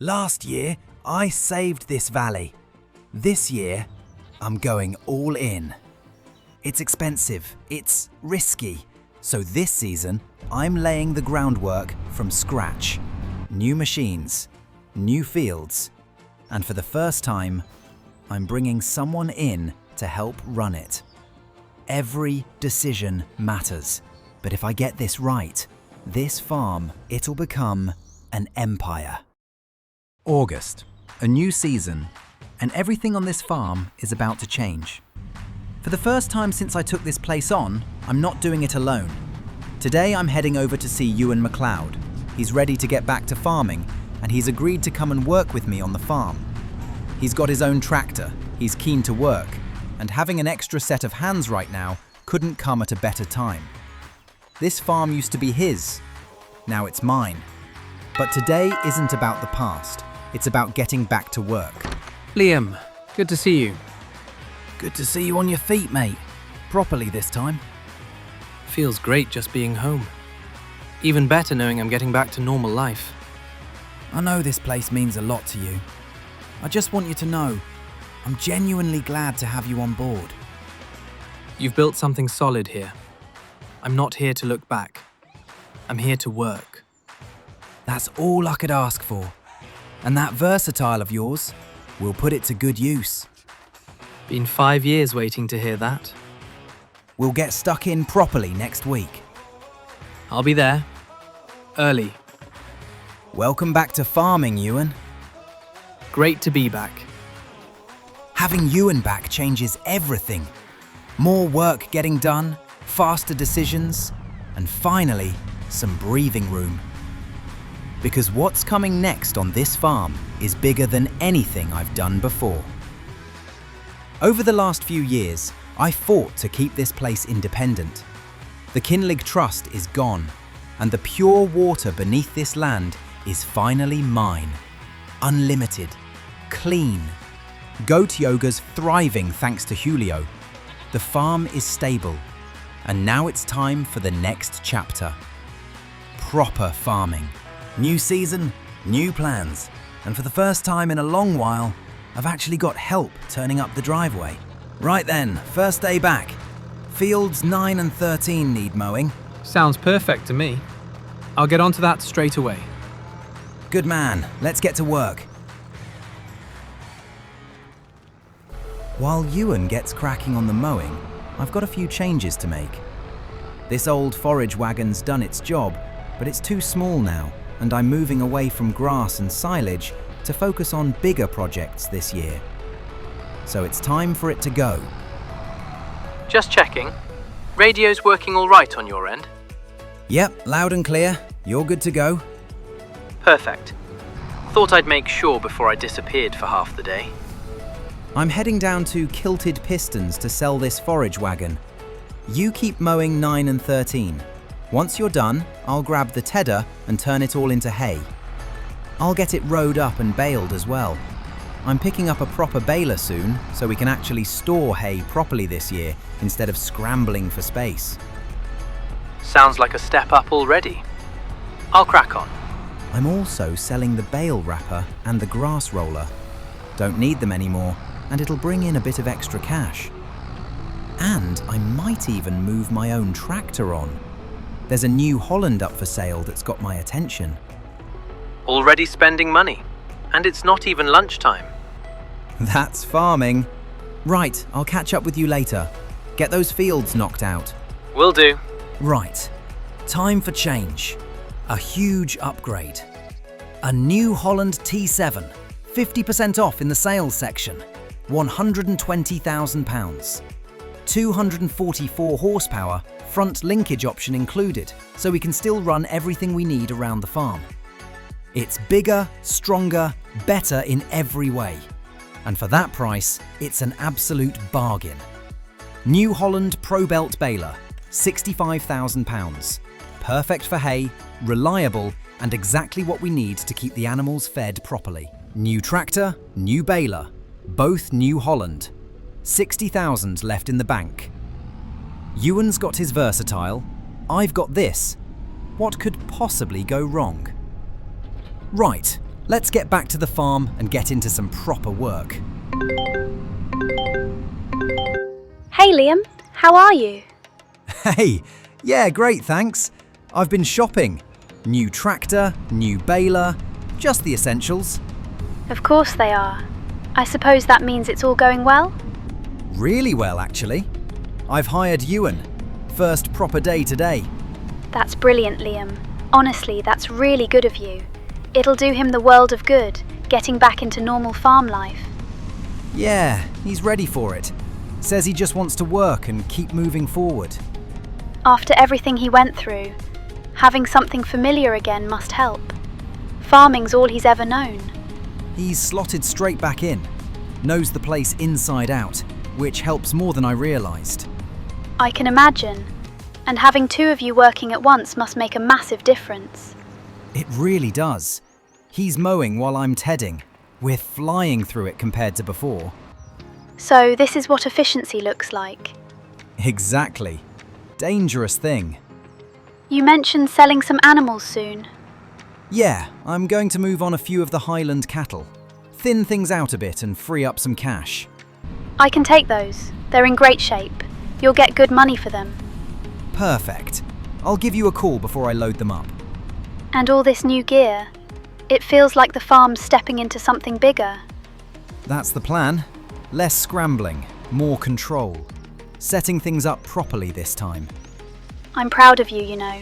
Last year, I saved this valley. This year, I'm going all in. It's expensive, it's risky, so this season, I'm laying the groundwork from scratch. New machines, new fields, and for the first time, I'm bringing someone in to help run it. Every decision matters, but if I get this right, this farm, it'll become an empire. August, a new season, and everything on this farm is about to change. For the first time since I took this place on, I'm not doing it alone. Today I'm heading over to see Ewan MacLeod. He's ready to get back to farming, and he's agreed to come and work with me on the farm. He's got his own tractor, he's keen to work, and having an extra set of hands right now couldn't come at a better time. This farm used to be his, now it's mine. But today isn't about the past. It's about getting back to work. Liam, good to see you. Good to see you on your feet, mate. Properly this time. Feels great just being home. Even better knowing I'm getting back to normal life. I know this place means a lot to you. I just want you to know, I'm genuinely glad to have you on board. You've built something solid here. I'm not here to look back. I'm here to work. That's all I could ask for. And that versatile of yours, we'll put it to good use. Been 5 years waiting to hear that. We'll get stuck in properly next week. I'll be there. Early. Welcome back to farming, Ewan. Great to be back. Having Ewan back changes everything. More work getting done, faster decisions, and finally, some breathing room. Because what's coming next on this farm is bigger than anything I've done before. Over the last few years, I fought to keep this place independent. The Kinlaig Trust is gone, and the pure water beneath this land is finally mine. Unlimited, clean. Goat yoga's thriving thanks to Julio. The farm is stable, and now it's time for the next chapter. Proper farming. New season, new plans, and for the first time in a long while, I've actually got help turning up the driveway. Right then, first day back. Fields 9 and 13 need mowing. Sounds perfect to me. I'll get onto that straight away. Good man, let's get to work. While Ewan gets cracking on the mowing, I've got a few changes to make. This old forage wagon's done its job, but it's too small now, and I'm moving away from grass and silage to focus on bigger projects this year. So it's time for it to go. Just checking. Radio's working all right on your end? Yep, loud and clear. You're good to go. Perfect. Thought I'd make sure before I disappeared for half the day. I'm heading down to Kilted Pistons to sell this forage wagon. You keep mowing 9 and 13. Once you're done, I'll grab the tedder and turn it all into hay. I'll get it rowed up and baled as well. I'm picking up a proper baler soon, so we can actually store hay properly this year instead of scrambling for space. Sounds like a step up already. I'll crack on. I'm also selling the bale wrapper and the grass roller. Don't need them anymore, and it'll bring in a bit of extra cash. And I might even move my own tractor on. There's a new Highland up for sale that's got my attention. Already spending money, and it's not even lunchtime. That's farming. Right, I'll catch up with you later. Get those fields knocked out. Will do. Right, time for change. A huge upgrade. A new Highland T7, 50% off in the sales section. £120,000. 244 horsepower, front linkage option included, so we can still run everything we need around the farm. It's bigger, stronger, better in every way. And for that price, it's an absolute bargain. New Holland Pro Belt baler, £65,000. Perfect for hay, reliable, and exactly what we need to keep the animals fed properly. New tractor, new baler, both New Holland. 60,000 left in the bank. Ewan's got his versatile, I've got this. What could possibly go wrong? Right, Let's get back to the farm and get into some proper work. Hey Liam, how are you? Hey, yeah, great, thanks. I've been shopping. New tractor, new baler, just the essentials. Of course they are. I suppose that means it's all going well? Really well, actually. I've hired Ewan. First proper day today. That's brilliant, Liam. Honestly, that's really good of you. It'll do him the world of good, getting back into normal farm life. Yeah, he's ready for it. Says he just wants to work and keep moving forward. After everything he went through, having something familiar again must help. Farming's all he's ever known. He's slotted straight back in. Knows the place inside out, which helps more than I realised. I can imagine. And having two of you working at once must make a massive difference. It really does. He's mowing while I'm tedding. We're flying through it compared to before. So this is what efficiency looks like. Exactly. Dangerous thing. You mentioned selling some animals soon. Yeah, I'm going to move on a few of the Highland cattle. Thin things out a bit and free up some cash. I can take those. They're in great shape. You'll get good money for them. Perfect. I'll give you a call before I load them up. And all this new gear. It feels like the farm's stepping into something bigger. That's the plan. Less scrambling, more control. Setting things up properly this time. I'm proud of you, you know.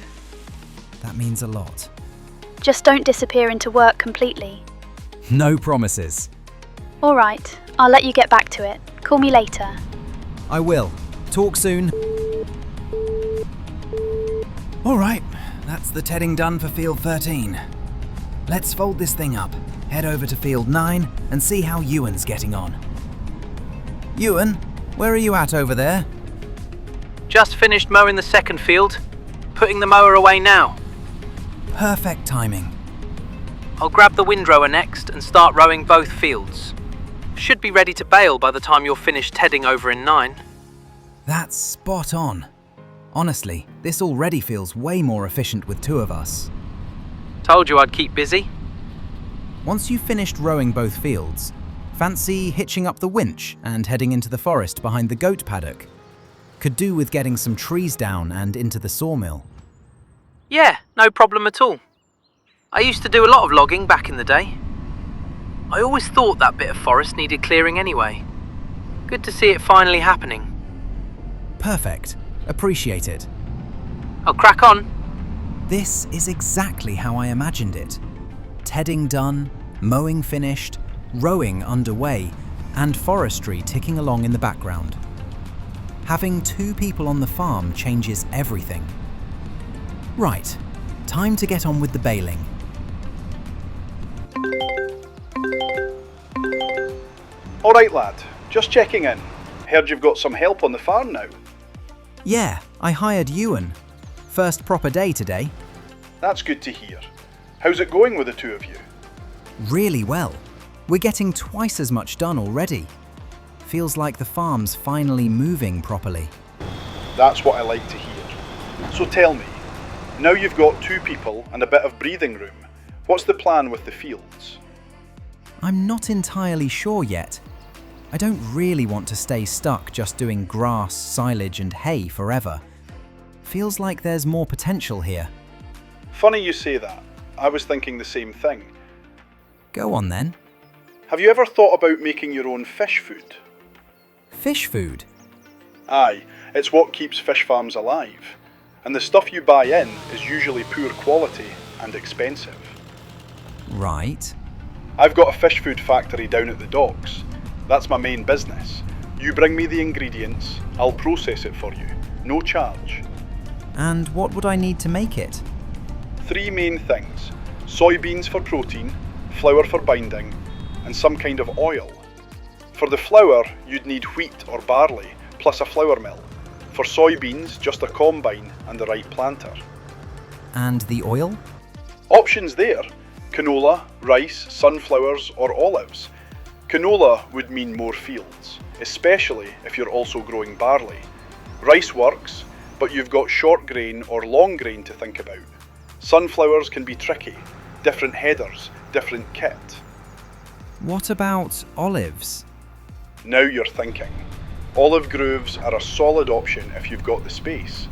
That means a lot. Just don't disappear into work completely. No promises. All right, I'll let you get back to it. Call me later. I will. Talk soon. All right, that's the tedding done for Field 13. Let's fold this thing up, head over to Field 9 and see how Ewan's getting on. Ewan, where are you at over there? Just finished mowing the second field. Putting the mower away now. Perfect timing. I'll grab the windrower next and start rowing both fields. Should be ready to bale by the time you're finished tedding over in 9. That's spot on. Honestly, this already feels way more efficient with two of us. Told you I'd keep busy. Once you've finished rowing both fields, fancy hitching up the winch and heading into the forest behind the goat paddock. Could do with getting some trees down and into the sawmill. Yeah, no problem at all. I used to do a lot of logging back in the day. I always thought that bit of forest needed clearing anyway. Good to see it finally happening. Perfect. Appreciate it. I'll crack on. This is exactly how I imagined it. Tedding done, mowing finished, rowing underway, and forestry ticking along in the background. Having two people on the farm changes everything. Right, time to get on with the baling. All right, lad, just checking in. Heard you've got some help on the farm now. Yeah, I hired Ewan. First proper day today. That's good to hear. How's it going with the two of you? Really well. We're getting twice as much done already. Feels like the farm's finally moving properly. That's what I like to hear. So tell me, now you've got two people and a bit of breathing room, what's the plan with the fields? I'm not entirely sure yet. I don't really want to stay stuck just doing grass, silage and hay forever. Feels like there's more potential here. Funny you say that. I was thinking the same thing. Go on then. Have you ever thought about making your own fish food? Fish food? Aye, it's what keeps fish farms alive. And the stuff you buy in is usually poor quality and expensive. Right. I've got a fish food factory down at the docks. That's my main business. You bring me the ingredients, I'll process it for you. No charge. And what would I need to make it? 3 main things. Soybeans for protein, flour for binding, and some kind of oil. For the flour, you'd need wheat or barley, plus a flour mill. For soybeans, just a combine and the right planter. And the oil? Options there. Canola, rice, sunflowers or olives. Canola would mean more fields, especially if you're also growing barley. Rice works, but you've got short grain or long grain to think about. Sunflowers can be tricky, different headers, different kit. What about olives? Now you're thinking. Olive groves are a solid option if you've got the space.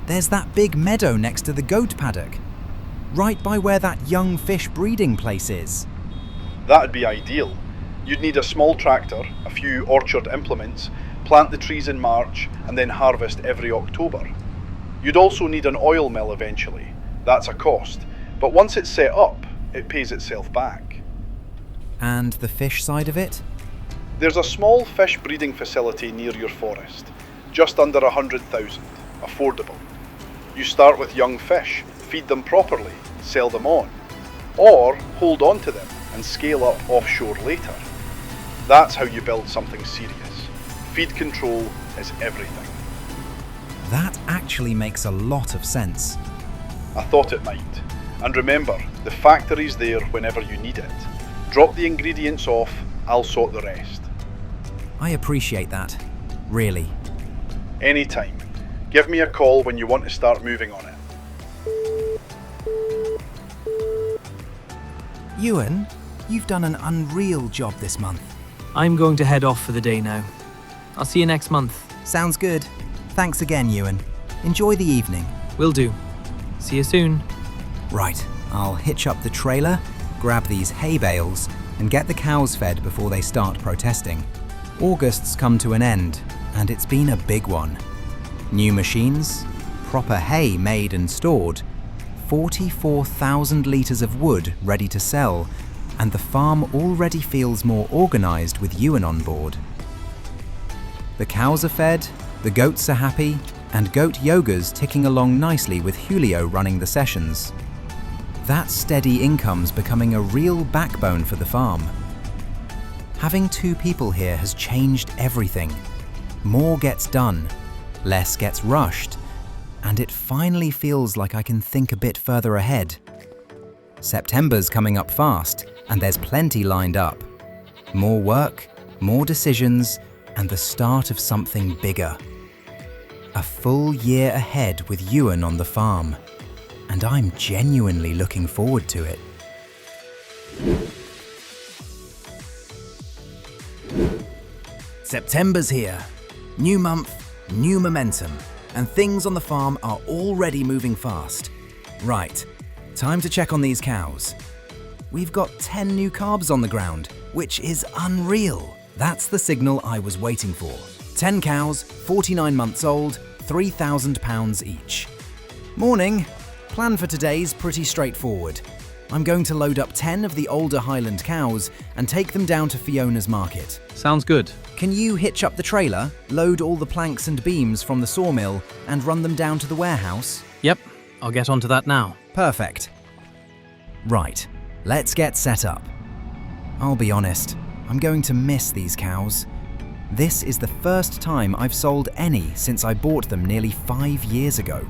There's that big meadow next to the goat paddock, right by where that young fish breeding place is. That'd be ideal. You'd need a small tractor, a few orchard implements, plant the trees in March, and then harvest every October. You'd also need an oil mill eventually. That's a cost, but once it's set up, it pays itself back. And the fish side of it? There's a small fish breeding facility near your forest, just under 100,000, affordable. You start with young fish, feed them properly, sell them on, or hold on to them and scale up offshore later. That's how you build something serious. Feed control is everything. That actually makes a lot of sense. I thought it might. And remember, the factory's there whenever you need it. Drop the ingredients off, I'll sort the rest. I appreciate that, really. Anytime. Give me a call when you want to start moving on it. Ewan, you've done an unreal job this month. I'm going to head off for the day now. I'll see you next month. Sounds good. Thanks again, Ewan. Enjoy the evening. Will do. See you soon. Right, I'll hitch up the trailer, grab these hay bales, and get the cows fed before they start protesting. August's come to an end, and it's been a big one. New machines, proper hay made and stored, 44,000 litres of wood ready to sell, and the farm already feels more organised with Ewan on board. The cows are fed, the goats are happy, and goat yoga's ticking along nicely with Julio running the sessions. That steady income's becoming a real backbone for the farm. Having 2 people here has changed everything. More gets done, less gets rushed, and it finally feels like I can think a bit further ahead. September's coming up fast, and there's plenty lined up. More work, more decisions, and the start of something bigger. A full year ahead with Ewan on the farm, and I'm genuinely looking forward to it. September's here. New month, new momentum, and things on the farm are already moving fast. Right, time to check on these cows. We've got 10 new calves on the ground, which is unreal. That's the signal I was waiting for. 10 cows, 49 months old, £3,000 each. Morning. Plan for today's pretty straightforward. I'm going to load up 10 of the older Highland cows and take them down to Fiona's market. Sounds good. Can you hitch up the trailer, load all the planks and beams from the sawmill, and run them down to the warehouse? Yep, I'll get onto that now. Perfect. Right, let's get set up. I'll be honest, I'm going to miss these cows. This is the first time I've sold any since I bought them nearly 5 years ago.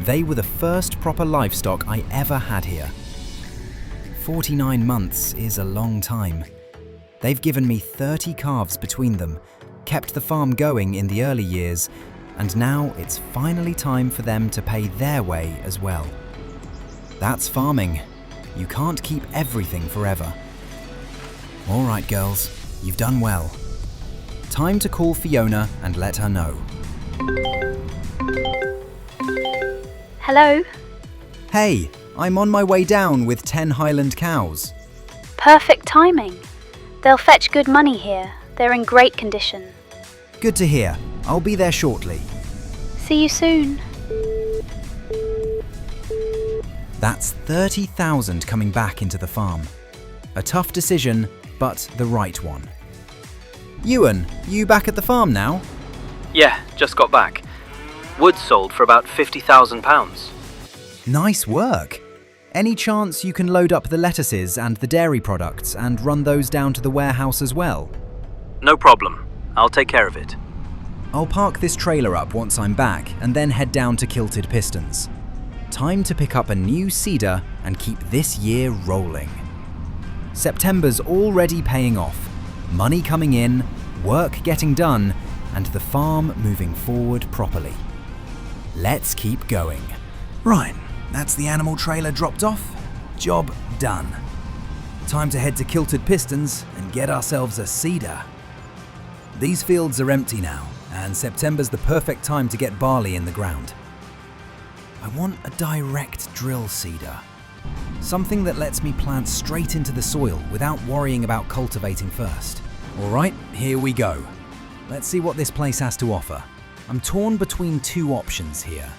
They were the first proper livestock I ever had here. 49 months is a long time. They've given me 30 calves between them, kept the farm going in the early years, and now it's finally time for them to pay their way as well. That's farming. You can't keep everything forever. All right, girls, you've done well. Time to call Fiona and let her know. Hello? Hey, I'm on my way down with 10 Highland cows. Perfect timing. They'll fetch good money here. They're in great condition. Good to hear. I'll be there shortly. See you soon. That's 30,000 coming back into the farm. A tough decision, but the right one. Ewan, you back at the farm now? Yeah, just got back. Wood sold for about £50,000. Nice work. Any chance you can load up the lettuces and the dairy products and run those down to the warehouse as well? No problem. I'll take care of it. I'll park this trailer up once I'm back and then head down to Kilted Pistons. Time to pick up a new cedar and keep this year rolling. September's already paying off. Money coming in, work getting done, and the farm moving forward properly. Let's keep going. Right, that's the animal trailer dropped off. Job done. Time to head to Kilted Pistons and get ourselves a seeder. These fields are empty now, and September's the perfect time to get barley in the ground. I want a direct drill seeder. Something that lets me plant straight into the soil without worrying about cultivating first. All right, here we go. Let's see what this place has to offer. I'm torn between two options here.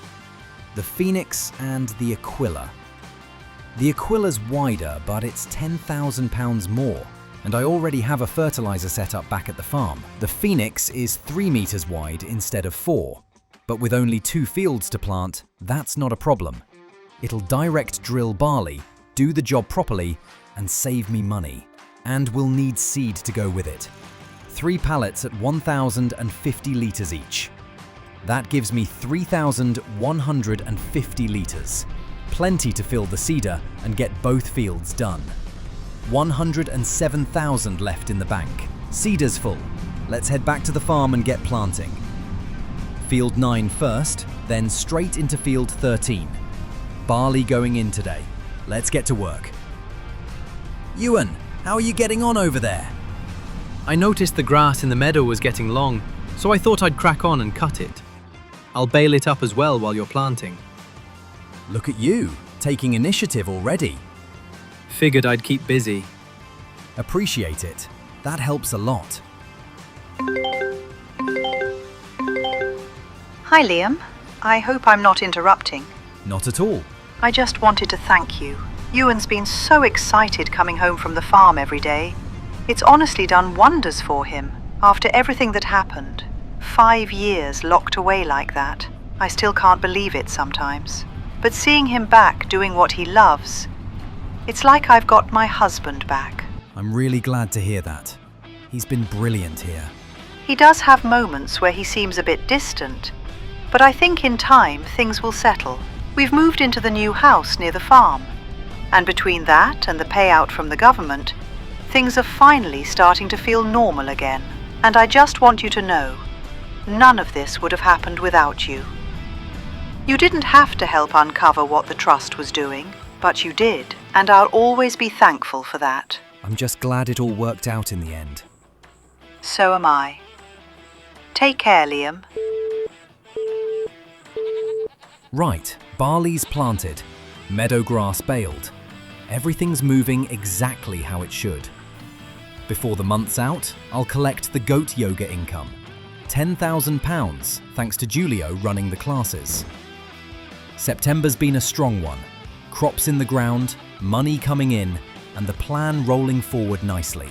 The Phoenix and the Aquila. The Aquila's wider, but it's £10,000 more, and I already have a fertilizer set up back at the farm. The Phoenix is 3 meters wide instead of 4, but with only 2 fields to plant, that's not a problem. It'll direct drill barley, do the job properly, and save me money. And we'll need seed to go with it. 3 pallets at 1,050 litres each. That gives me 3,150 litres. Plenty to fill the seeder and get both fields done. 107,000 left in the bank. Seeder's full. Let's head back to the farm and get planting. Field 9 first, then straight into field 13. Barley going in today. Let's get to work. Ewan, how are you getting on over there? I noticed the grass in the meadow was getting long, so I thought I'd crack on and cut it. I'll bale it up as well while you're planting. Look at you, taking initiative already. Figured I'd keep busy. Appreciate it. That helps a lot. Hi Liam, I hope I'm not interrupting. Not at all. I just wanted to thank you. Ewan's been so excited coming home from the farm every day. It's honestly done wonders for him after everything that happened. 5 years locked away like that. I still can't believe it sometimes. But seeing him back doing what he loves, it's like I've got my husband back. I'm really glad to hear that. He's been brilliant here. He does have moments where he seems a bit distant, but I think in time things will settle. We've moved into the new house near the farm, and between that and the payout from the government, things are finally starting to feel normal again. And I just want you to know, none of this would have happened without you. You didn't have to help uncover what the trust was doing, but you did, and I'll always be thankful for that. I'm just glad it all worked out in the end. So am I. Take care, Liam. Right, barley's planted, meadow grass baled. Everything's moving exactly how it should. Before the month's out, I'll collect the goat yoga income. £10,000 thanks to Julio running the classes. September's been a strong one. Crops in the ground, money coming in, and the plan rolling forward nicely.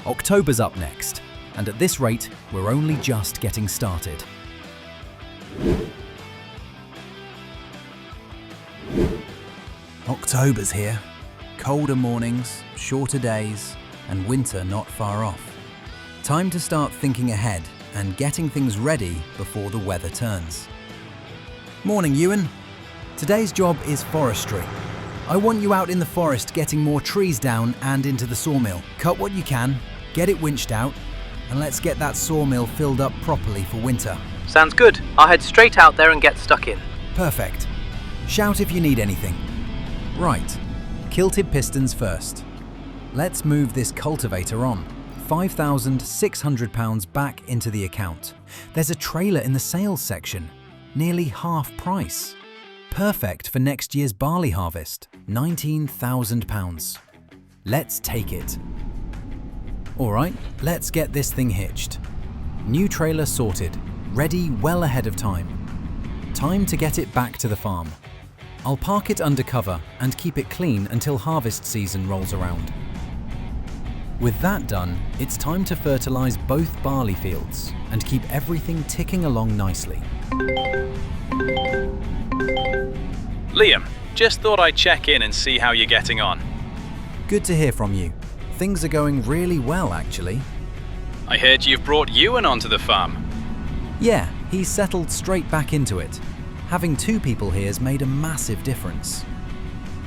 October's up next, and at this rate, we're only just getting started. October's here. Colder mornings, shorter days, and winter not far off. Time to start thinking ahead and getting things ready before the weather turns. Morning, Ewan. Today's job is forestry. I want you out in the forest getting more trees down and into the sawmill. Cut what you can, get it winched out, and let's get that sawmill filled up properly for winter. Sounds good. I'll head straight out there and get stuck in. Perfect. Shout if you need anything. Right, Kilted Pistons first. Let's move this cultivator on. £5,600 back into the account. There's a trailer in the sales section, nearly half price. Perfect for next year's barley harvest, £19,000. Let's take it. All right, let's get this thing hitched. New trailer sorted, ready well ahead of time. Time to get it back to the farm. I'll park it under cover and keep it clean until harvest season rolls around. With that done, it's time to fertilise both barley fields and keep everything ticking along nicely. Liam, just thought I'd check in and see how you're getting on. Good to hear from you. Things are going really well, actually. I heard you've brought Ewan onto the farm. Yeah, he's settled straight back into it. Having 2 people here's made a massive difference.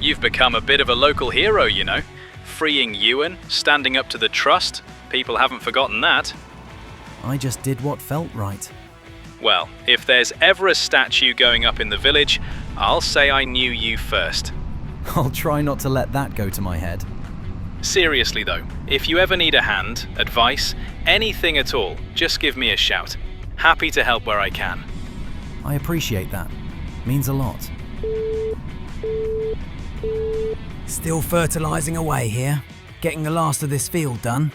You've become a bit of a local hero, you know. Freeing Ewan, standing up to the trust. People haven't forgotten that. I just did what felt right. Well, if there's ever a statue going up in the village, I'll say I knew you first. I'll try not to let that go to my head. Seriously though, if you ever need a hand, advice, anything at all, just give me a shout. Happy to help where I can. I appreciate that. Means a lot. Still fertilising away here, getting the last of this field done.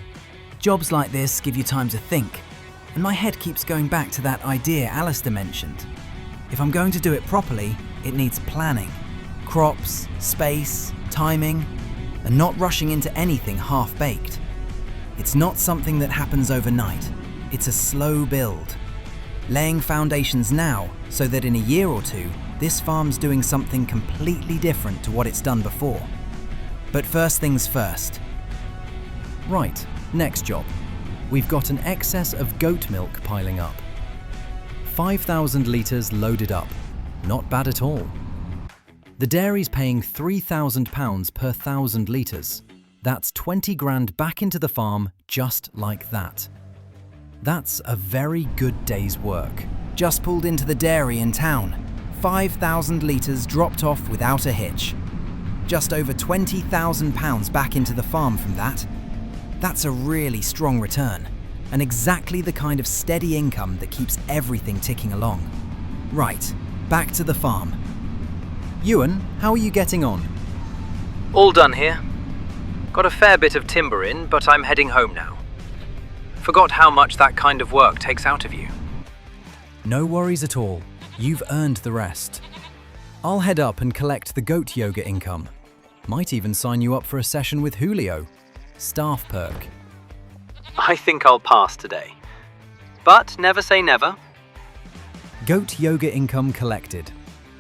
Jobs like this give you time to think, and my head keeps going back to that idea Alistair mentioned. If I'm going to do it properly, it needs planning. Crops, space, timing, and not rushing into anything half-baked. It's not something that happens overnight. It's a slow build. Laying foundations now so that in a year or two, this farm's doing something completely different to what it's done before. But first things first. Right, next job. We've got an excess of goat milk piling up. 5,000 litres loaded up. Not bad at all. The dairy's paying £3,000 per 1,000 litres. That's 20 grand back into the farm just like that. That's a very good day's work. Just pulled into the dairy in town. 5,000 litres dropped off without a hitch. Just over £20,000 back into the farm from that. That's a really strong return, and exactly the kind of steady income that keeps everything ticking along. Right, back to the farm. Ewan, how are you getting on? All done here. Got a fair bit of timber in, but I'm heading home now. Forgot how much that kind of work takes out of you. No worries at all. You've earned the rest. I'll head up and collect the goat yoga income. Might even sign you up for a session with Julio. Staff perk. I think I'll pass today. But never say never. Goat yoga income collected.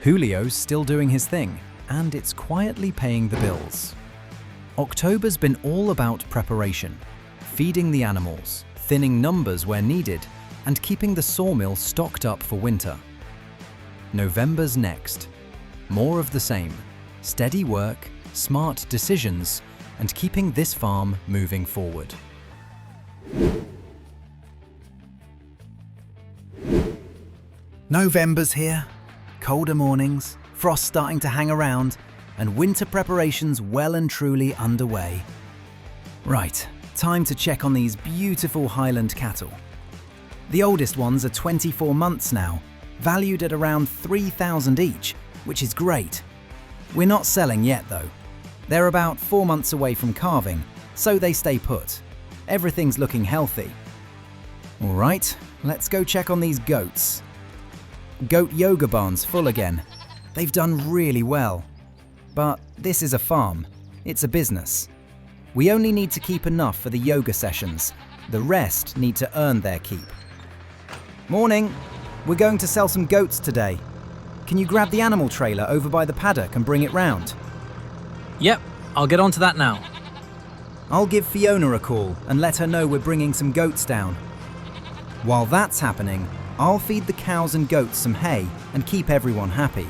Julio's still doing his thing, and it's quietly paying the bills. October's been all about preparation, feeding the animals, thinning numbers where needed, and keeping the sawmill stocked up for winter. November's next. More of the same. Steady work, smart decisions, and keeping this farm moving forward. November's here. Colder mornings, frost starting to hang around, and winter preparations well and truly underway. Right, time to check on these beautiful Highland cattle. The oldest ones are 24 months now, valued at around 3,000 each, which is great. We're not selling yet though. They're about 4 months away from calving, so they stay put. Everything's looking healthy. All right, let's go check on these goats. Goat yoga barn's full again. They've done really well. But this is a farm. It's a business. We only need to keep enough for the yoga sessions. The rest need to earn their keep. Morning. We're going to sell some goats today. Can you grab the animal trailer over by the paddock and bring it round? Yep, I'll get onto that now. I'll give Fiona a call and let her know we're bringing some goats down. While that's happening, I'll feed the cows and goats some hay and keep everyone happy.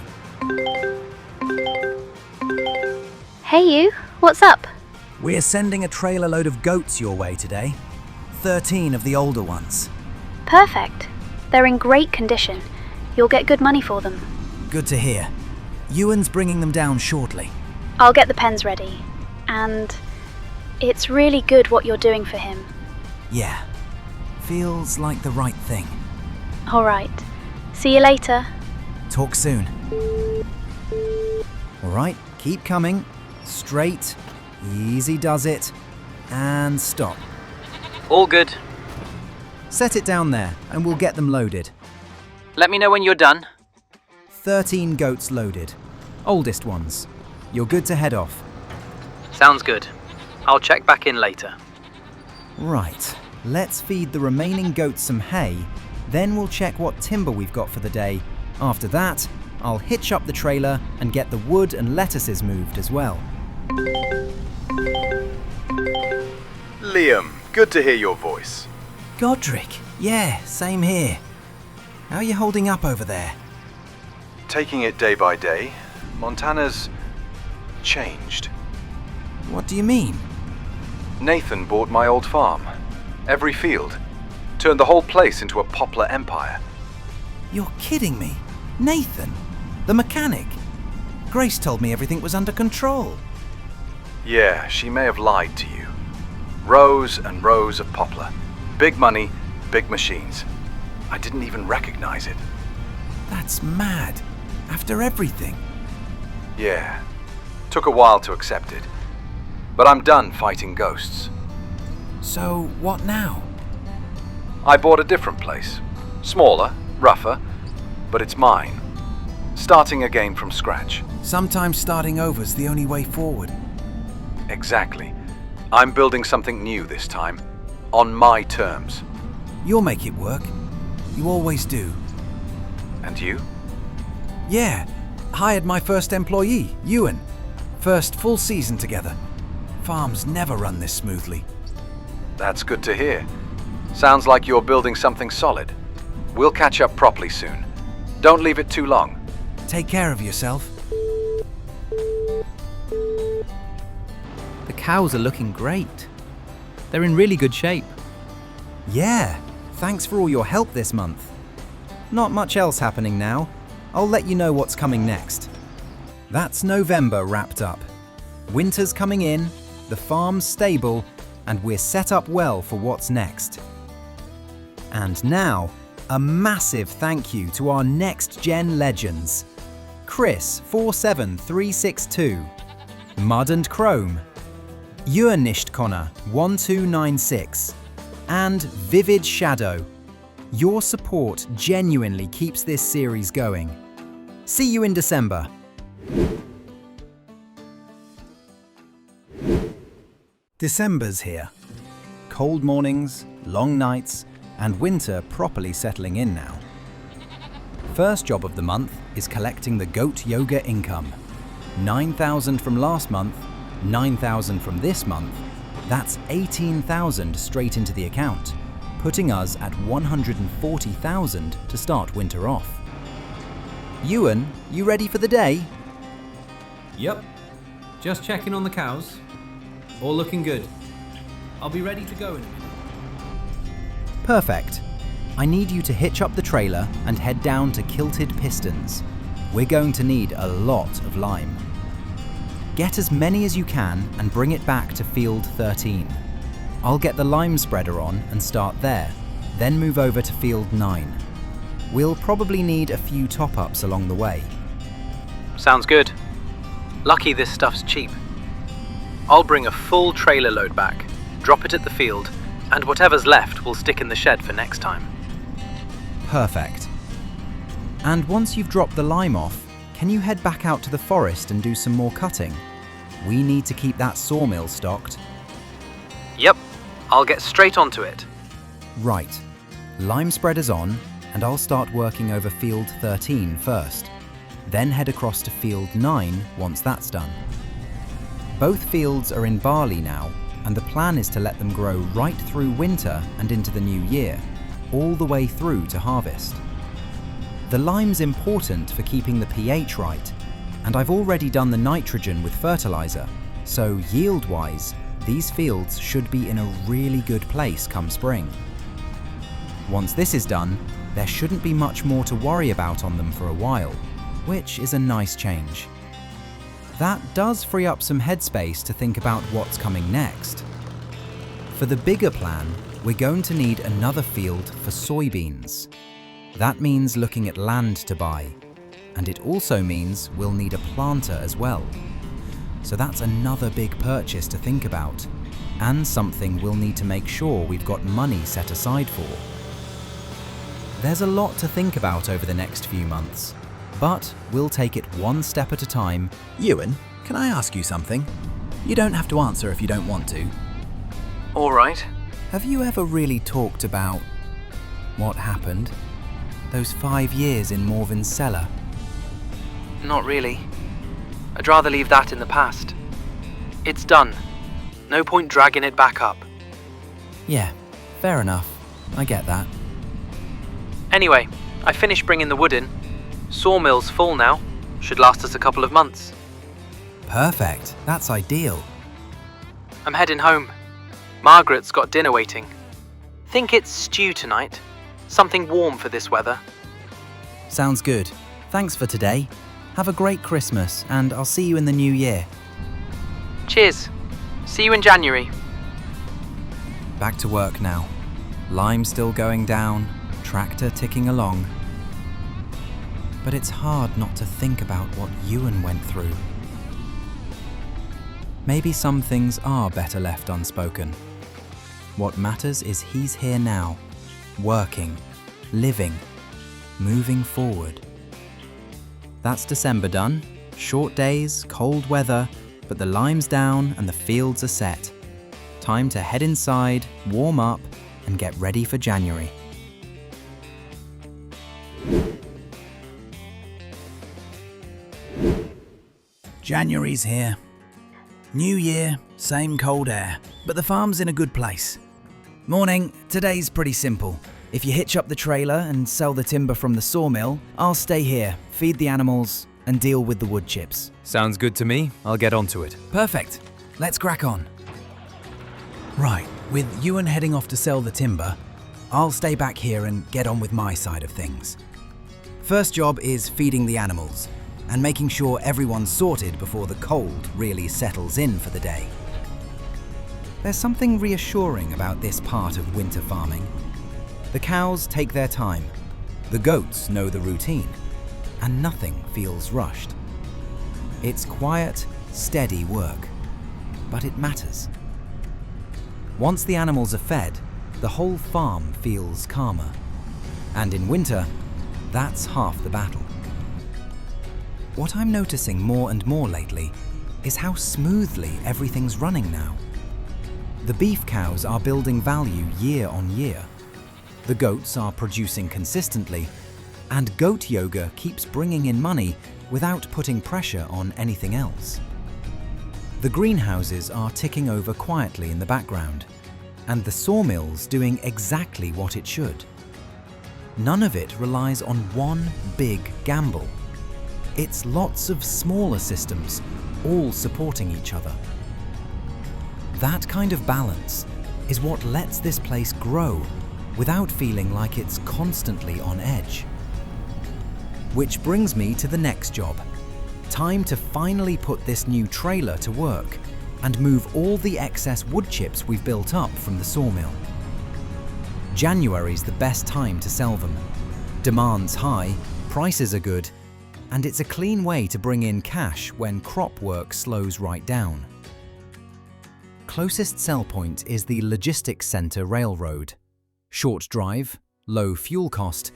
Hey you, what's up? We're sending a trailer load of goats your way today. 13 of the older ones. Perfect. They're in great condition. You'll get good money for them. Good to hear. Ewan's bringing them down shortly. I'll get the pens ready. And it's really good what you're doing for him. Yeah. Feels like the right thing. All right. See you later. Talk soon. All right, keep coming. Straight. Easy does it. And stop. All good. Set it down there and we'll get them loaded. Let me know when you're done. 13 goats loaded. Oldest ones. You're good to head off. Sounds good. I'll check back in later. Right. Let's feed the remaining goats some hay, then we'll check what timber we've got for the day. After that, I'll hitch up the trailer and get the wood and lettuces moved as well. Liam, good to hear your voice. Godric, yeah, same here. How are you holding up over there? Taking it day by day. Montana's changed. What do you mean? Nathan bought my old farm. Every field. Turned the whole place into a poplar empire. You're kidding me. Nathan, the mechanic. Grace told me everything was under control. Yeah, she may have lied to you. Rows and rows of poplar. Big money, big machines. I didn't even recognize it. That's mad. After everything. Yeah. Took a while to accept it. But I'm done fighting ghosts. So, what now? I bought a different place. Smaller, rougher, but it's mine. Starting again from scratch. Sometimes starting over's the only way forward. Exactly. I'm building something new this time. On my terms. You'll make it work. You always do. And you? Yeah, hired my first employee, Ewan. First full season together. Farms never run this smoothly. That's good to hear. Sounds like you're building something solid. We'll catch up properly soon. Don't leave it too long. Take care of yourself. The cows are looking great. They're in really good shape. Yeah, thanks for all your help this month. Not much else happening now. I'll let you know what's coming next. That's November wrapped up. Winter's coming in, the farm's stable, and we're set up well for what's next. And now, a massive thank you to our next-gen legends. Chris 47362, Mud and Chrome, Ewanisht 1296, and Vivid Shadow. Your support genuinely keeps this series going. See you in December. December's here. Cold mornings, long nights, and winter properly settling in now. First job of the month is collecting the goat yoga income. 9,000 from last month, 9,000 from this month. That's 18,000 straight into the account, putting us at 140,000 to start winter off. Ewan, you ready for the day? Yep. Just checking on the cows. All looking good. I'll be ready to go in a minute. Perfect. I need you to hitch up the trailer and head down to Kilted Pistons. We're going to need a lot of lime. Get as many as you can and bring it back to field 13. I'll get the lime spreader on and start there, then move over to field 9. We'll probably need a few top-ups along the way. Sounds good. Lucky this stuff's cheap. I'll bring a full trailer load back, drop it at the field, and whatever's left we'll stick in the shed for next time. Perfect. And once you've dropped the lime off, can you head back out to the forest and do some more cutting? We need to keep that sawmill stocked. Yep, I'll get straight onto it. Right. Lime spreader's on, and I'll start working over field 13 first. Then head across to field 9 once that's done. Both fields are in barley now, and the plan is to let them grow right through winter and into the new year, all the way through to harvest. The lime's important for keeping the pH right, and I've already done the nitrogen with fertilizer, so yield-wise, these fields should be in a really good place come spring. Once this is done, there shouldn't be much more to worry about on them for a while, which is a nice change. That does free up some headspace to think about what's coming next. For the bigger plan, we're going to need another field for soybeans. That means looking at land to buy, and it also means we'll need a planter as well. So that's another big purchase to think about, and something we'll need to make sure we've got money set aside for. There's a lot to think about over the next few months, but we'll take it one step at a time. Ewan, can I ask you something? You don't have to answer if you don't want to. All right. Have you ever really talked about what happened? Those 5 years in Morven's cellar? Not really. I'd rather leave that in the past. It's done. No point dragging it back up. Yeah, fair enough. I get that. Anyway, I finished bringing the wood in. Sawmill's full now. Should last us a couple of months. Perfect. That's ideal. I'm heading home. Margaret's got dinner waiting. Think it's stew tonight. Something warm for this weather. Sounds good. Thanks for today. Have a great Christmas, and I'll see you in the new year. Cheers. See you in January. Back to work now. Lime still going down, tractor ticking along. But it's hard not to think about what Ewan went through. Maybe some things are better left unspoken. What matters is he's here now, working, living, moving forward. That's December done. Short days, cold weather, but the lime's down and the fields are set. Time to head inside, warm up, and get ready for January. January's here. New year, same cold air, but the farm's in a good place. Morning, today's pretty simple. If you hitch up the trailer and sell the timber from the sawmill, I'll stay here, feed the animals, and deal with the wood chips. Sounds good to me. I'll get onto it. Perfect. Let's crack on. Right, with Ewan heading off to sell the timber, I'll stay back here and get on with my side of things. First job is feeding the animals and making sure everyone's sorted before the cold really settles in for the day. There's something reassuring about this part of winter farming. The cows take their time, the goats know the routine, and nothing feels rushed. It's quiet, steady work, but it matters. Once the animals are fed, the whole farm feels calmer. And in winter, that's half the battle. What I'm noticing more and more lately is how smoothly everything's running now. The beef cows are building value year on year. The goats are producing consistently, and goat yoga keeps bringing in money without putting pressure on anything else. The greenhouses are ticking over quietly in the background, and the sawmill's doing exactly what it should. None of it relies on one big gamble. It's lots of smaller systems, all supporting each other. That kind of balance is what lets this place grow without feeling like it's constantly on edge. Which brings me to the next job. Time to finally put this new trailer to work and move all the excess wood chips we've built up from the sawmill. January's the best time to sell them. Demand's high, prices are good, and it's a clean way to bring in cash when crop work slows right down. Closest sell point is the Logistics Centre Railroad. Short drive, low fuel cost,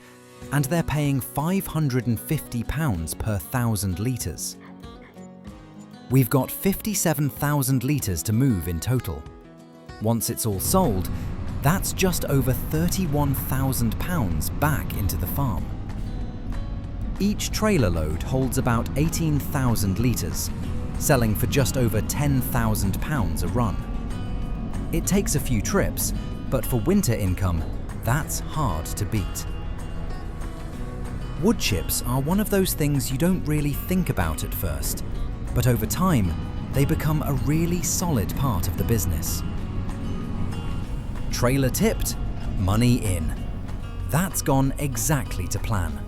and they're paying £550 per 1,000 litres. We've got 57,000 litres to move in total. Once it's all sold, that's just over £31,000 back into the farm. Each trailer load holds about 18,000 litres, selling for just over £10,000 a run. It takes a few trips, but for winter income, that's hard to beat. Wood chips are one of those things you don't really think about at first, but over time, they become a really solid part of the business. Trailer tipped, money in. That's gone exactly to plan.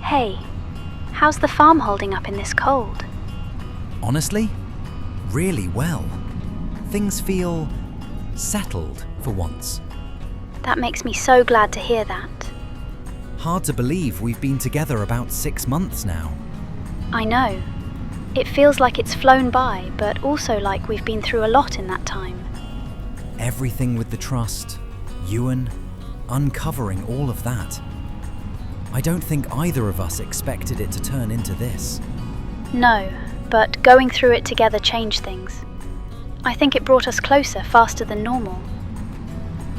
Hey, how's the farm holding up in this cold? Honestly, really well. Things feel settled for once. That makes me so glad to hear that. Hard to believe we've been together about 6 months now. I know. It feels like it's flown by, but also like we've been through a lot in that time. Everything with the trust, Ewan, uncovering all of that. I don't think either of us expected it to turn into this. No, but going through it together changed things. I think it brought us closer faster than normal.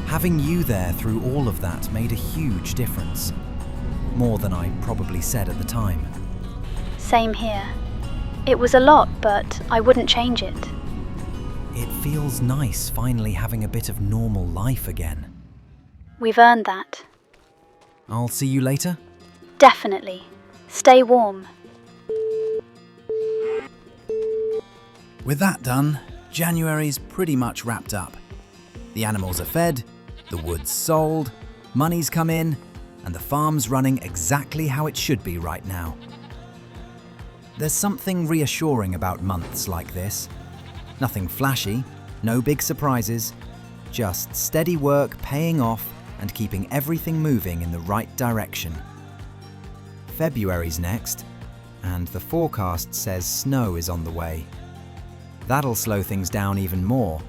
Having you there through all of that made a huge difference. More than I probably said at the time. Same here. It was a lot, but I wouldn't change it. It feels nice finally having a bit of normal life again. We've earned that. I'll see you later? Definitely. Stay warm. With that done, January's pretty much wrapped up. The animals are fed, the wood's sold, money's come in, and the farm's running exactly how it should be right now. There's something reassuring about months like this. Nothing flashy, no big surprises, just steady work paying off and keeping everything moving in the right direction. February's next, and the forecast says snow is on the way. That'll slow things down even more,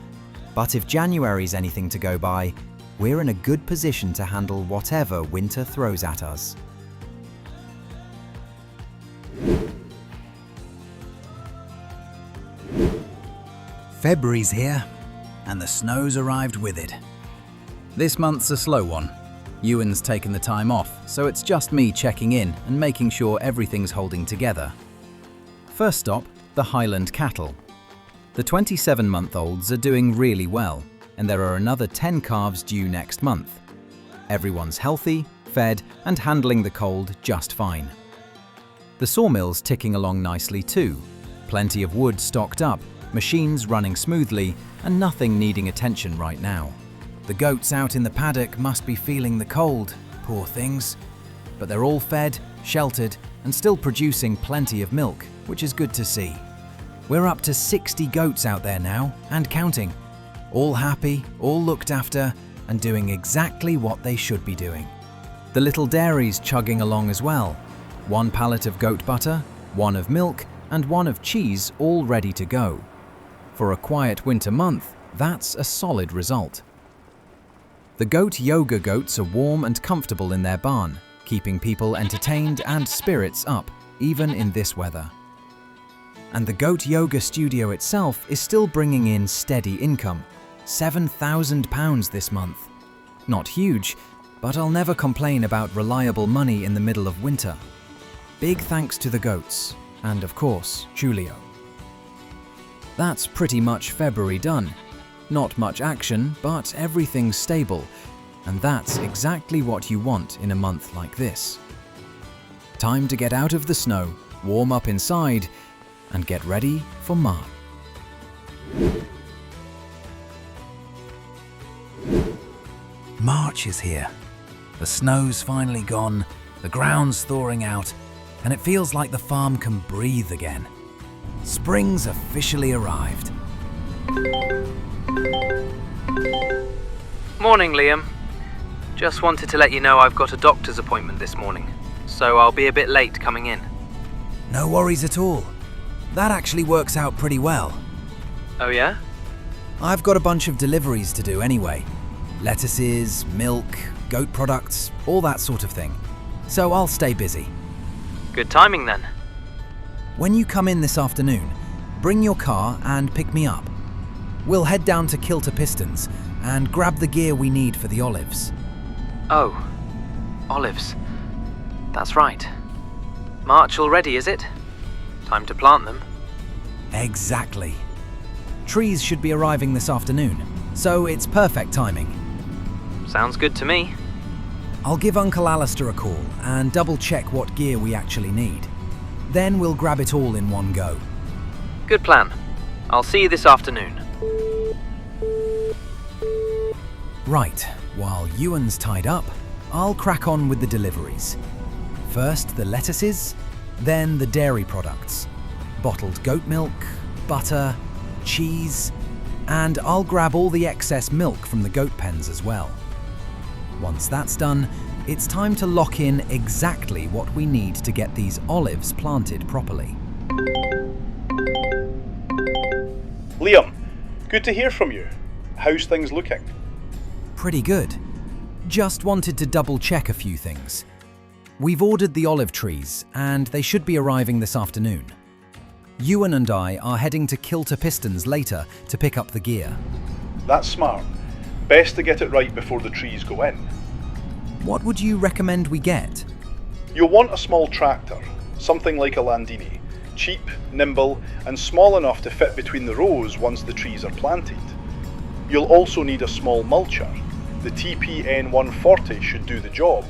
but if January's anything to go by, we're in a good position to handle whatever winter throws at us. February's here, and the snow's arrived with it. This month's a slow one. Ewan's taken the time off, so it's just me checking in and making sure everything's holding together. First stop, the Highland cattle. The 27-month-olds are doing really well, and there are another 10 calves due next month. Everyone's healthy, fed, and handling the cold just fine. The sawmill's ticking along nicely too. Plenty of wood stocked up, machines running smoothly, and nothing needing attention right now. The goats out in the paddock must be feeling the cold, poor things. But they're all fed, sheltered, and still producing plenty of milk, which is good to see. We're up to 60 goats out there now, and counting. All happy, all looked after, and doing exactly what they should be doing. The little dairy's chugging along as well. 1 pallet of goat butter, 1 of milk, and 1 of cheese all ready to go. For a quiet winter month, that's a solid result. The goat yoga goats are warm and comfortable in their barn, keeping people entertained and spirits up, even in this weather. And the goat yoga studio itself is still bringing in steady income, £7,000 this month. Not huge, but I'll never complain about reliable money in the middle of winter. Big thanks to the goats, and of course, Julio. That's pretty much February done. Not much action, but everything's stable, and that's exactly what you want in a month like this. Time to get out of the snow, warm up inside, and get ready for March. March is here. The snow's finally gone, the ground's thawing out, and it feels like the farm can breathe again. Spring's officially arrived. Morning, Liam. Just wanted to let you know I've got a doctor's appointment this morning, so I'll be a bit late coming in. No worries at all. That actually works out pretty well. Oh yeah? I've got a bunch of deliveries to do anyway. Lettuces, milk, goat products, all that sort of thing. So I'll stay busy. Good timing then. When you come in this afternoon, bring your car and pick me up. We'll head down to Kilter Pistons and grab the gear we need for the olives. Oh, olives. That's right. March already, is it? Time to plant them. Exactly. Trees should be arriving this afternoon, so it's perfect timing. Sounds good to me. I'll give Uncle Alistair a call and double check what gear we actually need. Then we'll grab it all in one go. Good plan. I'll see you this afternoon. Right, while Ewan's tied up, I'll crack on with the deliveries. First the lettuces, then the dairy products. Bottled goat milk, butter, cheese, and I'll grab all the excess milk from the goat pens as well. Once that's done, it's time to lock in exactly what we need to get these olives planted properly. Liam, good to hear from you. How's things looking? Pretty good. Just wanted to double check a few things. We've ordered the olive trees, and they should be arriving this afternoon. Ewan and I are heading to Kilter Pistons later to pick up the gear. That's smart. Best to get it right before the trees go in. What would you recommend we get? You'll want a small tractor, something like a Landini. Cheap, nimble, and small enough to fit between the rows once the trees are planted. You'll also need a small mulcher. The TPN140 should do the job,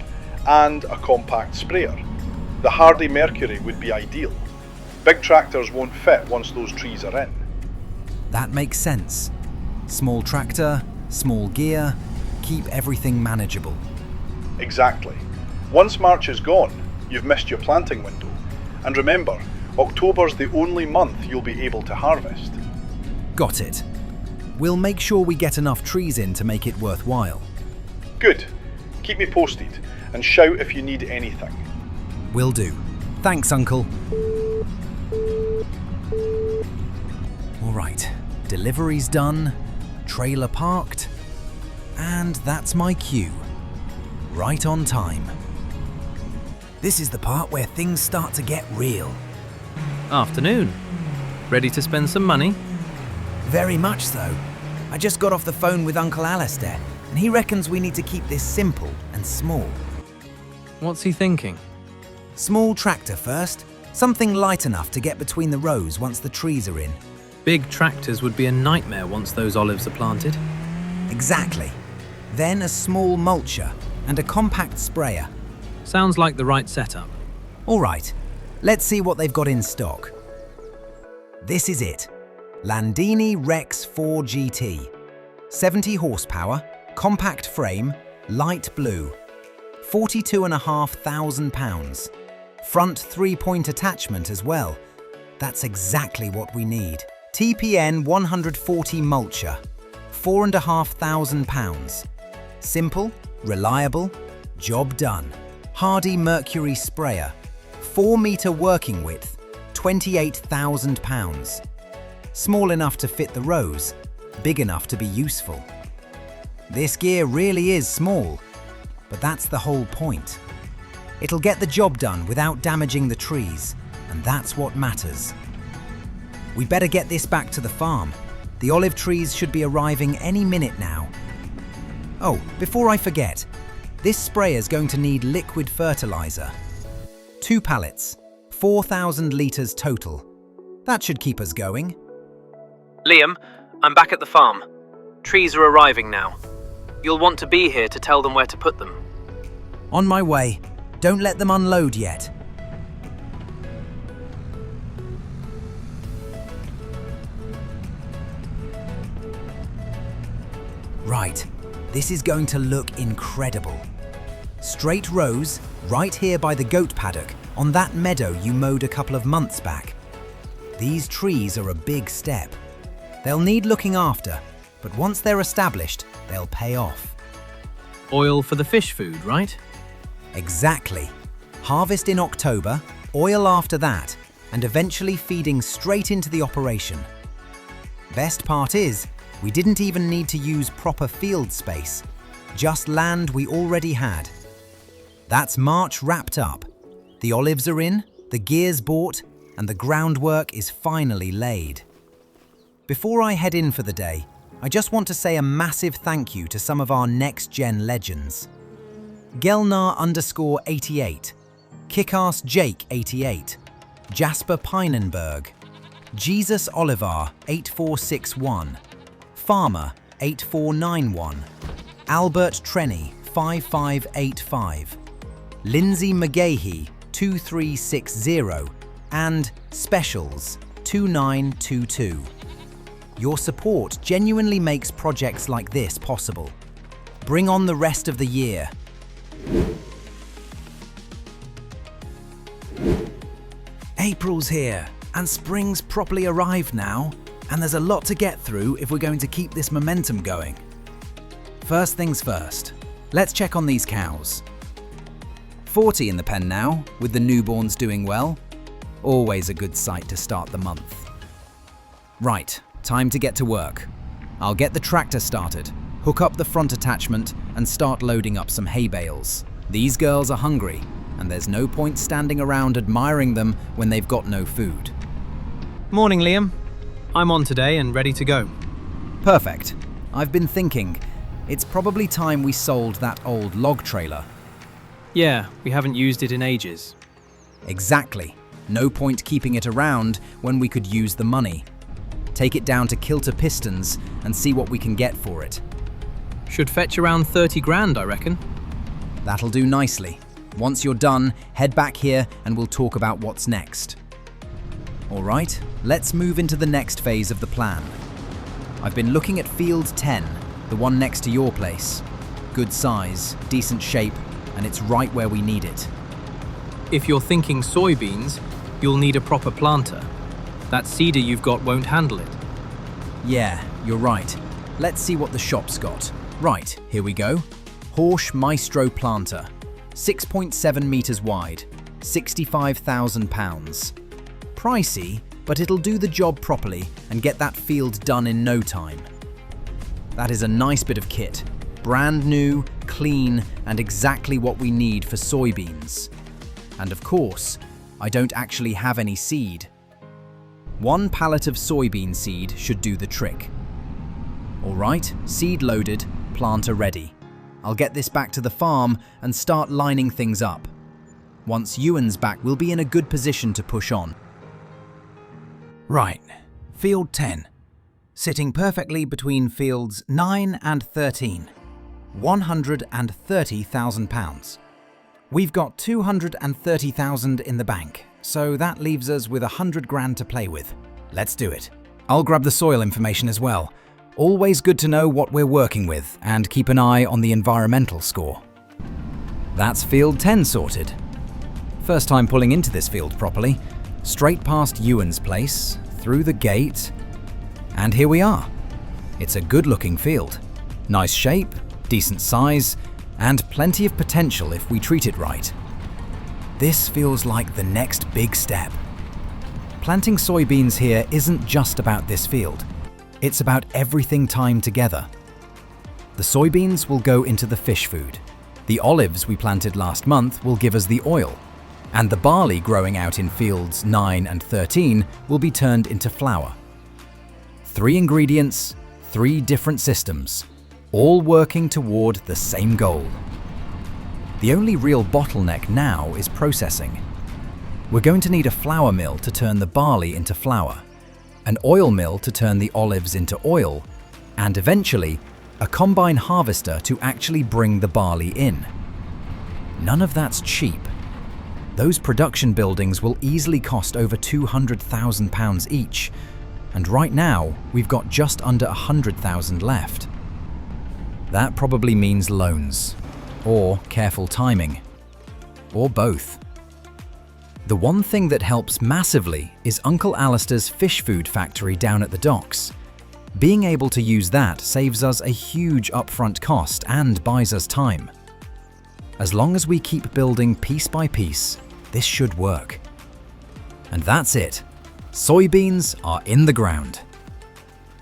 and a compact sprayer. The Hardy Mercury would be ideal. Big tractors won't fit once those trees are in. That makes sense. Small tractor, small gear, keep everything manageable. Exactly. Once March is gone, you've missed your planting window. And remember, October's the only month you'll be able to harvest. Got it. We'll make sure we get enough trees in to make it worthwhile. Good. Keep me posted and shout if you need anything. Will do. Thanks, Uncle. All right, delivery's done, trailer parked, and that's my cue. Right on time. This is the part where things start to get real. Afternoon. Ready to spend some money? Very much so. I just got off the phone with Uncle Alistair, and he reckons we need to keep this simple and small. What's he thinking? Small tractor first, something light enough to get between the rows once the trees are in. Big tractors would be a nightmare once those olives are planted. Exactly. Then a small mulcher and a compact sprayer. Sounds like the right setup. All right, let's see what they've got in stock. This is it. Landini Rex 4 GT. 70 horsepower, compact frame, light blue. 42,500 pounds. Front 3-point attachment as well. That's exactly what we need. TPN 140 mulcher. 4,500 pounds. Simple, reliable, job done. Hardy Mercury sprayer. 4-meter working width, 28,000 pounds. Small enough to fit the rows, big enough to be useful. This gear really is small, but that's the whole point. It'll get the job done without damaging the trees, and that's what matters. We better get this back to the farm. The olive trees should be arriving any minute now. Oh, before I forget, this sprayer's going to need liquid fertilizer. 2 pallets, 4,000 litres total. That should keep us going. Liam, I'm back at the farm. Trees are arriving now. You'll want to be here to tell them where to put them. On my way. Don't let them unload yet. Right, this is going to look incredible. Straight rows, right here by the goat paddock, on that meadow you mowed a couple of months back. These trees are a big step. They'll need looking after, but once they're established, they'll pay off. Oil for the fish food, right? Exactly. Harvest in October, oil after that, and eventually feeding straight into the operation. Best part is, we didn't even need to use proper field space, just land we already had. That's March wrapped up. The olives are in, the gear's bought, and the groundwork is finally laid. Before I head in for the day, I just want to say a massive thank you to some of our next-gen legends. Gelnar_88, Kickass Jake 88, Jasper Pinenberg, Jesus Olivar 8461, Farmer 8491, Albert Trenny 5585, Lindsay McGahey 2360, and Specials 2922. Your support genuinely makes projects like this possible. Bring on the rest of the year. April's here, and spring's properly arrived now, and there's a lot to get through if we're going to keep this momentum going. First things first, let's check on these cows. 40 in the pen now, with the newborns doing well. Always a good sight to start the month. Right, time to get to work. I'll get the tractor started, hook up the front attachment, and start loading up some hay bales. These girls are hungry, and there's no point standing around admiring them when they've got no food. Morning, Liam. I'm on today and ready to go. Perfect. I've been thinking, it's probably time we sold that old log trailer. Yeah, we haven't used it in ages. Exactly. No point keeping it around when we could use the money. Take it down to Kilter Pistons and see what we can get for it. Should fetch around 30 grand, I reckon. That'll do nicely. Once you're done, head back here and we'll talk about what's next. All right, let's move into the next phase of the plan. I've been looking at Field 10, the one next to your place. Good size, decent shape, and it's right where we need it. If you're thinking soybeans, you'll need a proper planter. That seeder you've got won't handle it. Yeah, you're right. Let's see what the shop's got. Right, here we go. Horsch Maestro planter. 6.7 meters wide. £65,000. Pricey, but it'll do the job properly and get that field done in no time. That is a nice bit of kit. Brand new, clean, and exactly what we need for soybeans. And of course, I don't actually have any seed. 1 pallet of soybean seed should do the trick. All right, seed loaded, planter ready. I'll get this back to the farm and start lining things up. Once Ewan's back, we'll be in a good position to push on. Right, field 10. Sitting perfectly between fields 9 and 13. £130,000. We've got 230,000 in the bank, so that leaves us with 100 grand to play with. Let's do it. I'll grab the soil information as well. Always good to know what we're working with and keep an eye on the environmental score. That's field 10 sorted. First time pulling into this field properly. Straight past Ewan's place, through the gate, and here we are. It's a good looking field. Nice shape, decent size, and plenty of potential if we treat it right. This feels like the next big step. Planting soybeans here isn't just about this field. It's about everything timed together. The soybeans will go into the fish food. The olives we planted last month will give us the oil. And the barley growing out in fields 9 and 13 will be turned into flour. 3 ingredients, 3 different systems, all working toward the same goal. The only real bottleneck now is processing. We're going to need a flour mill to turn the barley into flour, an oil mill to turn the olives into oil, and eventually a combine harvester to actually bring the barley in. None of that's cheap. Those production buildings will easily cost over £200,000 each, and right now we've got just under 100,000 left. That probably means loans, or careful timing, or both. The one thing that helps massively is Uncle Alistair's fish food factory down at the docks. Being able to use that saves us a huge upfront cost and buys us time. As long as we keep building piece by piece, this should work. And that's it. Soybeans are in the ground.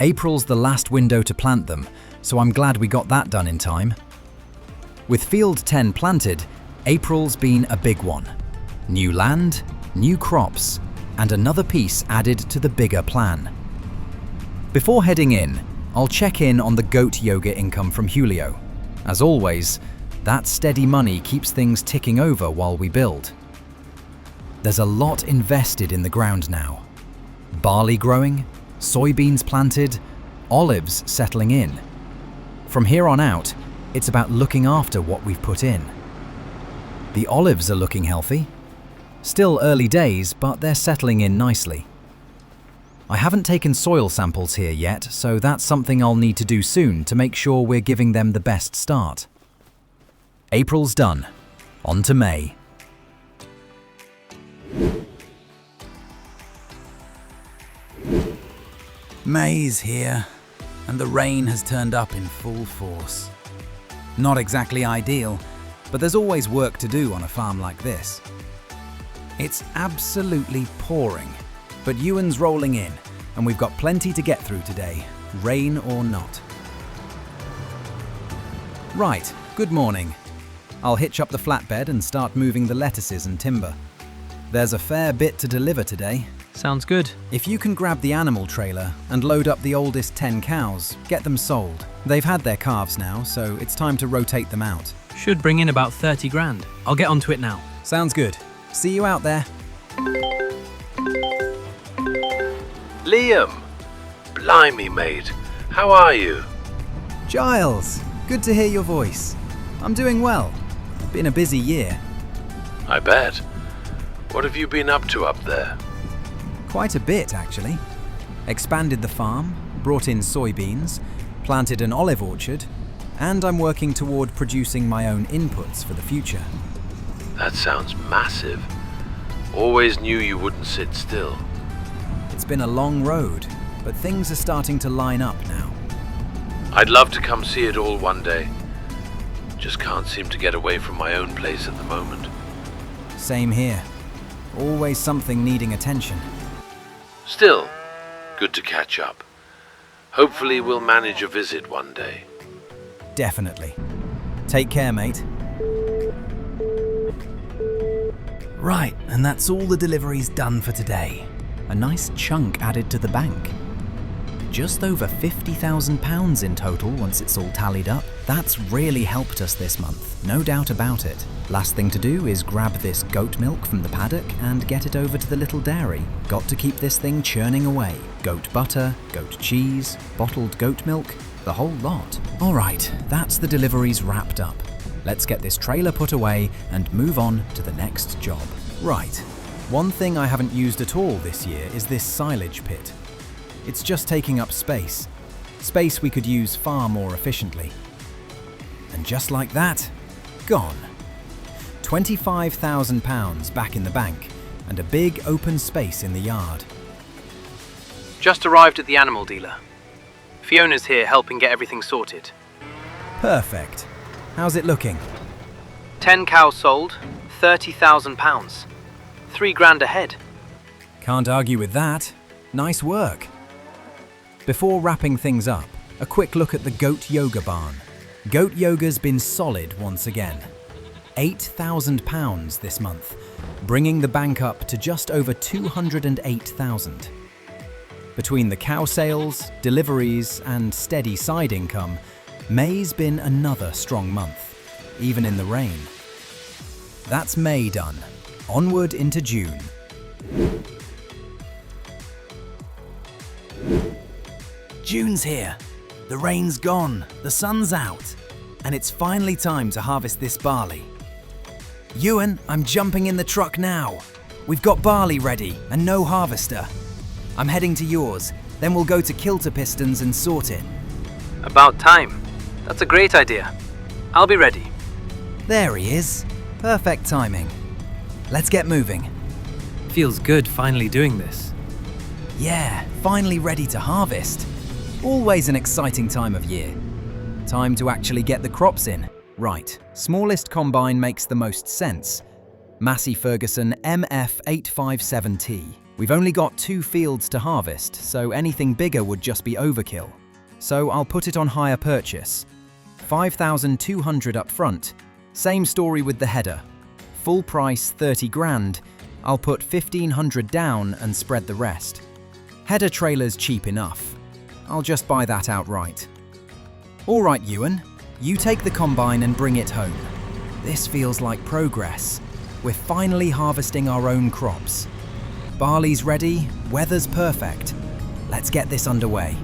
April's the last window to plant them, so I'm glad we got that done in time. With field 10 planted, April's been a big one. New land, new crops, and another piece added to the bigger plan. Before heading in, I'll check in on the goat yoga income from Julio. As always, that steady money keeps things ticking over while we build. There's a lot invested in the ground now. Barley growing, soybeans planted, olives settling in. From here on out, it's about looking after what we've put in. The olives are looking healthy. Still early days, but they're settling in nicely. I haven't taken soil samples here yet, so that's something I'll need to do soon to make sure we're giving them the best start. April's done. On to May. May's here, and the rain has turned up in full force. Not exactly ideal, but there's always work to do on a farm like this. It's absolutely pouring, but Ewan's rolling in, and we've got plenty to get through today, rain or not. Right, good morning. I'll hitch up the flatbed and start moving the lettuces and timber. There's a fair bit to deliver today. Sounds good. If you can grab the animal trailer and load up the oldest 10 cows, get them sold. They've had their calves now, so it's time to rotate them out. Should bring in about 30 grand. I'll get onto it now. Sounds good. See you out there. Liam! Blimey, mate. How are you? Giles, good to hear your voice. I'm doing well. Been a busy year. I bet. What have you been up to up there? Quite a bit, actually. Expanded the farm, brought in soybeans, planted an olive orchard, And I'm working toward producing my own inputs for the future. That sounds massive. Always knew you wouldn't sit still. It's been a long road, but things are starting to line up now. I'd love to come see it all one day. Just can't seem to get away from my own place at the moment. Same here. Always something needing attention. Still, good to catch up. Hopefully we'll manage a visit one day. Definitely. Take care, mate. Right, and that's all the deliveries done for today. A nice chunk added to the bank. Just over £50,000 in total once it's all tallied up. That's really helped us this month, no doubt about it. Last thing to do is grab this goat milk from the paddock and get it over to the little dairy. Got to keep this thing churning away. Goat butter, goat cheese, bottled goat milk, the whole lot. All right, that's the deliveries wrapped up. Let's get this trailer put away and move on to the next job. Right, one thing I haven't used at all this year is this silage pit. It's just taking up space. Space we could use far more efficiently. And just like that, gone. £25,000 back in the bank and a big open space in the yard. Just arrived at the animal dealer. Fiona's here helping get everything sorted. Perfect. How's it looking? 10 cows sold, £30,000. £3,000 ahead. Can't argue with that. Nice work. Before wrapping things up, a quick look at the goat yoga barn. Goat yoga's been solid once again. £8,000 this month, bringing the bank up to just over 208,000. Between the cow sales, deliveries, and steady side income, May's been another strong month, even in the rain. That's May done. Onward into June. June's here. The rain's gone, the sun's out, and it's finally time to harvest this barley. Ewan, I'm jumping in the truck now. We've got barley ready and no harvester. I'm heading to yours, then we'll go to Kilter Pistons and sort it. About time. That's a great idea. I'll be ready. There he is. Perfect timing. Let's get moving. Feels good finally doing this. Yeah, finally ready to harvest. Always an exciting time of year. Time to actually get the crops in. Right, smallest combine makes the most sense. Massey Ferguson MF857T. We've only got 2 fields to harvest, so anything bigger would just be overkill. So I'll put it on hire purchase. 5,200 up front. Same story with the header. Full price 30 grand. I'll put 1,500 down and spread the rest. Header trailer's cheap enough. I'll just buy that outright. All right, Ewan, you take the combine and bring it home. This feels like progress. We're finally harvesting our own crops. Barley's ready, weather's perfect. Let's get this underway.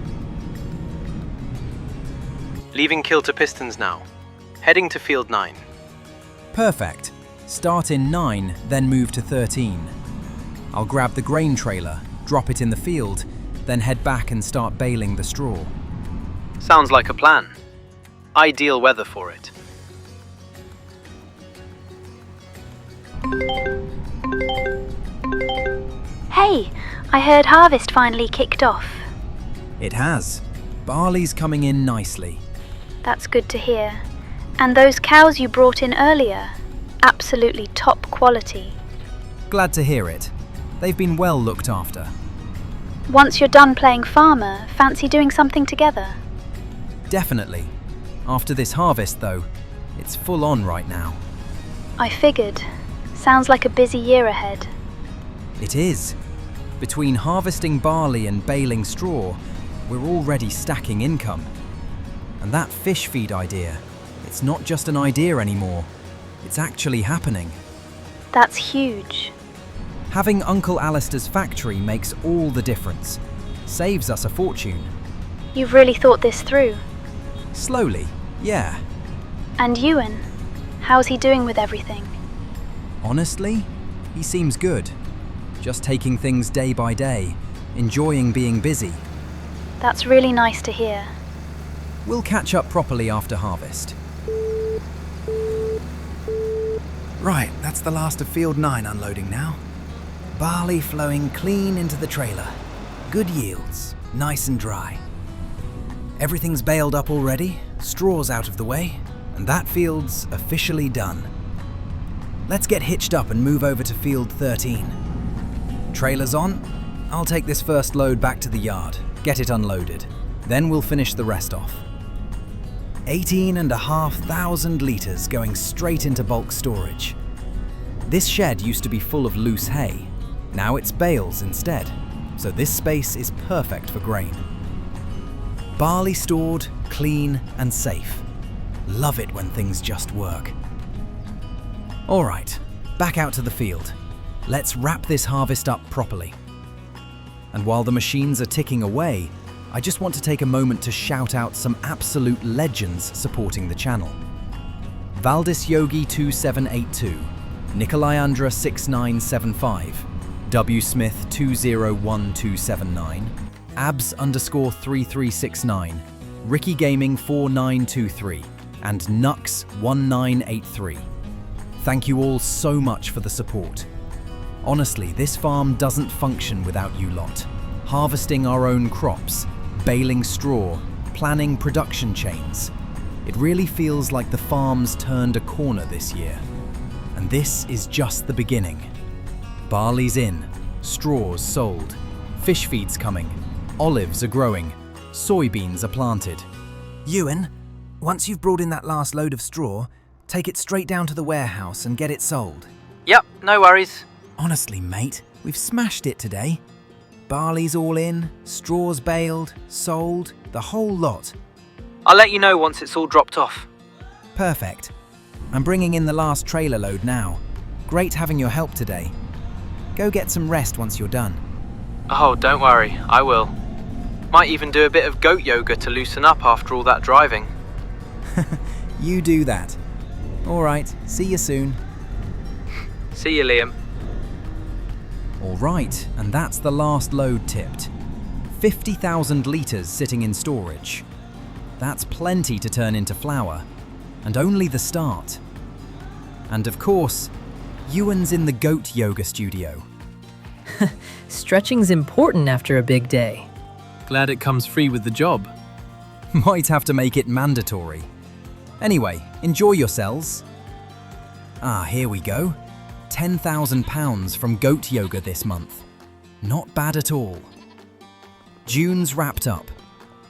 Leaving Kilter Pistons now. Heading to field 9. Perfect. Start in 9, then move to 13. I'll grab the grain trailer, drop it in the field, then head back and start baling the straw. Sounds like a plan. Ideal weather for it. Hey, I heard harvest finally kicked off. It has. Barley's coming in nicely. That's good to hear. And those cows you brought in earlier, absolutely top quality. Glad to hear it. They've been well looked after. Once you're done playing farmer, fancy doing something together? Definitely. After this harvest, though, it's full on right now. I figured. Sounds like a busy year ahead. It is. Between harvesting barley and baling straw, we're already stacking income. And that fish feed idea, it's not just an idea anymore. It's actually happening. That's huge. Having Uncle Alistair's factory makes all the difference. Saves us a fortune. You've really thought this through. Slowly, yeah. And Ewan, how's he doing with everything? Honestly, he seems good. Just taking things day by day, enjoying being busy. That's really nice to hear. We'll catch up properly after harvest. Right, that's the last of Field 9 unloading now. Barley flowing clean into the trailer. Good yields, nice and dry. Everything's baled up already, straw's out of the way, and that field's officially done. Let's get hitched up and move over to Field 13. Trailer's on. I'll take this first load back to the yard, get it unloaded. Then we'll finish the rest off. 18,500 litres going straight into bulk storage. This shed used to be full of loose hay. Now it's bales instead, so this space is perfect for grain. Barley stored, clean and safe. Love it when things just work. All right, back out to the field. Let's wrap this harvest up properly. And while the machines are ticking away, I just want to take a moment to shout out some absolute legends supporting the channel. Valdis Yogi 2782, Nikolai Andra 6975, W Smith 201279, Abs_3369, Ricky Gaming 4923, and Nux 1983. Thank you all so much for the support. Honestly, this farm doesn't function without you lot. Harvesting our own crops, baling straw, planning production chains. It really feels like the farm's turned a corner this year. And this is just the beginning. Barley's in, straws sold, fish feed's coming, olives are growing, soybeans are planted. Ewan, once you've brought in that last load of straw, take it straight down to the warehouse and get it sold. Yep, no worries. Honestly, mate, we've smashed it today. Barley's all in, straw's baled, sold, the whole lot. I'll let you know once it's all dropped off. Perfect. I'm bringing in the last trailer load now. Great having your help today. Go get some rest once you're done. Oh, don't worry, I will. Might even do a bit of goat yoga to loosen up after all that driving. You do that. All right, see you soon. See you, Liam. All right, and that's the last load tipped. 50,000 litres sitting in storage. That's plenty to turn into flour, and only the start. And of course, Ewan's in the goat yoga studio. Stretching's important after a big day. Glad it comes free with the job. Might have to make it mandatory. Anyway, enjoy yourselves. Ah, here we go. £10,000 from goat yoga this month. Not bad at all. June's wrapped up.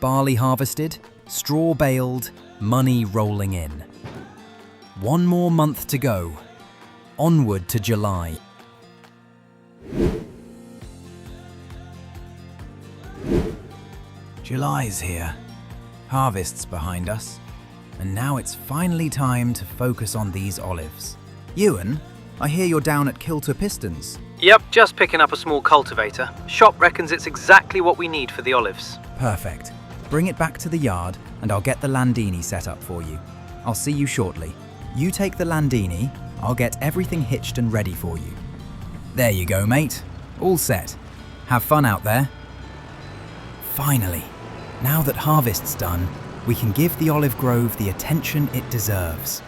Barley harvested, straw baled, money rolling in. One more month to go. Onward to July. July's here. Harvest's behind us. And now it's finally time to focus on these olives. Ewan, I hear you're down at Kilter Pistons. Yep, just picking up a small cultivator. Shop reckons it's exactly what we need for the olives. Perfect. Bring it back to the yard and I'll get the Landini set up for you. I'll see you shortly. You take the Landini, I'll get everything hitched and ready for you. There you go, mate. All set. Have fun out there. Finally, now that harvest's done, we can give the olive grove the attention it deserves.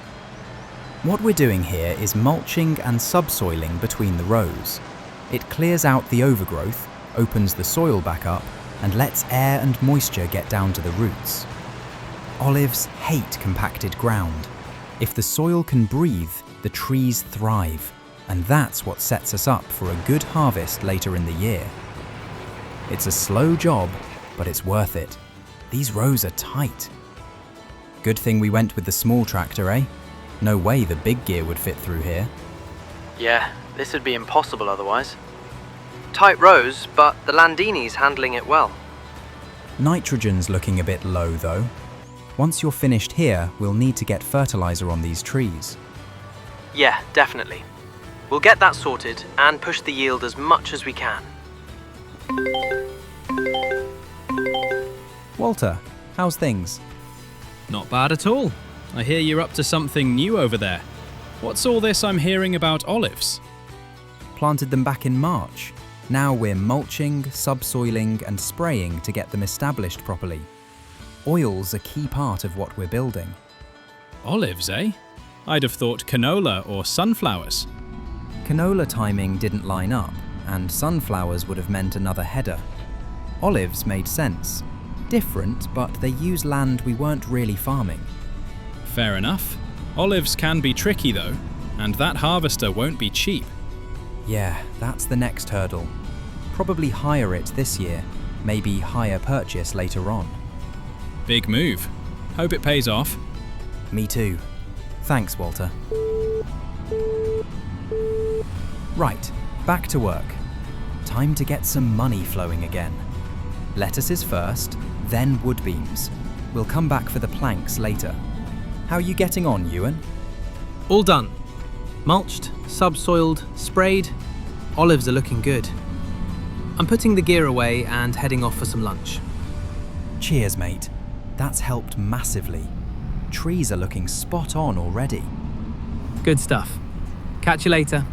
What we're doing here is mulching and subsoiling between the rows. It clears out the overgrowth, opens the soil back up, and lets air and moisture get down to the roots. Olives hate compacted ground. If the soil can breathe, the trees thrive, and that's what sets us up for a good harvest later in the year. It's a slow job, but it's worth it. These rows are tight. Good thing we went with the small tractor, eh? No way the big gear would fit through here. Yeah, this would be impossible otherwise. Tight rows, but the Landini's handling it well. Nitrogen's looking a bit low though. Once you're finished here, we'll need to get fertilizer on these trees. Yeah, definitely. We'll get that sorted and push the yield as much as we can. Walter, how's things? Not bad at all. I hear you're up to something new over there. What's all this I'm hearing about olives? Planted them back in March. Now we're mulching, subsoiling and spraying to get them established properly. Oil's a key part of what we're building. Olives, eh? I'd have thought canola or sunflowers. Canola timing didn't line up, and sunflowers would have meant another header. Olives made sense. Different, but they use land we weren't really farming. Fair enough. Olives can be tricky though, and that harvester won't be cheap. Yeah, that's the next hurdle. Probably hire it this year, maybe hire purchase later on. Big move. Hope it pays off. Me too. Thanks, Walter. Right, back to work. Time to get some money flowing again. Lettuces first, then wood beams. We'll come back for the planks later. How are you getting on, Ewan? All done. Mulched, subsoiled, sprayed. Olives are looking good. I'm putting the gear away and heading off for some lunch. Cheers, mate. That's helped massively. Trees are looking spot on already. Good stuff. Catch you later.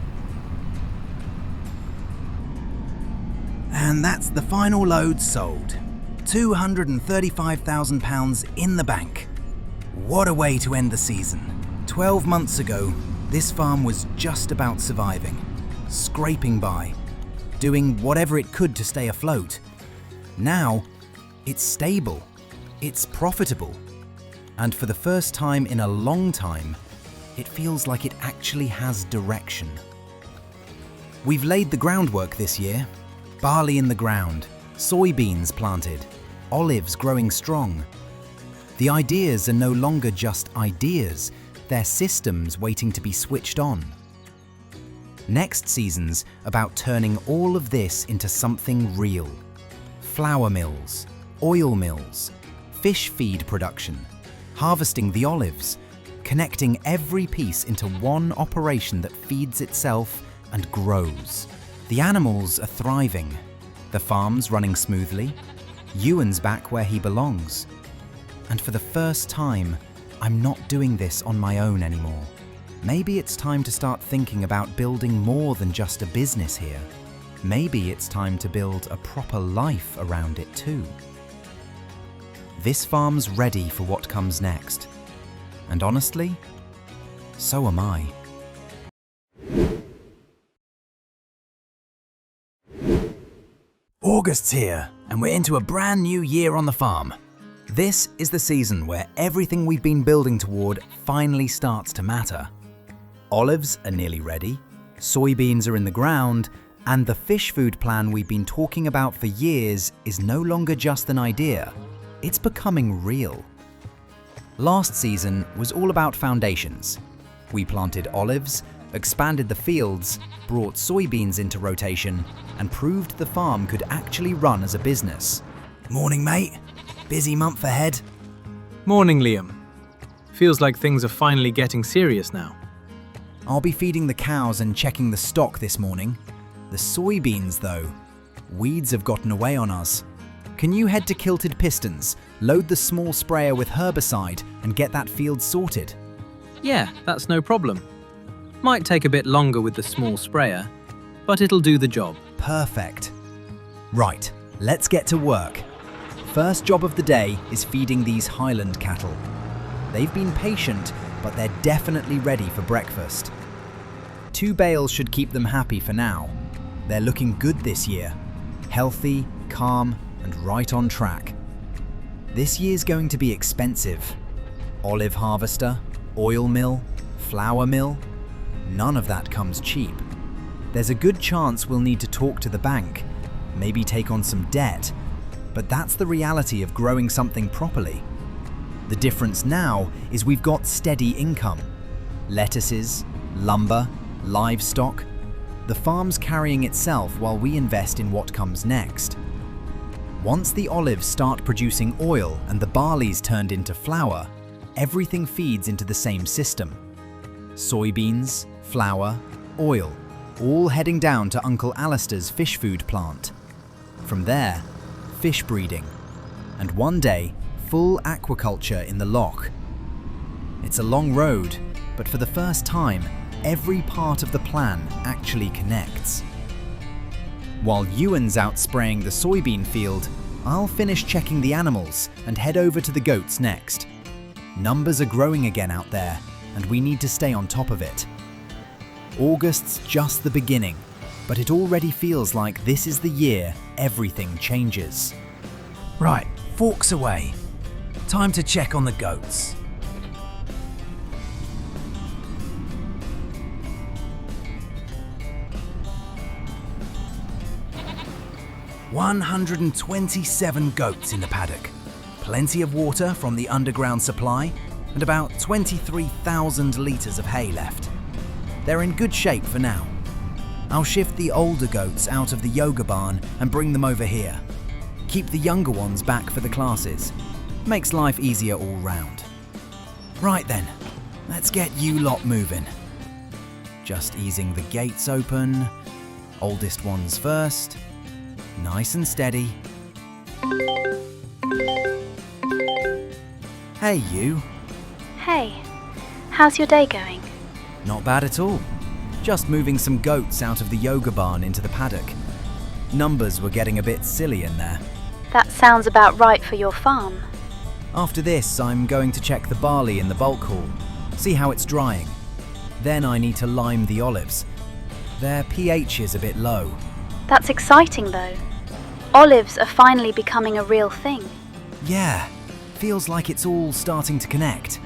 And that's the final load sold. £235,000 in the bank. What a way to end the season. 12 months ago, this farm was just about surviving, scraping by, doing whatever it could to stay afloat. Now, it's stable, it's profitable, and for the first time in a long time, it feels like it actually has direction. We've laid the groundwork this year. Barley in the ground, soybeans planted, olives growing strong. The ideas are no longer just ideas, they're systems waiting to be switched on. Next season's about turning all of this into something real. Flour mills, oil mills, fish feed production, harvesting the olives, connecting every piece into one operation that feeds itself and grows. The animals are thriving, the farm's running smoothly, Ewan's back where he belongs. And for the first time, I'm not doing this on my own anymore. Maybe it's time to start thinking about building more than just a business here. Maybe it's time to build a proper life around it too. This farm's ready for what comes next. And honestly, so am I. August's here, and we're into a brand new year on the farm. This is the season where everything we've been building toward finally starts to matter. Olives are nearly ready, soybeans are in the ground, and the fish food plan we've been talking about for years is no longer just an idea. It's becoming real. Last season was all about foundations. We planted olives, expanded the fields, brought soybeans into rotation, and proved the farm could actually run as a business. Morning, mate. Busy month ahead. Morning, Liam. Feels like things are finally getting serious now. I'll be feeding the cows and checking the stock this morning. The soybeans, though, weeds have gotten away on us. Can you head to Kilted Pistons, load the small sprayer with herbicide, and get that field sorted? Yeah, that's no problem. Might take a bit longer with the small sprayer, but it'll do the job. Perfect. Right, let's get to work. First job of the day is feeding these Highland cattle. They've been patient, but they're definitely ready for breakfast. 2 bales should keep them happy for now. They're looking good this year. Healthy, calm, and right on track. This year's going to be expensive. Olive harvester, oil mill, flour mill, none of that comes cheap. There's a good chance we'll need to talk to the bank, maybe take on some debt, but that's the reality of growing something properly. The difference now is we've got steady income. Lettuces, lumber, livestock. The farm's carrying itself while we invest in what comes next. Once the olives start producing oil and the barley's turned into flour, everything feeds into the same system. Soybeans, flour, oil, all heading down to Uncle Alistair's fish food plant. From there, fish breeding, and one day, full aquaculture in the loch. It's a long road, but for the first time, every part of the plan actually connects. While Ewan's out spraying the soybean field, I'll finish checking the animals and head over to the goats next. Numbers are growing again out there, and we need to stay on top of it. August's just the beginning, but it already feels like this is the year everything changes. Right, forks away. Time to check on the goats. "127 goats in the paddock. Plenty of water from the underground supply and about 23,000 litres of hay left. They're in good shape for now. I'll shift the older goats out of the yoga barn and bring them over here. Keep the younger ones back for the classes. Makes life easier all round. Right then, let's get you lot moving. Just easing the gates open. Oldest ones first. Nice and steady. Hey you. Hey, how's your day going? Not bad at all. Just moving some goats out of the yoga barn into the paddock. Numbers were getting a bit silly in there. That sounds about right for your farm. After this, I'm going to check the barley in the bulk hall, see how it's drying. Then I need to lime the olives. Their pH is a bit low. That's exciting though. Olives are finally becoming a real thing. Yeah, feels like it's all starting to connect.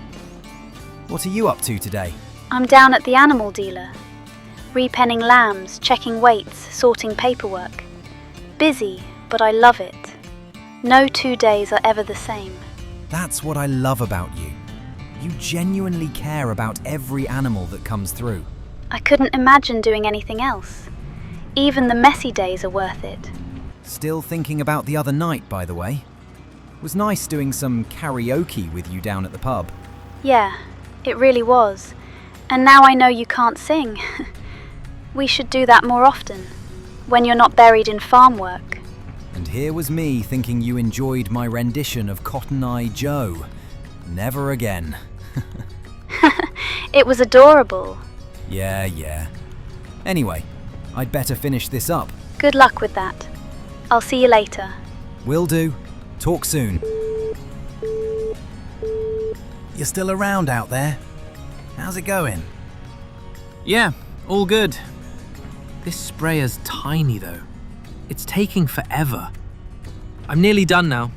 What are you up to today? I'm down at the animal dealer. Repenning lambs, checking weights, sorting paperwork. Busy, but I love it. No 2 days are ever the same. That's what I love about you. You genuinely care about every animal that comes through. I couldn't imagine doing anything else. Even the messy days are worth it. Still thinking about the other night, by the way. Was nice doing some karaoke with you down at the pub. Yeah, it really was. And now I know you can't sing. We should do that more often, when you're not buried in farm work. And here was me thinking you enjoyed my rendition of Cotton Eye Joe. Never again. It was adorable. Yeah. Anyway, I'd better finish this up. Good luck with that. I'll see you later. Will do. Talk soon. You're still around out there? How's it going? Yeah, all good. This sprayer's tiny though. It's taking forever. I'm nearly done now.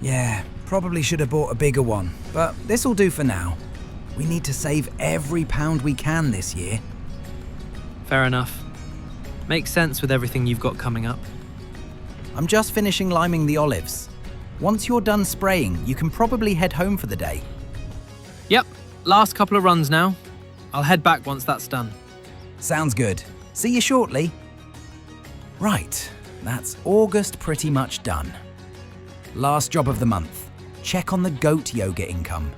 Yeah, probably should have bought a bigger one, but this'll do for now. We need to save every pound we can this year. Fair enough. Makes sense with everything you've got coming up. I'm just finishing liming the olives. Once you're done spraying, you can probably head home for the day. Yep, last couple of runs now. I'll head back once that's done. Sounds good. See you shortly. Right, that's August pretty much done. Last job of the month. Check on the goat yoga income.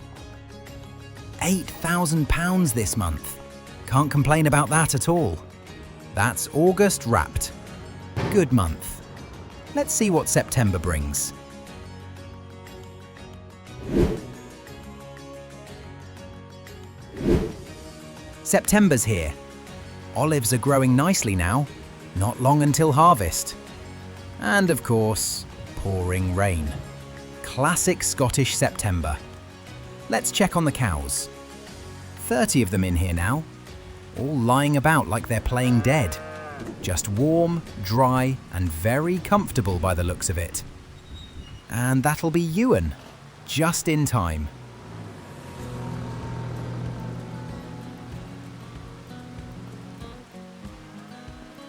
£8,000 this month. Can't complain about that at all. That's August wrapped. Good month. Let's see what September brings. September's here. Olives are growing nicely now. Not long until harvest. And of course, pouring rain. Classic Scottish September. Let's check on the cows. 30 of them in here now. All lying about like they're playing dead. Just warm, dry, and very comfortable by the looks of it. And that'll be Ewan, just in time.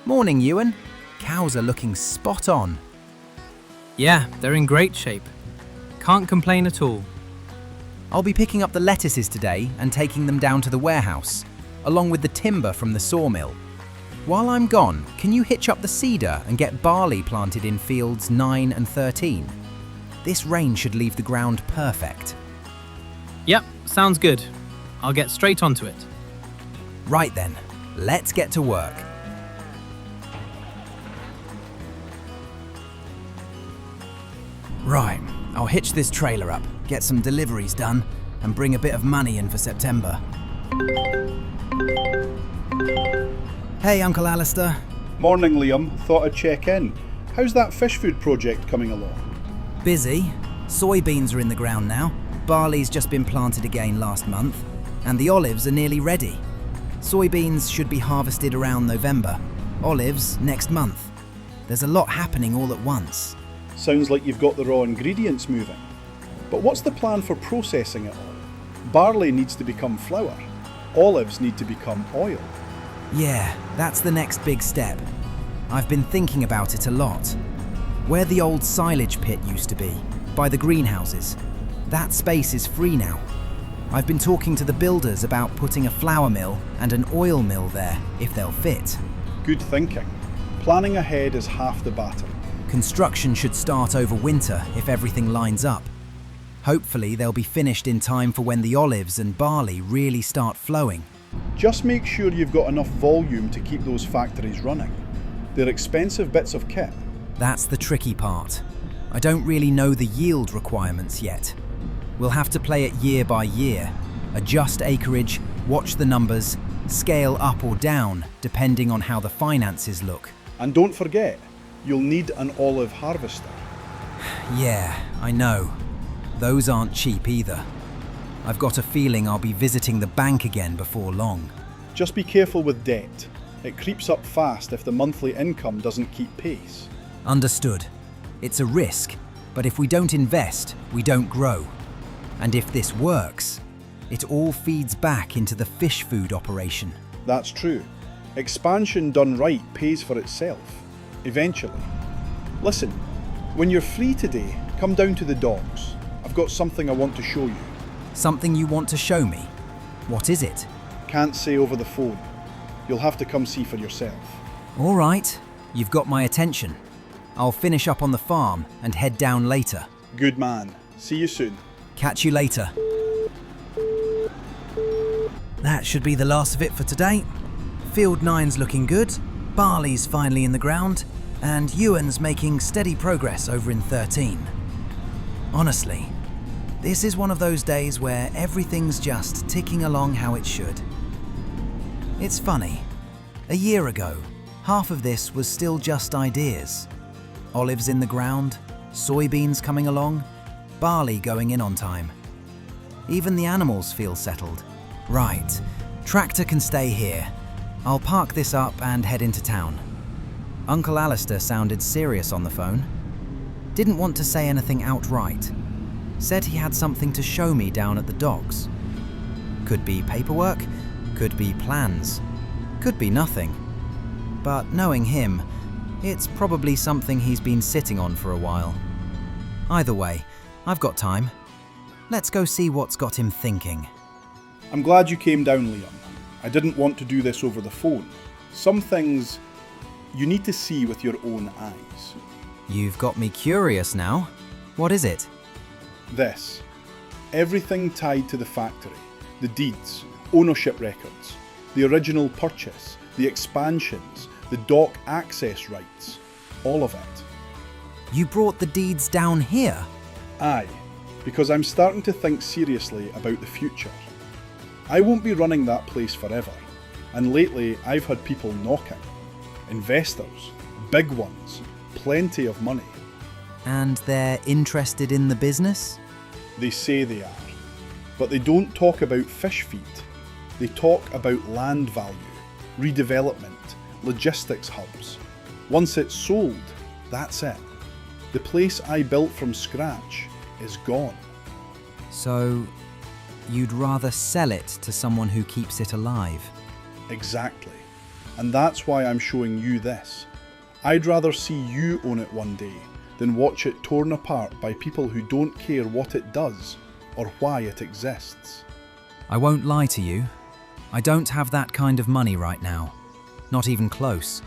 Morning, Ewan. Cows are looking spot on. Yeah, they're in great shape. Can't complain at all. I'll be picking up the lettuces today and taking them down to the warehouse, along with the timber from the sawmill. While I'm gone, can you hitch up the cedar and get barley planted in fields 9 and 13? This rain should leave the ground perfect. Yep, sounds good. I'll get straight onto it. Right then, let's get to work. Right, I'll hitch this trailer up, get some deliveries done, and bring a bit of money in for September. Hey, Uncle Alistair. Morning, Liam. Thought I'd check in. How's that fish food project coming along? Busy. Soybeans are in the ground now. Barley's just been planted again last month. And the olives are nearly ready. Soybeans should be harvested around November. Olives next month. There's a lot happening all at once. Sounds like you've got the raw ingredients moving. But what's the plan for processing it all? Barley needs to become flour. Olives need to become oil. Yeah, that's the next big step. I've been thinking about it a lot. Where the old silage pit used to be, by the greenhouses, that space is free now. I've been talking to the builders about putting a flour mill and an oil mill there, if they'll fit. Good thinking. Planning ahead is half the battle. Construction should start over winter if everything lines up. Hopefully they'll be finished in time for when the olives and barley really start flowing. Just make sure you've got enough volume to keep those factories running. They're expensive bits of kit. That's the tricky part. I don't really know the yield requirements yet. We'll have to play it year by year, adjust acreage, watch the numbers, scale up or down depending on how the finances look. And don't forget, you'll need an olive harvester. Yeah, I know. Those aren't cheap either. I've got a feeling I'll be visiting the bank again before long. Just be careful with debt. It creeps up fast if the monthly income doesn't keep pace. Understood. It's a risk, but if we don't invest, we don't grow. And if this works, it all feeds back into the fish food operation. That's true. Expansion done right pays for itself, eventually. Listen, when you're free today, come down to the docks. I've got something I want to show you. Something you want to show me? What is it? Can't say over the phone. You'll have to come see for yourself. All right, you've got my attention. I'll finish up on the farm and head down later. Good man. See you soon. Catch you later. That should be the last of it for today. Field 9's looking good, barley's finally in the ground, and Ewan's making steady progress over in 13. Honestly, this is one of those days where everything's just ticking along how it should. It's funny. A year ago, half of this was still just ideas. Olives in the ground, soybeans coming along, barley going in on time. Even the animals feel settled. Right, tractor can stay here. I'll park this up and head into town. Uncle Alistair sounded serious on the phone. Didn't want to say anything outright. Said he had something to show me down at the docks. Could be paperwork, could be plans, could be nothing. But knowing him, it's probably something he's been sitting on for a while. Either way, I've got time. Let's go see what's got him thinking. I'm glad you came down, Liam. I didn't want to do this over the phone. Some things you need to see with your own eyes. You've got me curious now. What is it? This. Everything tied to the factory. The deeds, ownership records, the original purchase, the expansions, the dock access rights. All of it. You brought the deeds down here? Aye, because I'm starting to think seriously about the future. I won't be running that place forever, and lately I've had people knocking. Investors, big ones, plenty of money. And they're interested in the business? They say they are, but they don't talk about fish feed. They talk about land value, redevelopment, logistics hubs. Once it's sold, that's it. The place I built from scratch is gone. So, you'd rather sell it to someone who keeps it alive? Exactly. And that's why I'm showing you this. I'd rather see you own it one day than watch it torn apart by people who don't care what it does or why it exists. I won't lie to you. I don't have that kind of money right now. Not even close.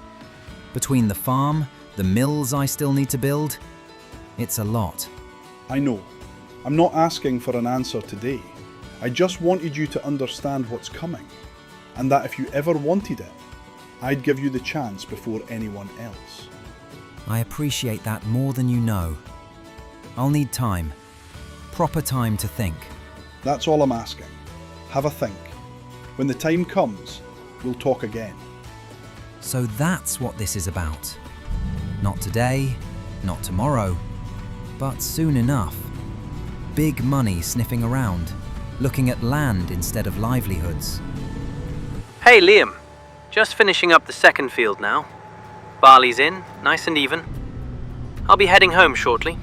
Between the farm, the mills I still need to build, it's a lot. I know. I'm not asking for an answer today. I just wanted you to understand what's coming, and that if you ever wanted it, I'd give you the chance before anyone else. I appreciate that more than you know. I'll need time. Proper time to think. That's all I'm asking. Have a think. When the time comes, we'll talk again. So that's what this is about. Not today, not tomorrow, but soon enough. Big money sniffing around, looking at land instead of livelihoods. Hey Liam, just finishing up the second field now. Barley's in, nice and even. I'll be heading home shortly.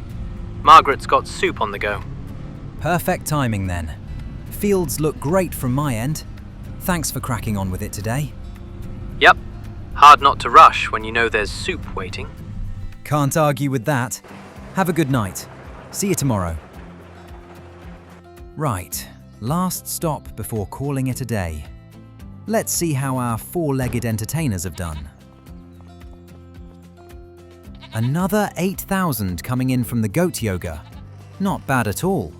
Margaret's got soup on the go. Perfect timing then. Fields look great from my end. Thanks for cracking on with it today. Yep, hard not to rush when you know there's soup waiting. Can't argue with that. Have a good night. See you tomorrow. Right, last stop before calling it a day. Let's see how our four-legged entertainers have done. Another 8,000 coming in from the goat yoga. Not bad at all.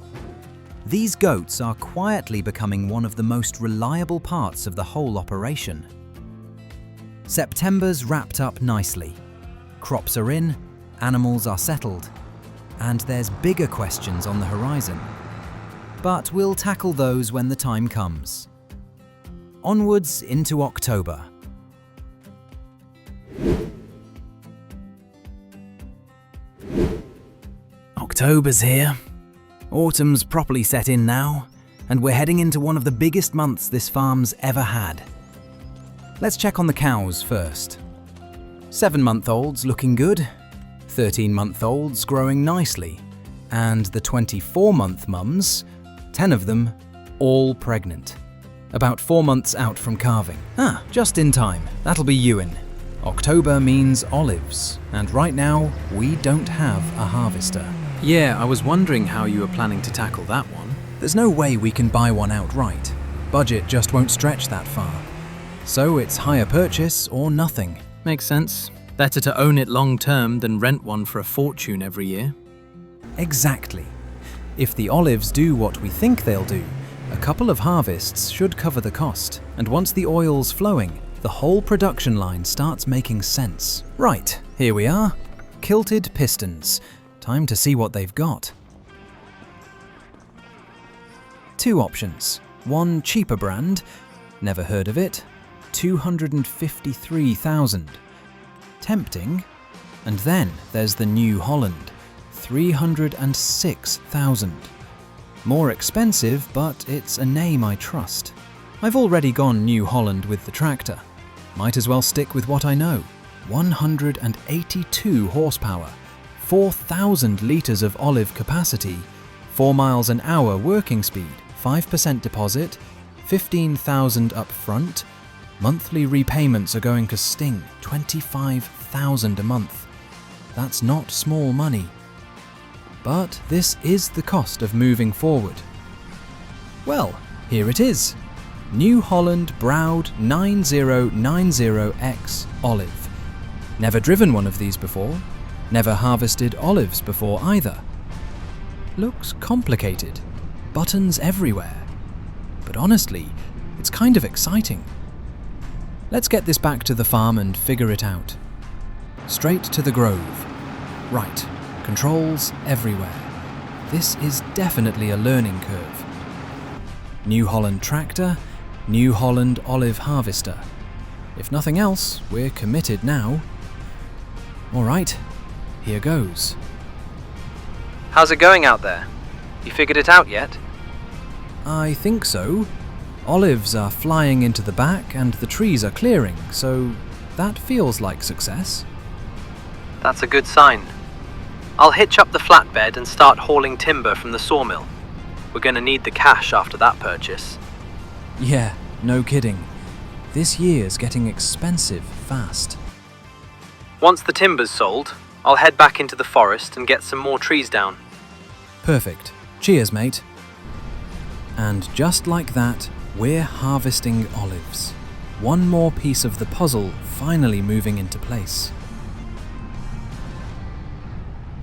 These goats are quietly becoming one of the most reliable parts of the whole operation. September's wrapped up nicely. Crops are in, animals are settled, and there's bigger questions on the horizon. But we'll tackle those when the time comes. Onwards into October. October's here. Autumn's properly set in now, and we're heading into one of the biggest months this farm's ever had. Let's check on the cows first. 7-month-olds looking good, 13-month-olds growing nicely, and the 24-month mums, 10 of them, all pregnant. About 4 months out from calving. Just in time. That'll be Ewan. October means olives, and right now we don't have a harvester. Yeah, I was wondering how you were planning to tackle that one. There's no way we can buy one outright. Budget just won't stretch that far. So it's hire purchase or nothing. Makes sense. Better to own it long term than rent one for a fortune every year. Exactly. If the olives do what we think they'll do, a couple of harvests should cover the cost, and once the oil's flowing, the whole production line starts making sense. Right, here we are. Kilted pistons. Time to see what they've got. 2 options. One cheaper brand, never heard of it, 253,000. Tempting. And then there's the New Holland, 306,000. More expensive, but it's a name I trust. I've already gone New Holland with the tractor. Might as well stick with what I know. 182 horsepower, 4,000 litres of olive capacity, 4 miles an hour working speed, 5% deposit, 15,000 up front. Monthly repayments are going to sting, 25,000 a month. That's not small money. But this is the cost of moving forward. Well, here it is. New Holland Browd 9090X Olive. Never driven one of these before. Never harvested olives before either. Looks complicated. Buttons everywhere. But honestly, it's kind of exciting. Let's get this back to the farm and figure it out. Straight to the grove. Right, controls everywhere. This is definitely a learning curve. New Holland tractor, New Holland olive harvester. If nothing else, we're committed now. Alright, here goes. How's it going out there? You figured it out yet? I think so. Olives are flying into the back and the trees are clearing, so that feels like success. That's a good sign. I'll hitch up the flatbed and start hauling timber from the sawmill. We're going to need the cash after that purchase. Yeah, no kidding. This year's getting expensive fast. Once the timber's sold, I'll head back into the forest and get some more trees down. Perfect. Cheers, mate. And just like that, we're harvesting olives. One more piece of the puzzle finally moving into place.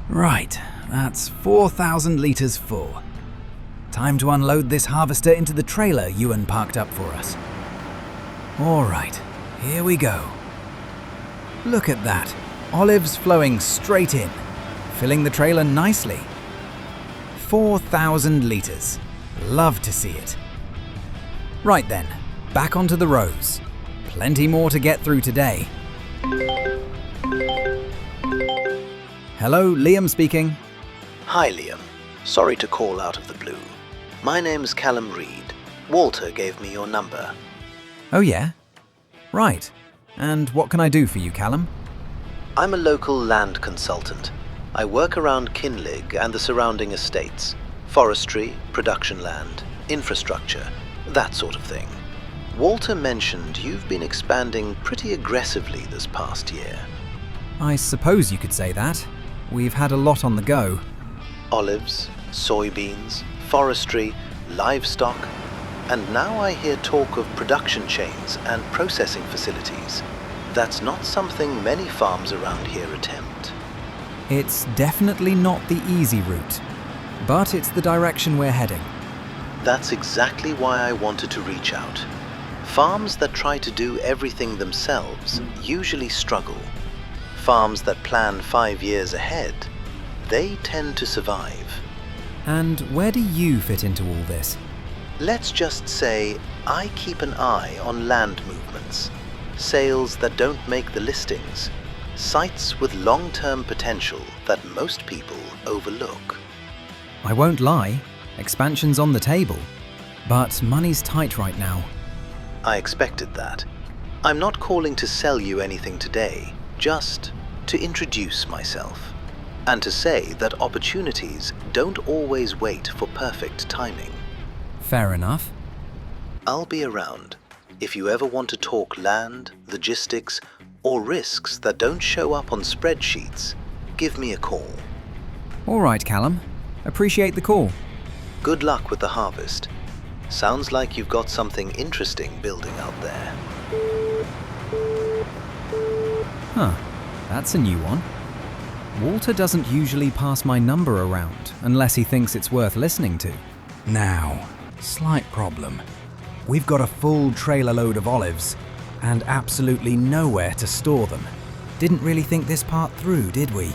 Right, that's 4,000 litres full. Time to unload this harvester into the trailer Ewan parked up for us. Alright, here we go. Look at that, olives flowing straight in, filling the trailer nicely. 4,000 litres. Love to see it. Right then, back onto the rows. Plenty more to get through today. Hello, Liam speaking. Hi, Liam. Sorry to call out of the blue. My name's Callum Reed. Walter gave me your number. Oh yeah? Right. And what can I do for you, Callum? I'm a local land consultant. I work around Kinlaig and the surrounding estates. Forestry, production land, infrastructure, that sort of thing. Walter mentioned you've been expanding pretty aggressively this past year. I suppose you could say that. We've had a lot on the go. Olives, soybeans, forestry, livestock, and now I hear talk of production chains and processing facilities. That's not something many farms around here attempt. It's definitely not the easy route, but it's the direction we're heading. That's exactly why I wanted to reach out. Farms that try to do everything themselves usually struggle. Farms that plan 5 years ahead, they tend to survive. And where do you fit into all this? Let's just say I keep an eye on land movements, sales that don't make the listings, sites with long-term potential that most people overlook. I won't lie, expansion's on the table, but money's tight right now. I expected that. I'm not calling to sell you anything today, just to introduce myself, and to say that opportunities don't always wait for perfect timing. Fair enough. I'll be around. If you ever want to talk land, logistics, or risks that don't show up on spreadsheets, give me a call. All right, Callum. Appreciate the call. Good luck with the harvest. Sounds like you've got something interesting building out there. Huh. That's a new one. Walter doesn't usually pass my number around unless he thinks it's worth listening to. Now, slight problem. We've got a full trailer load of olives and absolutely nowhere to store them. Didn't really think this part through, did we?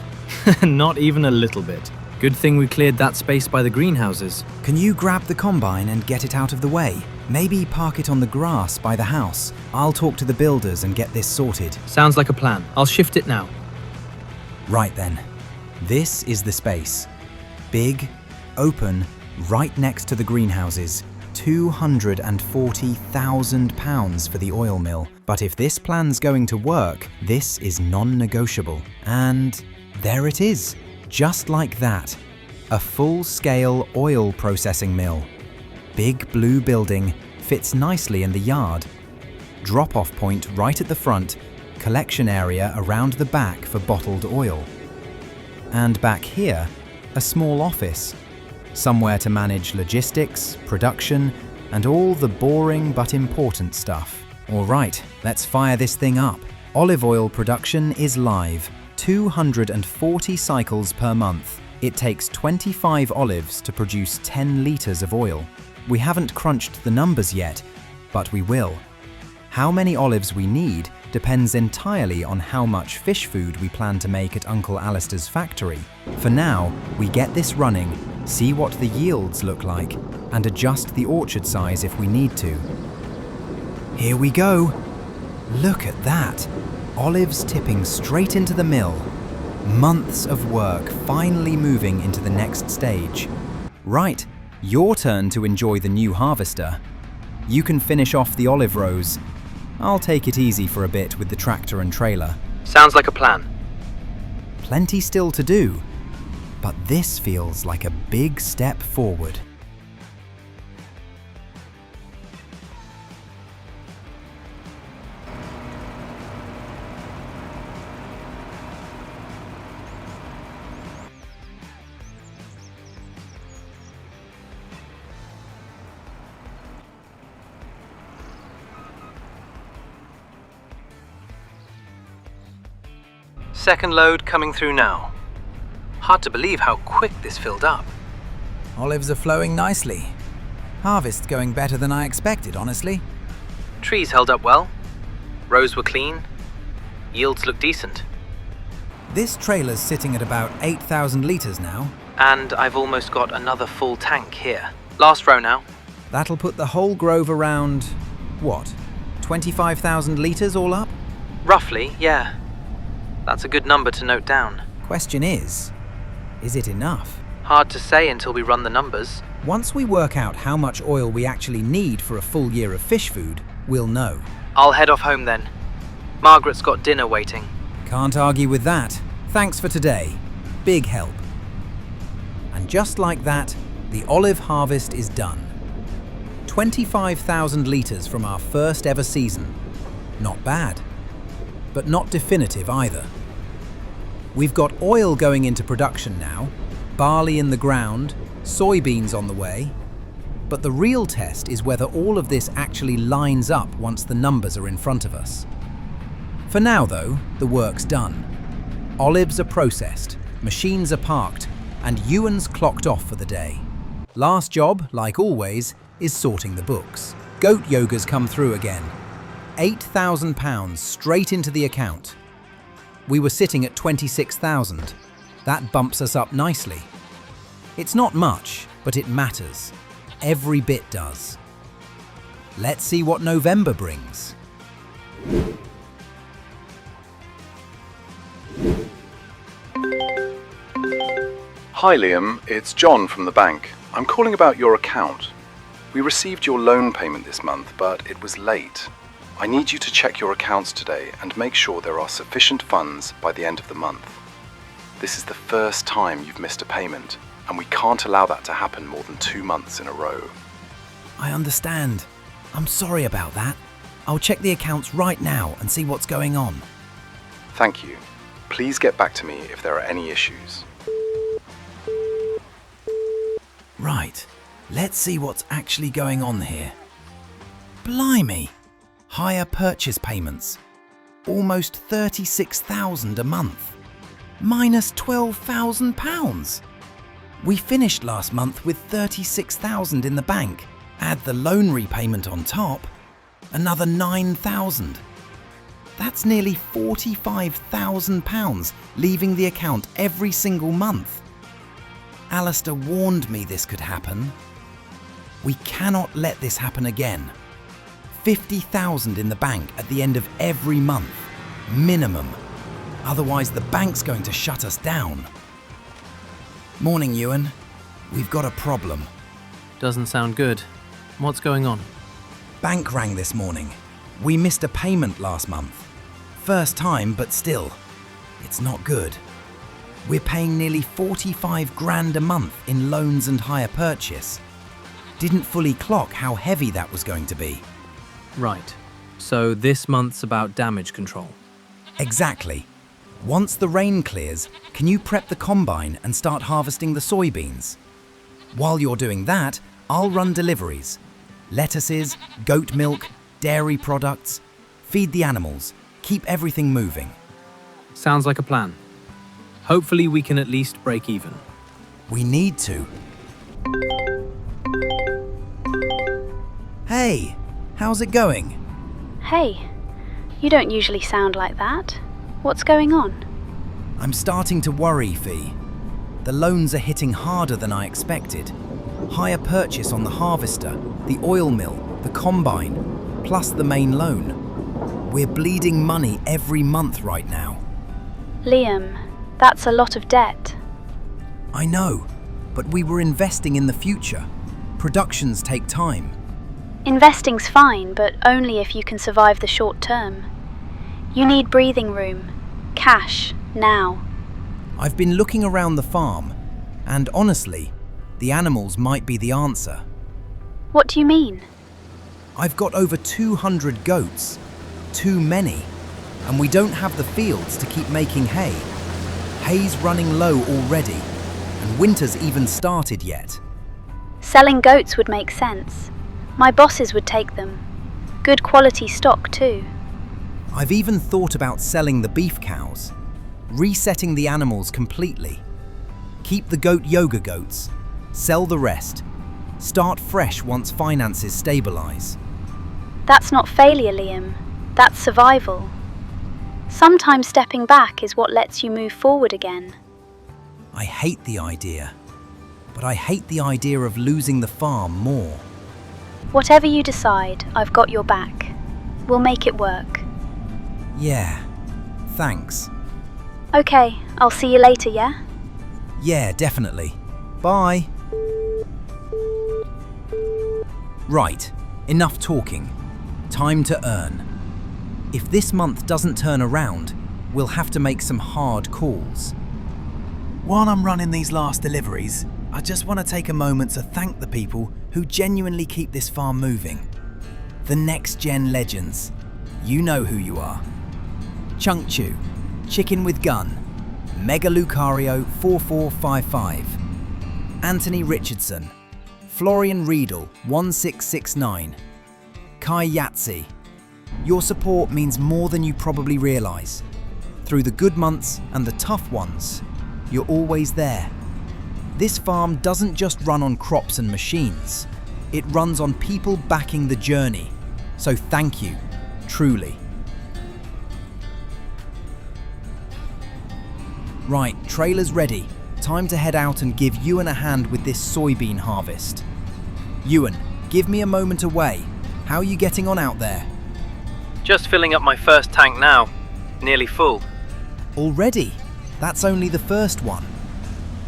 Not even a little bit. Good thing we cleared that space by the greenhouses. Can you grab the combine and get it out of the way? Maybe park it on the grass by the house. I'll talk to the builders and get this sorted. Sounds like a plan. I'll shift it now. Right then. This is the space. Big, open, right next to the greenhouses. £240,000 for the oil mill. But if this plan's going to work, this is non-negotiable. And there it is. Just like that. A full-scale oil processing mill. Big blue building, fits nicely in the yard. Drop-off point right at the front, collection area around the back for bottled oil. And back here, a small office. Somewhere to manage logistics, production, and all the boring but important stuff. All right, let's fire this thing up. Olive oil production is live. 240 cycles per month. It takes 25 olives to produce 10 litres of oil. We haven't crunched the numbers yet, but we will. How many olives we need depends entirely on how much fish food we plan to make at Uncle Alistair's factory. For now, we get this running, see what the yields look like, and adjust the orchard size if we need to. Here we go. Look at that. Olives tipping straight into the mill. Months of work finally moving into the next stage. Right, your turn to enjoy the new harvester. You can finish off the olive rows. I'll take it easy for a bit with the tractor and trailer. Sounds like a plan. Plenty still to do, but this feels like a big step forward. Second load coming through now. Hard to believe how quick this filled up. Olives are flowing nicely. Harvest's going better than I expected, honestly. Trees held up well. Rows were clean. Yields look decent. This trailer's sitting at about 8,000 litres now. And I've almost got another full tank here. Last row now. That'll put the whole grove around, what, 25,000 litres all up? Roughly, yeah. That's a good number to note down. Question is it enough? Hard to say until we run the numbers. Once we work out how much oil we actually need for a full year of fish food, we'll know. I'll head off home then. Margaret's got dinner waiting. Can't argue with that. Thanks for today. Big help. And just like that, the olive harvest is done. 25,000 litres from our first ever season. Not bad, but not definitive either. We've got oil going into production now, barley in the ground, soybeans on the way, but the real test is whether all of this actually lines up once the numbers are in front of us. For now though, the work's done. Olives are processed, machines are parked, and Ewan's clocked off for the day. Last job, like always, is sorting the books. Goat yoga's come through again. £8,000 straight into the account. We were sitting at 26,000. That bumps us up nicely. It's not much, but it matters. Every bit does. Let's see what November brings. Hi Liam, it's John from the bank. I'm calling about your account. We received your loan payment this month, but it was late. I need you to check your accounts today and make sure there are sufficient funds by the end of the month. This is the first time you've missed a payment, and we can't allow that to happen more than 2 months in a row. I understand. I'm sorry about that. I'll check the accounts right now and see what's going on. Thank you. Please get back to me if there are any issues. Right, let's see what's actually going on here. Blimey! Higher purchase payments. Almost 36,000 a month. Minus £12,000. We finished last month with 36,000 in the bank. Add the loan repayment on top, another 9,000. That's nearly £45,000 leaving the account every single month. Alistair warned me this could happen. We cannot let this happen again. 50,000 in the bank at the end of every month, minimum. Otherwise the bank's going to shut us down. Morning, Ewan. We've got a problem. Doesn't sound good. What's going on? Bank rang this morning. We missed a payment last month. First time, but still, it's not good. We're paying nearly 45 grand a month in loans and hire purchase. Didn't fully clock how heavy that was going to be. Right. So this month's about damage control. Exactly. Once the rain clears, can you prep the combine and start harvesting the soybeans? While you're doing that, I'll run deliveries. Lettuces, goat milk, dairy products. Feed the animals. Keep everything moving. Sounds like a plan. Hopefully we can at least break even. We need to. Hey, how's it going? Hey, you don't usually sound like that. What's going on? I'm starting to worry, Fee. The loans are hitting harder than I expected. Higher purchase on the harvester, the oil mill, the combine, plus the main loan. We're bleeding money every month right now. Liam, that's a lot of debt. I know, but we were investing in the future. Productions take time. Investing's fine, but only if you can survive the short term. You need breathing room. Cash, now. I've been looking around the farm, and honestly, the animals might be the answer. What do you mean? I've got over 200 goats. Too many. And we don't have the fields to keep making hay. Hay's running low already, and winter's even started yet. Selling goats would make sense. My bosses would take them. Good quality stock too. I've even thought about selling the beef cows, resetting the animals completely. Keep the goat yoga goats, sell the rest, start fresh once finances stabilise. That's not failure, Liam. That's survival. Sometimes stepping back is what lets you move forward again. I hate the idea, but I hate the idea of losing the farm more. Whatever you decide, I've got your back. We'll make it work. Yeah, thanks. Okay, I'll see you later, yeah? Yeah, definitely. Bye. Right, enough talking. Time to earn. If this month doesn't turn around, we'll have to make some hard calls. While I'm running these last deliveries, I just want to take a moment to thank the people who genuinely keep this farm moving. The next-gen legends. You know who you are. Chunk Chew, Chicken with Gun, Mega Lucario 4455, Anthony Richardson, Florian Riedel 1669, Kai Yatsi. Your support means more than you probably realise. Through the good months and the tough ones, you're always there. This farm doesn't just run on crops and machines. It runs on people backing the journey. So thank you, truly. Right, trailer's ready. Time to head out and give Ewan a hand with this soybean harvest. Ewan, give me a moment away. How are you getting on out there? Just filling up my first tank now. Nearly full. Already? That's only the first one.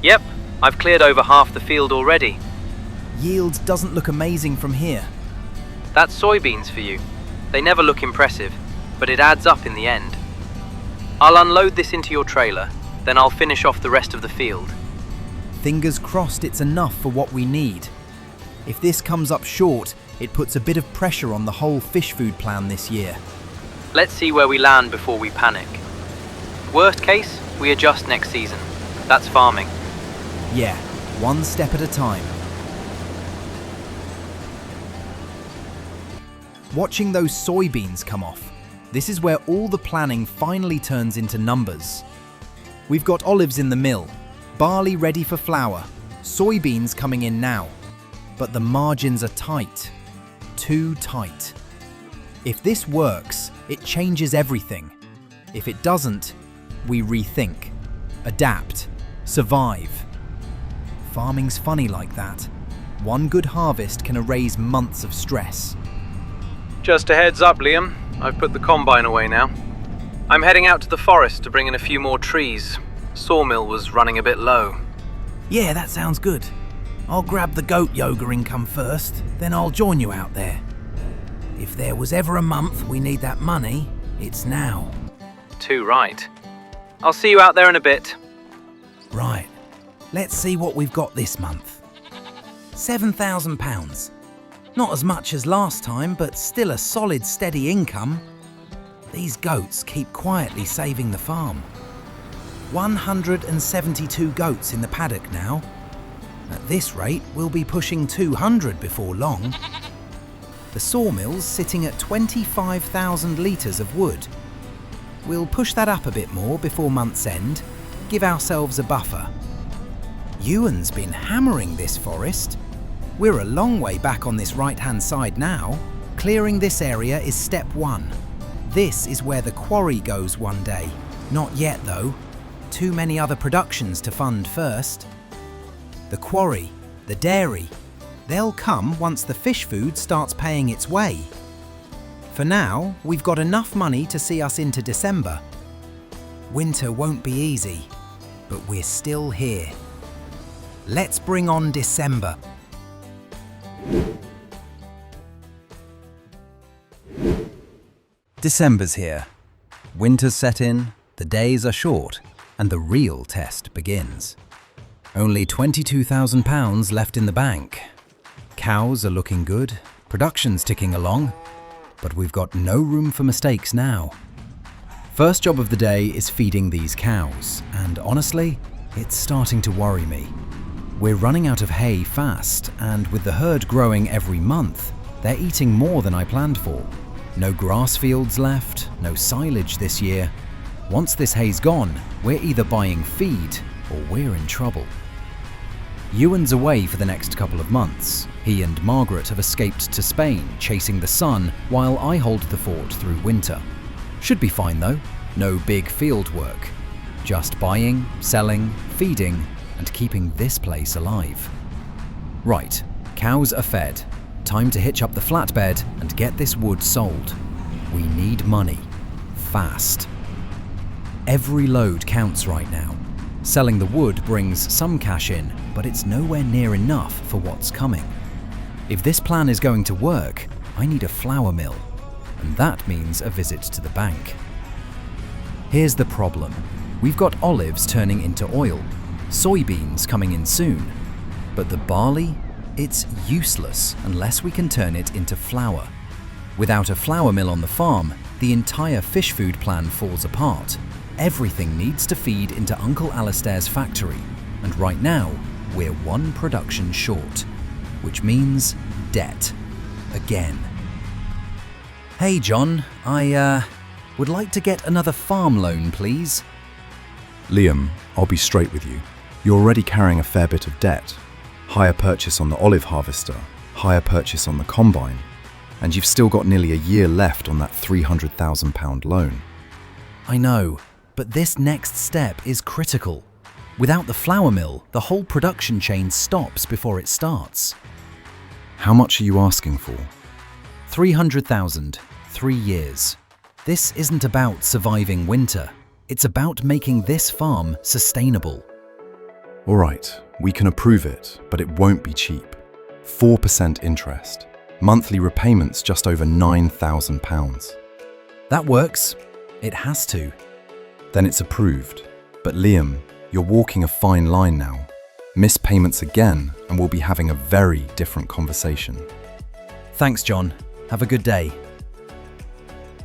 Yep, I've cleared over half the field already. Yield doesn't look amazing from here. That's soybeans for you. They never look impressive, but it adds up in the end. I'll unload this into your trailer, then I'll finish off the rest of the field. Fingers crossed it's enough for what we need. If this comes up short, it puts a bit of pressure on the whole fish food plan this year. Let's see where we land before we panic. Worst case, we adjust next season. That's farming. Yeah, one step at a time. Watching those soybeans come off, this is where all the planning finally turns into numbers. We've got olives in the mill, barley ready for flour, soybeans coming in now. But the margins are tight. Too tight. If this works, it changes everything. If it doesn't, we rethink, adapt, survive. Farming's funny like that. One good harvest can erase months of stress. Just a heads up, Liam. I've put the combine away now. I'm heading out to the forest to bring in a few more trees. Sawmill was running a bit low. Yeah, that sounds good. I'll grab the goat yoga income first, then I'll join you out there. If there was ever a month we need that money, it's now. Too right. I'll see you out there in a bit. Right. Let's see what we've got this month. £7,000. Not as much as last time, but still a solid, steady income. These goats keep quietly saving the farm. 172 goats in the paddock now. At this rate, we'll be pushing 200 before long. The sawmill's sitting at 25,000 litres of wood. We'll push that up a bit more before month's end, give ourselves a buffer. Ewan's been hammering this forest. We're a long way back on this right-hand side now. Clearing this area is step one. This is where the quarry goes one day. Not yet though. Too many other productions to fund first. The quarry, the dairy, they'll come once the fish food starts paying its way. For now, we've got enough money to see us into December. Winter won't be easy, but we're still here. Let's bring on December. December's here. Winter's set in, the days are short, and the real test begins. Only £22,000 left in the bank. Cows are looking good, production's ticking along, but we've got no room for mistakes now. First job of the day is feeding these cows, and honestly, it's starting to worry me. We're running out of hay fast, and with the herd growing every month, they're eating more than I planned for. No grass fields left, no silage this year. Once this hay's gone, we're either buying feed or we're in trouble. Ewan's away for the next couple of months. He and Margaret have escaped to Spain, chasing the sun, while I hold the fort through winter. Should be fine though, no big field work. Just buying, selling, feeding, and keeping this place alive. Right, cows are fed. Time to hitch up the flatbed and get this wood sold. We need money. Fast. Every load counts right now. Selling the wood brings some cash in, but it's nowhere near enough for what's coming. If this plan is going to work, I need a flour mill, and that means a visit to the bank. Here's the problem. We've got olives turning into oil, soybeans coming in soon, but the barley, it's useless unless we can turn it into flour. Without a flour mill on the farm, the entire fish food plan falls apart. Everything needs to feed into Uncle Alistair's factory, and right now, we're one production short, which means debt. Again. Hey John, I would like to get another farm loan, please. Liam, I'll be straight with you. You're already carrying a fair bit of debt. Higher purchase on the olive harvester, higher purchase on the combine, and you've still got nearly a year left on that £300,000 loan. I know, but this next step is critical. Without the flour mill, the whole production chain stops before it starts. How much are you asking for? 300,000, 3 years. This isn't about surviving winter. It's about making this farm sustainable. All right, we can approve it, but it won't be cheap. 4% interest. Monthly repayments just over £9,000. That works. It has to. Then it's approved. But Liam, you're walking a fine line now. Miss payments again, and we'll be having a very different conversation. Thanks, John. Have a good day.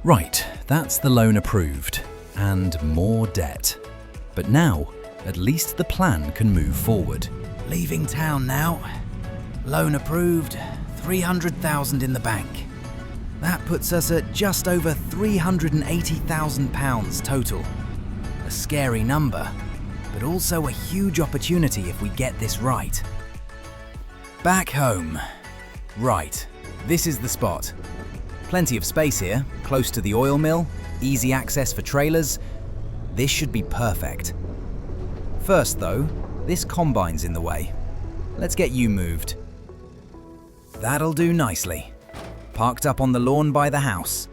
Right, that's the loan approved. And more debt. But now, at least the plan can move forward. Leaving town now. Loan approved, 300,000 in the bank. That puts us at just over £380,000 total. A scary number, but also a huge opportunity if we get this right. Back home. Right, this is the spot. Plenty of space here, close to the oil mill, easy access for trailers. This should be perfect. First though, this combine's in the way. Let's get you moved. That'll do nicely. Parked up on the lawn by the house.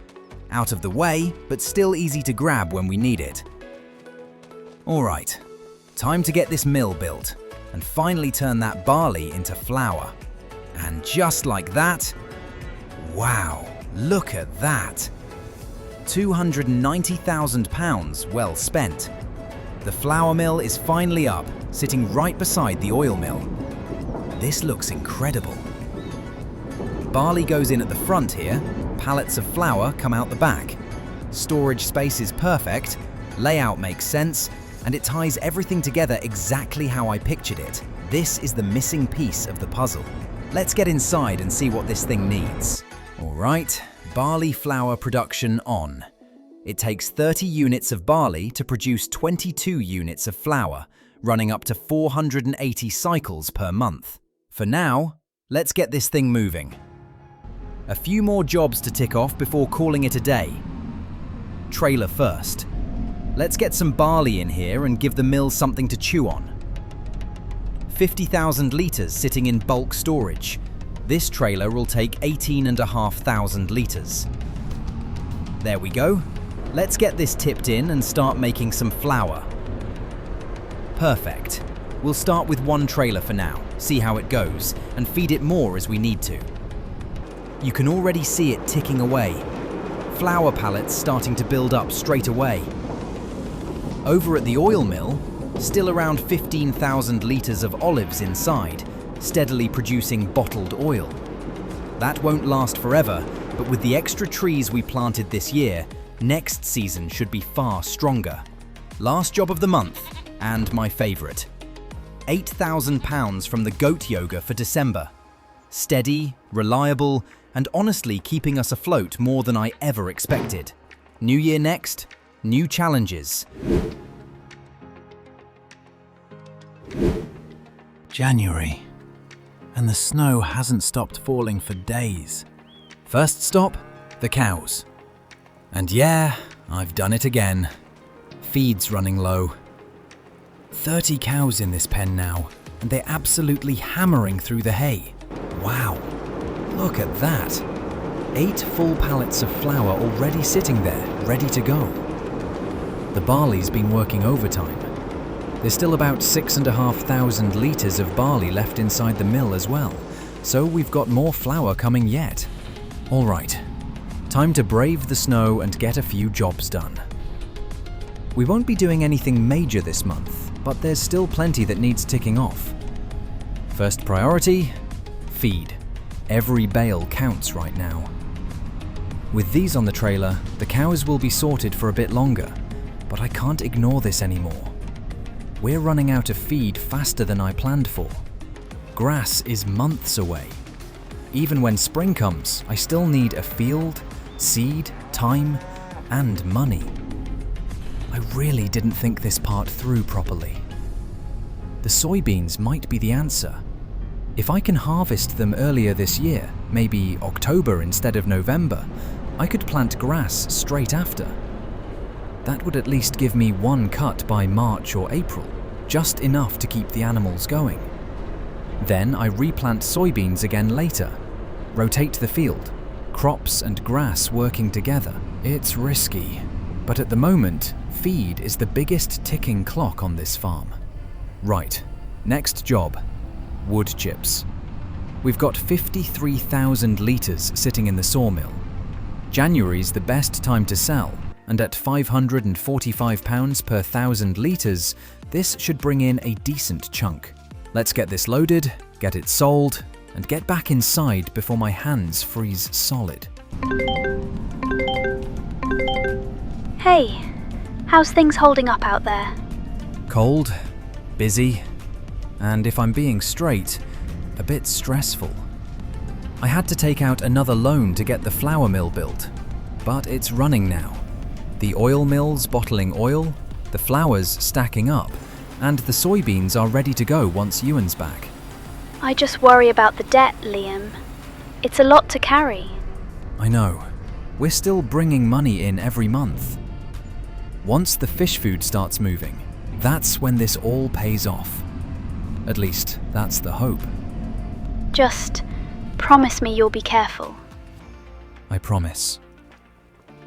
Out of the way, but still easy to grab when we need it. Alright, time to get this mill built and finally turn that barley into flour. And just like that, wow, look at that. £290,000 well spent. The flour mill is finally up, sitting right beside the oil mill. This looks incredible. Barley goes in at the front here, pallets of flour come out the back. Storage space is perfect, layout makes sense, and it ties everything together exactly how I pictured it. This is the missing piece of the puzzle. Let's get inside and see what this thing needs. Alright, barley flour production on. It takes 30 units of barley to produce 22 units of flour, running up to 480 cycles per month. For now, let's get this thing moving. A few more jobs to tick off before calling it a day. Trailer first. Let's get some barley in here and give the mill something to chew on. 50,000 litres sitting in bulk storage. This trailer will take 18,500 litres. There we go. Let's get this tipped in and start making some flour. Perfect. We'll start with one trailer for now, see how it goes, and feed it more as we need to. You can already see it ticking away. Flour pallets starting to build up straight away. Over at the oil mill, still around 15,000 litres of olives inside, steadily producing bottled oil. That won't last forever, but with the extra trees we planted this year, next season should be far stronger. Last job of the month, and my favourite. £8,000 from the goat yoga for December. Steady, reliable, and honestly keeping us afloat more than I ever expected. New year next, new challenges. January, and the snow hasn't stopped falling for days. First stop, the cows. And yeah, I've done it again. Feed's running low. 30 cows in this pen now, and they're absolutely hammering through the hay. Wow, look at that. 8 full pallets of flour already sitting there, ready to go. The barley's been working overtime. There's still about 6,500 litres of barley left inside the mill as well, so we've got more flour coming yet. All right, time to brave the snow and get a few jobs done. We won't be doing anything major this month, but there's still plenty that needs ticking off. First priority, feed. Every bale counts right now. With these on the trailer, the cows will be sorted for a bit longer, but I can't ignore this anymore. We're running out of feed faster than I planned for. Grass is months away. Even when spring comes, I still need a field, seed, time, and money. I really didn't think this part through properly. The soybeans might be the answer. If I can harvest them earlier this year, maybe October instead of November, I could plant grass straight after. That would at least give me one cut by March or April, just enough to keep the animals going. Then I replant soybeans again later, rotate the field, crops and grass working together. It's risky, but at the moment, feed is the biggest ticking clock on this farm. Right, next job, wood chips. We've got 53,000 litres sitting in the sawmill. January's the best time to sell, and at £545 per 1,000 litres, this should bring in a decent chunk. Let's get this loaded, get it sold, and get back inside before my hands freeze solid. Hey, how's things holding up out there? Cold, busy, and if I'm being straight, a bit stressful. I had to take out another loan to get the flour mill built, but it's running now. The oil mill's bottling oil, the flour's stacking up, and the soybeans are ready to go once Ewan's back. I just worry about the debt, Liam. It's a lot to carry. I know. We're still bringing money in every month. Once the fish food starts moving, that's when this all pays off. At least, that's the hope. Just promise me you'll be careful. I promise.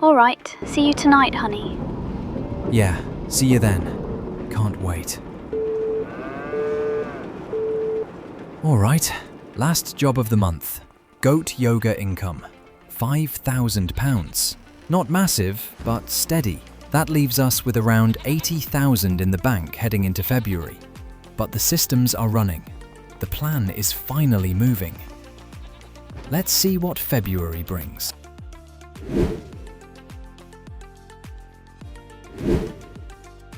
All right, see you tonight, honey. Yeah, see you then. Can't wait. All right, last job of the month. Goat yoga income. £5,000. Not massive, but steady. That leaves us with around 80,000 in the bank heading into February. But the systems are running. The plan is finally moving. Let's see what February brings.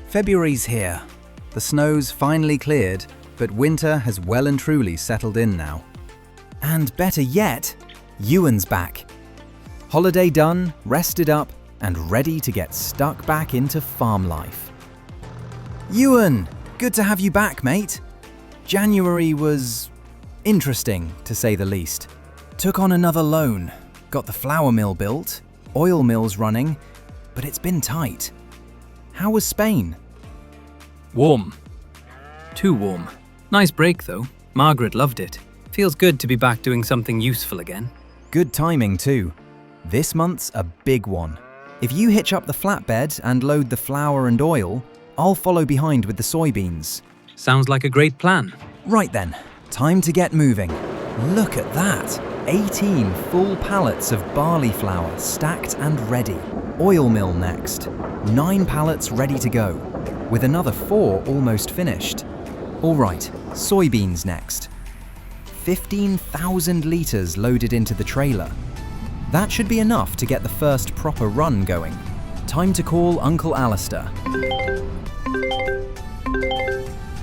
February's here. The snow's finally cleared, but winter has well and truly settled in now. And better yet, Ewan's back. Holiday done, rested up, and ready to get stuck back into farm life. Ewan, good to have you back, mate. January was interesting, to say the least. Took on another loan, got the flour mill built, oil mills running, but it's been tight. How was Spain? Warm. Too warm. Nice break though. Margaret loved it. Feels good to be back doing something useful again. Good timing too. This month's a big one. If you hitch up the flatbed and load the flour and oil, I'll follow behind with the soybeans. Sounds like a great plan. Right then, time to get moving. Look at that! 18 full pallets of barley flour stacked and ready. Oil mill next. 9 pallets ready to go, with another 4 almost finished. All right, soybeans next. 15,000 litres loaded into the trailer. That should be enough to get the first proper run going. Time to call Uncle Alistair.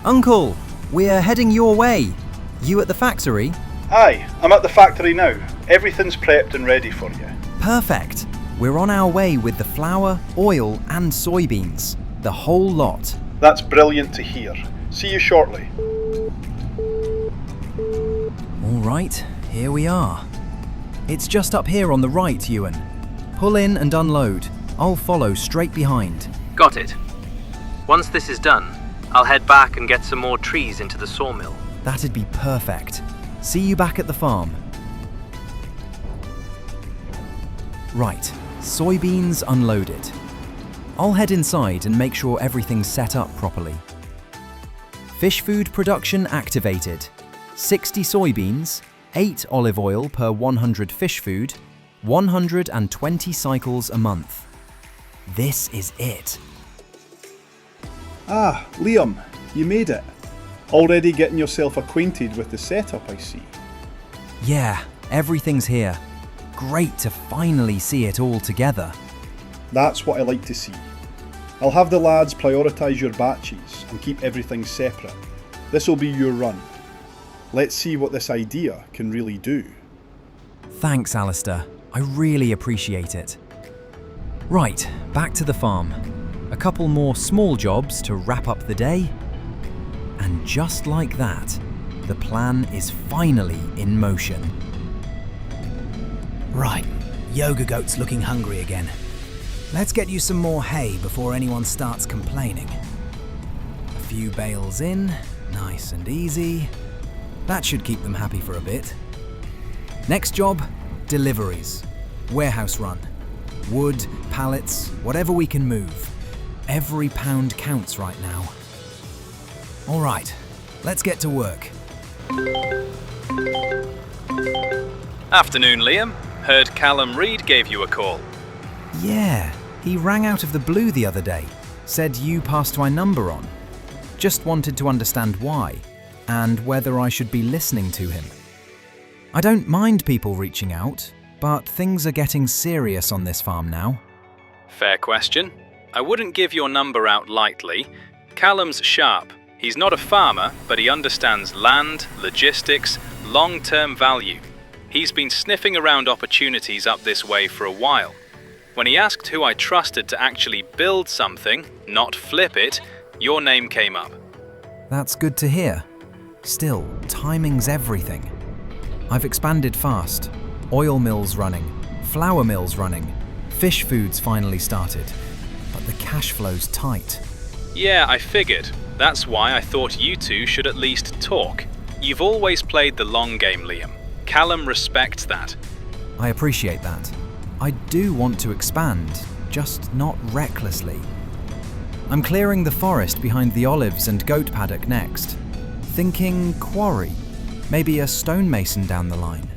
Uncle, we're heading your way. You at the factory? Aye, I'm at the factory now. Everything's prepped and ready for you. Perfect. We're on our way with the flour, oil and soybeans. The whole lot. That's brilliant to hear. See you shortly. All right, here we are. It's just up here on the right, Ewan. Pull in and unload. I'll follow straight behind. Got it. Once this is done, I'll head back and get some more trees into the sawmill. That'd be perfect. See you back at the farm. Right, soybeans unloaded. I'll head inside and make sure everything's set up properly. Fish food production activated. 60 soybeans, 8 olive oil per 100 fish food, 120 cycles a month. This is it. Ah, Liam, you made it. Already getting yourself acquainted with the setup, I see. Yeah, everything's here. Great to finally see it all together. That's what I like to see. I'll have the lads prioritise your batches and keep everything separate. This'll be your run. Let's see what this idea can really do. Thanks, Alistair. I really appreciate it. Right, back to the farm. A couple more small jobs to wrap up the day. And just like that, the plan is finally in motion. Right, Yoga Goat's looking hungry again. Let's get you some more hay before anyone starts complaining. A few bales in, nice and easy. That should keep them happy for a bit. Next job, deliveries. Warehouse run. Wood, pallets, whatever we can move. Every pound counts right now. All right, let's get to work. Afternoon, Liam. Heard Callum Reid gave you a call. Yeah, he rang out of the blue the other day. Said you passed my number on. Just wanted to understand why, and whether I should be listening to him. I don't mind people reaching out, but things are getting serious on this farm now. Fair question. I wouldn't give your number out lightly. Callum's sharp. He's not a farmer, but he understands land, logistics, long-term value. He's been sniffing around opportunities up this way for a while. When he asked who I trusted to actually build something, not flip it, your name came up. That's good to hear. Still, timing's everything. I've expanded fast. Oil mills running, flour mills running, fish foods finally started. But the cash flow's tight. Yeah, I figured. That's why I thought you two should at least talk. You've always played the long game, Liam. Callum respects that. I appreciate that. I do want to expand, just not recklessly. I'm clearing the forest behind the olives and goat paddock next. Thinking quarry, maybe a stonemason down the line.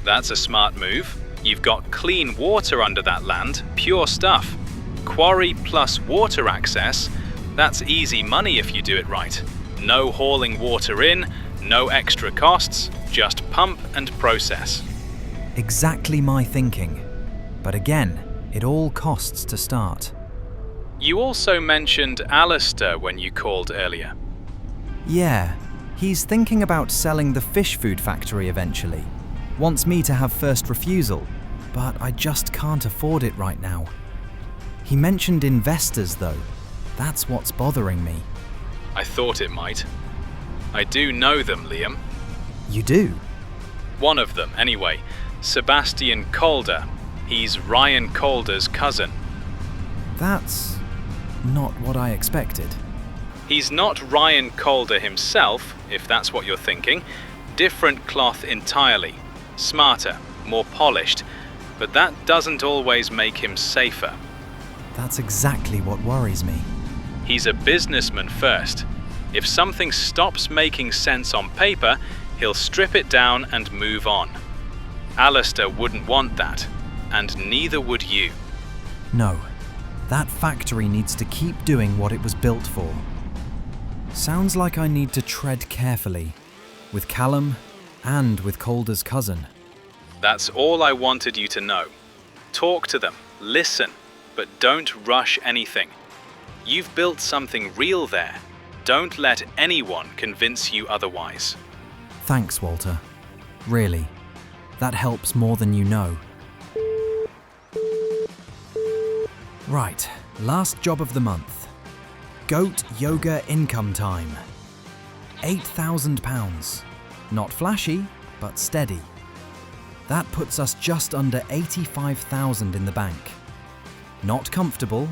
That's a smart move. You've got clean water under that land, pure stuff. Quarry plus water access, that's easy money if you do it right. No hauling water in, no extra costs, just pump and process. Exactly my thinking. But again, it all costs to start. You also mentioned Alistair when you called earlier. Yeah, he's thinking about selling the fish food factory eventually. Wants me to have first refusal, but I just can't afford it right now. He mentioned investors though. That's what's bothering me. I thought it might. I do know them, Liam. You do? One of them, anyway. Sebastian Calder. He's Ryan Calder's cousin. That's not what I expected. He's not Ryan Calder himself, if that's what you're thinking. Different cloth entirely. Smarter, more polished. But that doesn't always make him safer. That's exactly what worries me. He's a businessman first. If something stops making sense on paper, he'll strip it down and move on. Alistair wouldn't want that, and neither would you. No, that factory needs to keep doing what it was built for. Sounds like I need to tread carefully, with Callum and with Calder's cousin. That's all I wanted you to know. Talk to them, listen, but don't rush anything. You've built something real there. Don't let anyone convince you otherwise. Thanks, Walter. Really, that helps more than you know. Right, last job of the month. Goat yoga income time. £8,000. Not flashy, but steady. That puts us just under 85,000 in the bank. Not comfortable,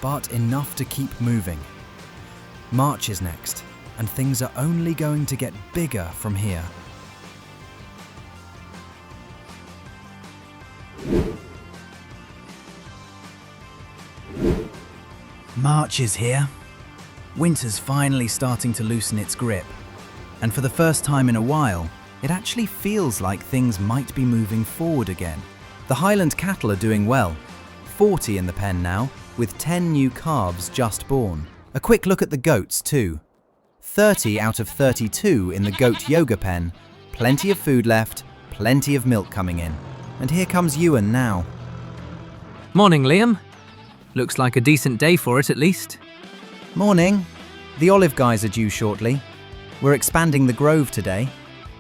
but enough to keep moving. March is next, and things are only going to get bigger from here. March is here. Winter's finally starting to loosen its grip. And for the first time in a while, it actually feels like things might be moving forward again. The Highland cattle are doing well. 40 in the pen now, with 10 new calves just born. A quick look at the goats too. 30 out of 32 in the goat yoga pen. Plenty of food left, plenty of milk coming in. And here comes Ewan now. Morning, Liam. Looks like a decent day for it, at least. Morning. The olive guys are due shortly. We're expanding the grove today.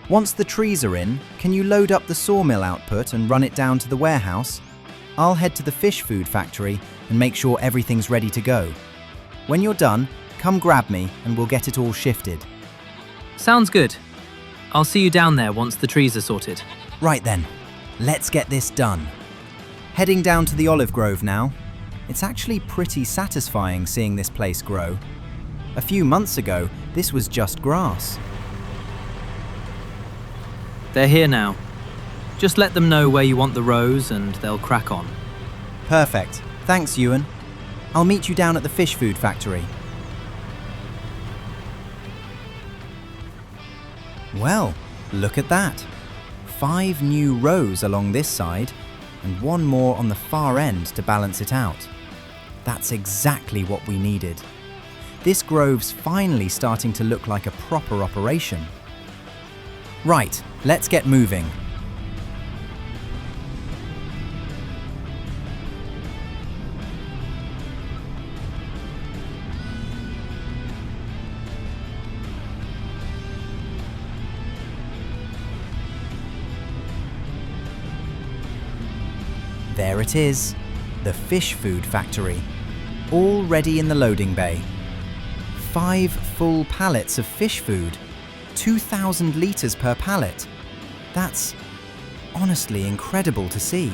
Once the trees are in, can you load up the sawmill output and run it down to the warehouse? I'll head to the fish food factory and make sure everything's ready to go. When you're done, come grab me and we'll get it all shifted. Sounds good. I'll see you down there once the trees are sorted. Right then, let's get this done. Heading down to the olive grove now. It's actually pretty satisfying seeing this place grow. A few months ago, this was just grass. They're here now. Just let them know where you want the rows and they'll crack on. Perfect. Thanks, Ewan. I'll meet you down at the fish food factory. Well, look at that. 5 new rows along this side and 1 more on the far end to balance it out. That's exactly what we needed. This grove's finally starting to look like a proper operation. Right, let's get moving. There it is, the fish food factory, all ready in the loading bay. 5 full pallets of fish food, 2,000 litres per pallet. That's honestly incredible to see.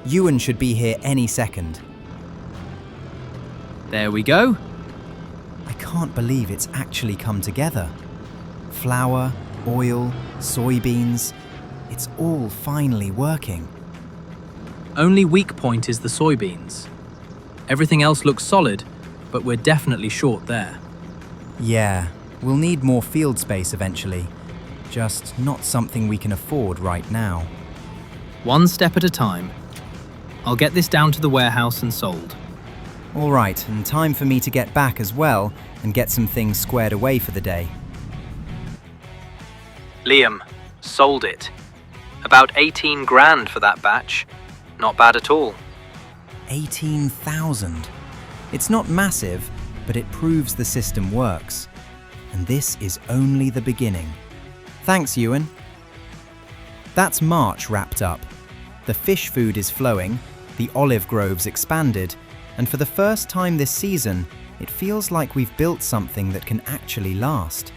Ewan should be here any second. There we go. I can't believe it's actually come together. Flour, oil, soybeans, it's all finally working. Only weak point is the soybeans. Everything else looks solid, but we're definitely short there. Yeah, we'll need more field space eventually. Just not something we can afford right now. One step at a time. I'll get this down to the warehouse and sold. All right, and time for me to get back as well and get some things squared away for the day. Liam, sold it. About 18 grand for that batch. Not bad at all. 18,000. It's not massive, but it proves the system works. And this is only the beginning. Thanks, Ewan. That's March wrapped up. The fish food is flowing, the olive grove's expanded, and for the first time this season, it feels like we've built something that can actually last.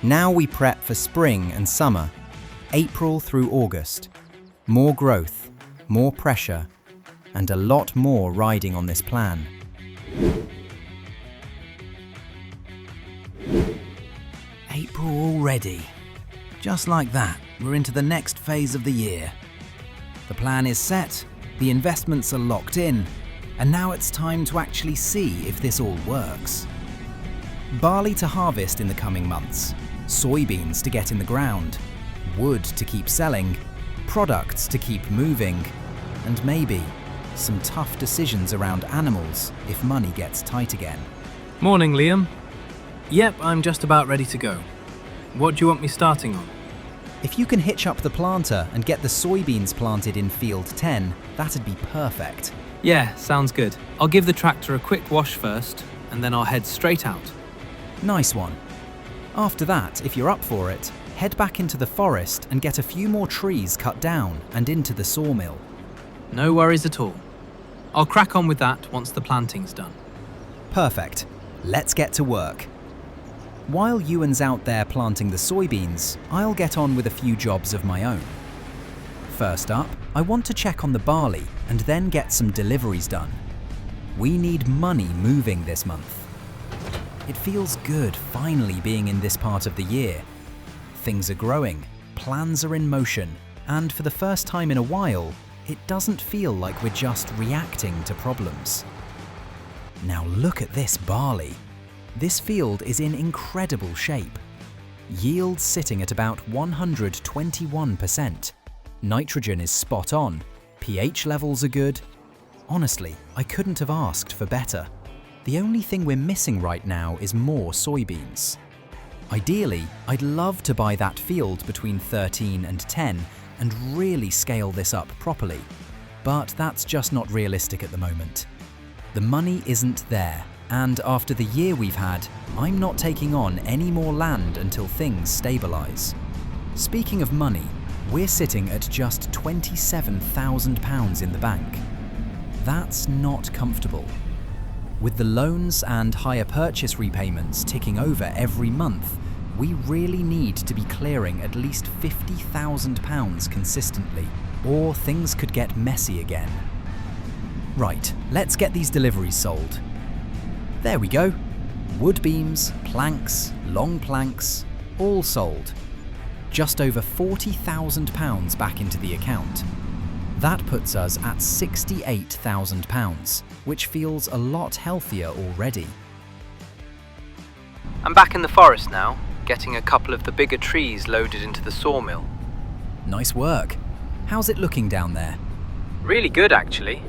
Now we prep for spring and summer, April through August. More growth, more pressure, and a lot more riding on this plan. April already. Just like that, we're into the next phase of the year. The plan is set, the investments are locked in, and now it's time to actually see if this all works. Barley to harvest in the coming months, soybeans to get in the ground, wood to keep selling, products to keep moving, and maybe some tough decisions around animals if money gets tight again. Morning, Liam. Yep, I'm just about ready to go. What do you want me starting on? If you can hitch up the planter and get the soybeans planted in field 10, that'd be perfect. Yeah, sounds good. I'll give the tractor a quick wash first, and then I'll head straight out. Nice one. After that, if you're up for it, head back into the forest and get a few more trees cut down and into the sawmill. No worries at all. I'll crack on with that once the planting's done. Perfect. Let's get to work. While Ewan's out there planting the soybeans, I'll get on with a few jobs of my own. First up, I want to check on the barley and then get some deliveries done. We need money moving this month. It feels good finally being in this part of the year. Things are growing, plans are in motion, and for the first time in a while, it doesn't feel like we're just reacting to problems. Now look at this barley. This field is in incredible shape. Yield sitting at about 121%. Nitrogen is spot on. pH levels are good. Honestly, I couldn't have asked for better. The only thing we're missing right now is more soybeans. Ideally, I'd love to buy that field between 13 and 10 and really scale this up properly. But that's just not realistic at the moment. The money isn't there, and after the year we've had, I'm not taking on any more land until things stabilise. Speaking of money, we're sitting at just £27,000 in the bank. That's not comfortable. With the loans and higher purchase repayments ticking over every month, we really need to be clearing at least £50,000 consistently, or things could get messy again. Right, let's get these deliveries sold. There we go. Wood beams, planks, long planks, all sold. Just over £40,000 back into the account. That puts us at £68,000, which feels a lot healthier already. I'm back in the forest now, getting a couple of the bigger trees loaded into the sawmill. Nice work. How's it looking down there? Really good, actually.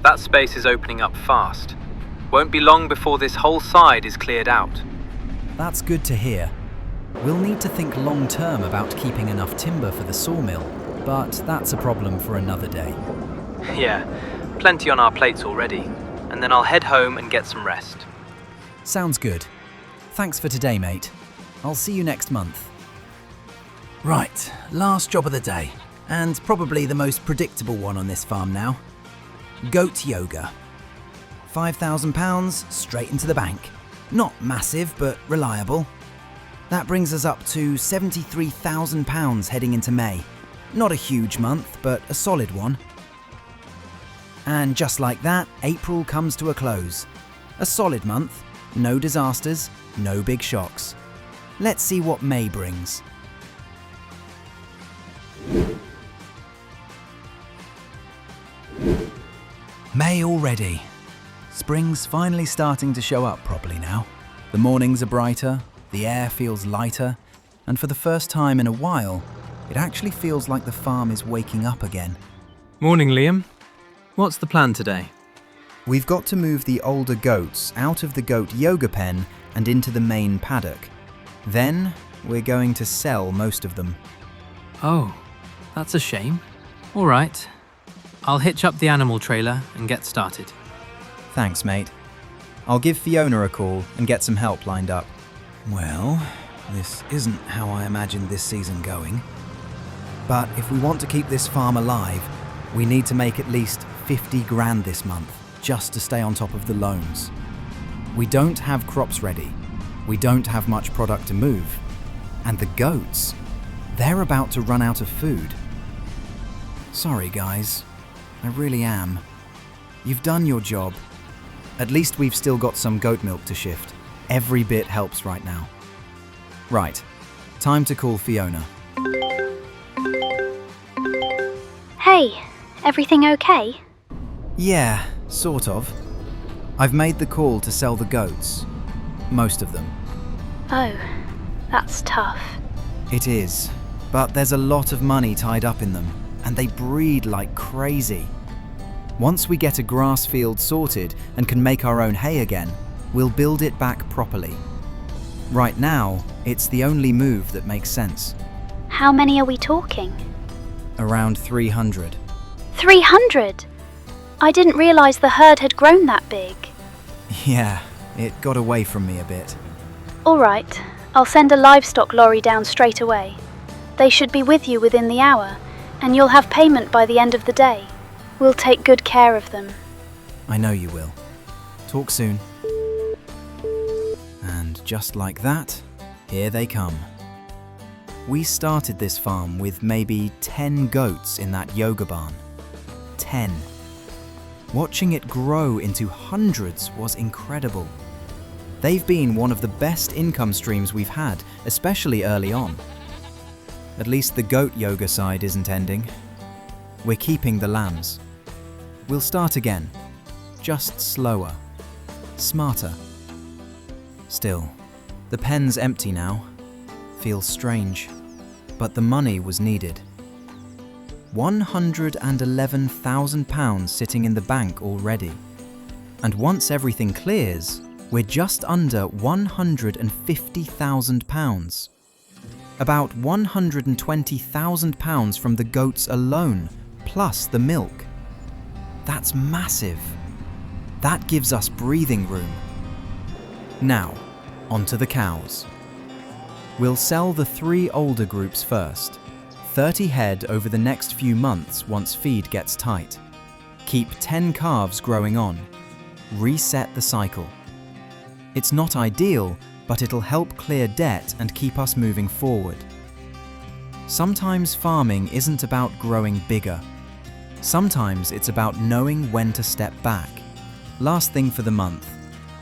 That space is opening up fast. Won't be long before this whole side is cleared out. That's good to hear. We'll need to think long term about keeping enough timber for the sawmill, but that's a problem for another day. Yeah, plenty on our plates already, and then I'll head home and get some rest. Sounds good. Thanks for today, mate. I'll see you next month. Right, last job of the day, and probably the most predictable one on this farm now. Goat yoga. £5,000 straight into the bank. Not massive, but reliable. That brings us up to £73,000 heading into May. Not a huge month, but a solid one. And just like that, April comes to a close. A solid month, no disasters, no big shocks. Let's see what May brings. May already. Spring's finally starting to show up properly now. The mornings are brighter, the air feels lighter, and for the first time in a while, it actually feels like the farm is waking up again. Morning, Liam. What's the plan today? We've got to move the older goats out of the goat yoga pen and into the main paddock. Then, we're going to sell most of them. Oh, that's a shame. All right. I'll hitch up the animal trailer and get started. Thanks, mate. I'll give Fiona a call and get some help lined up. Well, this isn't how I imagined this season going. But if we want to keep this farm alive, we need to make at least 50 grand this month just to stay on top of the loans. We don't have crops ready. We don't have much product to move. And the goats, they're about to run out of food. Sorry, guys. I really am. You've done your job. At least we've still got some goat milk to shift. Every bit helps right now. Right, time to call Fiona. Hey, everything okay? Yeah, sort of. I've made the call to sell the goats. Most of them. Oh, that's tough. It is, but there's a lot of money tied up in them, and they breed like crazy. Once we get a grass field sorted and can make our own hay again, we'll build it back properly. Right now, it's the only move that makes sense. How many are we talking? Around 300. 300? I didn't realise the herd had grown that big. Yeah, it got away from me a bit. All right, I'll send a livestock lorry down straight away. They should be with you within the hour, and you'll have payment by the end of the day. We'll take good care of them. I know you will. Talk soon. And just like that, here they come. We started this farm with maybe 10 goats in that yoga barn. 10. Watching it grow into hundreds was incredible. They've been one of the best income streams we've had, especially early on. At least the goat yoga side isn't ending. We're keeping the lambs. We'll start again, just slower. smarter. Still, the pen's empty now. Feels strange, but the money was needed. £111,000 sitting in the bank already. And once everything clears, we're just under £150,000. About £120,000 from the goats alone, plus the milk. That's massive. That gives us breathing room. Now, onto the cows. We'll sell the 3 older groups first. 30 head over the next few months once feed gets tight. Keep 10 calves growing on. Reset the cycle. It's not ideal, but it'll help clear debt and keep us moving forward. Sometimes farming isn't about growing bigger. Sometimes it's about knowing when to step back. Last thing for the month,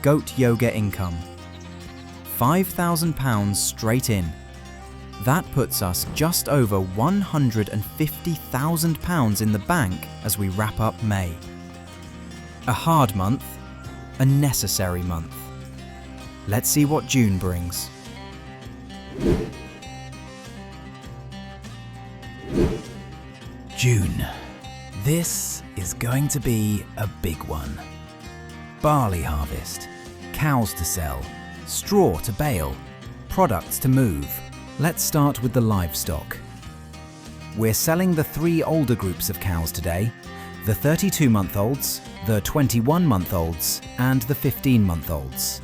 goat yoga income. £5,000 straight in. That puts us just over £150,000 in the bank as we wrap up May. A hard month, a necessary month. Let's see what June brings. June. This is going to be a big one. Barley harvest, cows to sell, straw to bale, products to move. Let's start with the livestock. We're selling the 3 older groups of cows today, the 32-month-olds, the 21-month-olds, and the 15-month-olds.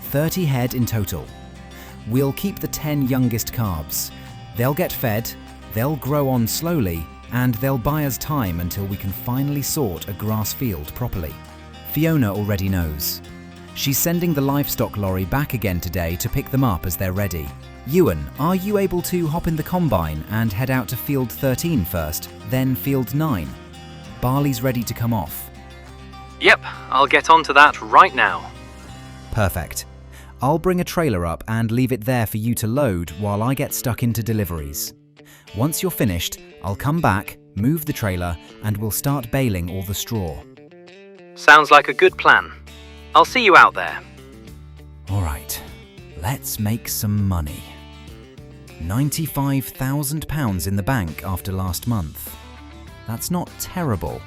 30 head in total. We'll keep the 10 youngest calves. They'll get fed, they'll grow on slowly, and they'll buy us time until we can finally sort a grass field properly. Fiona already knows. She's sending the livestock lorry back again today to pick them up as they're ready. Ewan, are you able to hop in the combine and head out to field 13 first, then field 9? Barley's ready to come off. Yep, I'll get onto that right now. Perfect. I'll bring a trailer up and leave it there for you to load while I get stuck into deliveries. Once you're finished, I'll come back, move the trailer, and we'll start baling all the straw. Sounds like a good plan. I'll see you out there. All right, let's make some money. £95,000 in the bank after last month. That's not terrible,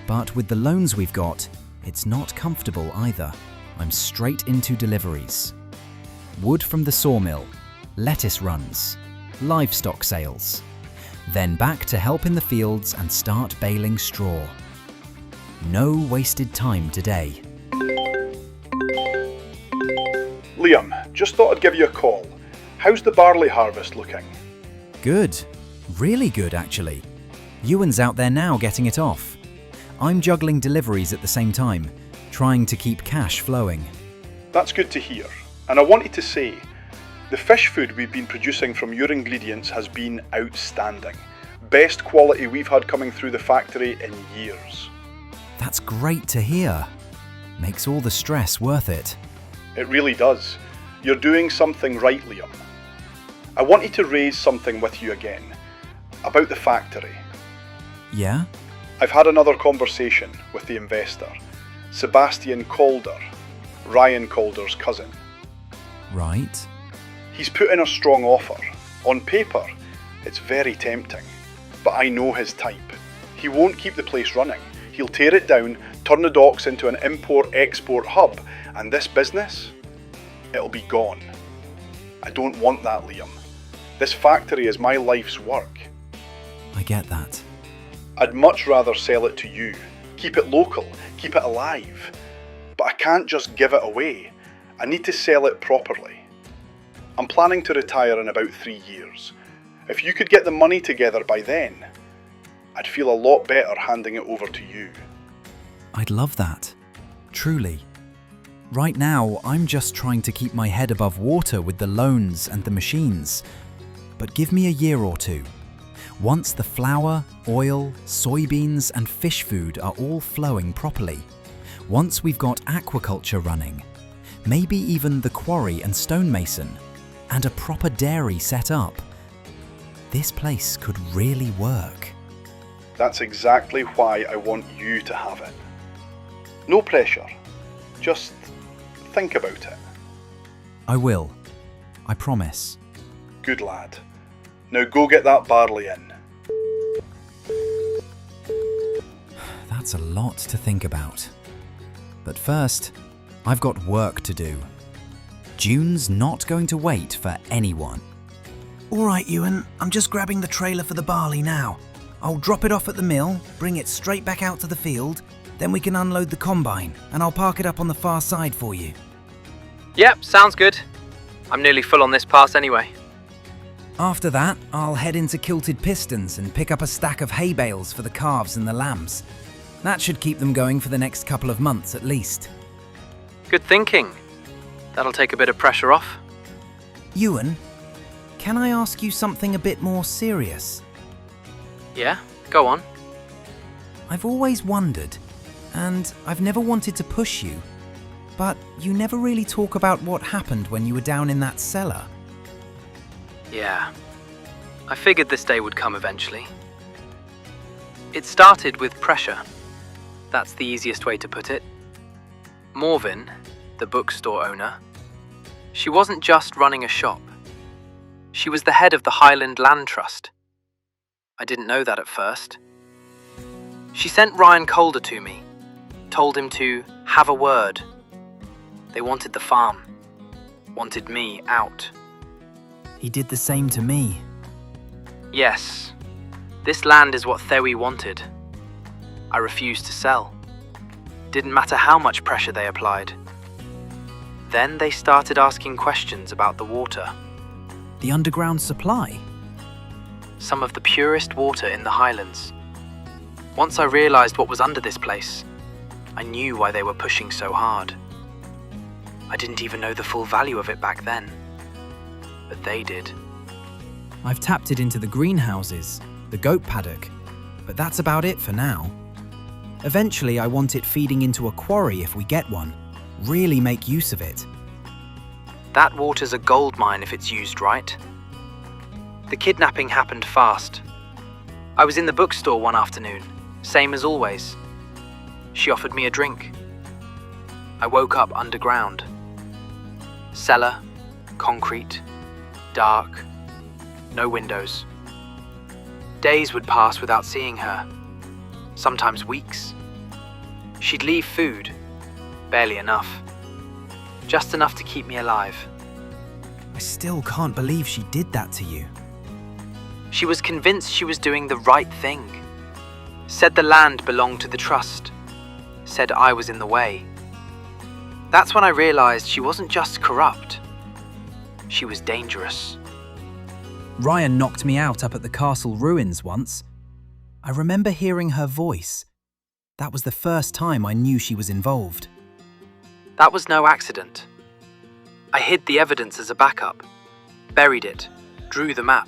but with the loans we've got, it's not comfortable either. I'm straight into deliveries. Wood from the sawmill, lettuce runs, livestock sales. Then back to help in the fields and start baling straw. No wasted time today. Liam, just thought I'd give you a call. How's the barley harvest looking? Good. Really good, actually. Ewan's out there now getting it off. I'm juggling deliveries at the same time, trying to keep cash flowing. That's good to hear. And I wanted to say, the fish food we've been producing from your ingredients has been outstanding. Best quality we've had coming through the factory in years. That's great to hear. Makes all the stress worth it. It really does. You're doing something right, Liam. I wanted to raise something with you again, about the factory. Yeah? I've had another conversation with the investor, Sebastian Calder, Ryan Calder's cousin. Right. He's put in a strong offer. On paper, it's very tempting, but I know his type. He won't keep the place running. He'll tear it down, turn the docks into an import-export hub, and this business, it'll be gone. I don't want that, Liam. This factory is my life's work. I get that. I'd much rather sell it to you, keep it local, keep it alive. But I can't just give it away. I need to sell it properly. I'm planning to retire in about 3 years. If you could get the money together by then, I'd feel a lot better handing it over to you. I'd love that. Truly. Right now, I'm just trying to keep my head above water with the loans and the machines. But give me a year or two. Once the flour, oil, soybeans and fish food are all flowing properly. Once we've got aquaculture running. Maybe even the quarry and stonemason. And a proper dairy set up. This place could really work. That's exactly why I want you to have it. No pressure. Just think about it. I will. I promise. Good lad. Now go get that barley in. That's a lot to think about. But first, I've got work to do. June's not going to wait for anyone. All right, Ewan, I'm just grabbing the trailer for the barley now. I'll drop it off at the mill, bring it straight back out to the field, then we can unload the combine, and I'll park it up on the far side for you. Yep, sounds good. I'm nearly full on this pass anyway. After that, I'll head into Kilted Pistons and pick up a stack of hay bales for the calves and the lambs. That should keep them going for the next couple of months at least. Good thinking. That'll take a bit of pressure off. Ewan, can I ask you something a bit more serious? Yeah, go on. I've always wondered, and I've never wanted to push you, but you never really talk about what happened when you were down in that cellar. Yeah, I figured this day would come eventually. It started with pressure. That's the easiest way to put it. Morvin, the bookstore owner, she wasn't just running a shop. She was the head of the Highland Land Trust. I didn't know that at first. She sent Ryan Calder to me, told him to have a word. They wanted the farm, wanted me out. He did the same to me. Yes, this land is what Thewi wanted. I refused to sell. Didn't matter how much pressure they applied. Then they started asking questions about the water. The underground supply? Some of the purest water in the Highlands. Once I realized what was under this place, I knew why they were pushing so hard. I didn't even know the full value of it back then, but they did. I've tapped it into the greenhouses, the goat paddock, but that's about it for now. Eventually I want it feeding into a quarry if we get one. Really make use of it. That water's a gold mine if it's used right. The kidnapping happened fast. I was in the bookstore one afternoon, same as always. She offered me a drink. I woke up underground. Cellar, concrete, dark, no windows. Days would pass without seeing her, sometimes weeks. She'd leave food, barely enough. Just enough to keep me alive. I still can't believe she did that to you. She was convinced she was doing the right thing. Said the land belonged to the trust. Said I was in the way. That's when I realized she wasn't just corrupt. She was dangerous. Ryan knocked me out up at the castle ruins once. I remember hearing her voice. That was the first time I knew she was involved. That was no accident. I hid the evidence as a backup, buried it, drew the map.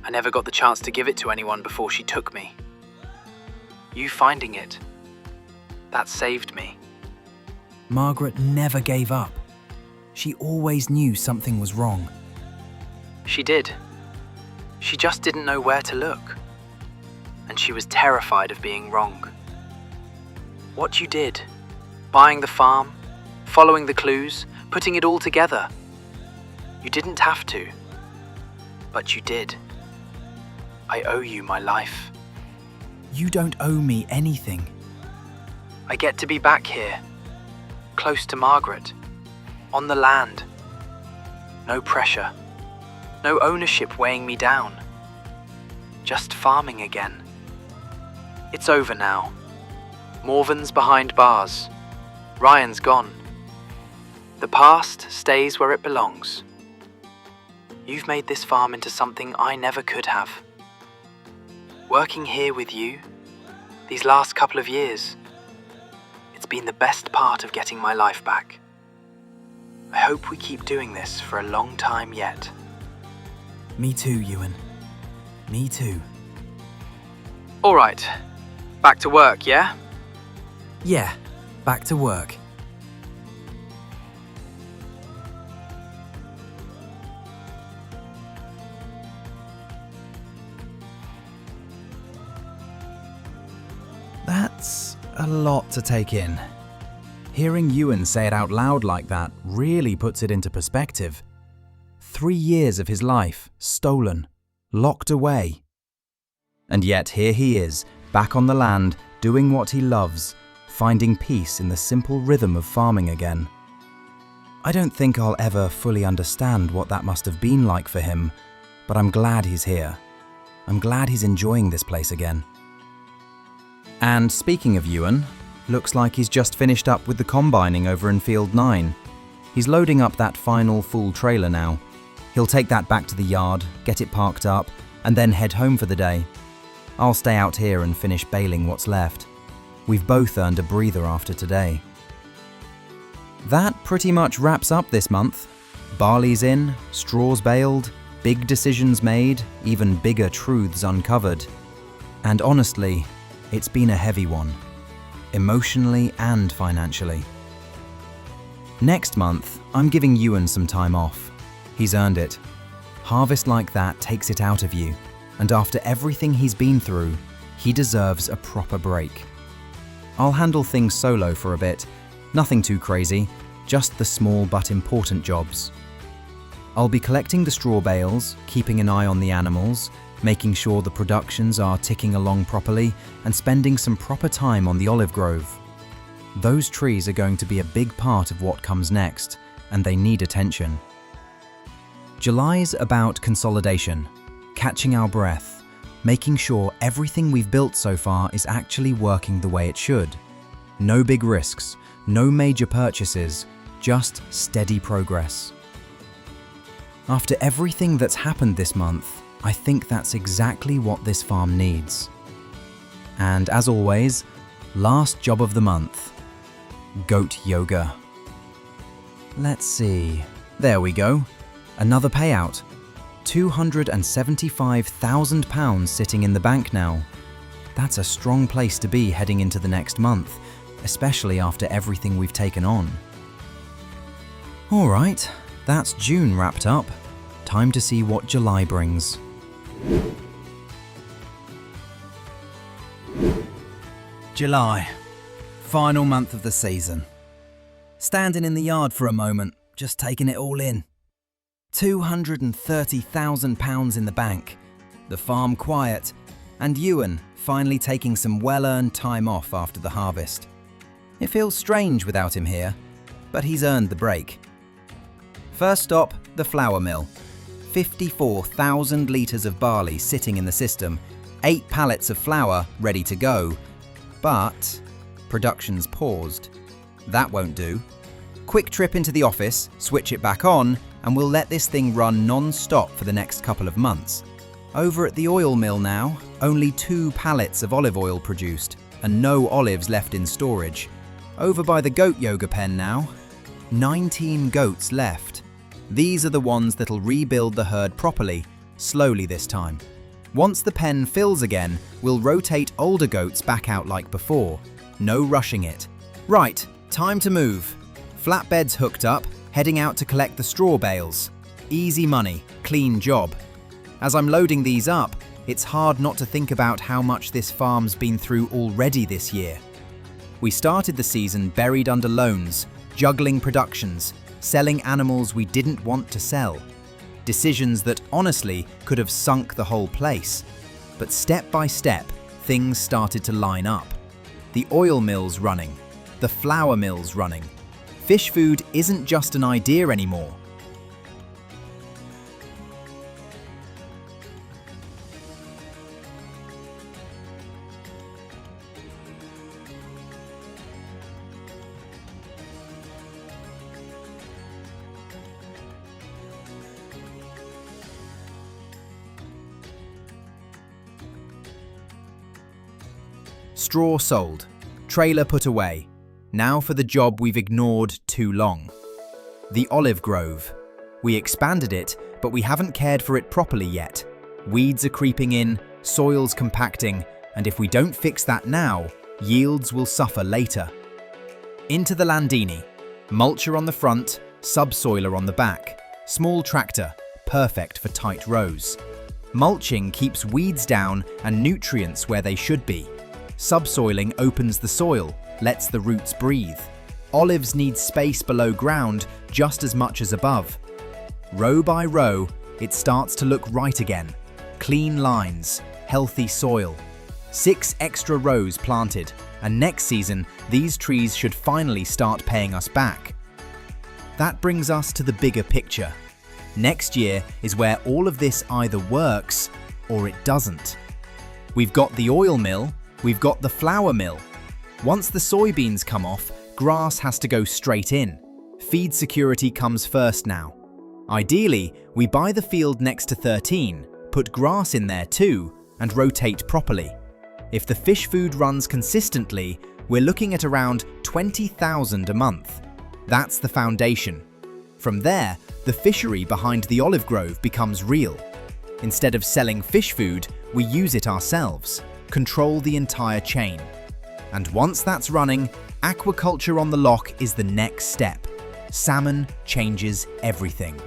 I never got the chance to give it to anyone before she took me. You finding it, that saved me. Margaret never gave up. She always knew something was wrong. She did. She just didn't know where to look. And she was terrified of being wrong. What you did, buying the farm, following the clues, putting it all together. You didn't have to, but you did. I owe you my life. You don't owe me anything. I get to be back here, close to Margaret, on the land. No pressure, no ownership weighing me down. Just farming again. It's over now. Morven's behind bars. Ryan's gone. The past stays where it belongs. You've made this farm into something I never could have. Working here with you, these last couple of years, it's been the best part of getting my life back. I hope we keep doing this for a long time yet. Me too, Ewan. Me too. All right, back to work, yeah? Yeah, back to work. That's a lot to take in. Hearing Ewan say it out loud like that really puts it into perspective. 3 years of his life stolen, locked away. And yet here he is, back on the land, doing what he loves, finding peace in the simple rhythm of farming again. I don't think I'll ever fully understand what that must have been like for him, but I'm glad he's here. I'm glad he's enjoying this place again. And speaking of Ewan, looks like he's just finished up with the combining over in Field 9. He's loading up that final full trailer now. He'll take that back to the yard, get it parked up, and then head home for the day. I'll stay out here and finish baling what's left. We've both earned a breather after today. That pretty much wraps up this month. Barley's in, straws baled, big decisions made, even bigger truths uncovered. And honestly, it's been a heavy one, emotionally and financially. Next month, I'm giving Ewan some time off. He's earned it. Harvest like that takes it out of you, and after everything he's been through, he deserves a proper break. I'll handle things solo for a bit, nothing too crazy, just the small but important jobs. I'll be collecting the straw bales, keeping an eye on the animals, making sure the productions are ticking along properly, and spending some proper time on the olive grove. Those trees are going to be a big part of what comes next, and they need attention. July's about consolidation, catching our breath, making sure everything we've built so far is actually working the way it should. No big risks, no major purchases, just steady progress. After everything that's happened this month, I think that's exactly what this farm needs. And as always, last job of the month, goat yoga. Let's see, there we go, another payout. £275,000 sitting in the bank now. That's a strong place to be heading into the next month, especially after everything we've taken on. Alright, that's June wrapped up. Time to see what July brings. July, final month of the season. Standing in the yard for a moment, just taking it all in. £230,000 in the bank, the farm quiet, and Ewan finally taking some well-earned time off after the harvest. It feels strange without him here, but he's earned the break. First stop, the flour mill. 54,000 litres of barley sitting in the system, 8 pallets of flour ready to go, but production's paused. That won't do. Quick trip into the office, switch it back on, and we'll let this thing run non-stop for the next couple of months. Over at the oil mill now, only 2 pallets of olive oil produced, and no olives left in storage. Over by the goat yoga pen now, 19 goats left. These are the ones that'll rebuild the herd properly, slowly this time. Once the pen fills again, we'll rotate older goats back out like before. No rushing it. Right, time to move. Flatbed's hooked up, heading out to collect the straw bales. Easy money, clean job. As I'm loading these up, it's hard not to think about how much this farm's been through already this year. We started the season buried under loans, juggling productions, selling animals we didn't want to sell. Decisions that honestly could have sunk the whole place. But step by step, things started to line up. The oil mill's running, the flour mill's running. Fish food isn't just an idea anymore. Straw sold, trailer put away. Now for the job we've ignored too long. The olive grove. We expanded it, but we haven't cared for it properly yet. Weeds are creeping in, soil's compacting, and if we don't fix that now, yields will suffer later. Into the Landini. Mulcher on the front, subsoiler on the back. Small tractor, perfect for tight rows. Mulching keeps weeds down and nutrients where they should be. Subsoiling opens the soil, lets the roots breathe. Olives need space below ground just as much as above. Row by row, it starts to look right again. Clean lines, healthy soil. 6 extra rows planted, and next season, these trees should finally start paying us back. That brings us to the bigger picture. Next year is where all of this either works or it doesn't. We've got the oil mill, we've got the flour mill. Once the soybeans come off, grass has to go straight in. Feed security comes first now. Ideally, we buy the field next to 13, put grass in there too, and rotate properly. If the fish food runs consistently, we're looking at around 20,000 a month. That's the foundation. From there, the fishery behind the olive grove becomes real. Instead of selling fish food, we use it ourselves, control the entire chain. And once that's running, aquaculture on the loch is the next step. Salmon changes everything.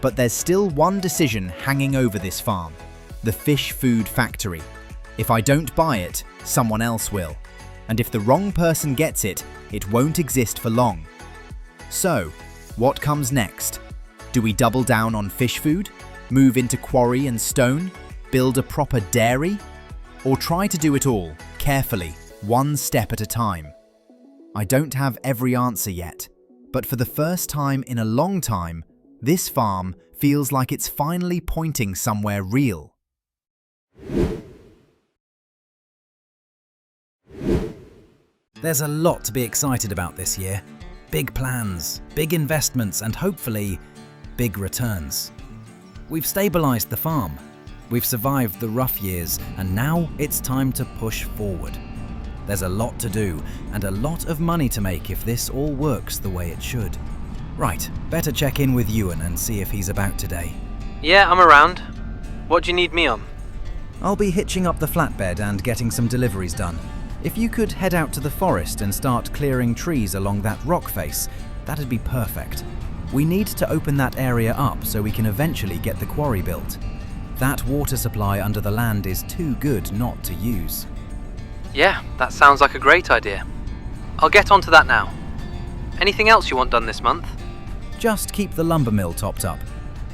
But there's still one decision hanging over this farm: the fish food factory. If I don't buy it, someone else will. And if the wrong person gets it, it won't exist for long. So, what comes next? Do we double down on fish food? Move into quarry and stone? Build a proper dairy? Or try to do it all, carefully, one step at a time? I don't have every answer yet, but for the first time in a long time, this farm feels like it's finally pointing somewhere real. There's a lot to be excited about this year. Big plans, big investments, and hopefully, big returns. We've stabilised the farm. We've survived the rough years, and now it's time to push forward. There's a lot to do, and a lot of money to make if this all works the way it should. Right, better check in with Ewan and see if he's about today. Yeah, I'm around. What do you need me on? I'll be hitching up the flatbed and getting some deliveries done. If you could head out to the forest and start clearing trees along that rock face, that'd be perfect. We need to open that area up so we can eventually get the quarry built. That water supply under the land is too good not to use. Yeah, that sounds like a great idea. I'll get onto that now. Anything else you want done this month? Just keep the lumber mill topped up.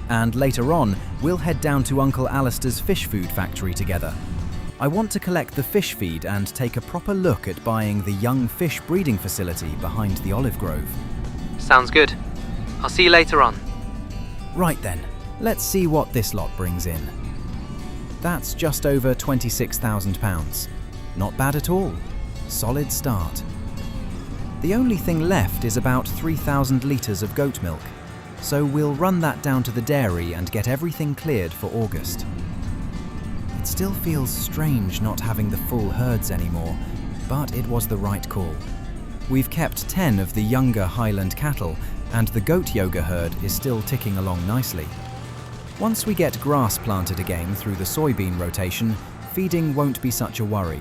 And later on, we'll head down to Uncle Alistair's fish food factory together. I want to collect the fish feed and take a proper look at buying the young fish breeding facility behind the olive grove. Sounds good. I'll see you later on. Right then, let's see what this lot brings in. That's just over £26,000. Not bad at all. Solid start. The only thing left is about 3,000 litres of goat milk, so we'll run that down to the dairy and get everything cleared for August. It still feels strange not having the full herds anymore, but it was the right call. We've kept 10 of the younger Highland cattle, and the goat yoga herd is still ticking along nicely. Once we get grass planted again through the soybean rotation, feeding won't be such a worry.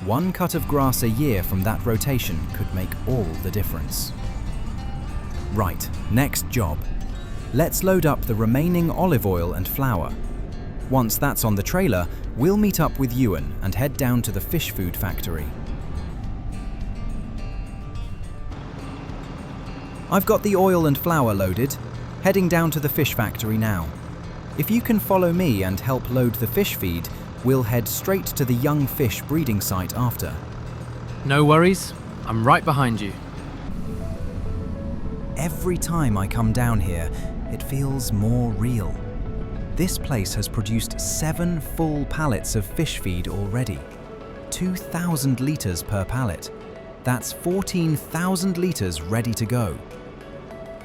One cut of grass a year from that rotation could make all the difference. Right, next job. Let's load up the remaining olive oil and flour. Once that's on the trailer, we'll meet up with Ewan and head down to the fish food factory. I've got the oil and flour loaded, heading down to the fish factory now. If you can follow me and help load the fish feed, we'll head straight to the young fish breeding site after. No worries, I'm right behind you. Every time I come down here, it feels more real. This place has produced 7 full pallets of fish feed already. 2,000 litres per pallet. That's 14,000 litres ready to go.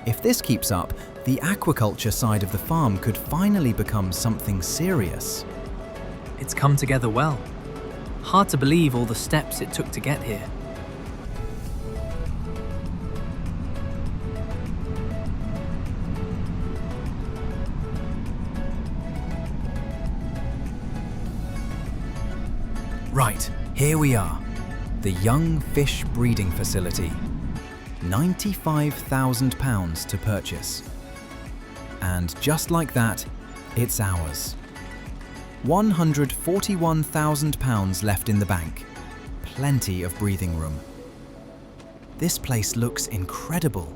If this keeps up, the aquaculture side of the farm could finally become something serious. It's come together well. Hard to believe all the steps it took to get here. Right, here we are. The young fish breeding facility. £95,000 to purchase. And just like that, it's ours. £141,000 left in the bank. Plenty of breathing room. This place looks incredible.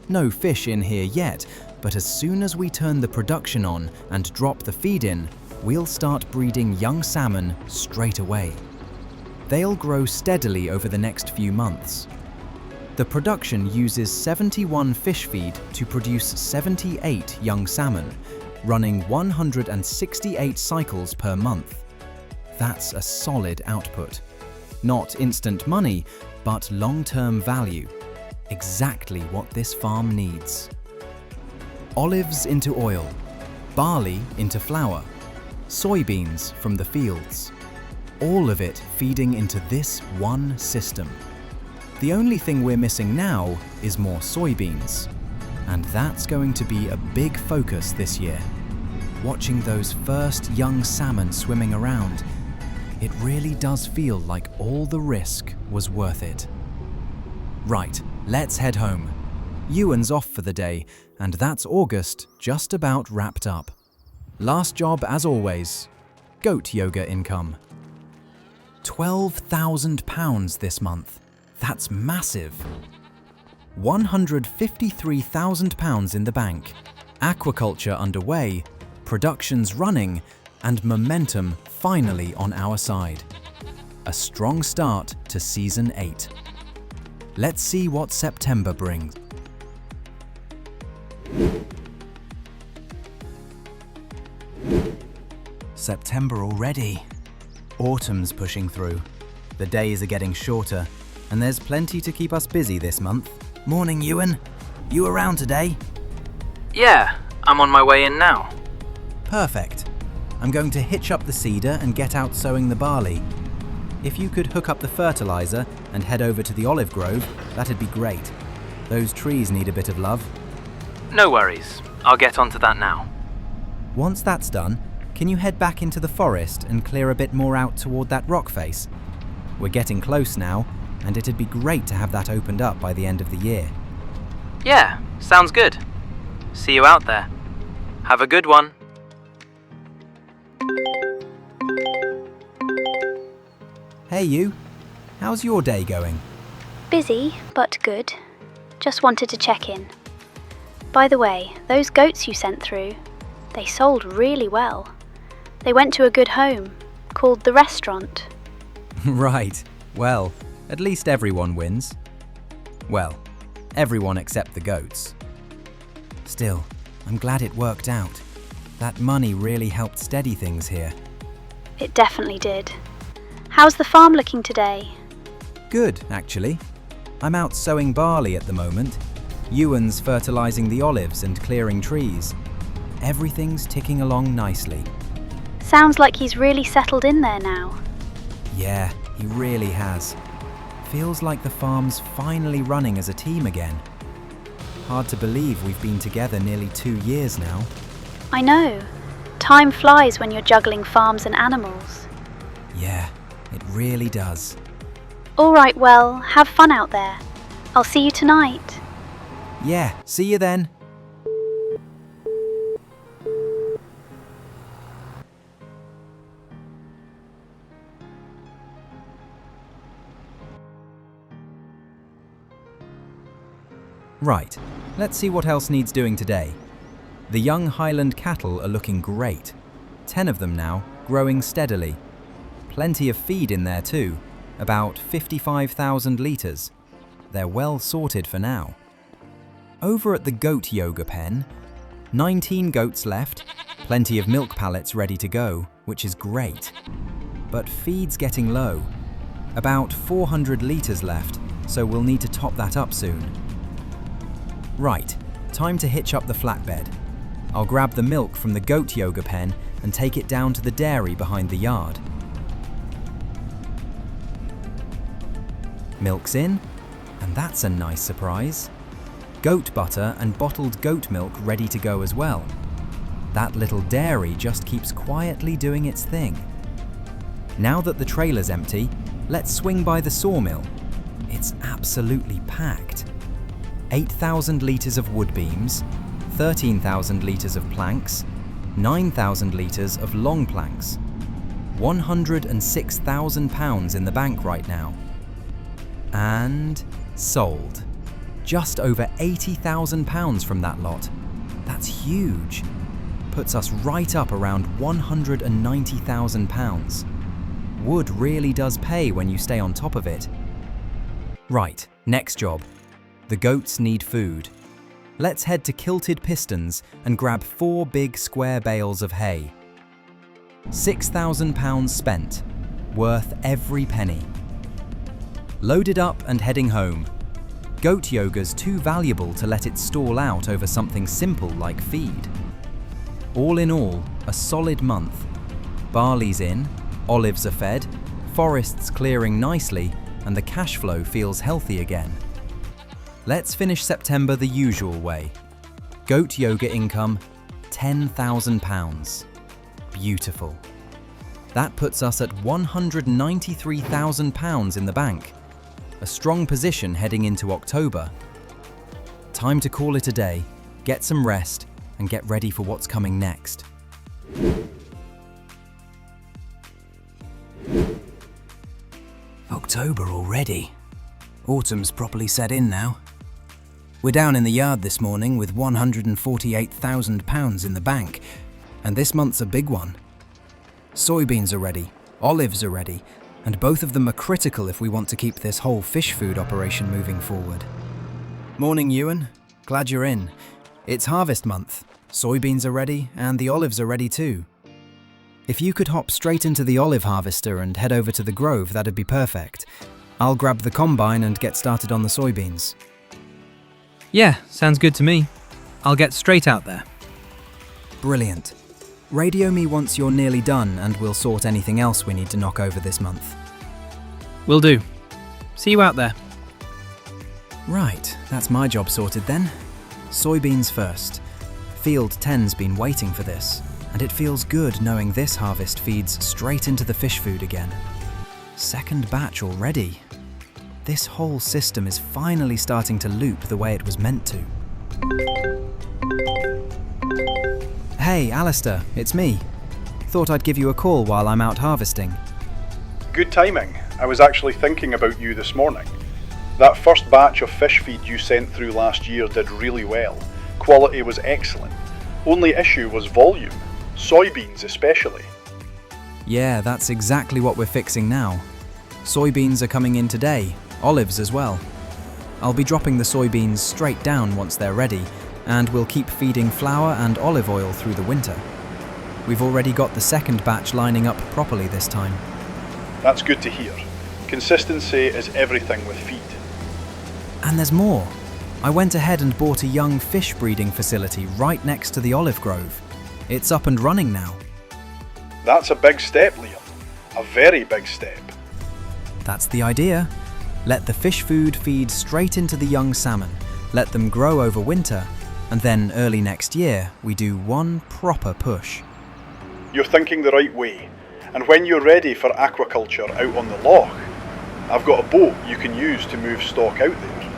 No fish in here yet, but as soon as we turn the production on and drop the feed in, we'll start breeding young salmon straight away. They'll grow steadily over the next few months. The production uses 71 fish feed to produce 78 young salmon, running 168 cycles per month. That's a solid output. Not instant money, but long-term value. Exactly what this farm needs. Olives into oil, barley into flour, soybeans from the fields. All of it feeding into this one system. The only thing we're missing now is more soybeans. And that's going to be a big focus this year. Watching those first young salmon swimming around, it really does feel like all the risk was worth it. Right, let's head home. Ewan's off for the day, and that's August just about wrapped up. Last job as always, goat yoga income. £12,000 this month. That's massive. £153,000 in the bank, aquaculture underway, production's running, and momentum finally on our side. A strong start to Season 8. Let's see what September brings. September already. Autumn's pushing through. The days are getting shorter, and there's plenty to keep us busy this month. Morning, Ewan. You around today? Yeah, I'm on my way in now. Perfect. I'm going to hitch up the cedar and get out sowing the barley. If you could hook up the fertilizer and head over to the olive grove, that'd be great. Those trees need a bit of love. No worries. I'll get onto that now. Once that's done, can you head back into the forest and clear a bit more out toward that rock face? We're getting close now, and it'd be great to have that opened up by the end of the year. Yeah, sounds good. See you out there. Have a good one. Hey you, how's your day going? Busy, but good. Just wanted to check in. By the way, those goats you sent through, they sold really well. They went to a good home, called The Restaurant. Right, well, at least everyone wins. Well, everyone except the goats. Still, I'm glad it worked out. That money really helped steady things here. It definitely did. How's the farm looking today? Good, actually. I'm out sowing barley at the moment. Ewan's fertilizing the olives and clearing trees. Everything's ticking along nicely. Sounds like he's really settled in there now. Yeah, he really has. Feels like the farm's finally running as a team again. Hard to believe we've been together nearly 2 years now. I know. Time flies when you're juggling farms and animals. Yeah, it really does. All right, well, have fun out there. I'll see you tonight. Yeah, see you then. Right, let's see what else needs doing today. The young Highland cattle are looking great. 10 of them now, growing steadily. Plenty of feed in there too, about 55,000 litres. They're well sorted for now. Over at the goat yoga pen, 19 goats left, plenty of milk pallets ready to go, which is great. But feed's getting low. About 400 litres left, so we'll need to top that up soon. Right, time to hitch up the flatbed. I'll grab the milk from the goat yoga pen and take it down to the dairy behind the yard. Milk's in, and that's a nice surprise. Goat butter and bottled goat milk ready to go as well. That little dairy just keeps quietly doing its thing. Now that the trailer's empty, let's swing by the sawmill. It's absolutely packed. 8,000 litres of wood beams, 13,000 litres of planks, 9,000 litres of long planks. £106,000 in the bank right now. And Sold. Just over £80,000 from that lot. That's huge. Puts us right up around £190,000. Wood really does pay when you stay on top of it. Right, next job. The goats need food. Let's head to Kilted Pistons and grab 4 big square bales of hay. £6,000 spent, worth every penny. Loaded up and heading home. Goat yoga's too valuable to let it stall out over something simple like feed. All in all, a solid month. Barley's in, olives are fed, forests clearing nicely, and the cash flow feels healthy again. Let's finish September the usual way. Goat yoga income, £10,000. Beautiful. That puts us at £193,000 in the bank. A strong position heading into October. Time to call it a day, get some rest, and get ready for what's coming next. October already. Autumn's properly set in now. We're down in the yard this morning with £148,000 in the bank, and this month's a big one. Soybeans are ready, olives are ready, and both of them are critical if we want to keep this whole fish food operation moving forward. Morning, Ewan. Glad you're in. It's harvest month. Soybeans are ready, and the olives are ready too. If you could hop straight into the olive harvester and head over to the grove, that'd be perfect. I'll grab the combine and get started on the soybeans. Yeah, sounds good to me. I'll get straight out there. Brilliant. Radio me once you're nearly done and we'll sort anything else we need to knock over this month. Will do. See you out there. Right, that's my job sorted then. Soybeans first. Field 10's been waiting for this, and it feels good knowing this harvest feeds straight into the fish food again. Second batch already. This whole system is finally starting to loop the way it was meant to. Hey, Alistair, it's me. Thought I'd give you a call while I'm out harvesting. Good timing. I was actually thinking about you this morning. That first batch of fish feed you sent through last year did really well. Quality was excellent. Only issue was volume. Soybeans especially. Yeah, that's exactly what we're fixing now. Soybeans are coming in today, olives as well. I'll be dropping the soybeans straight down once they're ready, and we'll keep feeding flour and olive oil through the winter. We've already got the second batch lining up properly this time. That's good to hear. Consistency is everything with feed. And there's more. I went ahead and bought a young fish breeding facility right next to the olive grove. It's up and running now. That's a big step, Liam. A very big step. That's the idea. Let the fish food feed straight into the young salmon, let them grow over winter, and then early next year we do one proper push. You're thinking the right way. And when you're ready for aquaculture out on the loch, I've got a boat you can use to move stock out there.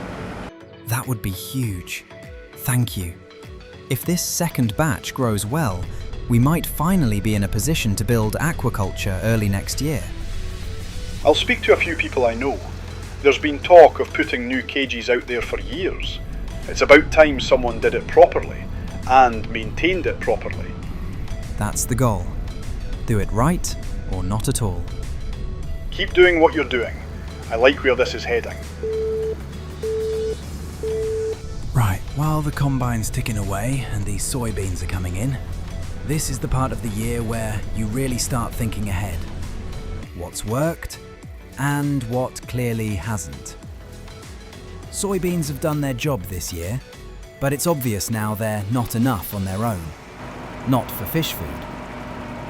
That would be huge. Thank you. If this second batch grows well, we might finally be in a position to build aquaculture early next year. I'll speak to a few people I know. There's been talk of putting new cages out there for years. It's about time someone did it properly and maintained it properly. That's the goal. Do it right or not at all. Keep doing what you're doing. I like where this is heading. Right, while the combine's ticking away and these soybeans are coming in, this is the part of the year where you really start thinking ahead. What's worked and what clearly hasn't. Soybeans have done their job this year, but it's obvious now they're not enough on their own. Not for fish food.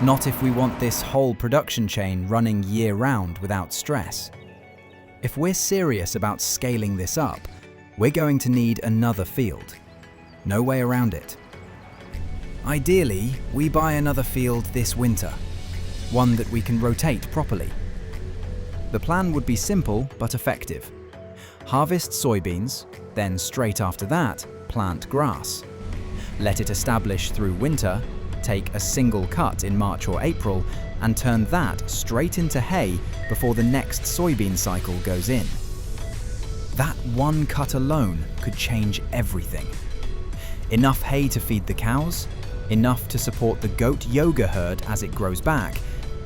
Not if we want this whole production chain running year-round without stress. If we're serious about scaling this up, we're going to need another field. No way around it. Ideally, we buy another field this winter, one that we can rotate properly. The plan would be simple but effective. Harvest soybeans, then straight after that, plant grass. Let it establish through winter, take a single cut in March or April, and turn that straight into hay before the next soybean cycle goes in. That one cut alone could change everything. Enough hay to feed the cows, enough to support the goat yoga herd as it grows back,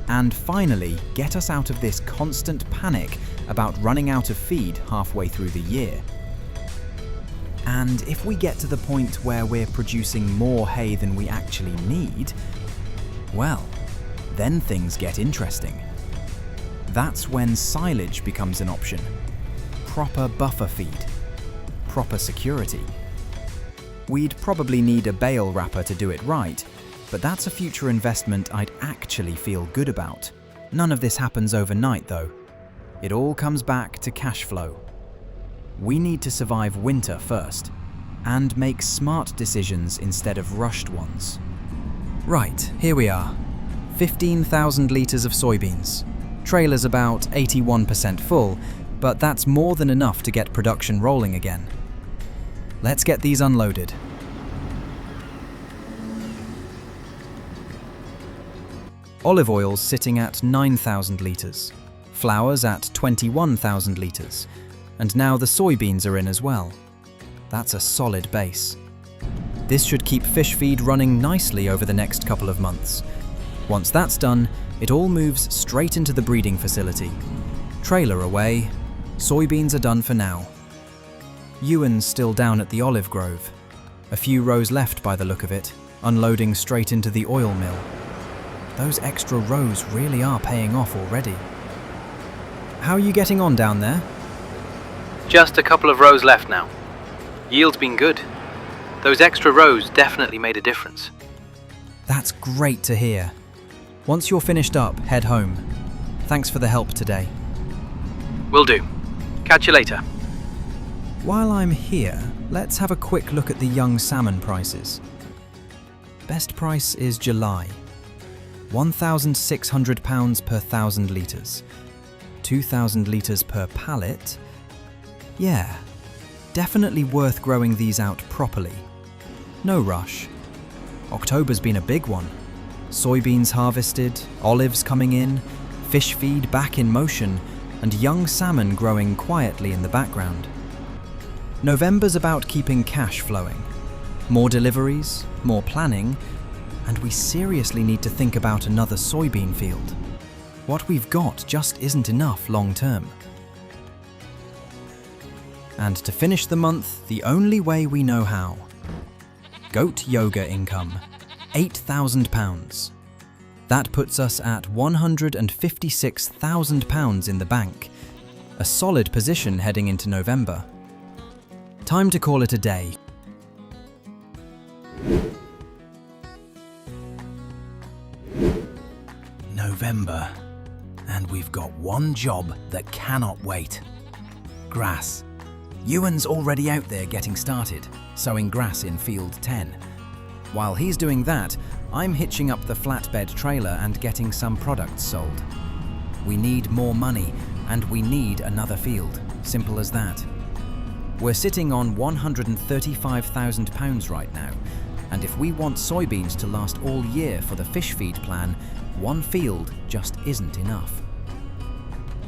and finally get us out of this constant panic about running out of feed halfway through the year. And if we get to the point where we're producing more hay than we actually need, well, then things get interesting. That's when silage becomes an option. Proper buffer feed. Proper security. We'd probably need a bale wrapper to do it right, but that's a future investment I'd actually feel good about. None of this happens overnight though. It all comes back to cash flow. We need to survive winter first, and make smart decisions instead of rushed ones. Right, here we are. 15,000 litres of soybeans. Trailer's about 81% full, but that's more than enough to get production rolling again. Let's get these unloaded. Olive oil's sitting at 9,000 litres, flour's at 21,000 litres, and now the soybeans are in as well. That's a solid base. This should keep fish feed running nicely over the next couple of months. Once that's done, it all moves straight into the breeding facility. Trailer away, soybeans are done for now. Ewan's still down at the olive grove. A few rows left by the look of it, unloading straight into the oil mill. Those extra rows really are paying off already. How are you getting on down there? Just a couple of rows left now. Yield's been good. Those extra rows definitely made a difference. That's great to hear. Once you're finished up, head home. Thanks for the help today. Will do. Catch you later. While I'm here, let's have a quick look at the young salmon prices. Best price is July. £1,600 per 1,000 litres. 2,000 litres per pallet. Yeah, definitely worth growing these out properly. No rush. October's been a big one. Soybeans harvested, olives coming in, fish feed back in motion, and young salmon growing quietly in the background. November's about keeping cash flowing. More deliveries, more planning, and we seriously need to think about another soybean field. What we've got just isn't enough long term. And to finish the month the only way we know how. Goat yoga income, £8,000. That puts us at £156,000 in the bank. A solid position heading into November. Time to call it a day. November, and we've got one job that cannot wait. Grass. Ewan's already out there getting started, sowing grass in field 10. While he's doing that, I'm hitching up the flatbed trailer and getting some products sold. We need more money, and we need another field. Simple as that. We're sitting on £135,000 right now, and if we want soybeans to last all year for the fish feed plan, one field just isn't enough.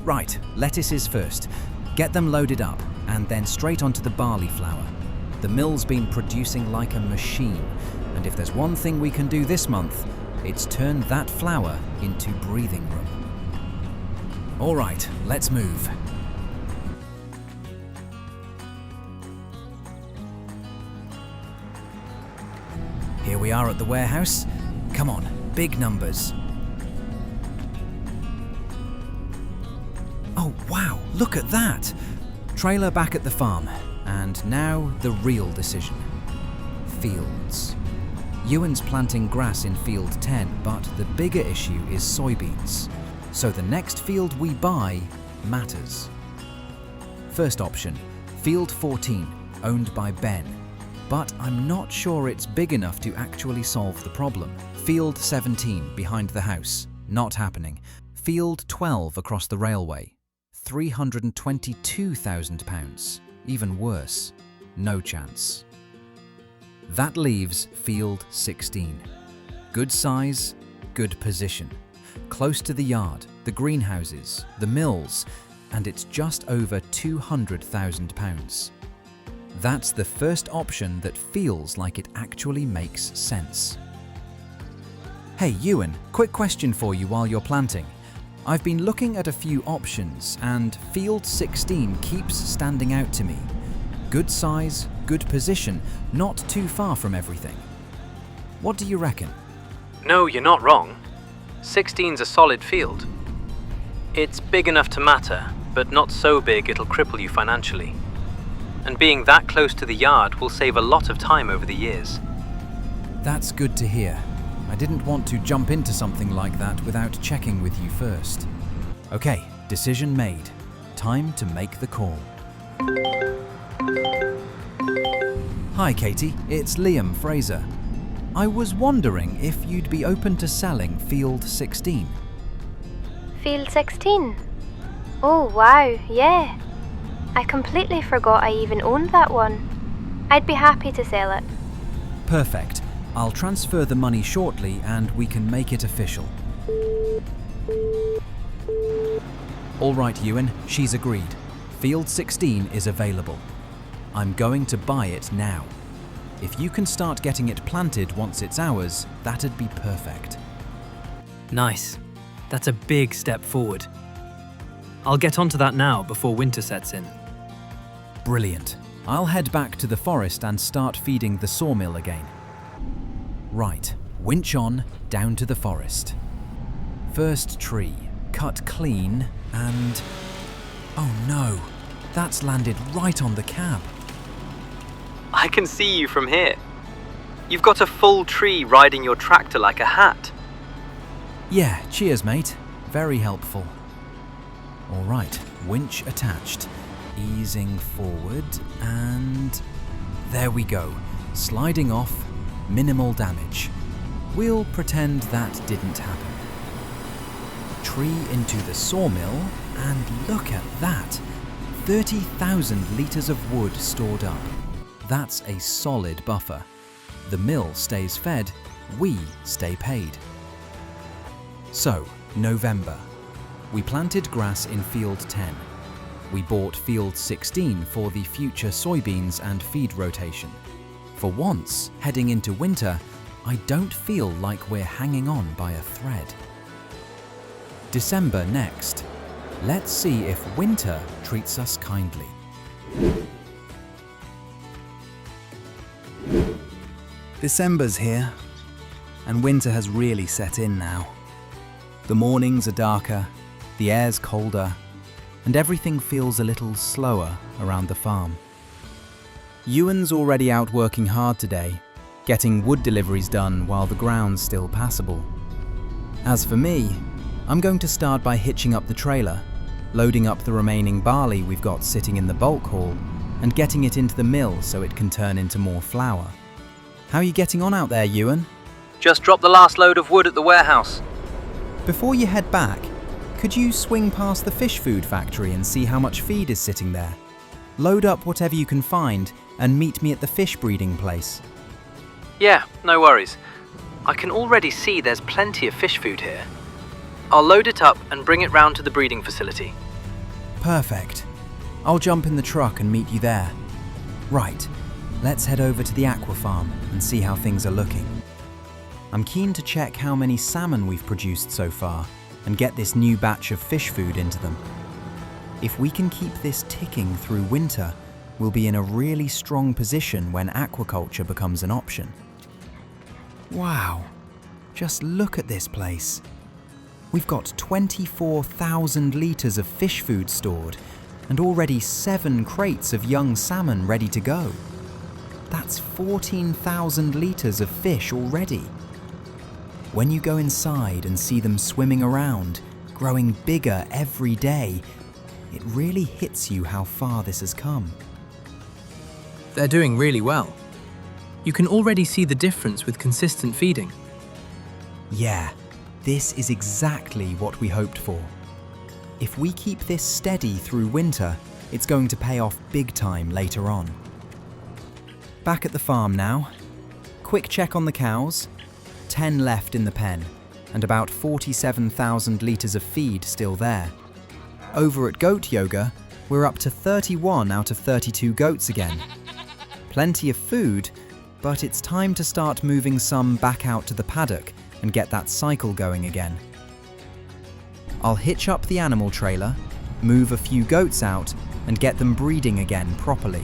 Right, lettuces first. Get them loaded up, and then straight onto the barley flour. The mill's been producing like a machine, and if there's one thing we can do this month, it's turn that flour into breathing room. All right, let's move. Here we are at the warehouse. Come on, big numbers. Oh wow, look at that! Trailer back at the farm, and now the real decision. Fields. Ewan's planting grass in field 10, but the bigger issue is soybeans. So the next field we buy matters. First option, field 14, owned by Ben. But I'm not sure it's big enough to actually solve the problem. Field 17, behind the house, not happening. Field 12 across the railway, £322,000. Even worse, no chance. That leaves field 16. Good size, good position. Close to the yard, the greenhouses, the mills, and it's just over £200,000. That's the first option that feels like it actually makes sense. Hey Ewan, quick question for you while you're planting. I've been looking at a few options and field 16 keeps standing out to me. Good size, good position, not too far from everything. What do you reckon? No, you're not wrong. 16's a solid field. It's big enough to matter, but not so big it'll cripple you financially. And being that close to the yard will save a lot of time over the years. That's good to hear. I didn't want to jump into something like that without checking with you first. Okay, decision made. Time to make the call. Hi Katie, it's Liam Fraser. I was wondering if you'd be open to selling Field 16. Field 16? Oh wow, yeah. I completely forgot I even owned that one. I'd be happy to sell it. Perfect. I'll transfer the money shortly and we can make it official. All right, Ewan, she's agreed. Field 16 is available. I'm going to buy it now. If you can start getting it planted once it's ours, that'd be perfect. Nice. That's a big step forward. I'll get onto that now before winter sets in. Brilliant. I'll head back to the forest and start feeding the sawmill again. Right, winch on, down to the forest. First tree, cut clean and... Oh no, that's landed right on the cab. I can see you from here. You've got a full tree riding your tractor like a hat. Yeah, cheers mate. Very helpful. All right, winch attached. Easing forward and... There we go. Sliding off, minimal damage. We'll pretend that didn't happen. Tree into the sawmill and look at that. 30,000 litres of wood stored up. That's a solid buffer. The mill stays fed, we stay paid. So, November. We planted grass in field 10. We bought field 16 for the future soybeans and feed rotation. For once, heading into winter, I don't feel like we're hanging on by a thread. December next. Let's see if winter treats us kindly. December's here, and winter has really set in now. The mornings are darker, the air's colder, and everything feels a little slower around the farm. Ewan's already out working hard today, getting wood deliveries done while the ground's still passable. As for me, I'm going to start by hitching up the trailer, loading up the remaining barley we've got sitting in the bulk hall, and getting it into the mill so it can turn into more flour. How are you getting on out there, Ewan? Just dropped the last load of wood at the warehouse. Before you head back, could you swing past the fish food factory and see how much feed is sitting there? Load up whatever you can find and meet me at the fish breeding place. Yeah, no worries. I can already see there's plenty of fish food here. I'll load it up and bring it round to the breeding facility. Perfect. I'll jump in the truck and meet you there. Right, let's head over to the aqua farm and see how things are looking. I'm keen to check how many salmon we've produced so far and get this new batch of fish food into them. If we can keep this ticking through winter, we'll be in a really strong position when aquaculture becomes an option. Wow, just look at this place. We've got 24,000 litres of fish food stored and already 7 crates of young salmon ready to go. That's 14,000 litres of fish already. When you go inside and see them swimming around, growing bigger every day, it really hits you how far this has come. They're doing really well. You can already see the difference with consistent feeding. Yeah, this is exactly what we hoped for. If we keep this steady through winter, it's going to pay off big time later on. Back at the farm now. Quick check on the cows. 10 left in the pen, and about 47,000 litres of feed still there. Over at Goat Yoga, we're up to 31 out of 32 goats again. Plenty of food, but it's time to start moving some back out to the paddock and get that cycle going again. I'll hitch up the animal trailer, move a few goats out, and get them breeding again properly.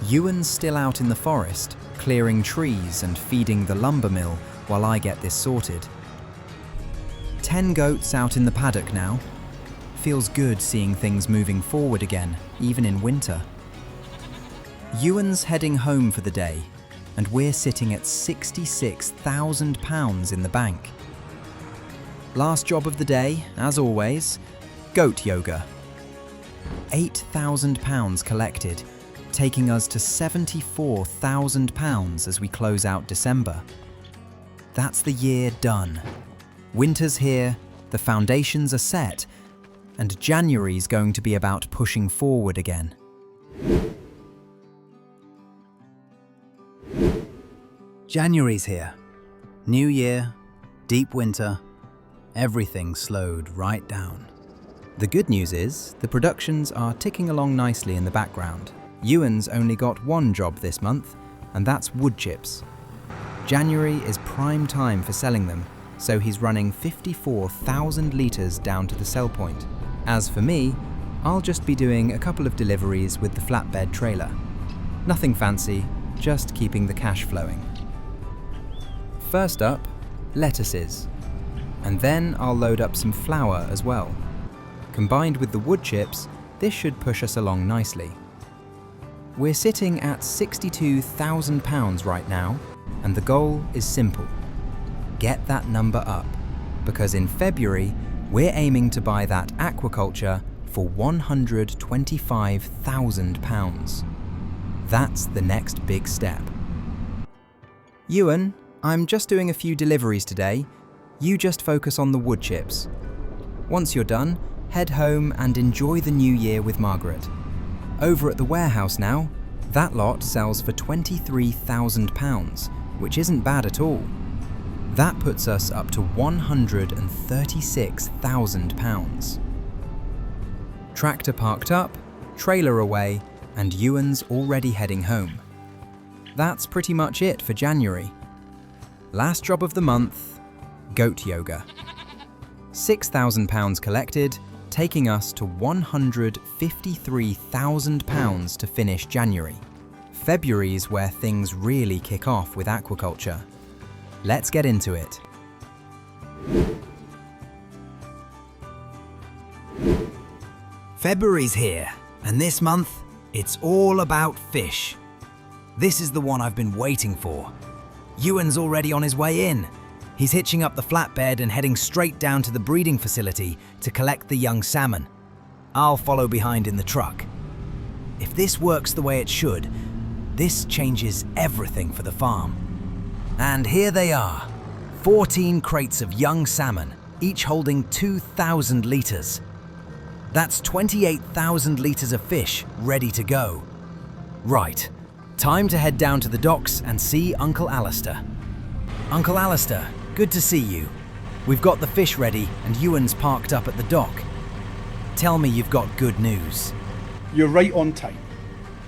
Ewan's still out in the forest, clearing trees and feeding the lumber mill while I get this sorted. 10 goats out in the paddock now. Feels good seeing things moving forward again, even in winter. Ewan's heading home for the day, and we're sitting at £66,000 in the bank. Last job of the day, as always, Goat Yoga. £8,000 collected, taking us to £74,000 as we close out December. That's the year done. Winter's here, the foundations are set, and January's going to be about pushing forward again. January's here. New year, deep winter, everything slowed right down. The good news is, the productions are ticking along nicely in the background. Ewan's only got one job this month, and that's wood chips. January is prime time for selling them, so he's running 54,000 litres down to the sell point. As for me, I'll just be doing a couple of deliveries with the flatbed trailer. Nothing fancy, just keeping the cash flowing. First up, lettuces. And then I'll load up some flour as well. Combined with the wood chips, this should push us along nicely. We're sitting at £62,000 right now, and the goal is simple. Get that number up, because in February, we're aiming to buy that aquaculture for £125,000. That's the next big step. Ewan, I'm just doing a few deliveries today. You just focus on the wood chips. Once you're done, head home and enjoy the new year with Margaret. Over at the warehouse now, that lot sells for £23,000, which isn't bad at all. That puts us up to £136,000. Tractor parked up, trailer away, and Ewan's already heading home. That's pretty much it for January. Last job of the month, Goat Yoga. £6,000 collected, taking us to £153,000 to finish January. February's where things really kick off with aquaculture. Let's get into it. February's here, and this month, it's all about fish. This is the one I've been waiting for. Ewan's already on his way in. He's hitching up the flatbed and heading straight down to the breeding facility to collect the young salmon. I'll follow behind in the truck. If this works the way it should, this changes everything for the farm. And here they are, 14 crates of young salmon, each holding 2,000 litres. That's 28,000 litres of fish ready to go. Right, time to head down to the docks and see Uncle Alistair. Uncle Alistair, good to see you. We've got the fish ready and Ewan's parked up at the dock. Tell me you've got good news. You're right on time.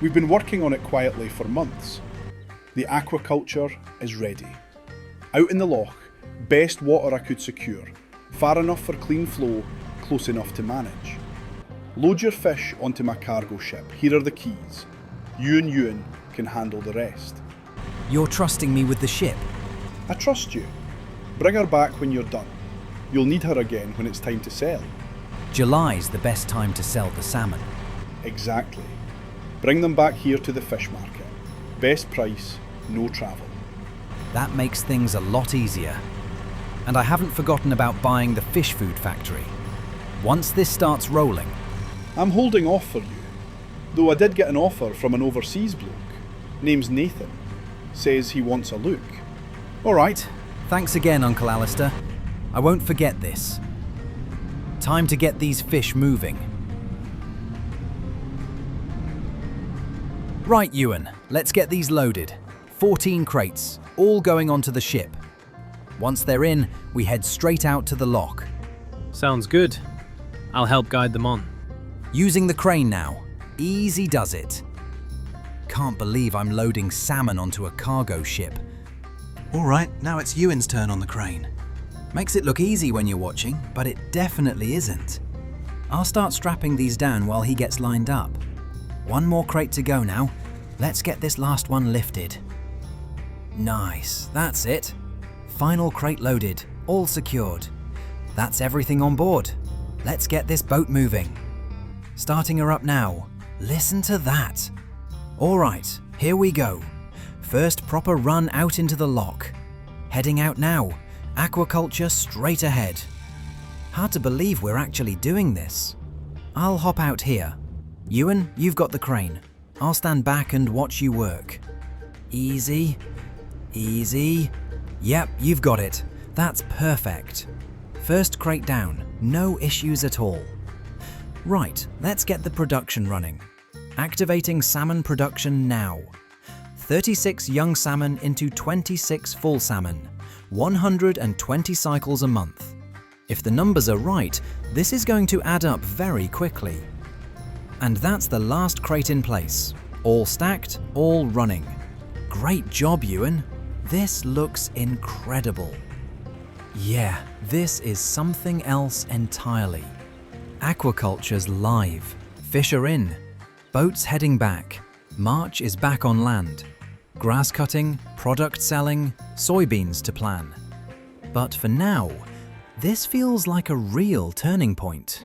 We've been working on it quietly for months. The aquaculture is ready. Out in the loch, best water I could secure, far enough for clean flow, close enough to manage. Load your fish onto my cargo ship. Here are the keys. You and Ewan can handle the rest. You're trusting me with the ship? I trust you. Bring her back when you're done. You'll need her again when it's time to sell. July's the best time to sell the salmon. Exactly. Bring them back here to the fish market. Best price, no travel. That makes things a lot easier. And I haven't forgotten about buying the fish food factory. Once this starts rolling... I'm holding off for you, though I did get an offer from an overseas bloke. Name's Nathan. Says he wants a look. All right. Thanks again, Uncle Alistair. I won't forget this. Time to get these fish moving. Right, Ewan, let's get these loaded. 14 crates, all going onto the ship. Once they're in, we head straight out to the loch. Sounds good. I'll help guide them on. Using the crane now. Easy does it. Can't believe I'm loading salmon onto a cargo ship. All right, now it's Ewan's turn on the crane. Makes it look easy when you're watching, but it definitely isn't. I'll start strapping these down while he gets lined up. One more crate to go now. Let's get this last one lifted. Nice, that's it. Final crate loaded, all secured. That's everything on board. Let's get this boat moving. Starting her up now. Listen to that. All right, here we go. First proper run out into the lock. Heading out now. Aquaculture straight ahead. Hard to believe we're actually doing this. I'll hop out here. Ewan, you've got the crane. I'll stand back and watch you work. Easy, easy. Yep, you've got it. That's perfect. First crate down, no issues at all. Right, let's get the production running. Activating salmon production now. 36 young salmon into 26 full salmon. 120 cycles a month. If the numbers are right, this is going to add up very quickly. And that's the last crate in place. All stacked, all running. Great job, Ewan. This looks incredible. Yeah, this is something else entirely. Aquaculture's live. Fish are in. Boats heading back. March is back on land. Grass cutting, product selling, soybeans to plan. But for now, this feels like a real turning point.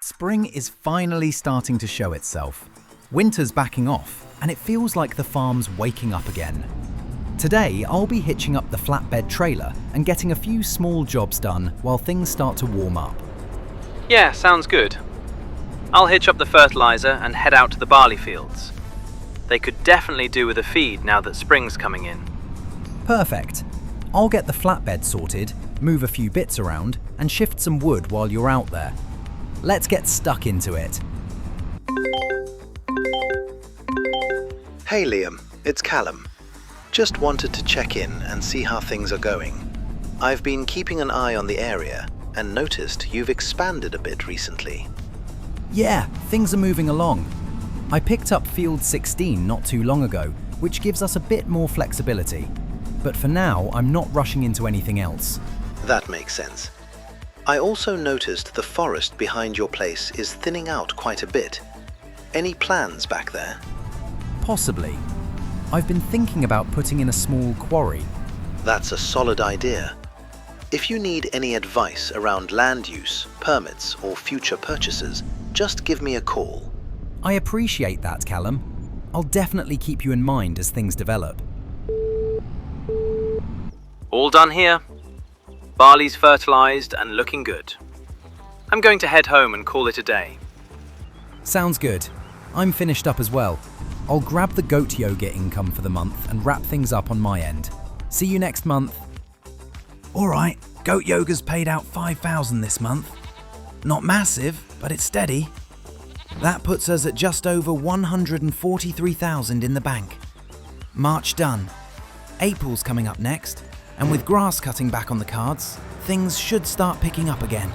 Spring is finally starting to show itself. Winter's backing off, and it feels like the farm's waking up again. Today, I'll be hitching up the flatbed trailer and getting a few small jobs done while things start to warm up. Yeah, sounds good. I'll hitch up the fertilizer and head out to the barley fields. They could definitely do with a feed now that spring's coming in. Perfect. I'll get the flatbed sorted, move a few bits around, and shift some wood while you're out there. Let's get stuck into it. Hey Liam, it's Callum. Just wanted to check in and see how things are going. I've been keeping an eye on the area and noticed you've expanded a bit recently. Yeah, things are moving along. I picked up Field 16 not too long ago, which gives us a bit more flexibility. But for now, I'm not rushing into anything else. That makes sense. I also noticed the forest behind your place is thinning out quite a bit. Any plans back there? Possibly. I've been thinking about putting in a small quarry. That's a solid idea. If you need any advice around land use, permits, or future purchases, just give me a call. I appreciate that, Callum. I'll definitely keep you in mind as things develop. All done here. Barley's fertilized and looking good. I'm going to head home and call it a day. Sounds good. I'm finished up as well. I'll grab the goat yoga income for the month and wrap things up on my end. See you next month. All right, goat yoga's paid out 5,000 this month. Not massive, but it's steady. That puts us at just over 143,000 in the bank. March done. April's coming up next, and with grass cutting back on the cards, things should start picking up again.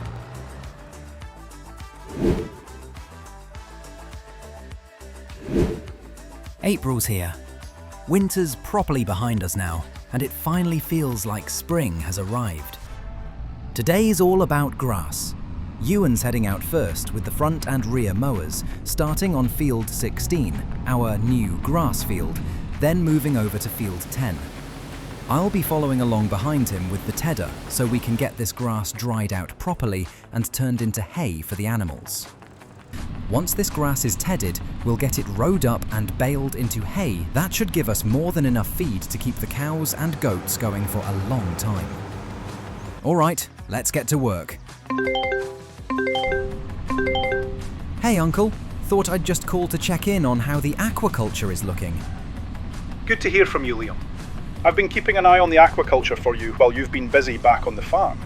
April's here. Winter's properly behind us now, and it finally feels like spring has arrived. Today's all about grass. Ewan's heading out first with the front and rear mowers, starting on Field 16, our new grass field, then moving over to Field 10. I'll be following along behind him with the tedder so we can get this grass dried out properly and turned into hay for the animals. Once this grass is tedded, we'll get it rowed up and baled into hay. That should give us more than enough feed to keep the cows and goats going for a long time. All right, let's get to work. Hey Uncle, thought I'd just call to check in on how the aquaculture is looking. Good to hear from you, Liam. I've been keeping an eye on the aquaculture for you while you've been busy back on the farm.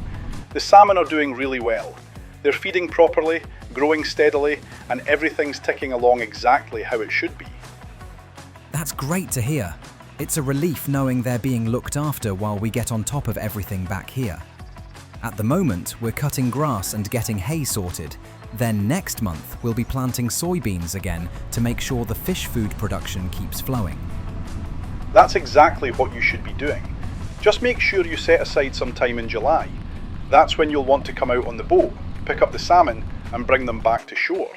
The salmon are doing really well. They're feeding properly, growing steadily, and everything's ticking along exactly how it should be. That's great to hear. It's a relief knowing they're being looked after while we get on top of everything back here. At the moment, we're cutting grass and getting hay sorted. Then next month, we'll be planting soybeans again to make sure the fish food production keeps flowing. That's exactly what you should be doing. Just make sure you set aside some time in July. That's when you'll want to come out on the boat, pick up the salmon and bring them back to shore.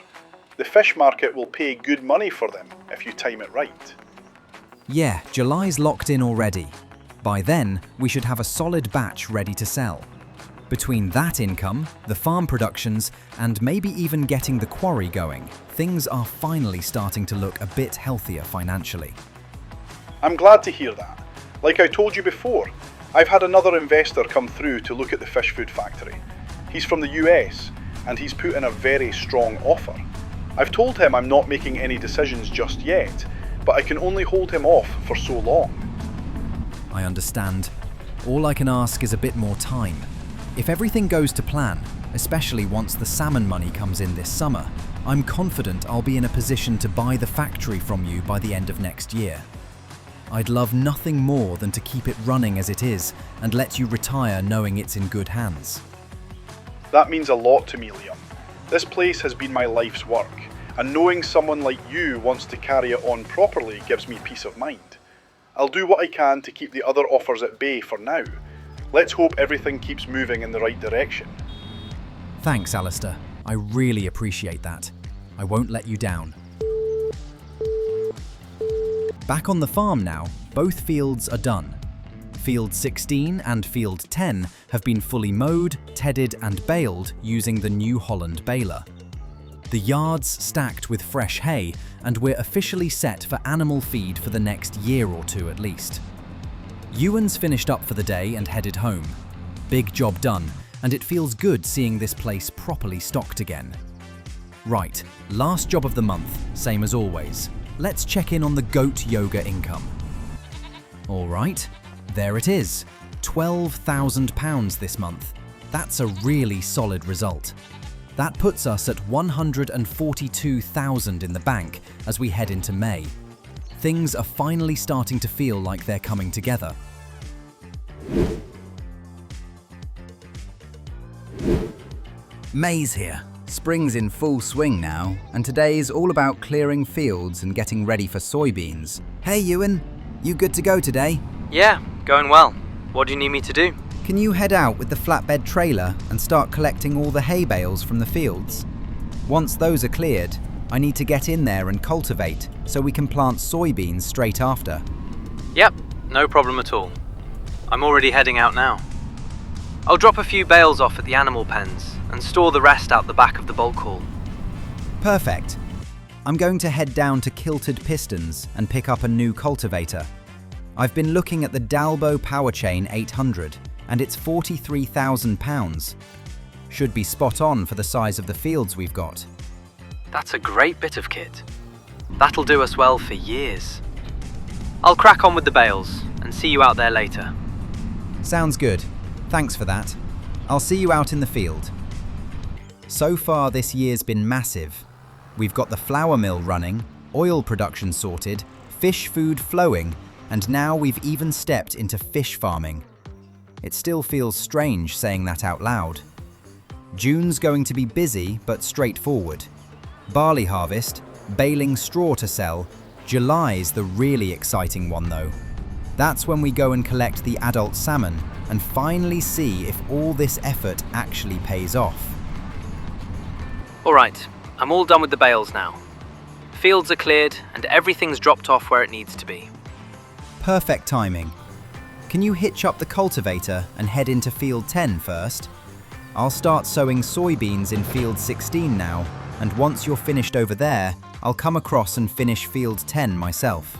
The fish market will pay good money for them if you time it right. Yeah, July's locked in already. By then, we should have a solid batch ready to sell. Between that income, the farm productions, and maybe even getting the quarry going, things are finally starting to look a bit healthier financially. I'm glad to hear that. Like I told you before, I've had another investor come through to look at the fish food factory. He's from the US and he's put in a very strong offer. I've told him I'm not making any decisions just yet, but I can only hold him off for so long. I understand. All I can ask is a bit more time. If everything goes to plan, especially once the salmon money comes in this summer, I'm confident I'll be in a position to buy the factory from you by the end of next year. I'd love nothing more than to keep it running as it is and let you retire knowing it's in good hands. That means a lot to me, Liam. This place has been my life's work, and knowing someone like you wants to carry it on properly gives me peace of mind. I'll do what I can to keep the other offers at bay for now. Let's hope everything keeps moving in the right direction. Thanks, Alistair. I really appreciate that. I won't let you down. Back on the farm now, both fields are done. Field 16 and Field 10 have been fully mowed, tedded and baled using the new Holland baler. The yard's stacked with fresh hay and we're officially set for animal feed for the next year or two at least. Ewan's finished up for the day and headed home. Big job done, and it feels good seeing this place properly stocked again. Right, last job of the month, same as always. Let's check in on the goat yoga income. All right, there it is, £12,000 this month. That's a really solid result. That puts us at £142,000 in the bank as we head into May. Things are finally starting to feel like they're coming together. May's here. Spring's in full swing now, and today's all about clearing fields and getting ready for soybeans. Hey Ewan, you good to go today? Yeah, going well. What do you need me to do? Can you head out with the flatbed trailer and start collecting all the hay bales from the fields? Once those are cleared, I need to get in there and cultivate so we can plant soybeans straight after. Yep, no problem at all. I'm already heading out now. I'll drop a few bales off at the animal pens and store the rest out the back of the bulk haul. Perfect. I'm going to head down to Kilted Pistons and pick up a new cultivator. I've been looking at the Dalbo Powerchain 800 and it's £43,000. Should be spot on for the size of the fields we've got. That's a great bit of kit. That'll do us well for years. I'll crack on with the bales and see you out there later. Sounds good. Thanks for that. I'll see you out in the field. So far this year's been massive. We've got the flour mill running, oil production sorted, fish food flowing, and now we've even stepped into fish farming. It still feels strange saying that out loud. June's going to be busy but straightforward. Barley harvest, baling straw to sell. July's the really exciting one though. That's when we go and collect the adult salmon and finally see if all this effort actually pays off. Alright, I'm all done with the bales now. Fields are cleared and everything's dropped off where it needs to be. Perfect timing. Can you hitch up the cultivator and head into Field 10 first? I'll start sowing soybeans in Field 16 now, and once you're finished over there, I'll come across and finish Field 10 myself.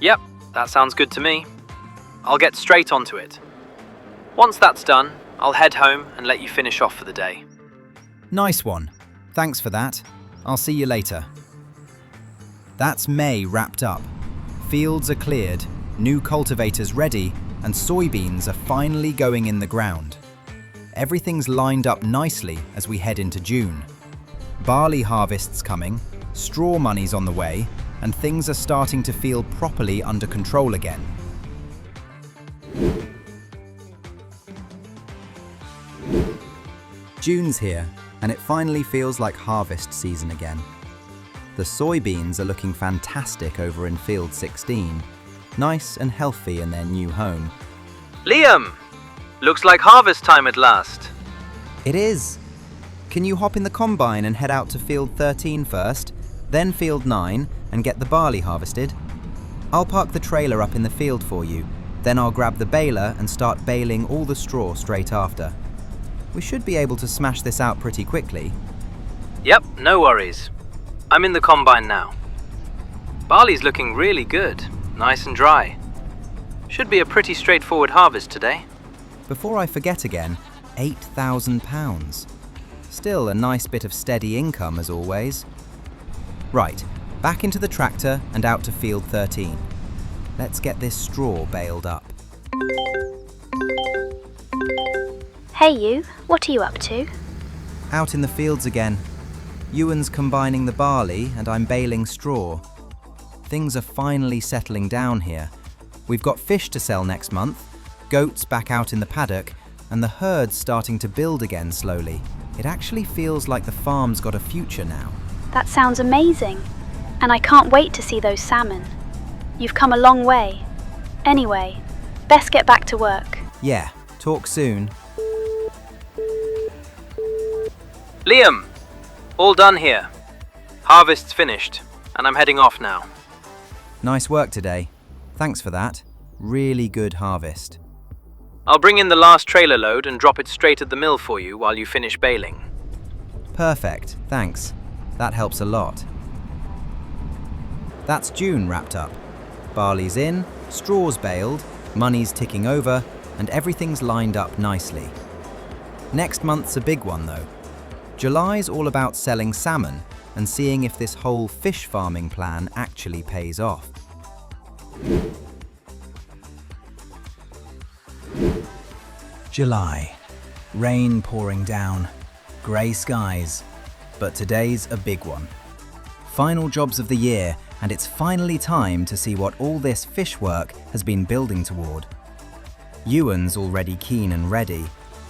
Yep, that sounds good to me. I'll get straight onto it. Once that's done, I'll head home and let you finish off for the day. Nice one. Thanks for that. I'll see you later. That's May wrapped up. Fields are cleared, new cultivators ready, and soybeans are finally going in the ground. Everything's lined up nicely as we head into June. Barley harvest's coming, straw money's on the way, and things are starting to feel properly under control again. June's here, and it finally feels like harvest season again. The soybeans are looking fantastic over in field 16, nice and healthy in their new home. Liam! Looks like harvest time at last. It is. Can you hop in the combine and head out to field 13 first, then field 9 and get the barley harvested? I'll park the trailer up in the field for you, then I'll grab the baler and start baling all the straw straight after. We should be able to smash this out pretty quickly. Yep, no worries. I'm in the combine now. Barley's looking really good, nice and dry. Should be a pretty straightforward harvest today. Before I forget again, £8,000. Still a nice bit of steady income as always. Right, back into the tractor and out to field 13. Let's get this straw baled up. Hey you, what are you up to? Out in the fields again. Ewan's combining the barley and I'm baling straw. Things are finally settling down here. We've got fish to sell next month, goats back out in the paddock, and the herd's starting to build again slowly. It actually feels like the farm's got a future now. That sounds amazing. And I can't wait to see those salmon. You've come a long way. Anyway, best get back to work. Yeah, talk soon. Liam! All done here. Harvest's finished, and I'm heading off now. Nice work today. Thanks for that. Really good harvest. I'll bring in the last trailer load and drop it straight at the mill for you while you finish baling. Perfect, thanks. That helps a lot. That's June wrapped up. Barley's in, straw's baled, money's ticking over, and everything's lined up nicely. Next month's a big one though. July's all about selling salmon and seeing if this whole fish farming plan actually pays off. July. Rain pouring down, grey skies, but today's a big one. Final jobs of the year, and it's finally time to see what all this fish work has been building toward. Ewan's already keen and ready,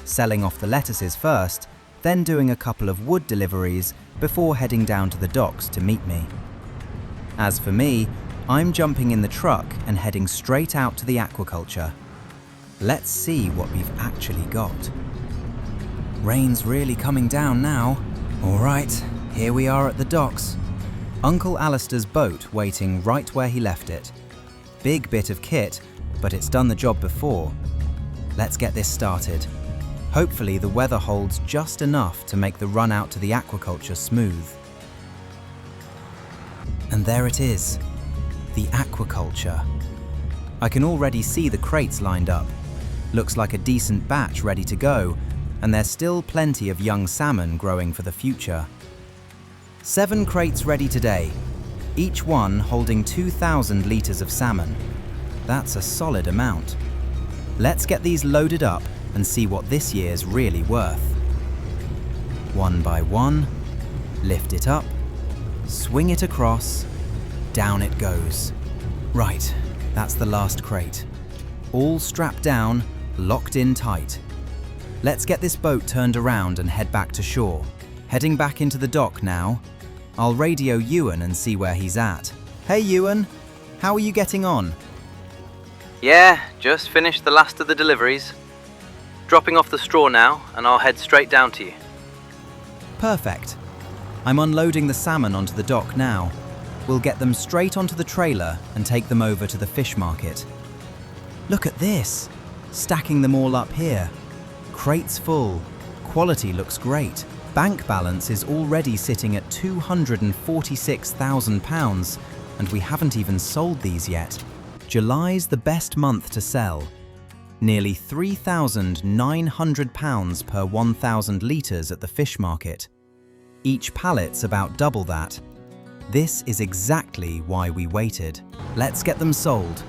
selling off the lettuces first, then doing a couple of wood deliveries before heading down to the docks to meet me. As for me, I'm jumping in the truck and heading straight out to the aquaculture. Let's see what we've actually got. Rain's really coming down now. All right, here we are at the docks. Uncle Alistair's boat waiting right where he left it. Big bit of kit, but it's done the job before. Let's get this started. Hopefully the weather holds just enough to make the run out to the aquaculture smooth. And there it is, the aquaculture. I can already see the crates lined up. Looks like a decent batch ready to go, and there's still plenty of young salmon growing for the future. 7 crates ready today, each one holding 2,000 litres of salmon. That's a solid amount. Let's get these loaded up and see what this year's really worth. One by one, lift it up, swing it across, down it goes. Right, that's the last crate. All strapped down, locked in tight. Let's get this boat turned around and head back to shore. Heading back into the dock now. I'll radio Ewan and see where he's at. Hey Ewan, how are you getting on? Yeah, just finished the last of the deliveries. Dropping off the straw now, and I'll head straight down to you. Perfect. I'm unloading the salmon onto the dock now. We'll get them straight onto the trailer and take them over to the fish market. Look at this, stacking them all up here. Crates full, quality looks great. Bank balance is already sitting at £246,000, and we haven't even sold these yet. July's the best month to sell. Nearly £3,900 per 1,000 litres at the fish market. Each pallet's about double that. This is exactly why we waited. Let's get them sold.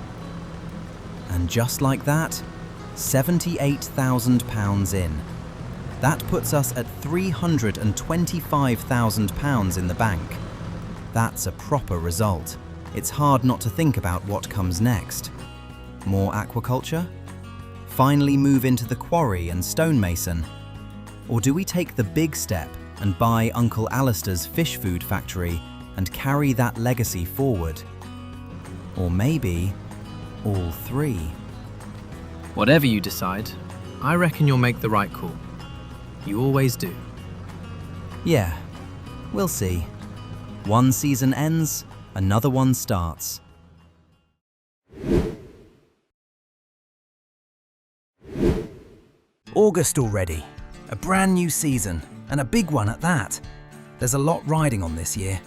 And just like that, £78,000 in. That puts us at £325,000 in the bank. That's a proper result. it's hard not to think about what comes next. More aquaculture? Finally move into the quarry and stonemason? Or do we take the big step and buy Uncle Alistair's fish food factory and carry that legacy forward? Or maybe all three? Whatever you decide, I reckon you'll make the right call. You always do. Yeah, we'll see. One season ends, another one starts. August already. A brand new season, and a big one at that. There's a lot riding on this year.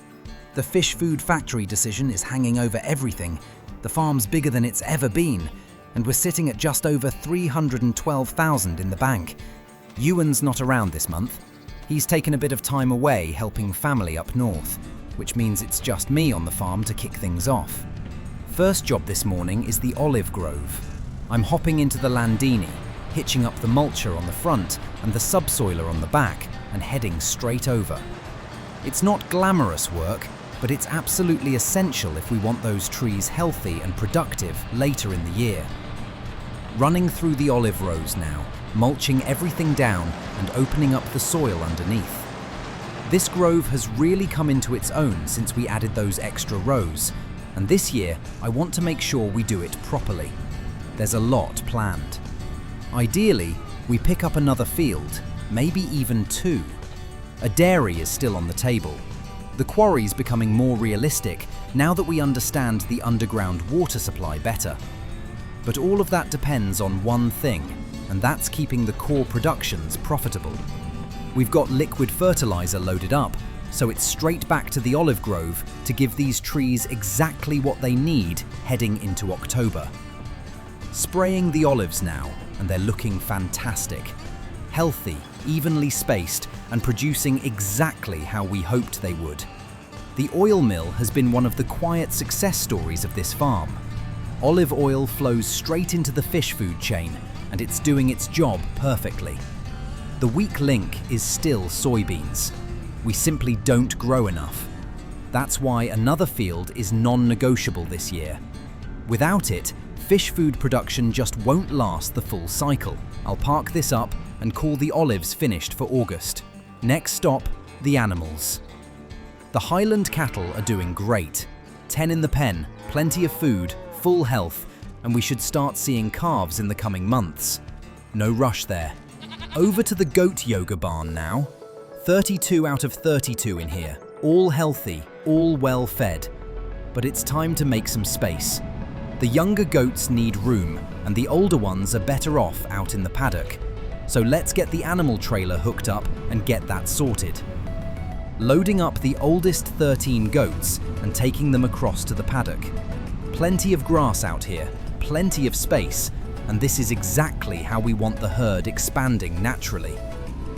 The fish food factory decision is hanging over everything. The farm's bigger than it's ever been, and we're sitting at just over 312,000 in the bank. Ewan's not around this month. He's taken a bit of time away helping family up north, which means it's just me on the farm to kick things off. First job this morning is the olive grove. I'm hopping into the Landini, hitching up the mulcher on the front and the subsoiler on the back, and heading straight over. It's not glamorous work, but it's absolutely essential if we want those trees healthy and productive later in the year. Running through the olive rows now, mulching everything down and opening up the soil underneath. This grove has really come into its own since we added those extra rows, and this year I want to make sure we do it properly. There's a lot planned. Ideally, we pick up another field, maybe even two. A dairy is still on the table. The quarry's becoming more realistic now that we understand the underground water supply better. But all of that depends on one thing, and that's keeping the core productions profitable. We've got liquid fertilizer loaded up, so it's straight back to the olive grove to give these trees exactly what they need heading into October. Spraying the olives now, and they're looking fantastic. Healthy, evenly spaced, and producing exactly how we hoped they would. The oil mill has been one of the quiet success stories of this farm. Olive oil flows straight into the fish food chain, and it's doing its job perfectly. The weak link is still soybeans. We simply don't grow enough. That's why another field is non-negotiable this year. Without it, fish food production just won't last the full cycle. I'll park this up and call the olives finished for August. Next stop, the animals. The Highland cattle are doing great. 10 in the pen, plenty of food, full health, and we should start seeing calves in the coming months. No rush there. Over to the goat yoga barn now. 32 out of 32 in here, all healthy, all well fed. But it's time to make some space. The younger goats need room, and the older ones are better off out in the paddock. So let's get the animal trailer hooked up and get that sorted. Loading up the oldest 13 goats and taking them across to the paddock. Plenty of grass out here, plenty of space, and this is exactly how we want the herd expanding naturally.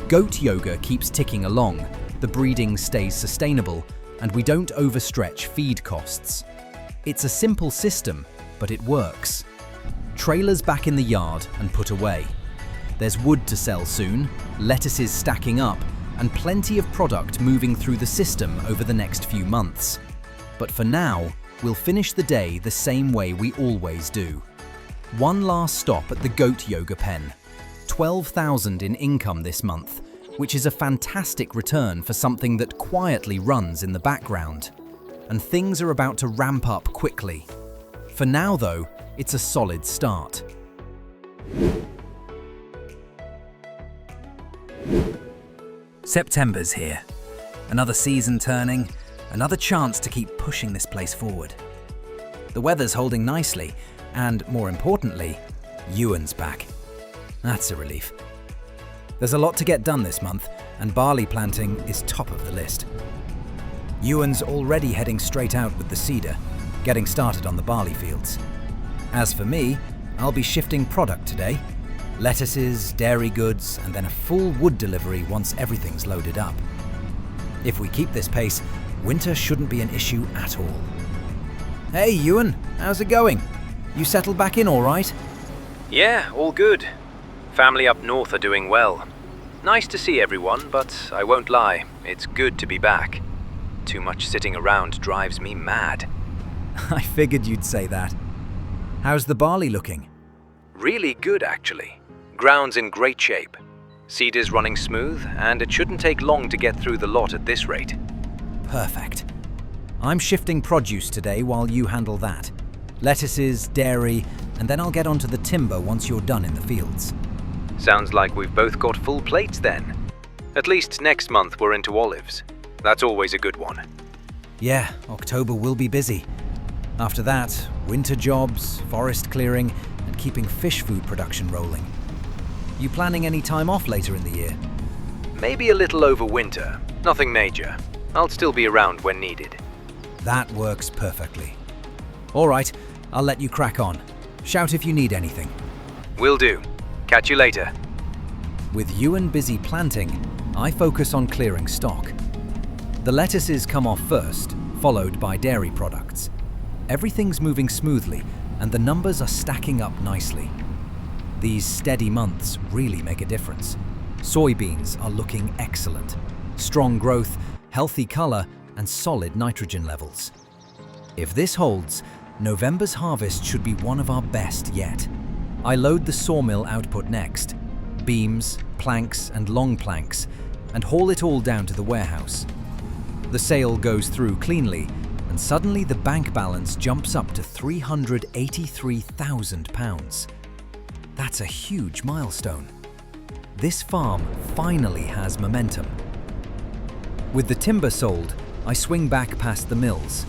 Goat yoga keeps ticking along, the breeding stays sustainable, and we don't overstretch feed costs. It's a simple system, but it works. Trailers back in the yard and put away. There's wood to sell soon, lettuces stacking up, and plenty of product moving through the system over the next few months. But for now, we'll finish the day the same way we always do. One last stop at the goat yoga pen. 12,000 in income this month, which is a fantastic return for something that quietly runs in the background. And things are about to ramp up quickly. For now though, it's a solid start. September's here. Another season turning, another chance to keep pushing this place forward. The weather's holding nicely, and more importantly, Ewan's back. That's a relief. There's a lot to get done this month, and barley planting is top of the list. Ewan's already heading straight out with the seeder, getting started on the barley fields. As for me, I'll be shifting product today. Lettuces, dairy goods, and then a full wood delivery once everything's loaded up. If we keep this pace, winter shouldn't be an issue at all. Hey Ewan, how's it going? You settled back in all right? Yeah, all good. Family up north are doing well. Nice to see everyone, but I won't lie, it's good to be back. Too much sitting around drives me mad. I figured you'd say that. How's the barley looking? Really good, actually. Ground's in great shape. Seed is running smooth, and it shouldn't take long to get through the lot at this rate. Perfect. I'm shifting produce today while you handle that. Lettuces, dairy, and then I'll get onto the timber once you're done in the fields. Sounds like we've both got full plates then. At least next month we're into olives. That's always a good one. Yeah, October will be busy. After that, winter jobs, forest clearing, and keeping fish food production rolling. You planning any time off later in the year? Maybe a little over winter. Nothing major. I'll still be around when needed. That works perfectly. All right, I'll let you crack on. Shout if you need anything. Will do. Catch you later. With Ewan busy planting, I focus on clearing stock. The lettuces come off first, followed by dairy products. Everything's moving smoothly, and the numbers are stacking up nicely. These steady months really make a difference. Soybeans are looking excellent. Strong growth, healthy color, and solid nitrogen levels. If this holds, November's harvest should be one of our best yet. I load the sawmill output next, beams, planks, and long planks, and haul it all down to the warehouse. The sale goes through cleanly, and suddenly the bank balance jumps up to £383,000. That's a huge milestone. This farm finally has momentum. With the timber sold, I swing back past the mills.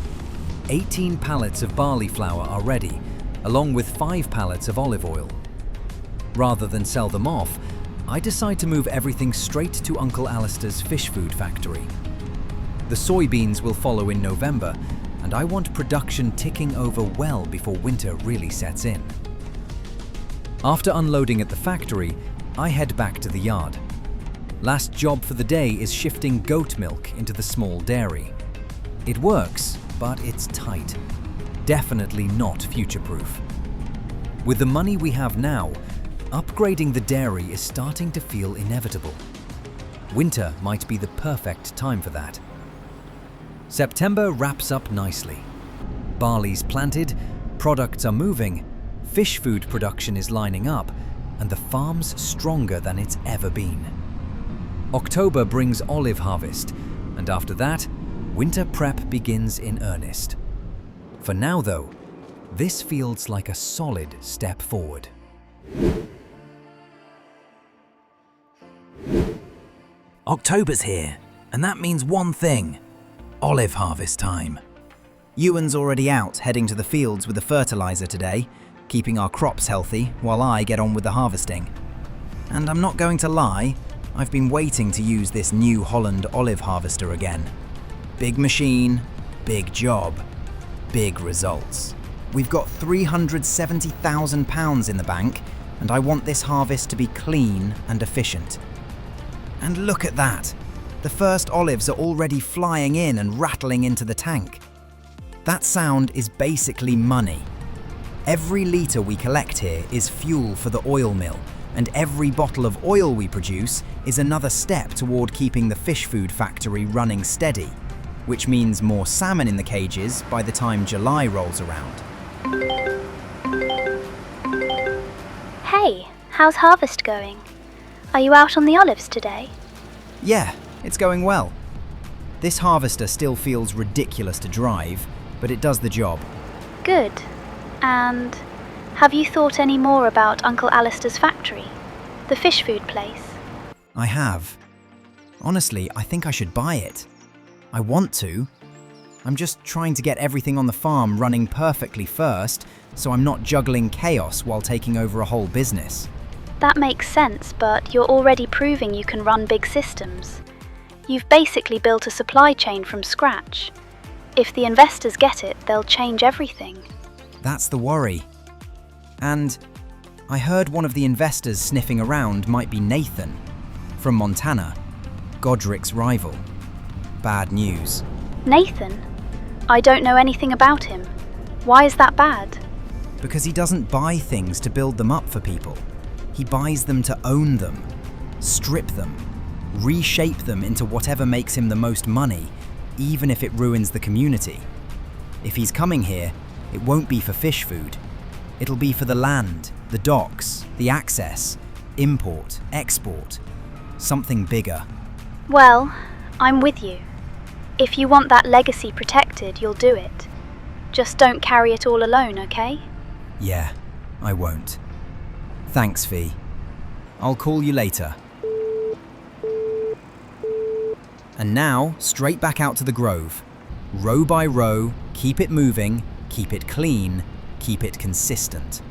18 pallets of barley flour are ready, along with 5 pallets of olive oil. Rather than sell them off, I decide to move everything straight to Uncle Alistair's fish food factory. The soybeans will follow in November, and I want production ticking over well before winter really sets in. After unloading at the factory, I head back to the yard. Last job for the day is shifting goat milk into the small dairy. It works, but it's tight. Definitely not future-proof. With the money we have now, upgrading the dairy is starting to feel inevitable. Winter might be the perfect time for that. September wraps up nicely. Barley's planted, products are moving, fish food production is lining up, and the farm's stronger than it's ever been. October brings olive harvest, and after that, winter prep begins in earnest. For now though, this feels like a solid step forward. October's here, and that means one thing: olive harvest time. Ewan's already out heading to the fields with the fertilizer today, keeping our crops healthy while I get on with the harvesting. And I'm not going to lie, I've been waiting to use this New Holland olive harvester again. Big machine, big job, big results. We've got £370,000 in the bank, and I want this harvest to be clean and efficient. And look at that! The first olives are already flying in and rattling into the tank. That sound is basically money. Every litre we collect here is fuel for the oil mill, and every bottle of oil we produce is another step toward keeping the fish food factory running steady, which means more salmon in the cages by the time July rolls around. Hey, how's harvest going? Are you out on the olives today? Yeah, it's going well. This harvester still feels ridiculous to drive, but it does the job. Good. And have you thought any more about Uncle Alistair's factory? The fish food place? I have. Honestly, I think I should buy it. I want to. I'm just trying to get everything on the farm running perfectly first, so I'm not juggling chaos while taking over a whole business. That makes sense, but you're already proving you can run big systems. You've basically built a supply chain from scratch. If the investors get it, they'll change everything. That's the worry. And I heard one of the investors sniffing around might be Nathan, from Montana, Godric's rival. Bad news. Nathan? I don't know anything about him. Why is that bad? Because he doesn't buy things to build them up for people. He buys them to own them, strip them, reshape them into whatever makes him the most money, even if it ruins the community. If he's coming here, it won't be for fish food. It'll be for the land, the docks, the access, import, export. Something bigger. Well, I'm with you. If you want that legacy protected, you'll do it. Just don't carry it all alone, okay? Yeah, I won't. Thanks, Fee. I'll call you later. And now, straight back out to the grove. Row by row, keep it moving, keep it clean, keep it consistent.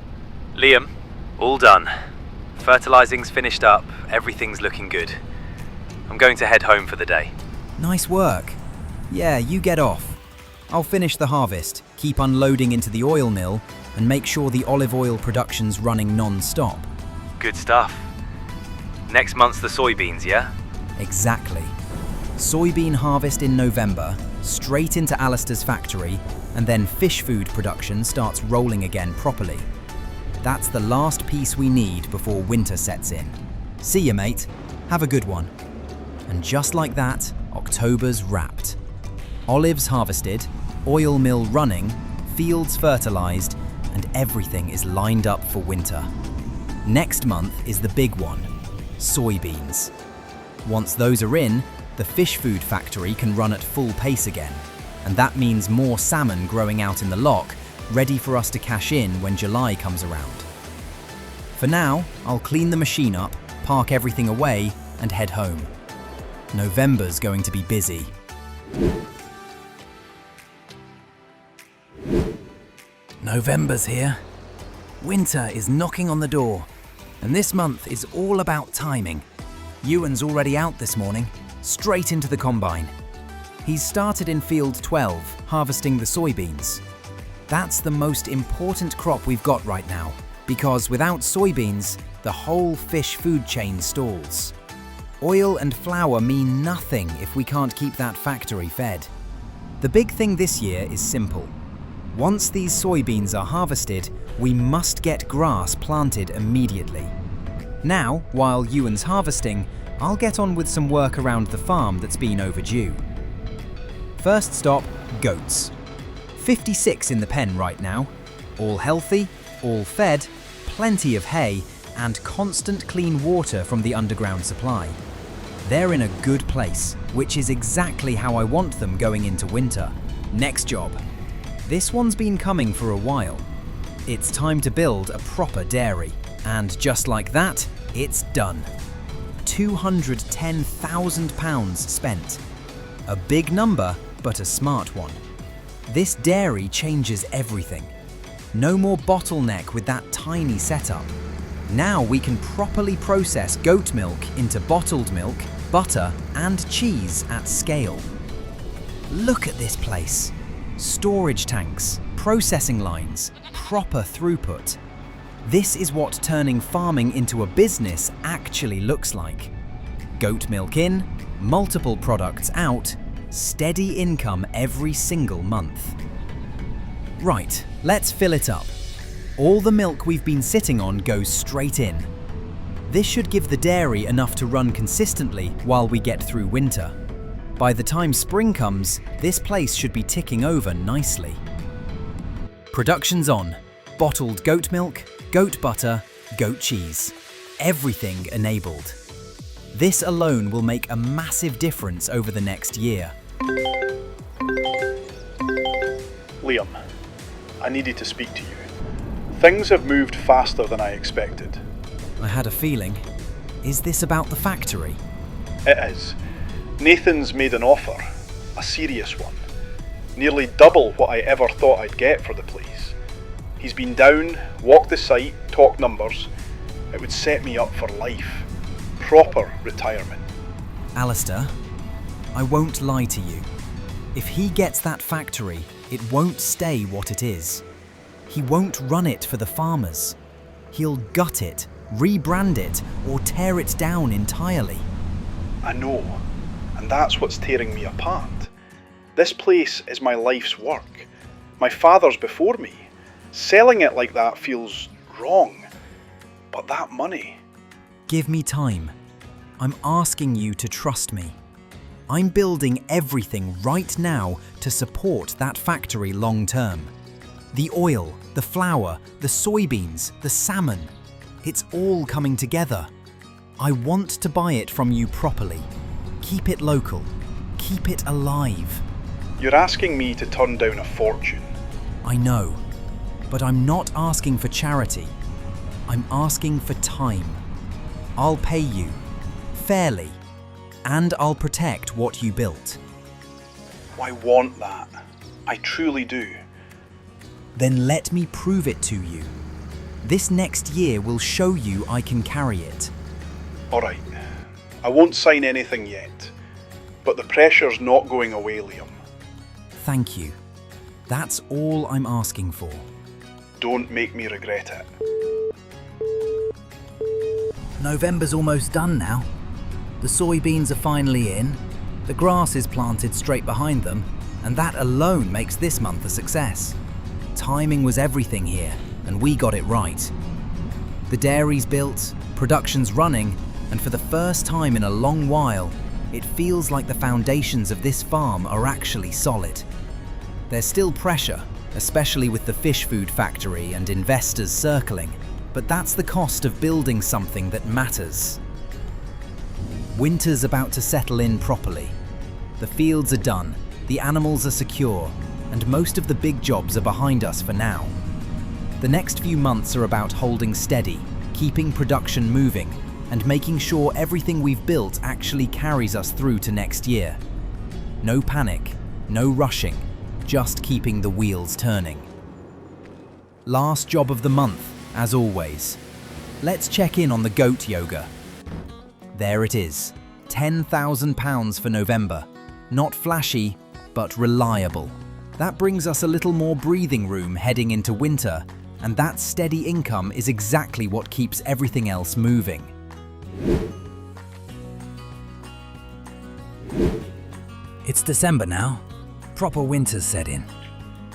Liam, all done. Fertilizing's finished up, everything's looking good. I'm going to head home for the day. Nice work. Yeah, you get off. I'll finish the harvest, keep unloading into the oil mill, and make sure the olive oil production's running non-stop. Good stuff. Next month's the soybeans, yeah? Exactly. Soybean harvest in November, straight into Alistair's factory, and then fish food production starts rolling again properly. That's the last piece we need before winter sets in. See you, mate. Have a good one. And just like that, October's wrapped. Olives harvested, oil mill running, fields fertilized, and everything is lined up for winter. Next month is the big one, soybeans. Once those are in, the fish food factory can run at full pace again, and that means more salmon growing out in the loch, ready for us to cash in when July comes around. For now, I'll clean the machine up, park everything away, and head home. November's going to be busy. November's here. Winter is knocking on the door, and this month is all about timing. Ewan's already out this morning, straight into the combine. He's started in field 12, harvesting the soybeans. That's the most important crop we've got right now, because without soybeans, the whole fish food chain stalls. Oil and flour mean nothing if we can't keep that factory fed. The big thing this year is simple. Once these soybeans are harvested, we must get grass planted immediately. Now, while Ewan's harvesting, I'll get on with some work around the farm that's been overdue. First stop, goats. 56 in the pen right now. All healthy, all fed, plenty of hay, and constant clean water from the underground supply. They're in a good place, which is exactly how I want them going into winter. Next job. This one's been coming for a while. It's time to build a proper dairy. And just like that, it's done. £210,000 spent. A big number, but a smart one. This dairy changes everything. No more bottleneck with that tiny setup. Now we can properly process goat milk into bottled milk, butter, and cheese at scale. Look at this place. Storage tanks, processing lines, proper throughput. This is what turning farming into a business actually looks like. Goat milk in, multiple products out, steady income every single month. Right, let's fill it up. All the milk we've been sitting on goes straight in. This should give the dairy enough to run consistently while we get through winter. By the time spring comes, this place should be ticking over nicely. Production's on. Bottled goat milk, goat butter, goat cheese. Everything enabled. This alone will make a massive difference over the next year. Liam, I needed to speak to you. Things have moved faster than I expected. I had a feeling. Is this about the factory? It is. Nathan's made an offer, a serious one. Nearly double what I ever thought I'd get for the place. He's been down, walked the site, talked numbers. It would set me up for life. Proper retirement. Alistair, I won't lie to you. If he gets that factory, it won't stay what it is. He won't run it for the farmers. He'll gut it, rebrand it, or tear it down entirely. I know, and that's what's tearing me apart. This place is my life's work. My father's before me. Selling it like that feels wrong. But that money... Give me time. I'm asking you to trust me. I'm building everything right now to support that factory long term. The oil, the flour, the soybeans, the salmon, it's all coming together. I want to buy it from you properly. Keep it local. Keep it alive. You're asking me to turn down a fortune. I know, but I'm not asking for charity. I'm asking for time. I'll pay you, fairly, and I'll protect what you built. I want that. I truly do. Then let me prove it to you. This next year will show you I can carry it. Alright, I won't sign anything yet, but the pressure's not going away, Liam. Thank you. That's all I'm asking for. Don't make me regret it. November's almost done now. The soybeans are finally in, the grass is planted straight behind them, and that alone makes this month a success. Timing was everything here, and we got it right. The dairy's built, production's running, and for the first time in a long while, it feels like the foundations of this farm are actually solid. There's still pressure, especially with the fish food factory and investors circling, but that's the cost of building something that matters. Winter's about to settle in properly. The fields are done, the animals are secure, and most of the big jobs are behind us for now. The next few months are about holding steady, keeping production moving, and making sure everything we've built actually carries us through to next year. No panic, no rushing, just keeping the wheels turning. Last job of the month, as always. Let's check in on the goat yoga. There it is, £10,000 for November. Not flashy, but reliable. That brings us a little more breathing room heading into winter, and that steady income is exactly what keeps everything else moving. It's December now. Proper winter's set in.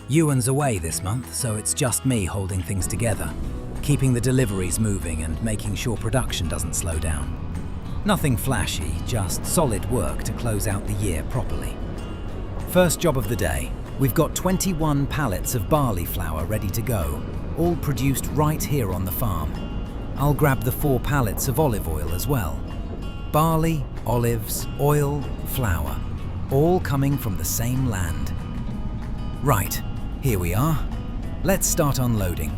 Ewan's away this month, so it's just me holding things together, keeping the deliveries moving and making sure production doesn't slow down. Nothing flashy, just solid work to close out the year properly. First job of the day. We've got 21 pallets of barley flour ready to go, all produced right here on the farm. I'll grab the 4 pallets of olive oil as well. Barley, olives, oil, flour, all coming from the same land. Right, here we are. Let's start unloading.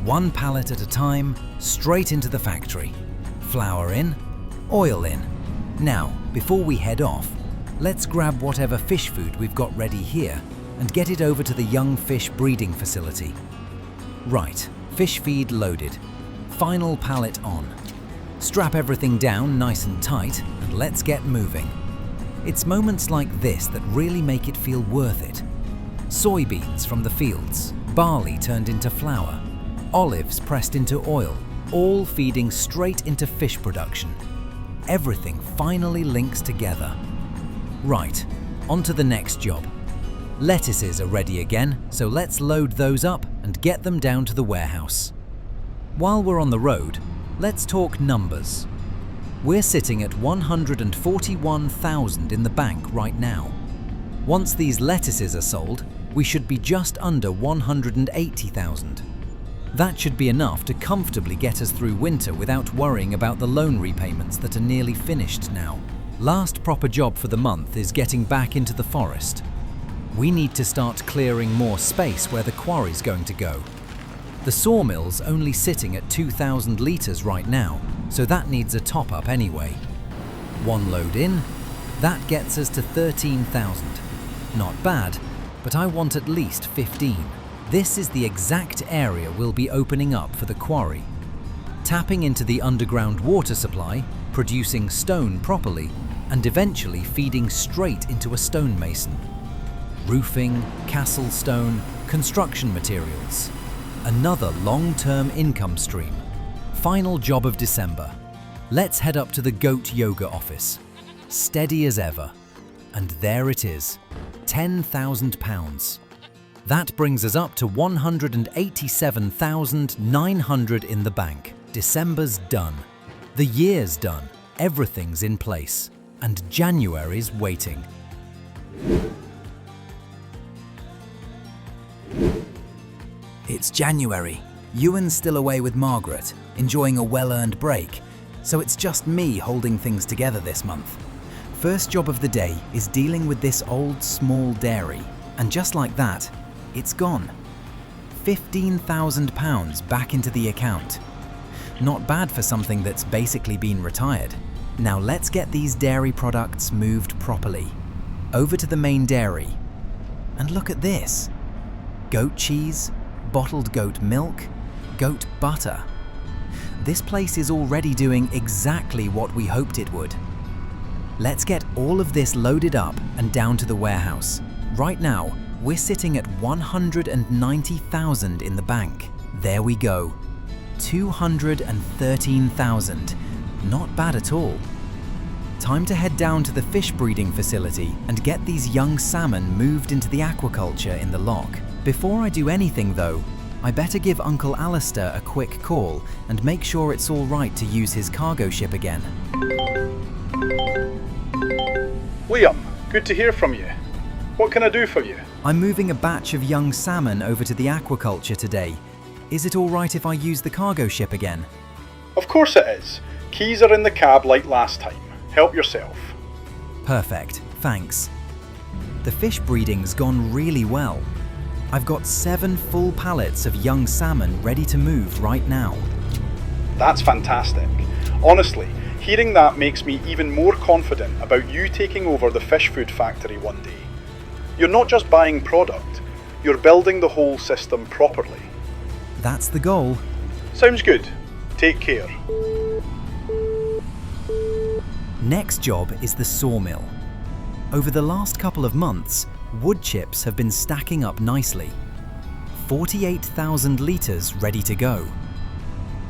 1 pallet at a time, straight into the factory. Flour in, oil in. Now, before we head off, let's grab whatever fish food we've got ready here and get it over to the young fish breeding facility. Right, fish feed loaded. Final pallet on. Strap everything down nice and tight and let's get moving. It's moments like this that really make it feel worth it. Soybeans from the fields, barley turned into flour, olives pressed into oil, all feeding straight into fish production. Everything finally links together. Right, on to the next job. Lettuces are ready again, so let's load those up and get them down to the warehouse. While we're on the road, let's talk numbers. We're sitting at 141,000 in the bank right now. Once these lettuces are sold, we should be just under 180,000. That should be enough to comfortably get us through winter without worrying about the loan repayments that are nearly finished now. Last proper job for the month is getting back into the forest. We need to start clearing more space where the quarry's going to go. The sawmill's only sitting at 2,000 litres right now, so that needs a top-up anyway. 1 load in, that gets us to 13,000. Not bad, but I want at least 15. This is the exact area we'll be opening up for the quarry. Tapping into the underground water supply, producing stone properly, and eventually feeding straight into a stonemason. Roofing, castle stone, construction materials. Another long-term income stream. Final job of December. Let's head up to the goat yoga office. Steady as ever. And there it is, £10,000. That brings us up to 187,900 in the bank. December's done. The year's done. Everything's in place. and January's waiting. It's January. Ewan's still away with Margaret, enjoying a well-earned break, so it's just me holding things together this month. First job of the day is dealing with this old small dairy, and just like that, it's gone. £15,000 back into the account. Not bad for something that's basically been retired. Now let's get these dairy products moved properly. Over to the main dairy. And look at this. Goat cheese, bottled goat milk, goat butter. This place is already doing exactly what we hoped it would. Let's get all of this loaded up and down to the warehouse. Right now, we're sitting at 190,000 in the bank. There we go. 213,000. Not bad at all. Time to head down to the fish breeding facility and get these young salmon moved into the aquaculture in the lock. Before I do anything though, I better give Uncle Alistair a quick call and make sure it's all right to use his cargo ship again. Liam, good to hear from you. What can I do for you? I'm moving a batch of young salmon over to the aquaculture today. Is it all right if I use the cargo ship again? Of course it is. Keys are in the cab like last time. Help yourself. Perfect, thanks. The fish breeding's gone really well. I've got 7 full pallets of young salmon ready to move right now. That's fantastic. Honestly, hearing that makes me even more confident about you taking over the fish food factory one day. You're not just buying product, you're building the whole system properly. That's the goal. Sounds good. Take care. Next job is the sawmill. Over the last couple of months, wood chips have been stacking up nicely. 48,000 litres ready to go.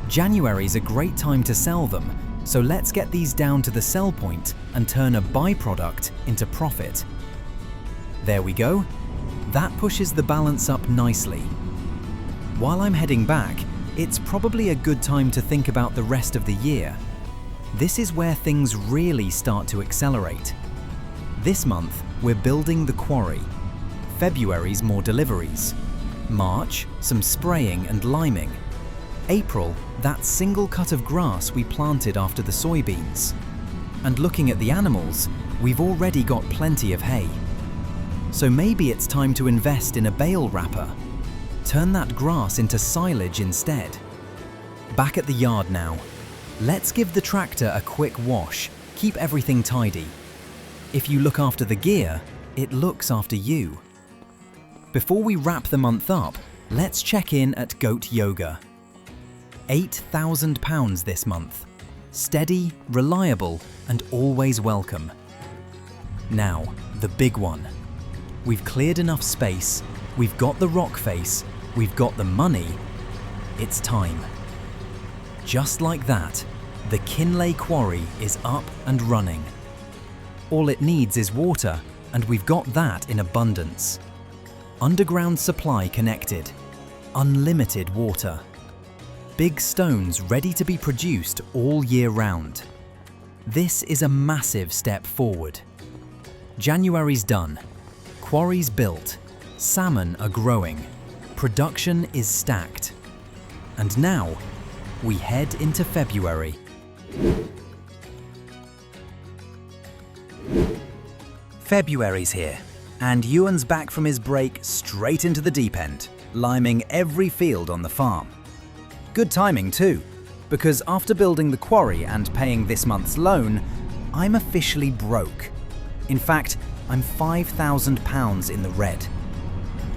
January's a great time to sell them, so let's get these down to the sell point and turn a byproduct into profit. There we go. That pushes the balance up nicely. While I'm heading back, it's probably a good time to think about the rest of the year. This is where things really start to accelerate. This month, we're building the quarry. February's more deliveries. March, some spraying and liming. April, that single cut of grass we planted after the soybeans. And looking at the animals, we've already got plenty of hay. So maybe it's time to invest in a bale wrapper. Turn that grass into silage instead. Back at the yard now. Let's give the tractor a quick wash, keep everything tidy. If you look after the gear, it looks after you. Before we wrap the month up, let's check in at Goat Yoga. £8,000 this month. Steady, reliable, and always welcome. Now, the big one. We've cleared enough space, we've got the rock face, we've got the money. It's time. Just like that, the Kinlaig Quarry is up and running. All it needs is water, and we've got that in abundance. Underground supply connected. Unlimited water. Big stones ready to be produced all year round. This is a massive step forward. January's done. Quarry's built. Salmon are growing. Production is stacked. And now, we head into February. February's here, and Ewan's back from his break straight into the deep end, liming every field on the farm. Good timing too, because after building the quarry and paying this month's loan, I'm officially broke. In fact, I'm £5,000 in the red.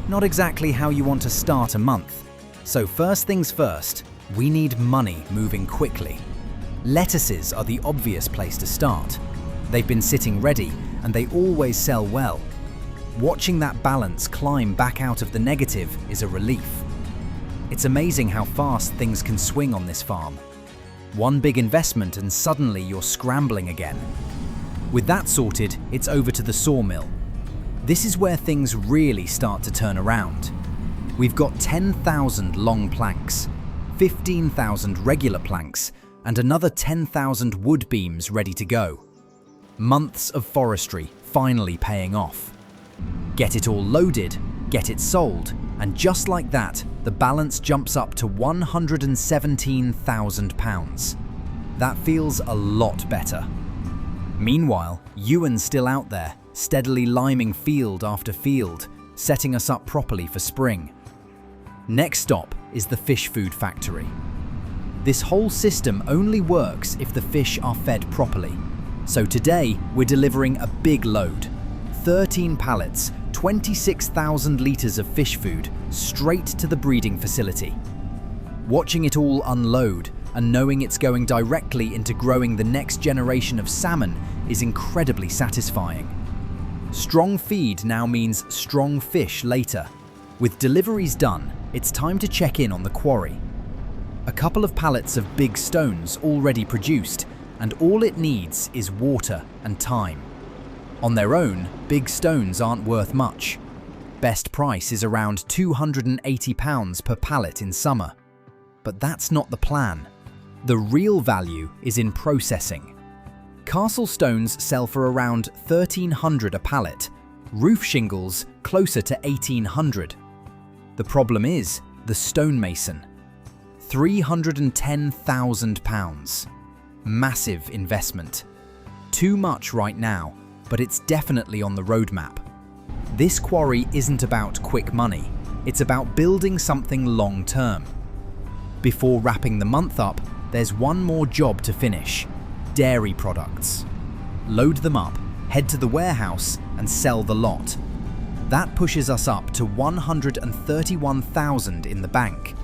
Not exactly how you want to start a month. So first things first, we need money moving quickly. Lettuces are the obvious place to start. They've been sitting ready and they always sell well. Watching that balance climb back out of the negative is a relief. It's amazing how fast things can swing on this farm. One big investment and suddenly you're scrambling again. With that sorted, it's over to the sawmill. This is where things really start to turn around. We've got 10,000 long planks, 15,000 regular planks, and another 10,000 wood beams ready to go. Months of forestry finally paying off. Get it all loaded, get it sold, and just like that, the balance jumps up to £117,000. That feels a lot better. Meanwhile, Ewan's still out there, steadily liming field after field, setting us up properly for spring. Next stop is the fish food factory. This whole system only works if the fish are fed properly. So today, we're delivering a big load. 13 pallets, 26,000 litres of fish food, straight to the breeding facility. Watching it all unload and knowing it's going directly into growing the next generation of salmon is incredibly satisfying. Strong feed now means strong fish later. With deliveries done, it's time to check in on the quarry. A couple of pallets of big stones already produced, and all it needs is water and time. On their own, big stones aren't worth much. Best price is around £280 per pallet in summer. But that's not the plan. The real value is in processing. Castle stones sell for around £1,300 a pallet, roof shingles closer to £1,800. The problem is the stonemason. £310,000. Massive investment. Too much right now, but it's definitely on the roadmap. This quarry isn't about quick money, it's about building something long-term. Before wrapping the month up, there's one more job to finish: dairy products. Load them up, head to the warehouse, and sell the lot. That pushes us up to £131,000 in the bank.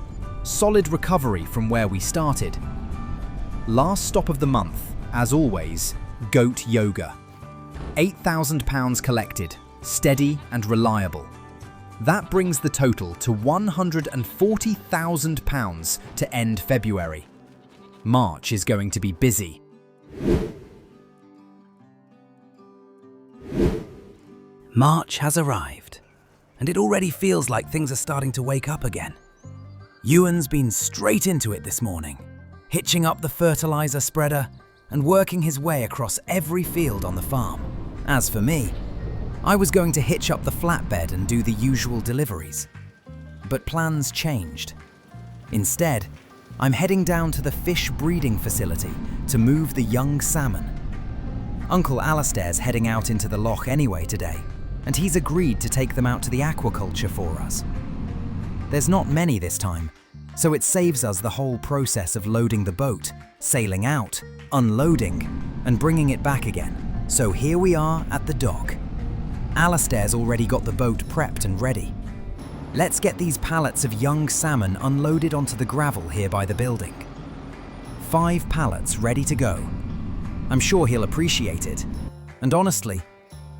Solid recovery from where we started. Last stop of the month, as always, goat yoga. £8,000 collected, steady and reliable. That brings the total to £140,000 to end February. March is going to be busy. March has arrived, and it already feels like things are starting to wake up again. Ewan's been straight into it this morning, hitching up the fertilizer spreader and working his way across every field on the farm. As for me, I was going to hitch up the flatbed and do the usual deliveries. But plans changed. Instead, I'm heading down to the fish breeding facility to move the young salmon. Uncle Alastair's heading out into the loch anyway today, and he's agreed to take them out to the aquaculture for us. There's not many this time, so it saves us the whole process of loading the boat, sailing out, unloading, and bringing it back again. So here we are at the dock. Alastair's already got the boat prepped and ready. Let's get these pallets of young salmon unloaded onto the gravel here by the building. 5 pallets ready to go. I'm sure he'll appreciate it. And honestly,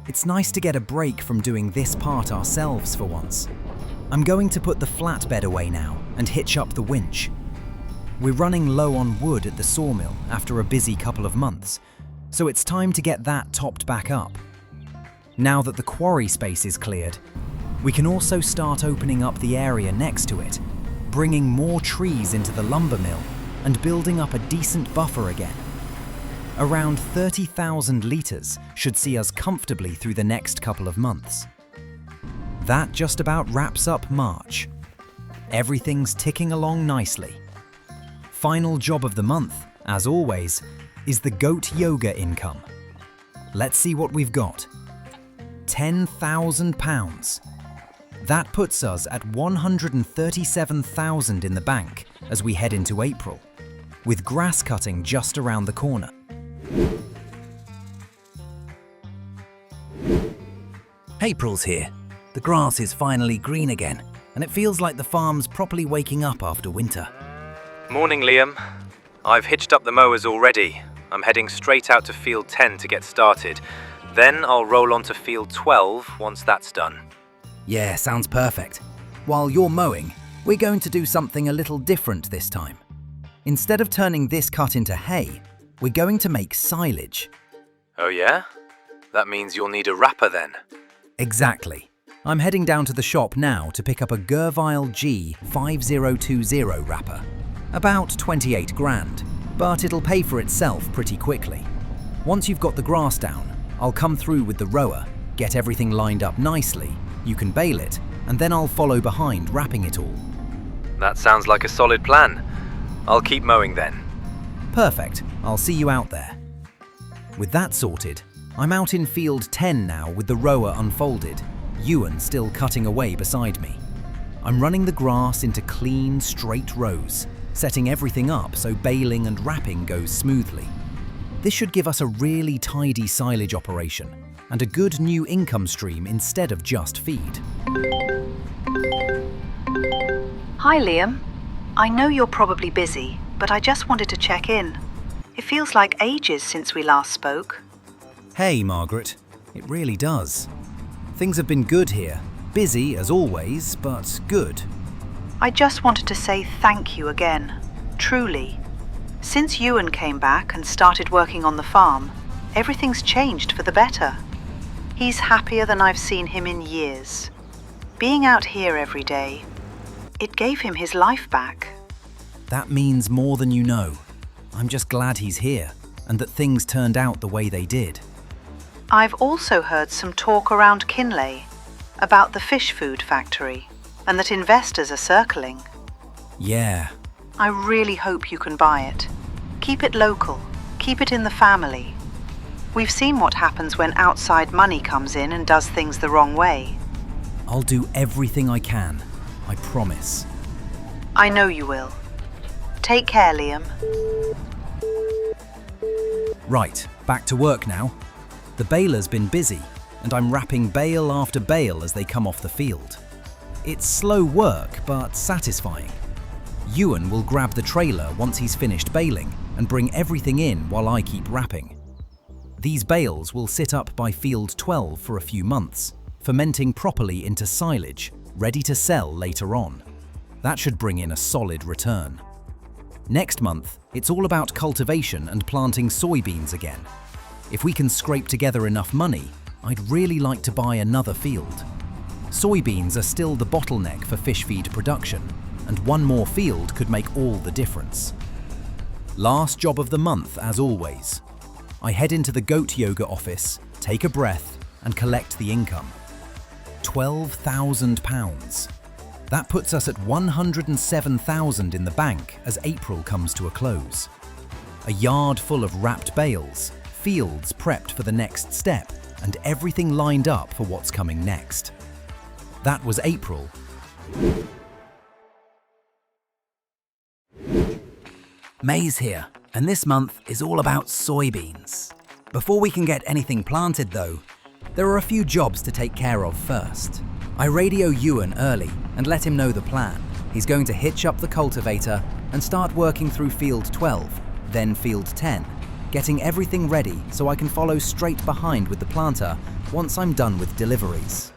it's nice to get a break from doing this part ourselves for once. I'm going to put the flatbed away now and hitch up the winch. We're running low on wood at the sawmill after a busy couple of months, so it's time to get that topped back up. Now that the quarry space is cleared, we can also start opening up the area next to it, bringing more trees into the lumber mill and building up a decent buffer again. Around 30,000 litres should see us comfortably through the next couple of months. That just about wraps up March. Everything's ticking along nicely. Final job of the month, as always, is the goat yoga income. Let's see what we've got. £10,000. That puts us at £137,000 in the bank as we head into April, with grass cutting just around the corner. April's here. The grass is finally green again, and it feels like the farm's properly waking up after winter. Morning, Liam. I've hitched up the mowers already. I'm heading straight out to field 10 to get started. Then I'll roll on to field 12 once that's done. Yeah, sounds perfect. While you're mowing, we're going to do something a little different this time. Instead of turning this cut into hay, we're going to make silage. Oh yeah? That means you'll need a wrapper then. Exactly. I'm heading down to the shop now to pick up a Gervile G5020 wrapper. About 28 grand, but it'll pay for itself pretty quickly. Once you've got the grass down, I'll come through with the rower, get everything lined up nicely, you can bale it, and then I'll follow behind, wrapping it all. That sounds like a solid plan. I'll keep mowing then. Perfect, I'll see you out there. With that sorted, I'm out in field 10 now with the rower unfolded, Ewan still cutting away beside me. I'm running the grass into clean, straight rows, setting everything up so baling and wrapping goes smoothly. This should give us a really tidy silage operation and a good new income stream instead of just feed. Hi Liam. I know you're probably busy, but I just wanted to check in. It feels like ages since we last spoke. Hey Margaret, it really does. Things have been good here. Busy as always, but good. I just wanted to say thank you again. Truly. Since Ewan came back and started working on the farm, everything's changed for the better. He's happier than I've seen him in years. Being out here every day, it gave him his life back. That means more than you know. I'm just glad he's here and that things turned out the way they did. I've also heard some talk around Kinlaig about the fish food factory and that investors are circling. Yeah. I really hope you can buy it. Keep it local. Keep it in the family. We've seen what happens when outside money comes in and does things the wrong way. I'll do everything I can. I promise. I know you will. Take care, Liam. Right, back to work now. The baler's been busy, and I'm wrapping bale after bale as they come off the field. It's slow work, but satisfying. Ewan will grab the trailer once he's finished baling and bring everything in while I keep wrapping. These bales will sit up by field 12 for a few months, fermenting properly into silage, ready to sell later on. That should bring in a solid return. Next month, it's all about cultivation and planting soybeans again. If we can scrape together enough money, I'd really like to buy another field. Soybeans are still the bottleneck for fish feed production, and one more field could make all the difference. Last job of the month, as always. I head into the goat yoga office, take a breath, and collect the income. £12,000. That puts us at 107,000 in the bank as April comes to a close. A yard full of wrapped bales, fields prepped for the next step, and everything lined up for what's coming next. That was April. May's here, and this month is all about soybeans. Before we can get anything planted though, there are a few jobs to take care of first. I radio Ewan early and let him know the plan. He's going to hitch up the cultivator and start working through field 12, then field 10, getting everything ready so I can follow straight behind with the planter once I'm done with deliveries.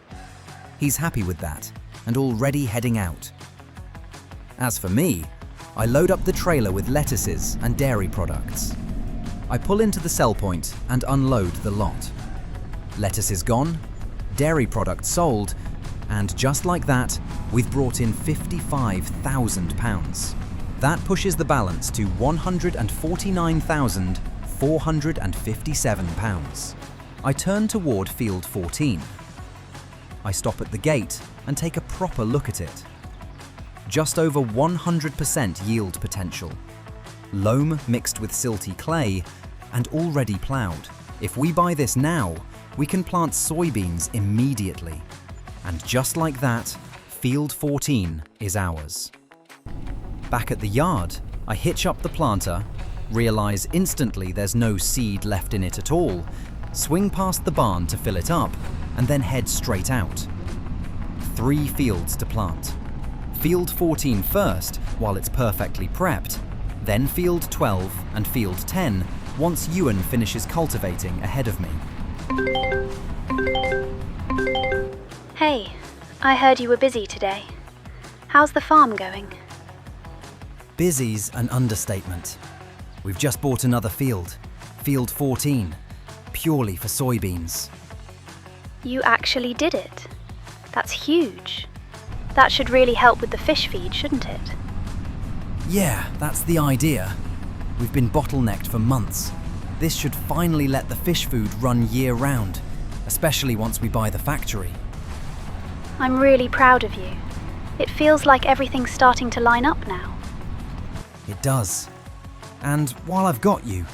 He's happy with that and already heading out. As for me, I load up the trailer with lettuces and dairy products. I pull into the sell point and unload the lot. Lettuce is gone, dairy products sold, and just like that, we've brought in £55,000. That pushes the balance to £149,457. I turn toward field 14. I stop at the gate and take a proper look at it. Just over 100% yield potential. Loam mixed with silty clay and already ploughed. If we buy this now, we can plant soybeans immediately. And just like that, field 14 is ours. Back at the yard, I hitch up the planter, realise instantly there's no seed left in it at all, swing past the barn to fill it up, and then head straight out. 3 fields to plant. Field 14 first, while it's perfectly prepped, then field 12 and field 10 once Ewan finishes cultivating ahead of me. Hey, I heard you were busy today. How's the farm going? Busy's an understatement. We've just bought another field, field 14, purely for soybeans. You actually did it. That's huge. That should really help with the fish feed, shouldn't it? Yeah, that's the idea. We've been bottlenecked for months. This should finally let the fish food run year-round, especially once we buy the factory. I'm really proud of you. It feels like everything's starting to line up now. It does. And while I've got you,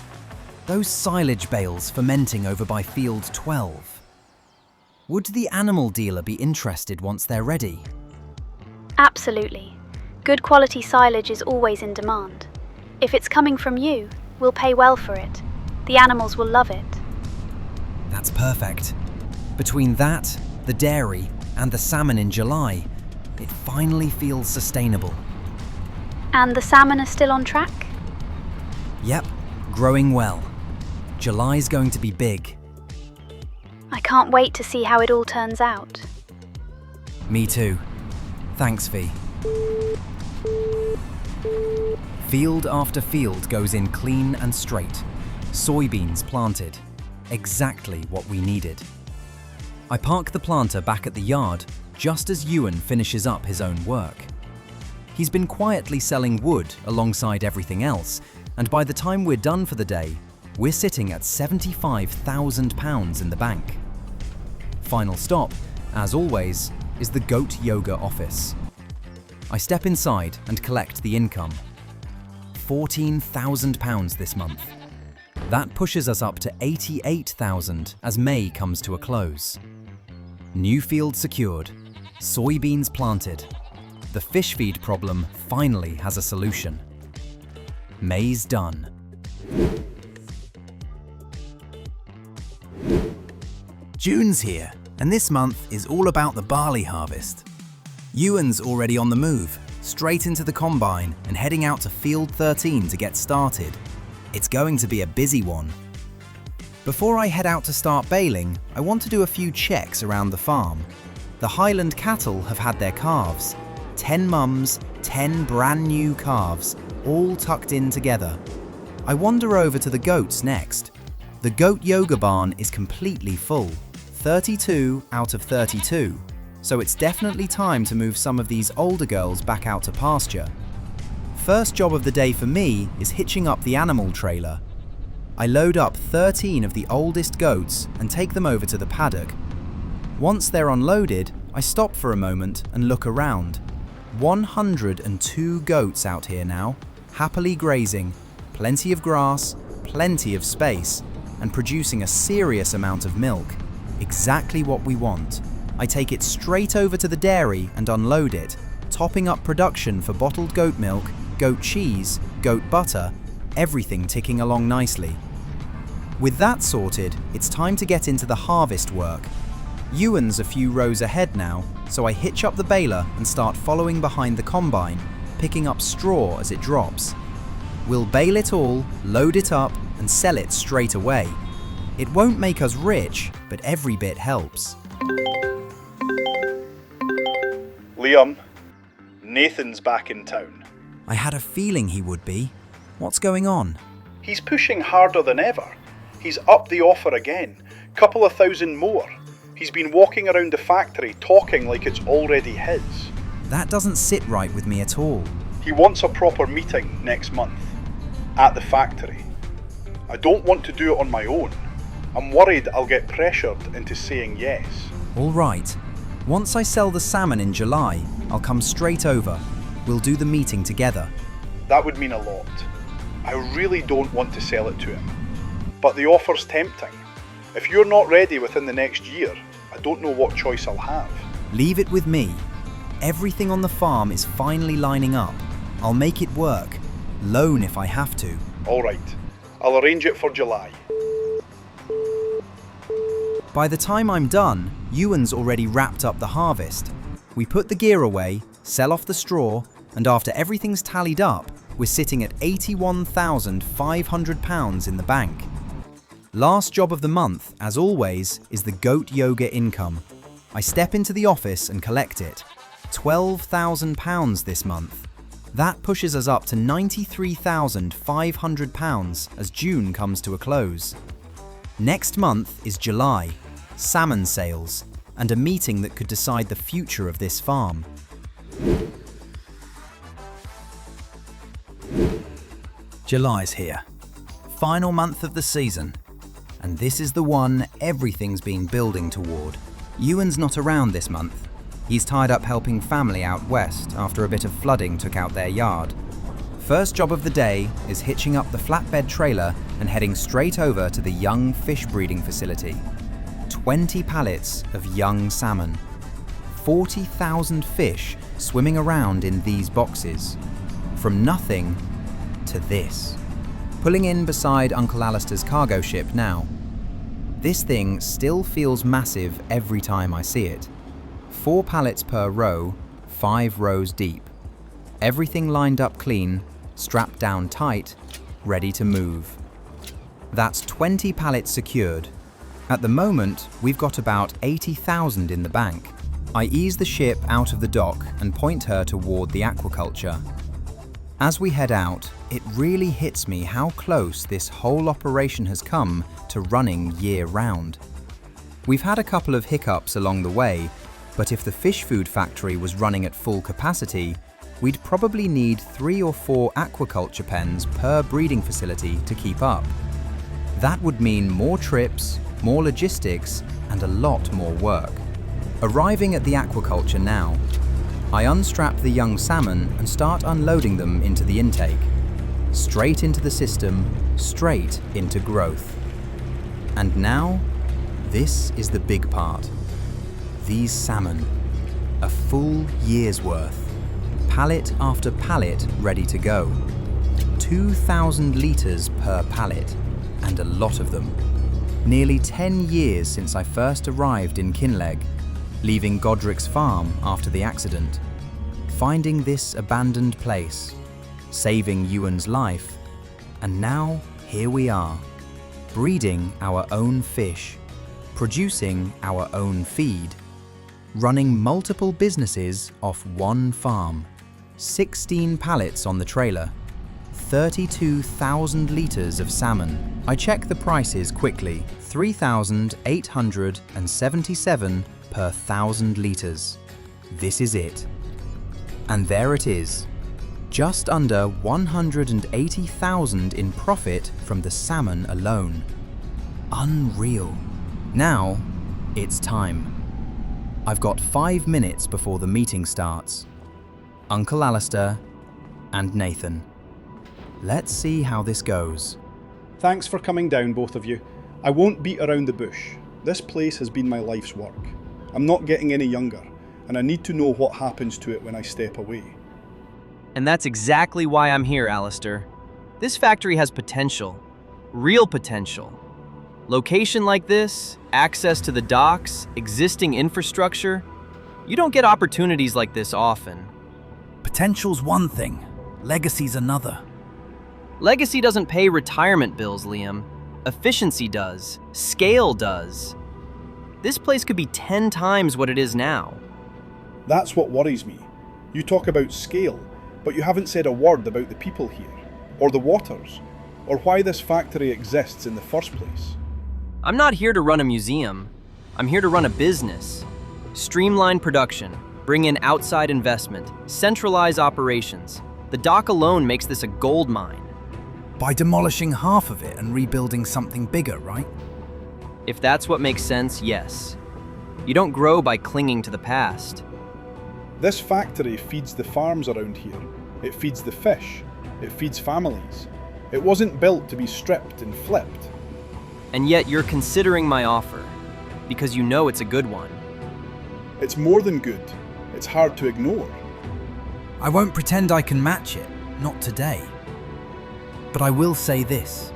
those silage bales fermenting over by field 12. Would the animal dealer be interested once they're ready? Absolutely. Good quality silage is always in demand. If it's coming from you, we'll pay well for it. The animals will love it. That's perfect. Between that, the dairy, and the salmon in July, it finally feels sustainable. And the salmon are still on track? Yep, growing well. July's going to be big. I can't wait to see how it all turns out. Me too. Thanks, Fee. Field after field goes in clean and straight. Soybeans planted. Exactly what we needed. I park the planter back at the yard just as Ewan finishes up his own work. He's been quietly selling wood alongside everything else, and by the time we're done for the day, we're sitting at £75,000 in the bank. Final stop, as always, is the Goat Yoga office. I step inside and collect the income. £14,000 this month. That pushes us up to £88,000 as May comes to a close. New field secured, soybeans planted. The fish feed problem finally has a solution. May's done. June's here, and this month is all about the barley harvest. Ewan's already on the move, straight into the combine and heading out to field 13 to get started. It's going to be a busy one. Before I head out to start baling, I want to do a few checks around the farm. The Highland cattle have had their calves. 10 mums, 10 brand new calves, all tucked in together. I wander over to the goats next. The goat yoga barn is completely full, 32 out of 32. So it's definitely time to move some of these older girls back out to pasture. First job of the day for me is hitching up the animal trailer. I load up 13 of the oldest goats and take them over to the paddock. Once they're unloaded, I stop for a moment and look around. 102 goats out here now, happily grazing, plenty of grass, plenty of space, and producing a serious amount of milk. Exactly what we want. I take it straight over to the dairy and unload it, topping up production for bottled goat milk, goat cheese, goat butter, everything ticking along nicely. With that sorted, it's time to get into the harvest work. Ewan's a few rows ahead now, so I hitch up the baler and start following behind the combine, picking up straw as it drops. We'll bale it all, load it up, and sell it straight away. It won't make us rich, but every bit helps. Liam, Nathan's back in town. I had a feeling he would be. What's going on? He's pushing harder than ever. He's upped the offer again, couple of thousand more. He's been walking around the factory talking like it's already his. That doesn't sit right with me at all. He wants a proper meeting next month, at the factory. I don't want to do it on my own. I'm worried I'll get pressured into saying yes. All right. Once I sell the salmon in July, I'll come straight over. We'll do the meeting together. That would mean a lot. I really don't want to sell it to him. But the offer's tempting. If you're not ready within the next year, I don't know what choice I'll have. Leave it with me. Everything on the farm is finally lining up. I'll make it work. Loan if I have to. All right. I'll arrange it for July. By the time I'm done, Ewan's already wrapped up the harvest. We put the gear away, sell off the straw, and after everything's tallied up, we're sitting at £81,500 in the bank. Last job of the month, as always, is the goat yoga income. I step into the office and collect it. £12,000 this month. That pushes us up to £93,500 as June comes to a close. Next month is July, salmon sales, and a meeting that could decide the future of this farm. July's here. final month of the season. And this is the one everything's been building toward. Ewan's not around this month. He's tied up helping family out west after a bit of flooding took out their yard. First job of the day is hitching up the flatbed trailer and heading straight over to the young fish breeding facility. 20 pallets of young salmon. 40,000 fish swimming around in these boxes. From nothing to this. Pulling in beside Uncle Alistair's cargo ship now. This thing still feels massive every time I see it. 4 pallets per row, 5 rows deep. Everything lined up clean, strapped down tight, ready to move. That's 20 pallets secured. At the moment, we've got about 80,000 in the bank. I ease the ship out of the dock and point her toward the aquaculture. As we head out, it really hits me how close this whole operation has come to running year-round. We've had a couple of hiccups along the way, but if the fish food factory was running at full capacity, we'd probably need 3 or 4 aquaculture pens per breeding facility to keep up. That would mean more trips, more logistics, and a lot more work. Arriving at the aquaculture now, I unstrap the young salmon and start unloading them into the intake. Straight into the system, straight into growth. And now, this is the big part. These salmon. A full year's worth. Pallet after pallet ready to go. 2,000 litres per pallet, and a lot of them. Nearly 10 years since I first arrived in Kinlaig, leaving Godric's farm after the accident. Finding this abandoned place, saving Ewan's life, and now here we are, breeding our own fish, producing our own feed, running multiple businesses off one farm, 16 pallets on the trailer, 32,000 litres of salmon. I check the prices quickly, 3,877 per 1,000 litres. This is it. And there it is. Just under 180,000 in profit from the salmon alone. Unreal. Now, it's time. I've got 5 minutes before the meeting starts. Uncle Alistair and Nathan. Let's see how this goes. Thanks for coming down, both of you. I won't beat around the bush. This place has been my life's work. I'm not getting any younger, and I need to know what happens to it when I step away. And that's exactly why I'm here, Alistair. This factory has potential. Real potential. Location like this, access to the docks, existing infrastructure. You don't get opportunities like this often. Potential's one thing, legacy's another. Legacy doesn't pay retirement bills, Liam. Efficiency does. Scale does. This place could be 10 times what it is now. That's what worries me. You talk about scale, but you haven't said a word about the people here, or the waters, or why this factory exists in the first place. I'm not here to run a museum. I'm here to run a business. Streamline production, bring in outside investment, centralize operations. The dock alone makes this a gold mine. By demolishing half of it and rebuilding something bigger, right? If that's what makes sense, yes. You don't grow by clinging to the past. This factory feeds the farms around here. It feeds the fish. It feeds families. It wasn't built to be stripped and flipped. And yet you're considering my offer, because you know it's a good one. It's more than good. It's hard to ignore. I won't pretend I can match it, not today. But I will say this.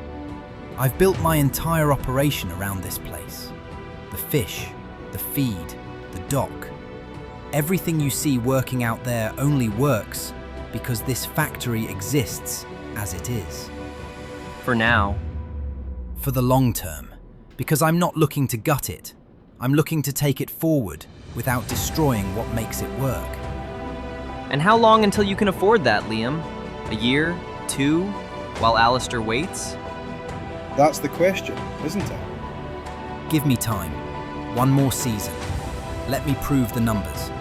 I've built my entire operation around this place. The fish, the feed, the dock. Everything you see working out there only works because this factory exists as it is. For now. For the long term. Because I'm not looking to gut it. I'm looking to take it forward without destroying what makes it work. And how long until you can afford that, Liam? A year? 2? While Alistair waits? That's the question, isn't it? Give me time. One more season. Let me prove the numbers.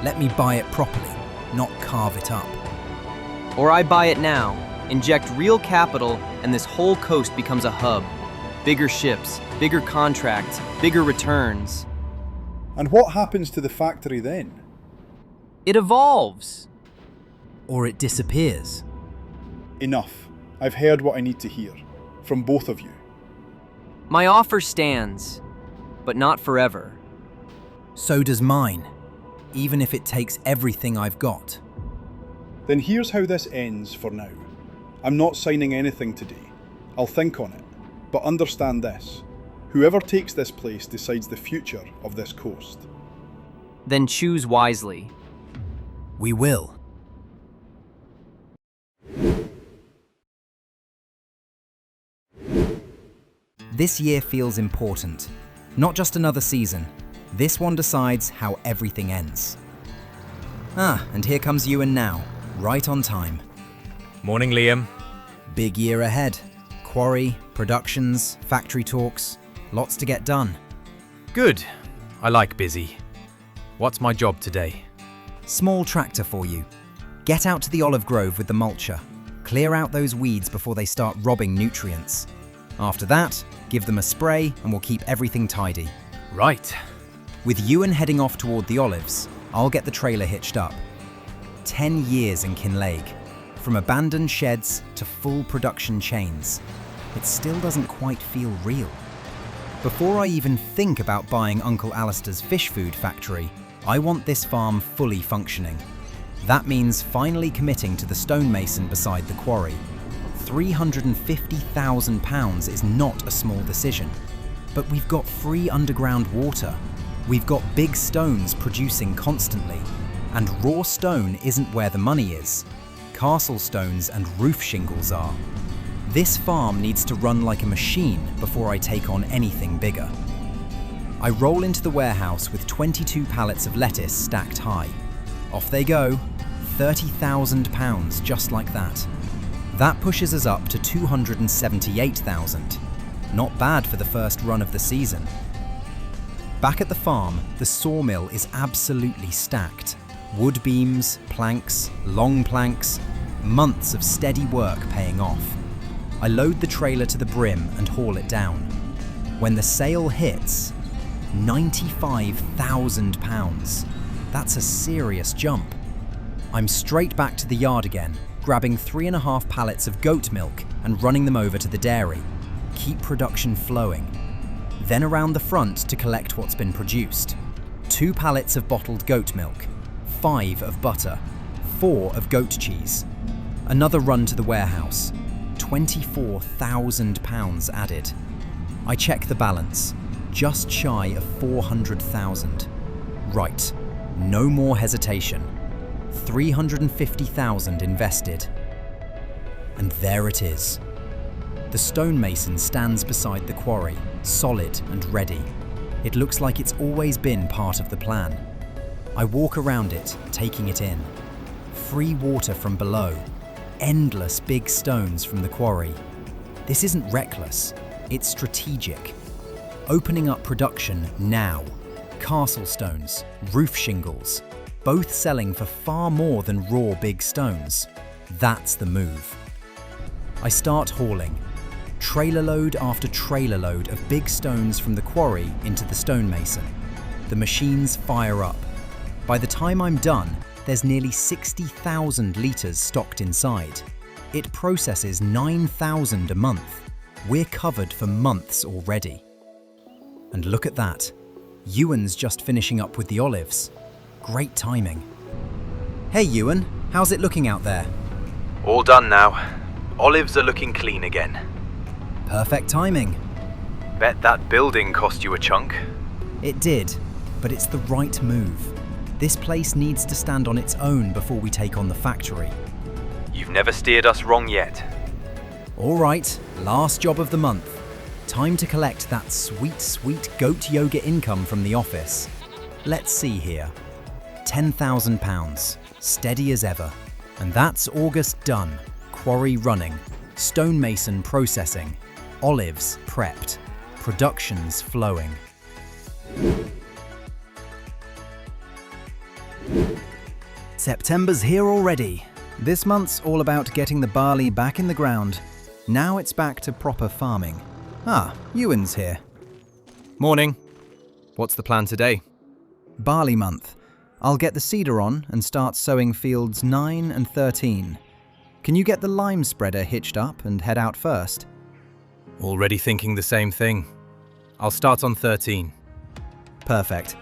Let me buy it properly, not carve it up. Or I buy it now, Inject real capital, and this whole coast becomes a hub. Bigger ships, bigger contracts, bigger returns. And what happens to the factory then? It evolves. Or it disappears. Enough. I've heard what I need to hear. From both of you. My offer stands, but not forever. So does mine, even if it takes everything I've got. Then here's how this ends for now. I'm not signing anything today. I'll think on it. But understand this. Whoever takes this place decides the future of this coast. Then choose wisely. We will. This year feels important. Not just another season. This one decides how everything ends. And here comes Ewan now, right on time. Morning, Liam. Big year ahead. Quarry, productions, factory talks, lots to get done. Good. I like busy. What's my job today? Small tractor for you. Get out to the olive grove with the mulcher. Clear out those weeds before they start robbing nutrients. After that, give them a spray and we'll keep everything tidy. Right. With Ewan heading off toward the olives, I'll get the trailer hitched up. 10 years in Kinlaig. From abandoned sheds to full production chains. It still doesn't quite feel real. Before I even think about buying Uncle Alistair's fish food factory, I want this farm fully functioning. That means finally committing to the stonemason beside the quarry. £350,000 is not a small decision. But we've got free underground water. We've got big stones producing constantly. And raw stone isn't where the money is. Castle stones and roof shingles are. This farm needs to run like a machine before I take on anything bigger. I roll into the warehouse with 22 pallets of lettuce stacked high. Off they go, £30,000 just like that. That pushes us up to £278,000. Not bad for the first run of the season. Back at the farm, the sawmill is absolutely stacked. Wood beams, planks, long planks, months of steady work paying off. I load the trailer to the brim and haul it down. When the sale hits, £95,000. That's a serious jump. I'm straight back to the yard again, grabbing 3.5 pallets of goat milk and running them over to the dairy. Keep production flowing. Then around the front to collect what's been produced. 2 pallets of bottled goat milk, 5 of butter, 4 of goat cheese. Another run to the warehouse. £24,000 added. I check the balance, just shy of 400,000. Right, no more hesitation. 350,000 invested. And there it is. The stonemason stands beside the quarry, solid and ready. It looks like it's always been part of the plan. I walk around it, taking it in. Free water from below. Endless big stones from the quarry. This isn't reckless, it's strategic. Opening up production now. Castle stones, roof shingles, both selling for far more than raw big stones. That's the move. I start hauling. Trailer load after trailer load of big stones from the quarry into the stonemason. The machines fire up. By the time I'm done, there's nearly 60,000 litres stocked inside. It processes 9,000 a month. We're covered for months already. And look at that. Ewan's just finishing up with the olives. Great timing. Hey Ewan, how's it looking out there? All done now. Olives are looking clean again. Perfect timing. Bet that building cost you a chunk. It did, but it's the right move. This place needs to stand on its own before we take on the factory. You've never steered us wrong yet. All right, last job of the month. Time to collect that sweet, sweet goat yoga income from the office. Let's see here. £10,000, steady as ever. And that's August done. Quarry running, stonemason processing, olives prepped, productions flowing. September's here already. This month's all about getting the barley back in the ground. Now it's back to proper farming. Ah, Ewan's here. Morning. What's the plan today? Barley month. I'll get the seeder on and start sowing fields 9 and 13. Can you get the lime spreader hitched up and head out first? Already thinking the same thing. I'll start on 13. Perfect.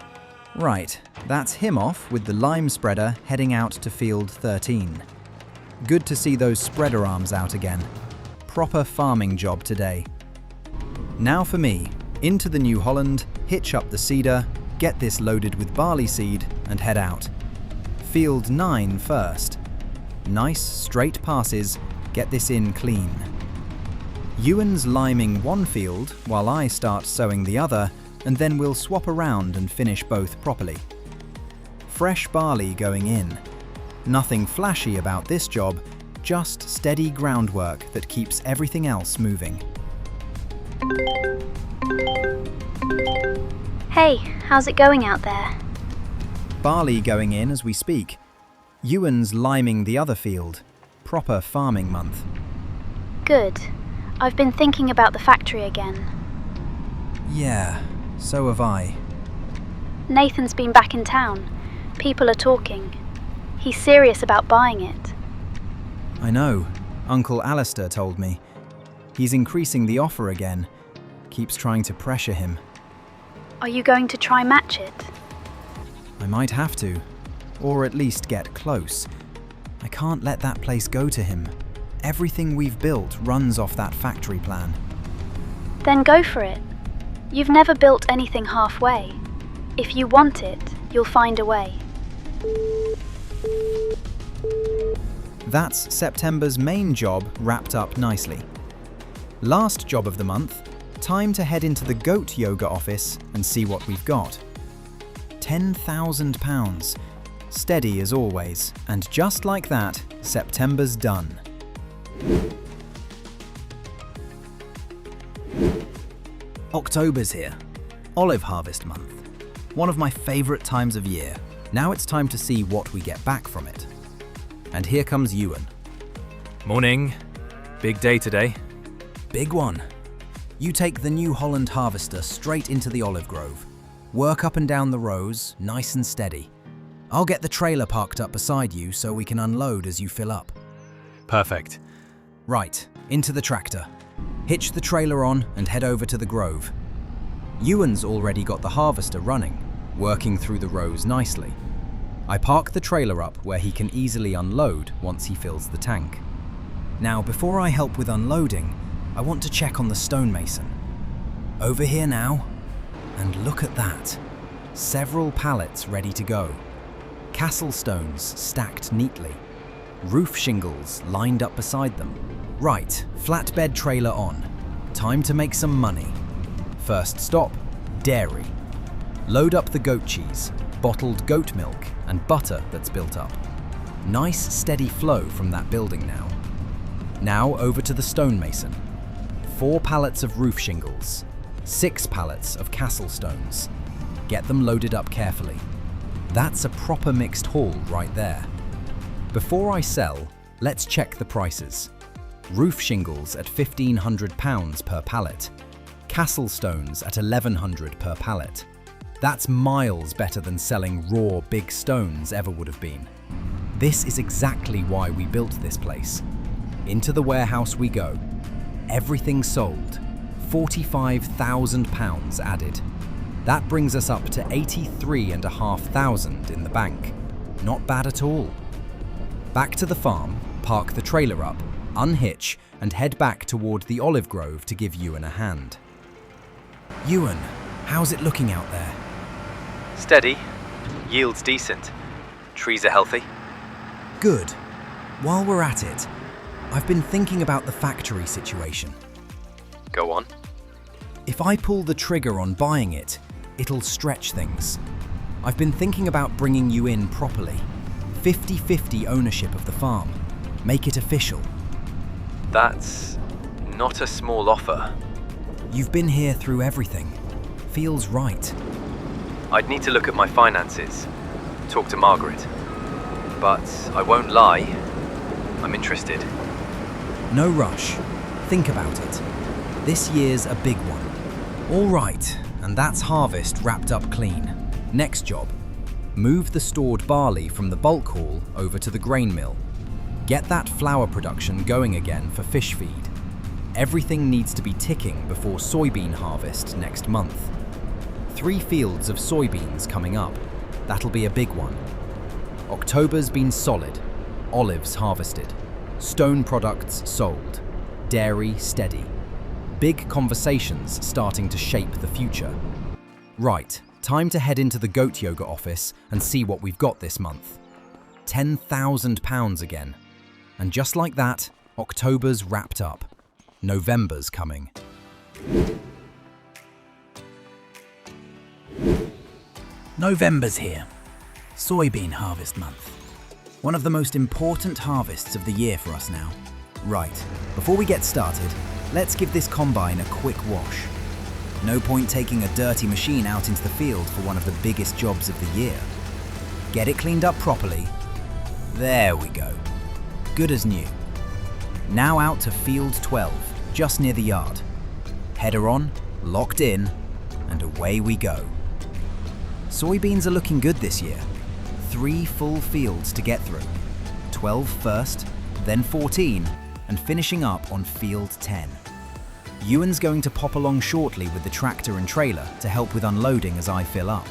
Right, that's him off with the lime spreader heading out to field 13. Good to see those spreader arms out again. Proper farming job today. Now for me, into the New Holland, hitch up the seeder, get this loaded with barley seed and head out. Field 9 first. Nice straight passes, get this in clean. Ewan's liming one field while I start sowing the other, and then we'll swap around and finish both properly. Fresh barley going in. Nothing flashy about this job, just steady groundwork that keeps everything else moving. Hey, how's it going out there? Barley going in as we speak. Ewan's liming the other field. Proper farming month. Good. I've been thinking about the factory again. Yeah, so have I. Nathan's been back in town. People are talking. He's serious about buying it. I know. Uncle Alistair told me. He's increasing the offer again. Keeps trying to pressure him. Are you going to try match it? I might have to. Or at least get close. I can't let that place go to him. Everything we've built runs off that factory plan. Then go for it. You've never built anything halfway. If you want it, you'll find a way. That's September's main job wrapped up nicely. Last job of the month, time to head into the goat yoga office and see what we've got. £10,000. Steady as always, and just like that, September's done. October's here. Olive harvest month. One of my favourite times of year. Now it's time to see what we get back from it. And here comes Ewan. Morning. Big day today. Big one. You take the New Holland harvester straight into the olive grove. Work up and down the rows, nice and steady. I'll get the trailer parked up beside you so we can unload as you fill up. Perfect. Right, into the tractor. Hitch the trailer on and head over to the grove. Ewan's already got the harvester running, working through the rows nicely. I park the trailer up where he can easily unload once he fills the tank. Now, before I help with unloading, I want to check on the stonemason. Over here now, and look at that. Several pallets ready to go. Castle stones stacked neatly. Roof shingles lined up beside them. Right, flatbed trailer on. Time to make some money. First stop, dairy. Load up the goat cheese, bottled goat milk, and butter that's built up. Nice steady flow from that building now. Now over to the stonemason. 4 pallets of roof shingles, 6 pallets of castle stones. Get them loaded up carefully. That's a proper mixed haul right there. Before I sell, let's check the prices. Roof shingles at £1,500 per pallet. Castle stones at £1,100 per pallet. That's miles better than selling raw big stones ever would have been. This is exactly why we built this place. Into the warehouse we go. Everything sold. £45,000 added. That brings us up to £83,500 in the bank. Not bad at all. Back to the farm, park the trailer up, unhitch, and head back toward the olive grove to give Ewan a hand. Ewan, how's it looking out there? Steady. Yield's decent. Trees are healthy. Good. While we're at it, I've been thinking about the factory situation. Go on. If I pull the trigger on buying it, it'll stretch things. I've been thinking about bringing you in properly. 50-50 ownership of the farm. Make it official. That's not a small offer. You've been here through everything. Feels right. I'd need to look at my finances, talk to Margaret. But I won't lie, I'm interested. No rush. Think about it. This year's a big one. All right, and that's harvest wrapped up clean. Next job. Move the stored barley from the bulk hall over to the grain mill. Get that flour production going again for fish feed. Everything needs to be ticking before soybean harvest next month. 3 fields of soybeans coming up. That'll be a big one. October's been solid. Olives harvested. Stone products sold. Dairy steady. Big conversations starting to shape the future. Right, time to head into the goat yoga office and see what we've got this month. £10,000 again. And just like that, October's wrapped up. November's coming. November's here. Soybean harvest month. One of the most important harvests of the year for us now. Right, before we get started, let's give this combine a quick wash. No point taking a dirty machine out into the field for one of the biggest jobs of the year. Get it cleaned up properly. There we go. Good as new. Now out to field 12, just near the yard. Header on, locked in, and away we go. Soybeans are looking good this year. 3 full fields to get through. 12 first, then 14, and finishing up on field 10. Ewan's going to pop along shortly with the tractor and trailer to help with unloading as I fill up.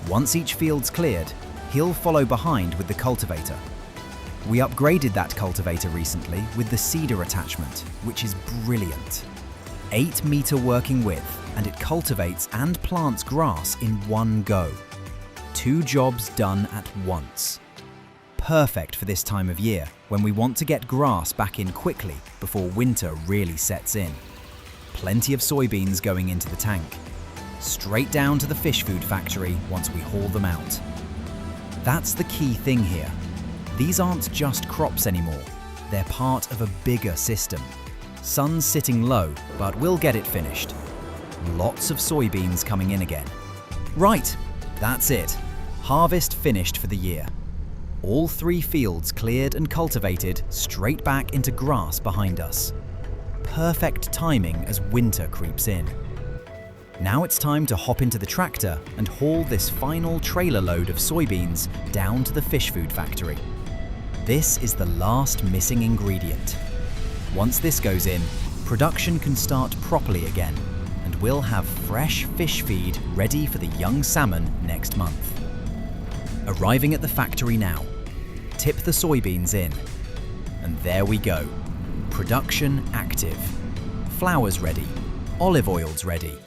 Once each field's cleared, he'll follow behind with the cultivator. We upgraded that cultivator recently with the seeder attachment, which is brilliant. 8-meter working width, and it cultivates and plants grass in one go. 2 jobs done at once. Perfect for this time of year, when we want to get grass back in quickly before winter really sets in. Plenty of soybeans going into the tank. Straight down to the fish food factory once we haul them out. That's the key thing here. These aren't just crops anymore. They're part of a bigger system. Sun's sitting low, but we'll get it finished. Lots of soybeans coming in again. Right, that's it. Harvest finished for the year. All 3 fields cleared and cultivated straight back into grass behind us. Perfect timing as winter creeps in. Now it's time to hop into the tractor and haul this final trailer load of soybeans down to the fish food factory. This is the last missing ingredient. Once this goes in, production can start properly again, and we'll have fresh fish feed ready for the young salmon next month. Arriving at the factory now. Tip the soybeans in. And there we go. Production active. Flour's ready. Olive oil's ready.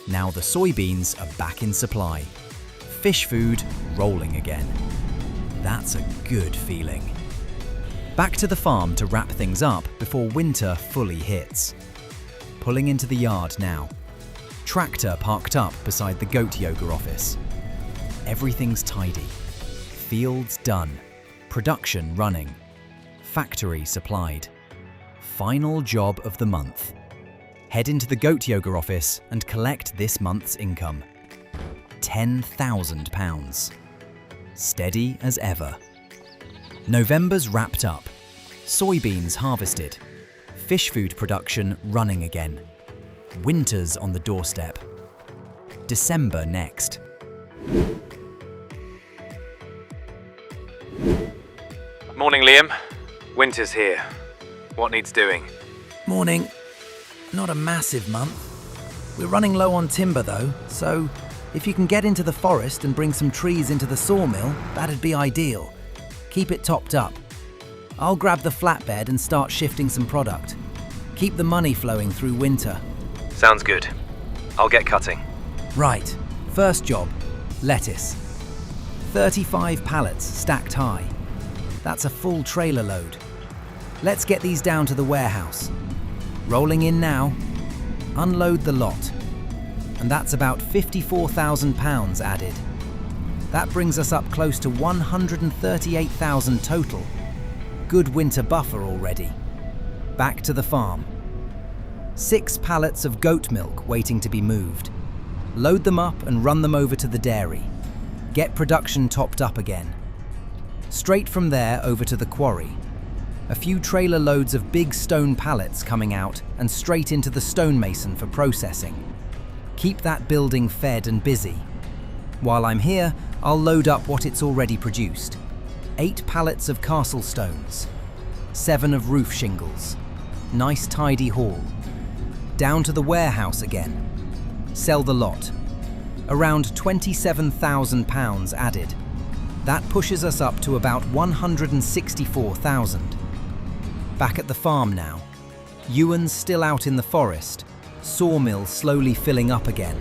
Now the soybeans are back in supply. Fish food rolling again. That's a good feeling. Back to the farm to wrap things up before winter fully hits. Pulling into the yard now. Tractor parked up beside the goat yoga office. Everything's tidy. Fields done. Production running. Factory supplied. Final job of the month. Head into the goat yoga office and collect this month's income. £10,000. Steady as ever. November's wrapped up. Soybeans harvested. Fish food production running again. Winter's on the doorstep. December next. Morning, Liam. Winter's here. What needs doing? Morning. Not a massive month. We're running low on timber though, so if you can get into the forest and bring some trees into the sawmill, that'd be ideal. Keep it topped up. I'll grab the flatbed and start shifting some product. Keep the money flowing through winter. Sounds good. I'll get cutting. Right, first job, lettuce. 35 pallets stacked high. That's a full trailer load. Let's get these down to the warehouse. Rolling in now. Unload the lot. And that's about £54,000 added. That brings us up close to 138,000 total. Good winter buffer already. Back to the farm. 6 pallets of goat milk waiting to be moved. Load them up and run them over to the dairy. Get production topped up again. Straight from there over to the quarry. A few trailer loads of big stone pallets coming out and straight into the stonemason for processing. Keep that building fed and busy. While I'm here, I'll load up what it's already produced. 8 pallets of castle stones, 7 of roof shingles. Nice tidy haul. Down to the warehouse again. Sell the lot. Around £27,000 added. That pushes us up to about 164,000. Back at the farm now. Ewan's still out in the forest. Sawmill slowly filling up again.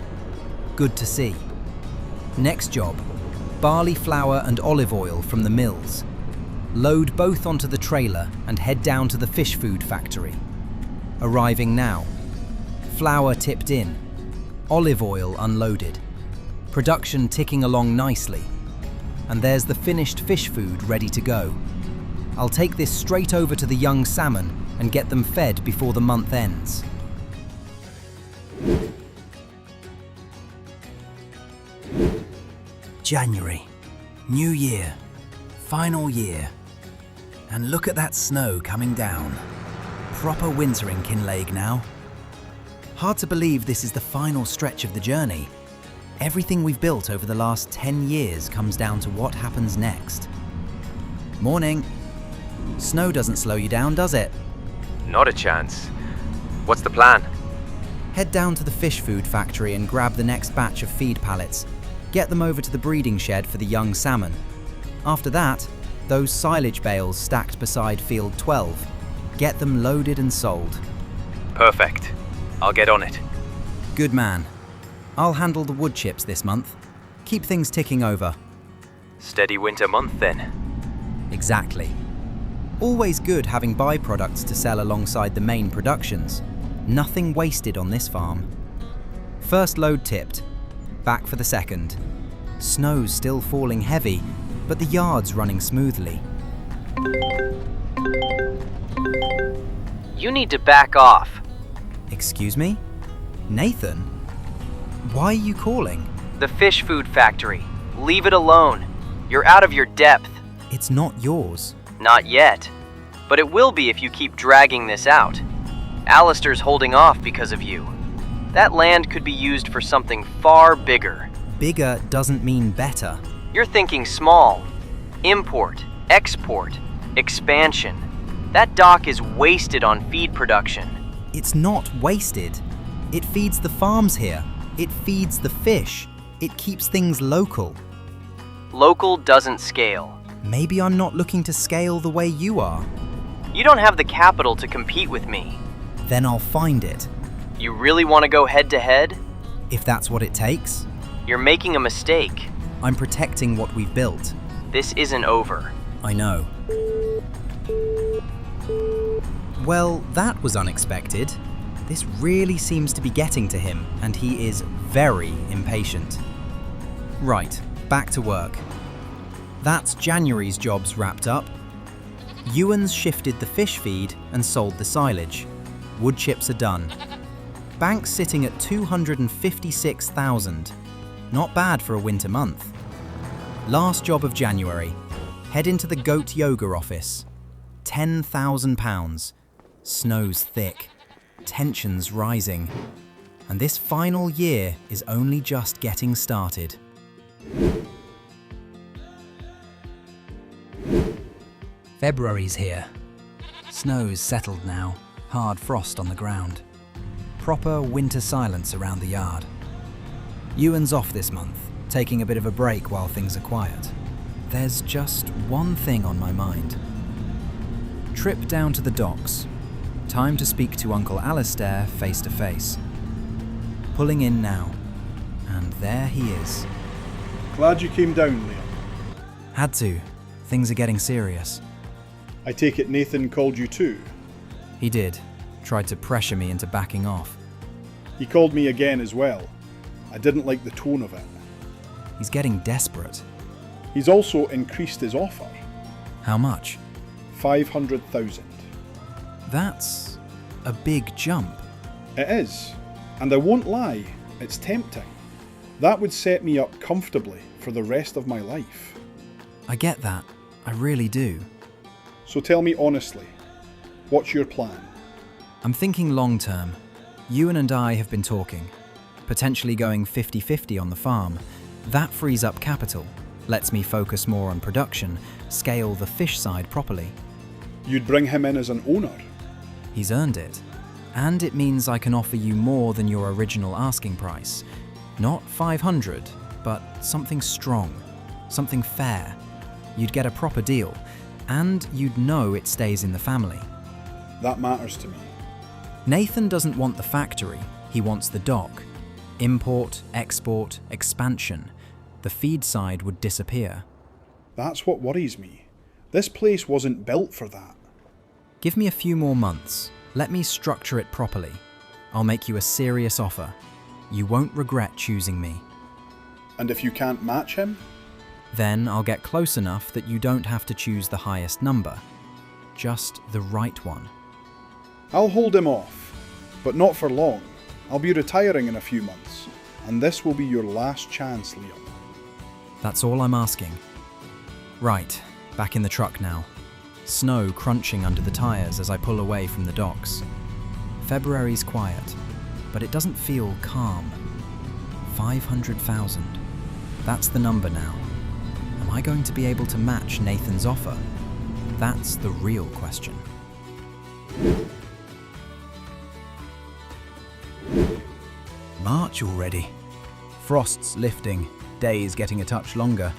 Good to see. Next job, barley flour and olive oil from the mills. Load both onto the trailer and head down to the fish food factory. Arriving now. Flour tipped in. Olive oil unloaded. Production ticking along nicely. And there's the finished fish food ready to go. I'll take this straight over to the young salmon and get them fed before the month ends. January. New year. Final year. And look at that snow coming down. Proper winter in Kinlaig now. Hard to believe this is the final stretch of the journey. Everything we've built over the last 10 years comes down to what happens next. Morning. Snow doesn't slow you down, does it? Not a chance. What's the plan? Head down to the fish food factory and grab the next batch of feed pallets. Get them over to the breeding shed for the young salmon. After that, those silage bales stacked beside field 12. Get them loaded and sold. Perfect. I'll get on it. Good man. I'll handle the wood chips this month. Keep things ticking over. Steady winter month then. Exactly. Always good having byproducts to sell alongside the main productions. Nothing wasted on this farm. First load tipped. Back for the second. Snow's still falling heavy, but the yard's running smoothly. You need to back off. Excuse me? Nathan? Why are you calling? The fish food factory. Leave it alone. You're out of your depth. It's not yours. Not yet. But it will be if you keep dragging this out. Alistair's holding off because of you. That land could be used for something far bigger. Bigger doesn't mean better. You're thinking small. Import, export, expansion. That dock is wasted on feed production. It's not wasted. It feeds the farms here. It feeds the fish. It keeps things local. Local doesn't scale. Maybe I'm not looking to scale the way you are. You don't have the capital to compete with me. Then I'll find it. You really want to go head-to-head? If that's what it takes. You're making a mistake. I'm protecting what we've built. This isn't over. I know. Well, that was unexpected. This really seems to be getting to him, and he is very impatient. Right, back to work. That's January's jobs wrapped up. Ewan's shifted the fish feed and sold the silage. Wood chips are done. Bank's sitting at 256,000. Not bad for a winter month. Last job of January. Head into the goat yoga office. £10,000. Snow's thick. Tensions rising. And this final year is only just getting started. February's here. Snow's settled now. Hard frost on the ground. Proper winter silence around the yard. Ewan's off this month, taking a bit of a break while things are quiet. There's just one thing on my mind. Trip down to the docks. Time to speak to Uncle Alistair face to face. Pulling in now. And there he is. Glad you came down, Liam. Had to. Things are getting serious. I take it Nathan called you too? He did. Tried to pressure me into backing off. He called me again as well. I didn't like the tone of it. He's getting desperate. He's also increased his offer. How much? 500,000. That's a big jump. It is. And I won't lie, it's tempting. That would set me up comfortably for the rest of my life. I get that. I really do. So tell me honestly, What's your plan? I'm thinking long term. Ewan and I have been talking, potentially going 50-50 on the farm. That frees up capital, lets me focus more on production, scale the fish side properly. You'd bring him in as an owner? He's earned it. And it means I can offer you more than your original asking price. Not 500, but something strong, something fair. You'd get a proper deal, and you'd know it stays in the family. That matters to me. Nathan doesn't want the factory, he wants the dock. Import, export, expansion. The feed side would disappear. That's what worries me. This place wasn't built for that. Give me a few more months. Let me structure it properly. I'll make you a serious offer. You won't regret choosing me. And if you can't match him? Then I'll get close enough that you don't have to choose the highest number. Just the right one. I'll hold him off, but not for long. I'll be retiring in a few months, and this will be your last chance, Liam. That's all I'm asking. Right, back in the truck now. Snow crunching under the tyres as I pull away from the docks. February's quiet, but it doesn't feel calm. 500,000. That's the number now. Am I going to be able to match Nathan's offer? That's the real question. March already. Frost's lifting, days getting a touch longer.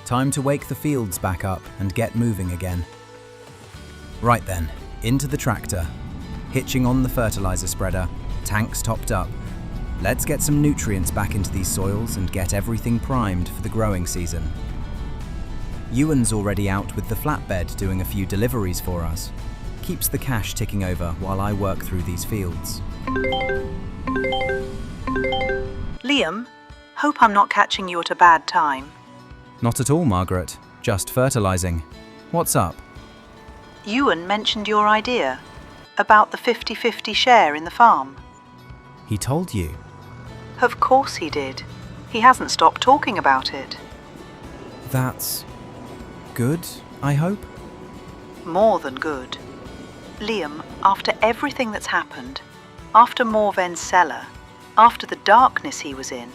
Time to wake the fields back up and get moving again. Right then, into the tractor. Hitching on the fertilizer spreader, tanks topped up. Let's get some nutrients back into these soils and get everything primed for the growing season. Ewan's already out with the flatbed doing a few deliveries for us. Keeps the cash ticking over while I work through these fields. Liam, hope I'm not catching you at a bad time. Not at all, Margaret. Just fertilizing. What's up? Ewan mentioned your idea about the 50-50 share in the farm. He told you? Of course he did. He hasn't stopped talking about it. That's good, I hope? More than good. Liam, after everything that's happened, after Morven's cellar, after the darkness he was in,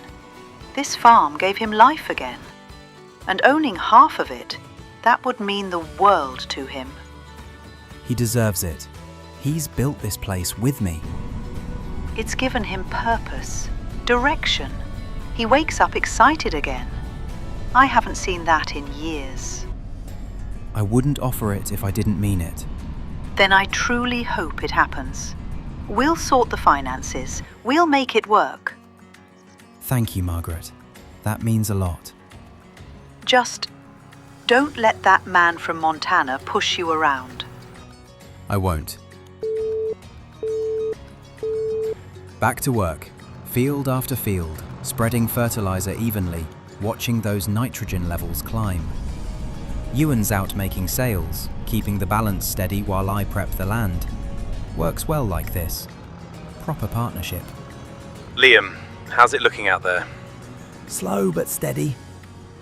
this farm gave him life again. And owning half of it, that would mean the world to him. He deserves it. He's built this place with me. It's given him purpose, direction. He wakes up excited again. I haven't seen that in years. I wouldn't offer it if I didn't mean it. Then I truly hope it happens. We'll sort the finances. We'll make it work. Thank you, Margaret. That means a lot. Just don't let that man from Montana push you around. I won't. Back to work. Field after field, spreading fertilizer evenly, watching those nitrogen levels climb. Ewan's out making sales, keeping the balance steady while I prep the land. Works well like this. Proper partnership. Liam, how's it looking out there? Slow but steady.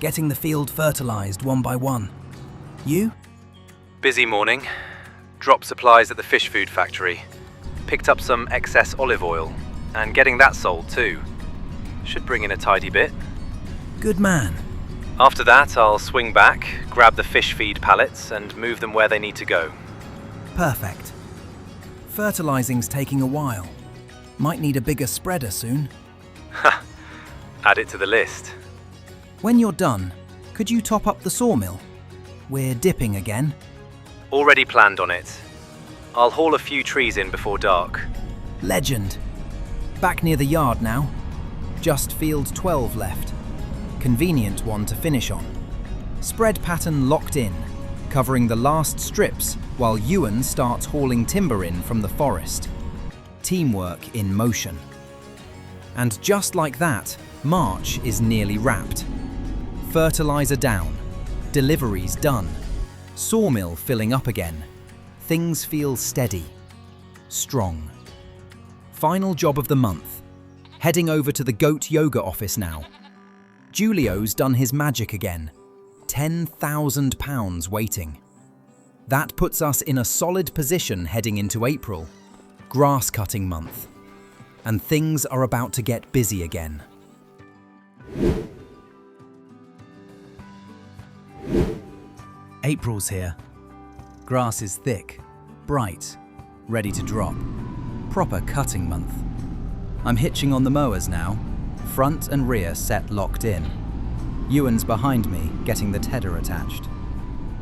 Getting the field fertilized one by one. You? Busy morning. Dropped supplies at the fish food factory. Picked up some excess olive oil. And getting that sold too. Should bring in a tidy bit. Good man. After that, I'll swing back, grab the fish feed pallets and move them where they need to go. Perfect. Fertilizing's taking a while. Might need a bigger spreader soon. Ha! Add it to the list. When you're done, could you top up the sawmill? We're dipping again. Already planned on it. I'll haul a few trees in before dark. Legend. Back near the yard now. Just field 12 left. Convenient one to finish on. Spread pattern locked in, covering the last strips while Ewan starts hauling timber in from the forest. Teamwork in motion. And just like that, March is nearly wrapped. Fertilizer down. Deliveries done. Sawmill filling up again. Things feel steady. Strong. Final job of the month. Heading over to the goat yoga office now. Julio's done his magic again. £10,000 waiting. That puts us in a solid position heading into April, grass cutting month. And things are about to get busy again. April's here. Grass is thick, bright, ready to drop. Proper cutting month. I'm hitching on the mowers now, front and rear set locked in. Ewan's behind me, getting the tedder attached.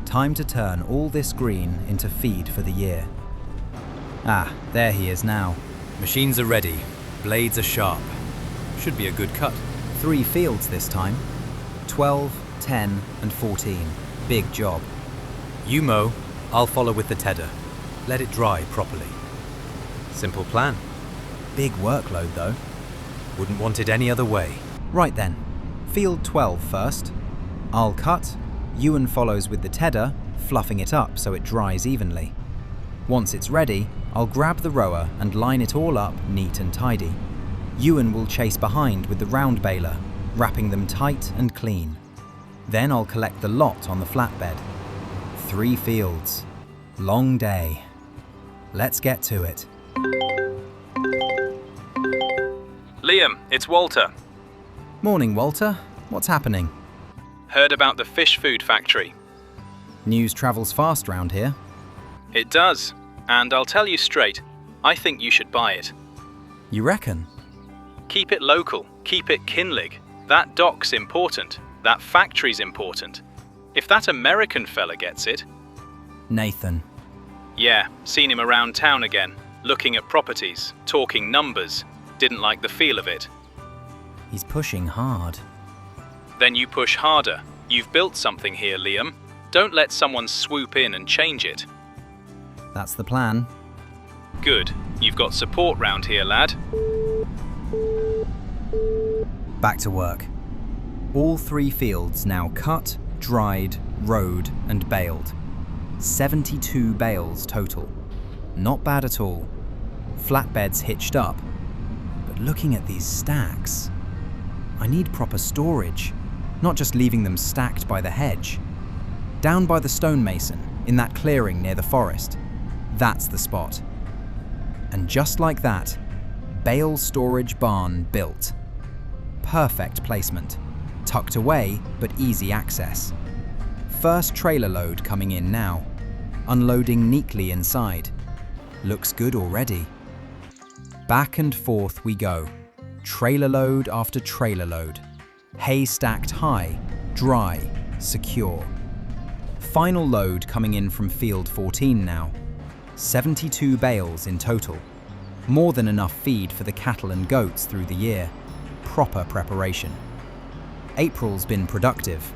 Time to turn all this green into feed for the year. Ah, there he is now. Machines are ready. Blades are sharp. Should be a good cut. 3 fields this time. 12, 10 and 14. Big job. You mow, I'll follow with the tedder. Let it dry properly. Simple plan. Big workload though. Wouldn't want it any other way. Right then, field 12 first. I'll cut, Ewan follows with the tedder, fluffing it up so it dries evenly. Once it's ready, I'll grab the rower and line it all up neat and tidy. Ewan will chase behind with the round baler, wrapping them tight and clean. Then I'll collect the lot on the flatbed. 3 fields. Long day. Let's get to it. Liam, it's Walter. Morning, Walter. What's happening? Heard about the fish food factory. News travels fast round here. It does. And I'll tell you straight, I think you should buy it. You reckon? Keep it local. Keep it Kinlaig. That dock's important. That factory's important. If that American fella gets it... Nathan. Yeah, seen him around town again, looking at properties, talking numbers. Didn't like the feel of it. He's pushing hard. Then you push harder. You've built something here, Liam. Don't let someone swoop in and change it. That's the plan. Good. You've got support round here, lad. Back to work. All 3 fields now cut, dried, rowed and baled. 72 bales total. Not bad at all. Flatbeds hitched up. But looking at these stacks, I need proper storage, not just leaving them stacked by the hedge. Down by the stonemason, in that clearing near the forest, that's the spot. And just like that, bale storage barn built. Perfect placement, tucked away but easy access. First trailer load coming in now, unloading neatly inside. Looks good already. Back and forth we go, trailer load after trailer load. Hay stacked high, dry, secure. Final load coming in from field 14 now. 72 bales in total. More than enough feed for the cattle and goats through the year. Proper preparation. April's been productive.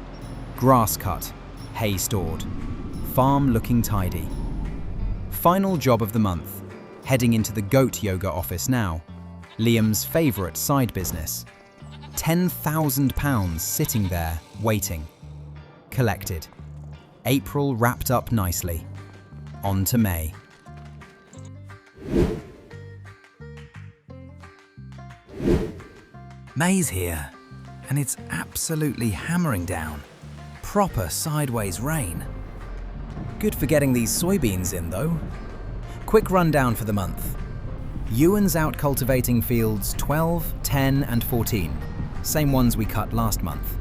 Grass cut, hay stored. Farm looking tidy. Final job of the month. Heading into the goat yoga office now. Liam's favourite side business. £10,000 sitting there, waiting. Collected. April wrapped up nicely. On to May. May's here, and it's absolutely hammering down. Proper sideways rain. Good for getting these soybeans in, though. Quick rundown for the month. Ewan's out cultivating fields 12, 10 and 14. Same ones we cut last month.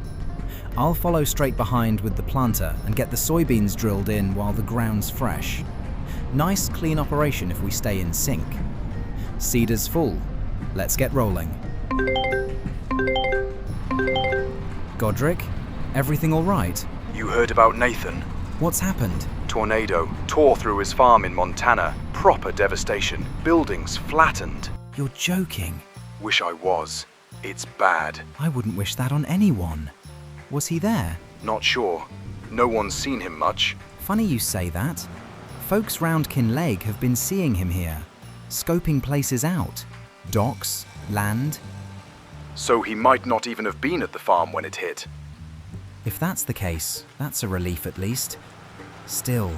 I'll follow straight behind with the planter and get the soybeans drilled in while the ground's fresh. Nice clean operation if we stay in sync. Seeder's full. Let's get rolling. Godric, everything all right? You heard about Nathan? What's happened? Tornado tore through his farm in Montana. Proper devastation. Buildings flattened. You're joking. Wish I was. It's bad. I wouldn't wish that on anyone. Was he there? Not sure. No one's seen him much. Funny you say that. Folks round Kinlaig have been seeing him here, scoping places out. Docks, land. So he might not even have been at the farm when it hit. If that's the case, that's a relief at least. Still,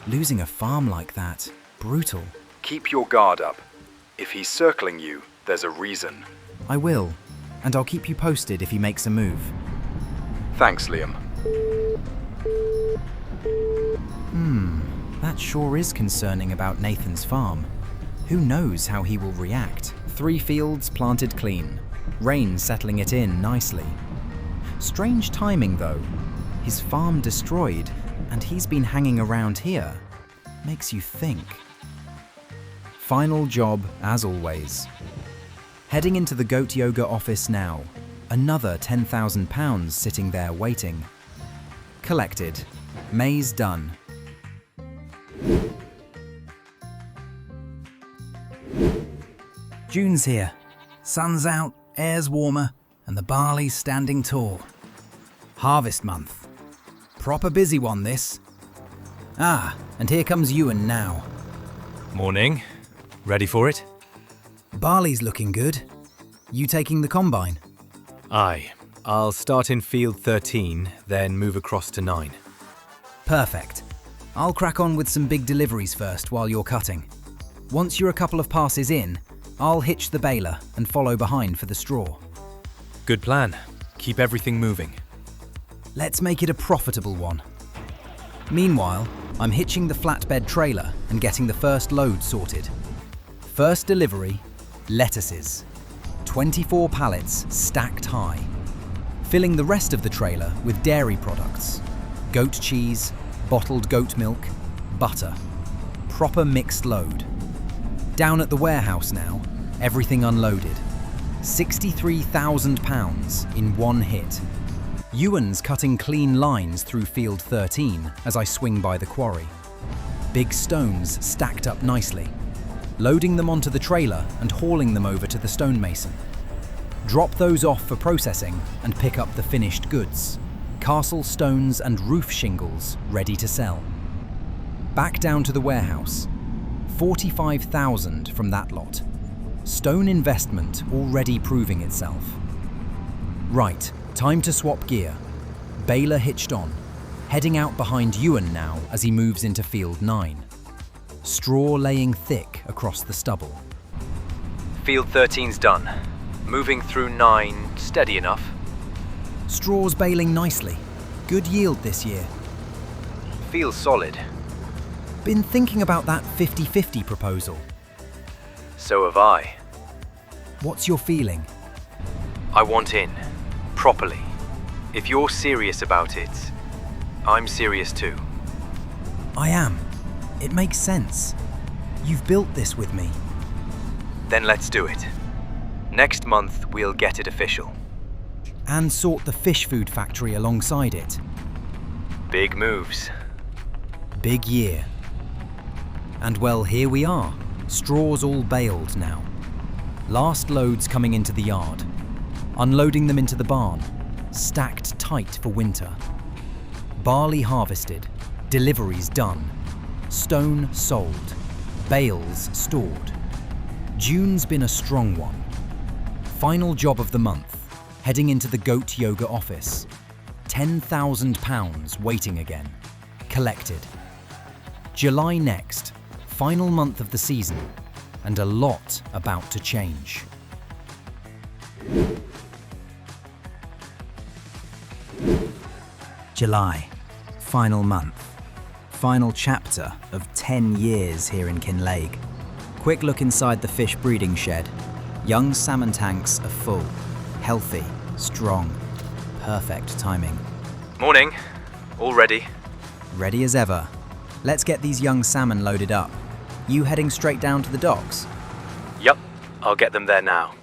losing a farm like that, brutal. Keep your guard up. If he's circling you, there's a reason. I will, and I'll keep you posted if he makes a move. Thanks, Liam. That sure is concerning about Nathan's farm. Who knows how he will react? 3 fields planted clean, rain settling it in nicely. Strange timing though. His farm destroyed, and he's been hanging around here. Makes you think. Final job, as always. Heading into the goat yoga office now. Another £10,000 sitting there waiting. Collected. May's done. June's here. Sun's out, air's warmer, and the barley's standing tall. Harvest month. Proper busy one, this. Ah, and here comes Ewan now. Morning. Ready for it? Barley's looking good. You taking the combine? Aye. I'll start in field 13, then move across to 9. Perfect. I'll crack on with some big deliveries first while you're cutting. Once you're a couple of passes in, I'll hitch the baler and follow behind for the straw. Good plan. Keep everything moving. Let's make it a profitable one. Meanwhile, I'm hitching the flatbed trailer and getting the first load sorted. First delivery, lettuces. 24 pallets stacked high. Filling the rest of the trailer with dairy products. Goat cheese, bottled goat milk, butter. Proper mixed load. Down at the warehouse now, everything unloaded. £63,000 in one hit. Ewan's cutting clean lines through field 13 as I swing by the quarry. Big stones stacked up nicely. Loading them onto the trailer and hauling them over to the stonemason. Drop those off for processing and pick up the finished goods. Castle stones and roof shingles ready to sell. Back down to the warehouse. 45,000 from that lot. Stone investment already proving itself. Right, time to swap gear. Baler hitched on, heading out behind Ewan now as he moves into field 9. Straw laying thick across the stubble. Field 13's done. Moving through 9, steady enough. Straw's baling nicely. Good yield this year. Feels solid. Been thinking about that 50-50 proposal. So have I. What's your feeling? I want in. Properly. If you're serious about it, I'm serious too. I am. It makes sense. You've built this with me. Then let's do it. Next month, we'll get it official. And sort the fish food factory alongside it. Big moves. Big year. And well, here we are. Straw's all baled now. Last loads coming into the yard. Unloading them into the barn. Stacked tight for winter. Barley harvested. Deliveries done. Stone sold. Bales stored. June's been a strong one. Final job of the month. Heading into the goat yoga office. £10,000 waiting again. Collected. July next. Final month of the season. And a lot about to change. July. Final month. Final chapter of 10 years here in Kinlaig. Quick look inside the fish breeding shed. Young salmon tanks are full. Healthy. Strong. Perfect timing. Morning. All ready. Ready as ever. Let's get these young salmon loaded up. You heading straight down to the docks? Yup. I'll get them there now.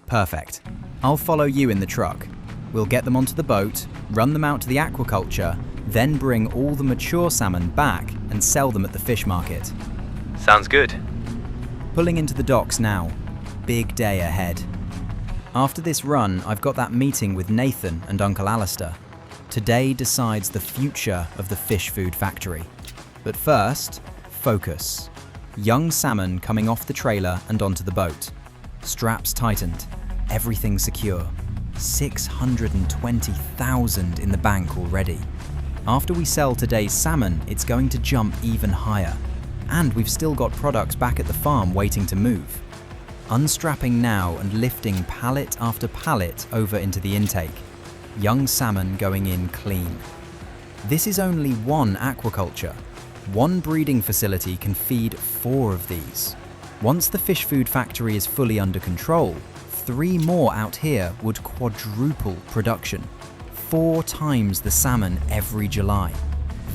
Perfect. I'll follow you in the truck. We'll get them onto the boat, run them out to the aquaculture, then bring all the mature salmon back and sell them at the fish market. Sounds good. Pulling into the docks now. Big day ahead. After this run, I've got that meeting with Nathan and Uncle Alistair. Today decides the future of the fish food factory. But first, focus. Young salmon coming off the trailer and onto the boat. Straps tightened. Everything secure. 620,000 in the bank already. After we sell today's salmon, it's going to jump even higher. And we've still got products back at the farm waiting to move. Unstrapping now and lifting pallet after pallet over into the intake. Young salmon going in clean. This is only one aquaculture. One breeding facility can feed 4 of these. Once the fish food factory is fully under control, 3 more out here would quadruple production. 4 times the salmon every July.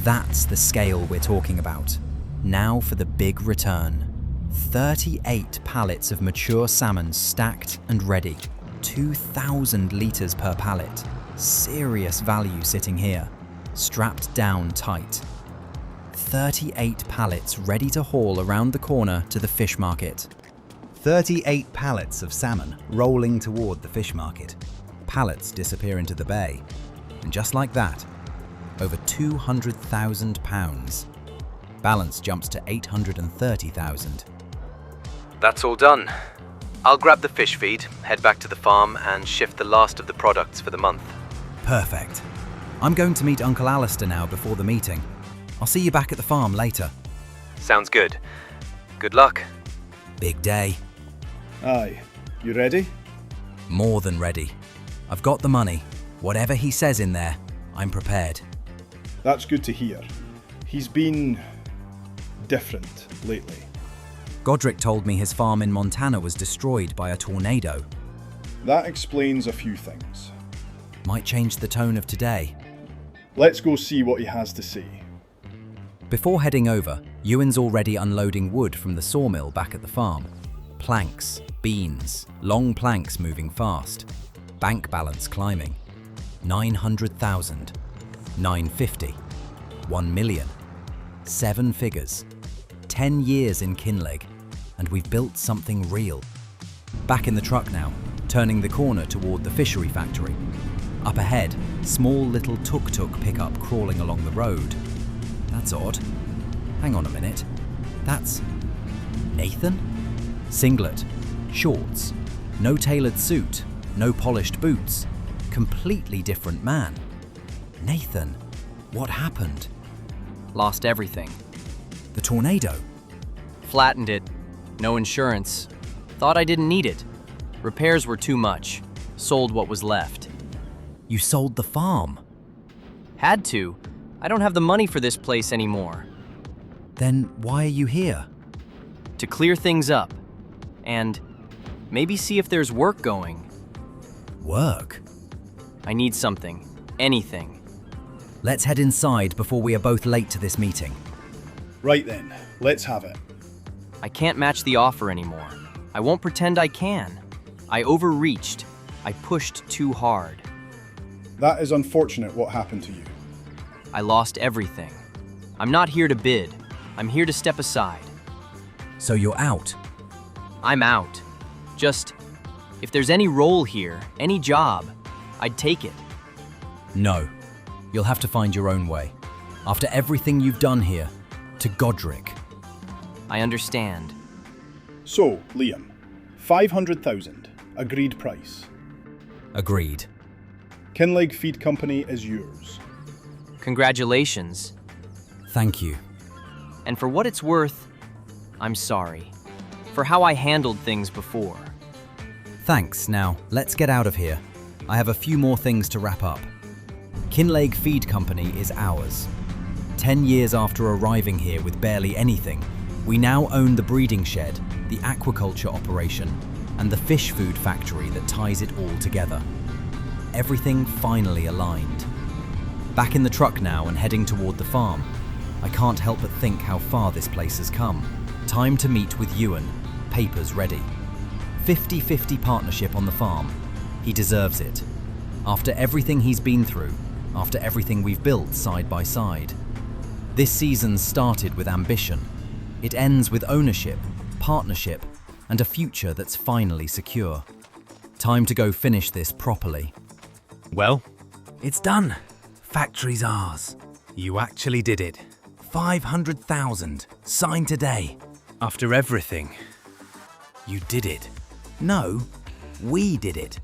That's the scale we're talking about. Now for the big return. 38 pallets of mature salmon stacked and ready. 2,000 litres per pallet. Serious value sitting here. Strapped down tight. 38 pallets ready to haul around the corner to the fish market. 38 pallets of salmon rolling toward the fish market. Pallets disappear into the bay. And just like that, over 200,000 pounds. Balance jumps to 830,000. That's all done. I'll grab the fish feed, head back to the farm, and shift the last of the products for the month. Perfect. I'm going to meet Uncle Alistair now before the meeting. I'll see you back at the farm later. Sounds good. Good luck. Big day. Aye. You ready? More than ready. I've got the money. Whatever he says in there, I'm prepared. That's good to hear. He's been different lately. Godric told me his farm in Montana was destroyed by a tornado. That explains a few things. Might change the tone of today. Let's go see what he has to say. Before heading over, Ewan's already unloading wood from the sawmill back at the farm. Planks, beams, long planks moving fast. Bank balance climbing. 900,000. 950. 1 million. 7 figures. 10 years in Kinlaig, and we've built something real. Back in the truck now, turning the corner toward the fishery factory. Up ahead, small little tuk-tuk pickup crawling along the road. That's odd. Hang on a minute. That's Nathan? Singlet, shorts, no tailored suit, no polished boots. Completely different man. Nathan, what happened? Lost everything. The tornado? Flattened it. No insurance. Thought I didn't need it. Repairs were too much. Sold what was left. You sold the farm? Had to. I don't have the money for this place anymore. Then why are you here? To clear things up. And maybe see if there's work going. Work? I need something. Anything. Let's head inside before we are both late to this meeting. Right then, let's have it. I can't match the offer anymore. I won't pretend I can. I overreached. I pushed too hard. That is unfortunate what happened to you. I lost everything. I'm not here to bid. I'm here to step aside. So you're out? I'm out. Just, if there's any role here, any job, I'd take it. No. You'll have to find your own way. After everything you've done here, to Godric. I understand. So, Liam, 500,000, agreed price. Agreed. Kinlaig Feed Company is yours. Congratulations. Thank you. And for what it's worth, I'm sorry. For how I handled things before. Thanks. Now, let's get out of here. I have a few more things to wrap up. Kinlaig Feed Company is ours. 10 years after arriving here with barely anything, we now own the breeding shed, the aquaculture operation, and the fish food factory that ties it all together. Everything finally aligned. Back in the truck now and heading toward the farm, I can't help but think how far this place has come. Time to meet with Ewan, papers ready. 50-50 partnership on the farm. He deserves it. After everything he's been through, after everything we've built side by side. This season started with ambition. It ends with ownership, partnership, and a future that's finally secure. Time to go finish this properly. Well, It's done. Factory's ours. you actually did it. 500,000. Signed today. After everything. You did it. No, we did it.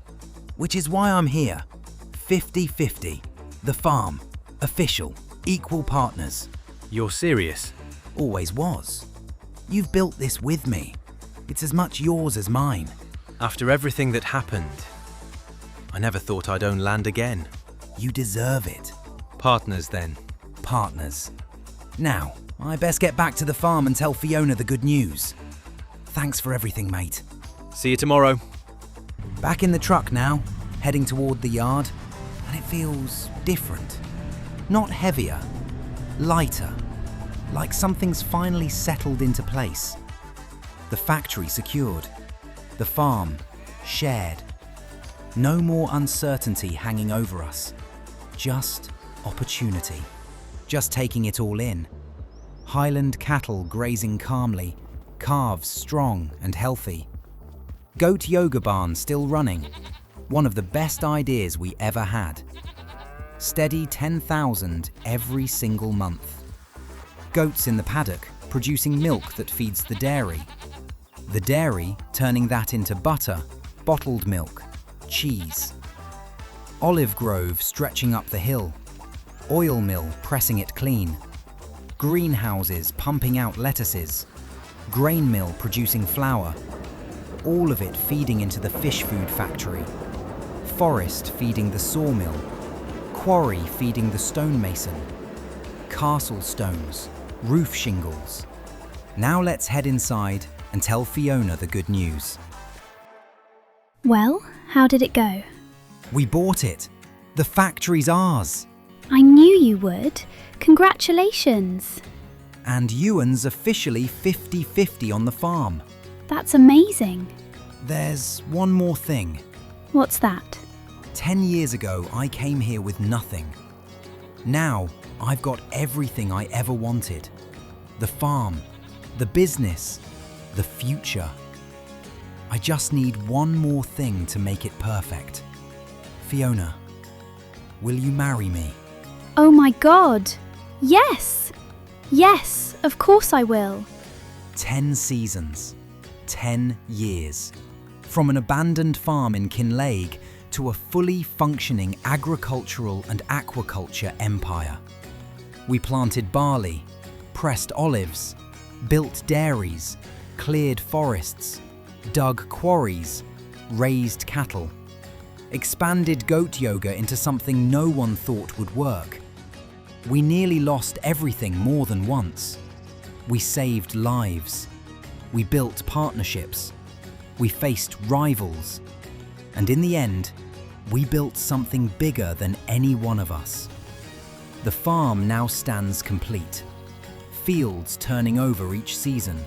Which is why I'm here. 50-50. The farm. Official. Equal partners. You're serious? Always was. You've built this with me. It's as much yours as mine. After everything that happened, I never thought I'd own land again. You deserve it. Partners then. Partners. Now, I best get back to the farm and tell Fiona the good news. Thanks for everything, mate. See you tomorrow. Back in the truck now, heading toward the yard, and it feels different. Not heavier, lighter, like something's finally settled into place. The factory secured, the farm shared. No more uncertainty hanging over us, just opportunity. Just taking it all in. Highland cattle grazing calmly, calves strong and healthy. Goat yoga barn still running, one of the best ideas we ever had. Steady 10,000 every single month. Goats in the paddock producing milk that feeds the dairy. The dairy turning that into butter, bottled milk, cheese. Olive grove stretching up the hill. Oil mill pressing it clean. Greenhouses pumping out lettuces. Grain mill producing flour. All of it feeding into the fish food factory. Forest feeding the sawmill. Quarry feeding the stonemason. Castle stones, roof shingles. Now let's head inside and tell Fiona the good news. Well, how did it go? We bought it. The factory's ours. I knew you would. Congratulations. And Ewan's officially 50-50 on the farm. That's amazing. There's one more thing. What's that? 10 years ago, I came here with nothing. Now, I've got everything I ever wanted. The farm, the business, the future. I just need one more thing to make it perfect. Fiona, will you marry me? Oh my God! Yes! Yes, of course I will. 10 seasons, 10 years. From an abandoned farm in Kinlaig to a fully functioning agricultural and aquaculture empire. We planted barley, pressed olives, built dairies, cleared forests, dug quarries, raised cattle, expanded goat yoga into something no one thought would work. We nearly lost everything more than once. We saved lives. We built partnerships. We faced rivals. And in the end, we built something bigger than any one of us. The farm now stands complete. Fields turning over each season.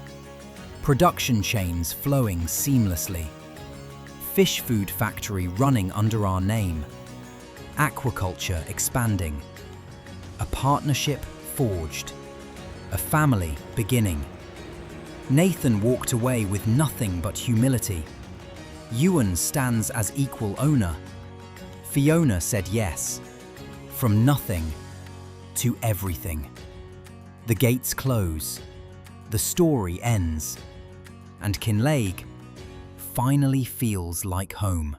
Production chains flowing seamlessly. Fish food factory running under our name. Aquaculture expanding. A partnership forged. A family beginning. Nathan walked away with nothing but humility. Ewan stands as equal owner. Fiona said yes. From nothing to everything. The gates close. The story ends. And Kinlaig finally feels like home.